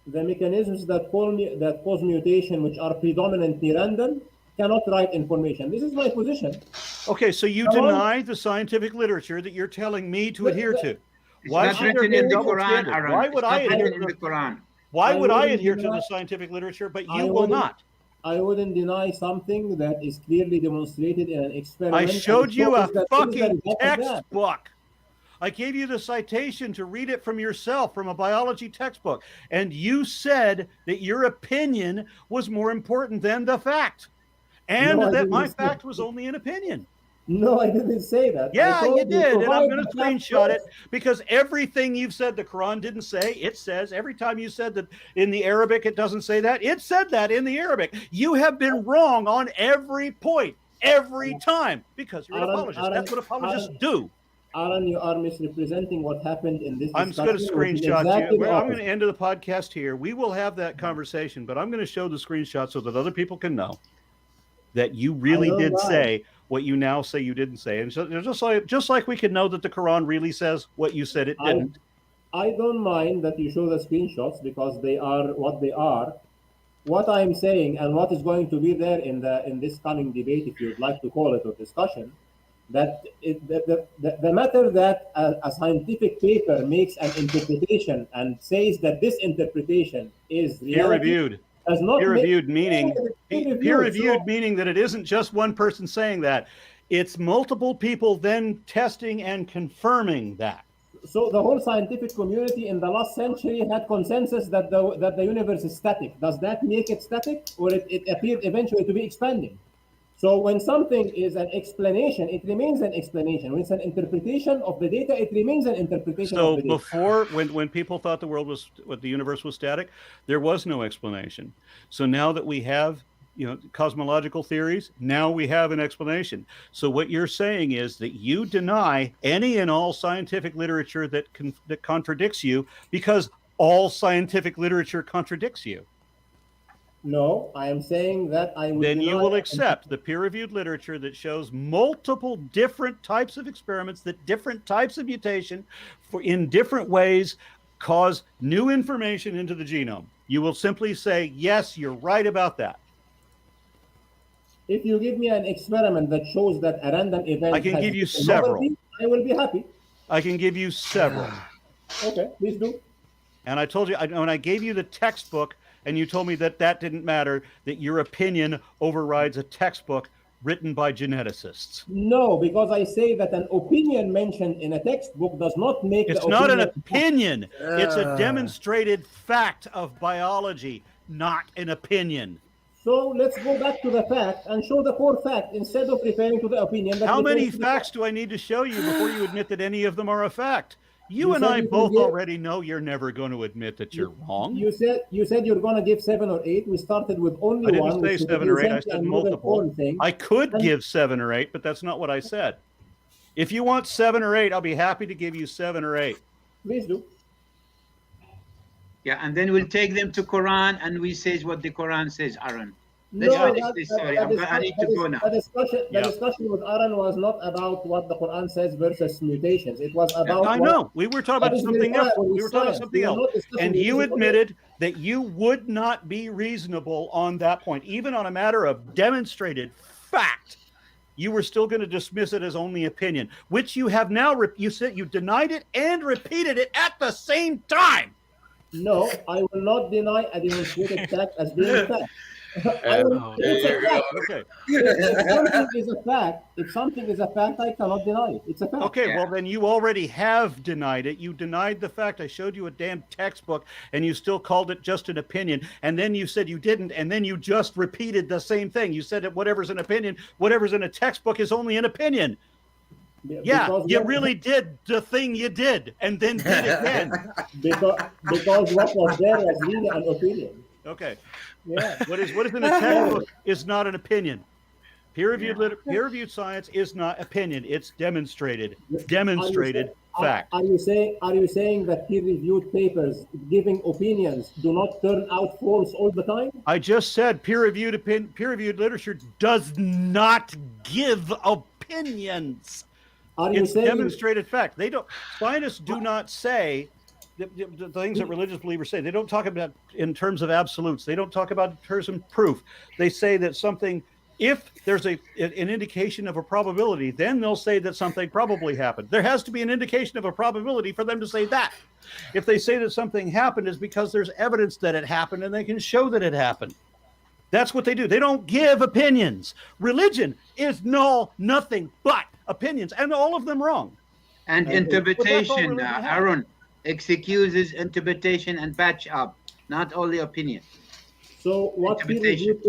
The mechanisms that cause mutation, which are predominantly random, cannot write information. This is my position. Okay, so you deny the scientific literature that you're telling me to adhere to. Why should there be a double standard? Why would I adhere to the Quran? Why would I adhere to the scientific literature, but you will not? I wouldn't deny something that is clearly demonstrated in an experiment. I showed you a fucking textbook. I gave you the citation to read it from yourself, from a biology textbook. And you said that your opinion was more important than the fact. And that my fact was only an opinion. No, I didn't say that. Yeah, you did. And I'm going to screenshot it because everything you've said the Quran didn't say, it says. Every time you said that in the Arabic, it doesn't say that. It said that in the Arabic. You have been wrong on every point, every time, because you're an apologist. That's what apologists do. Aaron, you are misrepresenting what happened in this I'm just going to screenshot you. I'm going to end the podcast here. We will have that conversation, but I'm going to show the screenshot so that other people can know that you really did say what you now say you didn't say. And so just like we can know that the Quran really says what you said it didn't. I don't mind that you show the screenshots because they are what they are. What I'm saying and what is going to be there in this coming debate, if you'd like to call it a discussion, that the matter that a scientific paper makes an interpretation and says that this interpretation is peer-reviewed. Peer-reviewed meaning that it isn't just one person saying that. It's multiple people then testing and confirming that. So the whole scientific community in the last century had consensus that the universe is static. Does that make it static, or it appeared eventually to be expanding? So when something is an explanation, it remains an explanation. When it's an interpretation of the data, it remains an interpretation of the data. So before, when people thought the universe was static, there was no explanation. So now that we have, cosmological theories, now we have an explanation. So what you're saying is that you deny any and all scientific literature that contradicts you because all scientific literature contradicts you. No, I am saying that I would. Then you will accept the peer-reviewed literature that shows multiple different types of experiments, that different types of mutation in different ways cause new information into the genome. You will simply say, yes, you're right about that. If you give me an experiment that shows that a random event, I can give you several. I will be happy. I can give you several. Okay, please do. And I told you, when I gave you the textbook, and you told me that didn't matter, that your opinion overrides a textbook written by geneticists. No, because I say that an opinion mentioned in a textbook does not make it's not an opinion. It's a demonstrated fact of biology, not an opinion. So let's go back to the fact and show the core fact instead of referring to the opinion. How many facts do I need to show you before you admit that any of them are a fact? You and I both already know you're never going to admit that you're wrong. You said you're going to give 7 or 8. We started with only one. I didn't say 7 or 8. I said multiple. I could give 7 or 8, but that's not what I said. If you want 7 or 8, I'll be happy to give you 7 or 8. Please do. Yeah, and then we'll take them to Quran and we say what the Quran says, Aaron. Sorry, I need to go now. The discussion with Aaron was not about what the Quran says versus mutations. It was about. I know. We were talking about something else. We were talking about something else. And you admitted that you would not be reasonable on that point, even on a matter of demonstrated fact. You were still going to dismiss it as only opinion, which you have now. You said you denied it and repeated it at the same time. No, I will not deny a demonstrated fact as being a fact. It's a fact. Okay. If something is a fact, I cannot deny it. It's a fact. Okay, well then you already have denied it. You denied the fact. I showed you a damn textbook and you still called it just an opinion. And then you said you didn't, and then you just repeated the same thing. You said that whatever's an opinion, whatever's in a textbook is only an opinion. Yeah, you really did the thing you did and then did it again. because what was there was really an opinion. Okay. Yeah. What is in a textbook is not an opinion. Peer-reviewed science is not opinion; it's demonstrated fact. Are you saying that peer-reviewed papers giving opinions do not turn out false all the time? I just said peer-reviewed literature does not give opinions. It's demonstrated fact. They don't. Scientists do not say the things that religious believers say. They don't talk about in terms of absolutes. They don't talk about in terms of proof. They say that something. If there's an indication of a probability, then they'll say that something probably happened. There has to be an indication of a probability for them to say that. If they say that something happened, is because there's evidence that it happened and they can show that it happened. That's what they do. They don't give opinions. Religion is nothing but opinions, and all of them wrong. And interpretation, Aaron, excuses, interpretation, and patch up, not only opinion. So what peer-reviewed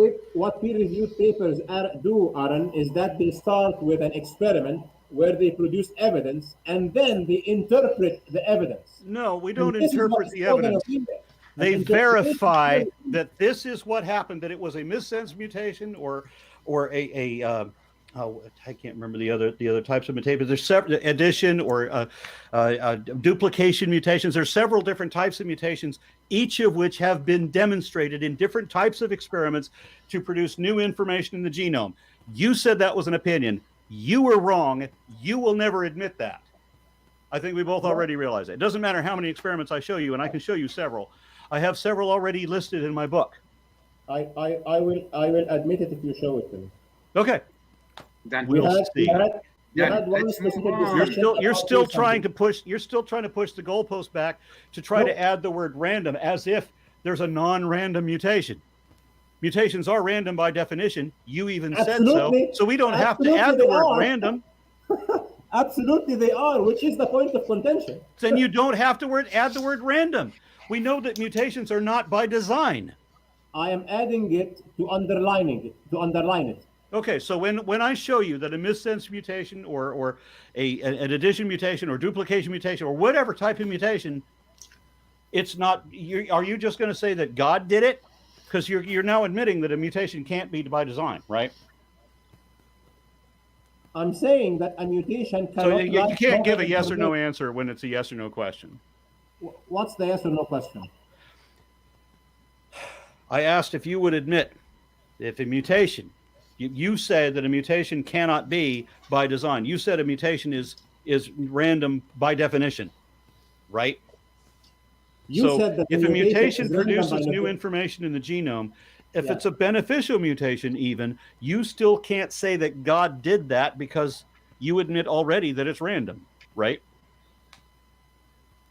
papers do, Aaron, is that they start with an experiment where they produce evidence and then they interpret the evidence. No, we don't interpret the evidence. They verify that this is what happened, that it was a missense mutation or I can't remember the other types of mutations. There's several addition or duplication mutations. There's several different types of mutations, each of which have been demonstrated in different types of experiments to produce new information in the genome. You said that was an opinion. You were wrong. You will never admit that. I think we both already realize it. It doesn't matter how many experiments I show you, and I can show you several. I have several already listed in my book. I will admit it if you show it to me. Okay. Then we'll see. You're still trying to push the goalpost back to try to add the word random as if there's a non-random mutation. Mutations are random by definition. You even said so. So we don't have to add the word random. Absolutely they are, which is the point of contention. Then you don't have to add the word random. We know that mutations are not by design. I am adding it to underline it. Okay, so when I show you that a missense mutation or an addition mutation or duplication mutation or whatever type of mutation, it's not. Are you just going to say that God did it? Because you're now admitting that a mutation can't be by design, right? I'm saying that a mutation cannot. So you can't give a yes or no answer when it's a yes or no question. What's the yes or no question? I asked if you would admit if a mutation. You said that a mutation cannot be by design. You said a mutation is random by definition, right? You said that if a mutation produces new information in the genome, if it's a beneficial mutation even, you still can't say that God did that because you admit already that it's random, right?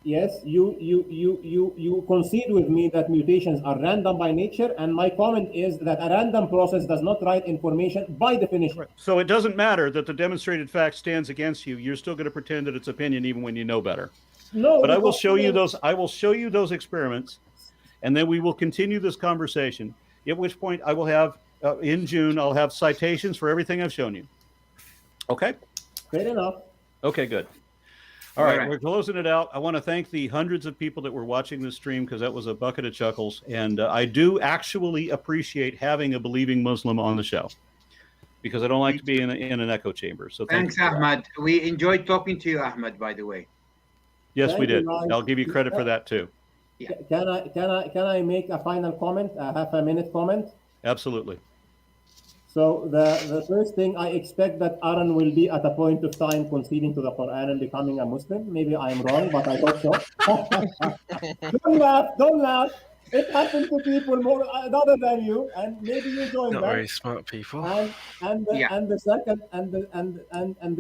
Yes, you concede with me that mutations are random by nature, and my comment is that a random process does not write information by definition. Right. So it doesn't matter that the demonstrated fact stands against you. You're still going to pretend that it's opinion even when you know better. No, but I will show you those. I will show you those experiments, and then we will continue this conversation. At which point I will have in June. I'll have citations for everything I've shown you. Okay. Fair enough. Okay. Good. All right, we're closing it out. I want to thank the hundreds of people that were watching this stream because that was a bucket of chuckles. And I do actually appreciate having a believing Muslim on the show because I don't like to be in an echo chamber. So thanks, Ahmad. We enjoyed talking to you, Ahmad, by the way. Yes, we did. I'll give you credit for that too. Yeah. Can I make a final comment, a half-a-minute comment? Absolutely. So the first thing, I expect that Aaron will be at a point of time conceding to the Quran and becoming a Muslim. Maybe I'm wrong, but I hope so. Don't laugh. It happened to people more other than you, and maybe you join Not them. very smart people. And the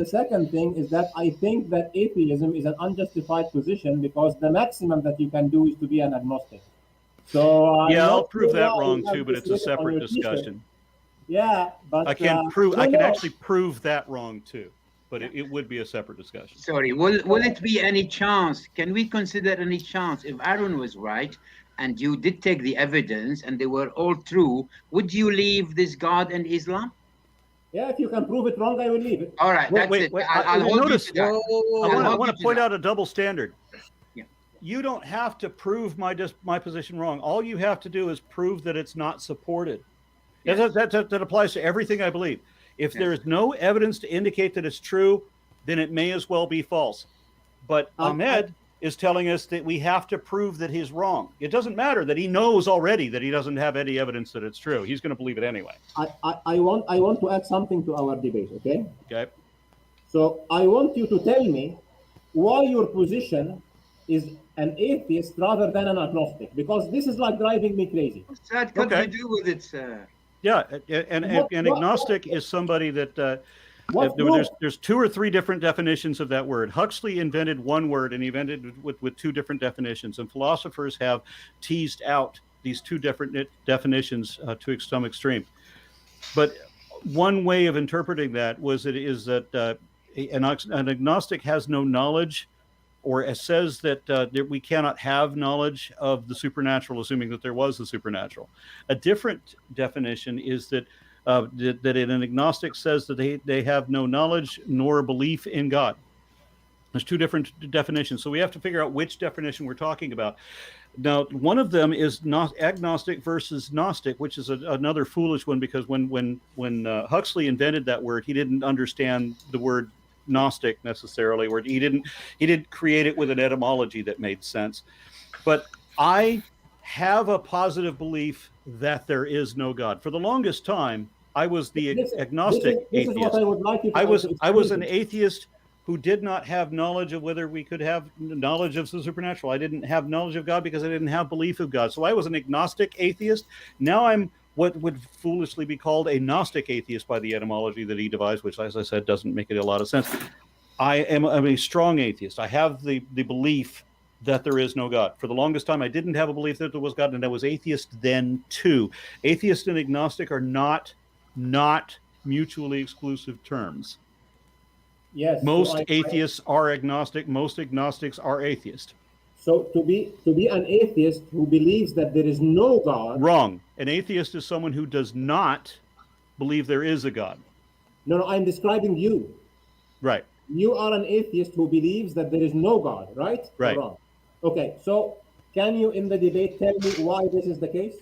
second thing is that I think that atheism is an unjustified position because the maximum that you can do is to be an agnostic. So I'll prove that wrong too, but it's a separate discussion. Yeah, but I can actually prove that wrong too, but it would be a separate discussion. Sorry, will it be any chance? Can we consider any chance if Aaron was right and you did take the evidence and they were all true? Would you leave this God and Islam? Yeah, if you can prove it wrong, I will leave it. All right, that's it. I'll hold you to that. I want to point out a double standard. Yeah. You don't have to prove my position wrong. All you have to do is prove that it's not supported. Yes. That applies to everything I believe. If there is no evidence to indicate that it's true, then it may as well be false. But Ahmed is telling us that we have to prove that he's wrong. It doesn't matter that he knows already that he doesn't have any evidence that it's true. He's going to believe it anyway. I want to add something to our debate, okay? Okay. So I want you to tell me why your position is an atheist rather than an agnostic, because this is like driving me crazy. What's that got Okay. to do with it, sir? Yeah, an agnostic is somebody that there's 2 or 3 different definitions of that word. Huxley invented one word, and he invented it with 2 different definitions. And philosophers have teased out these 2 different definitions to some extreme. But one way of interpreting that that an agnostic has no knowledge, or it says that we cannot have knowledge of the supernatural, assuming that there was the supernatural. A different definition is that an agnostic says that they have no knowledge nor belief in God. There's 2 different definitions, so we have to figure out which definition we're talking about. Now, one of them is not agnostic versus gnostic, which is another foolish one, because when Huxley invented that word, he didn't understand the word Gnostic necessarily, or he didn't create it with an etymology that made sense. But I have a positive belief that there is no God. For the longest time, I was the agnostic atheist. Is what I would like you to I was an atheist who did not have knowledge of whether we could have knowledge of the supernatural. I didn't have knowledge of God because I didn't have belief of God. So I was an agnostic atheist. Now I'm what would foolishly be called a Gnostic atheist by the etymology that he devised, which, as I said, doesn't make it a lot of sense. I'm a strong atheist. I have the belief that there is no God. For the longest time, I didn't have a belief that there was God, and I was atheist then too. Atheist and agnostic are not mutually exclusive terms. Yes. Most atheists are agnostic. Most agnostics are atheist. So to be an atheist who believes that there is no God. Wrong. An atheist is someone who does not believe there is a God. No, I'm describing you. Right. You are an atheist who believes that there is no God, right? Right. Or wrong? Okay, so can you in the debate tell me why this is the case?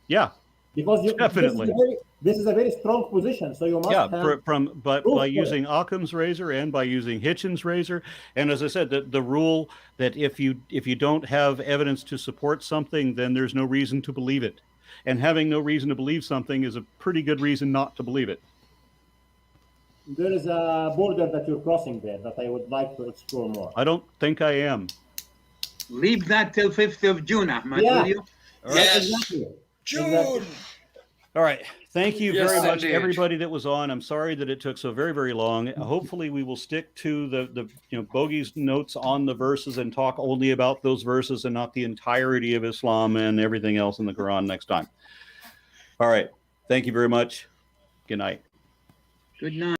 Yeah. Because definitely. This is a very strong position, so you must have by using Occam's razor and by using Hitchens' razor, and as I said, the rule that if you don't have evidence to support something, then there's no reason to believe it, and having no reason to believe something is a pretty good reason not to believe it. There is a border that you're crossing there that I would like to explore more. I don't think I am. Leave that till 5th of June, Ahmad, Yeah. will you? Yes. Exactly. June. Exactly. All right. Thank you Yes, very much, indeed. everybody that was on. I'm sorry that it took so very, very long. Hopefully, we will stick to the Bogey's notes on the verses and talk only about those verses and not the entirety of Islam and everything else in the Quran next time. All right. Thank you very much. Good night. Good night.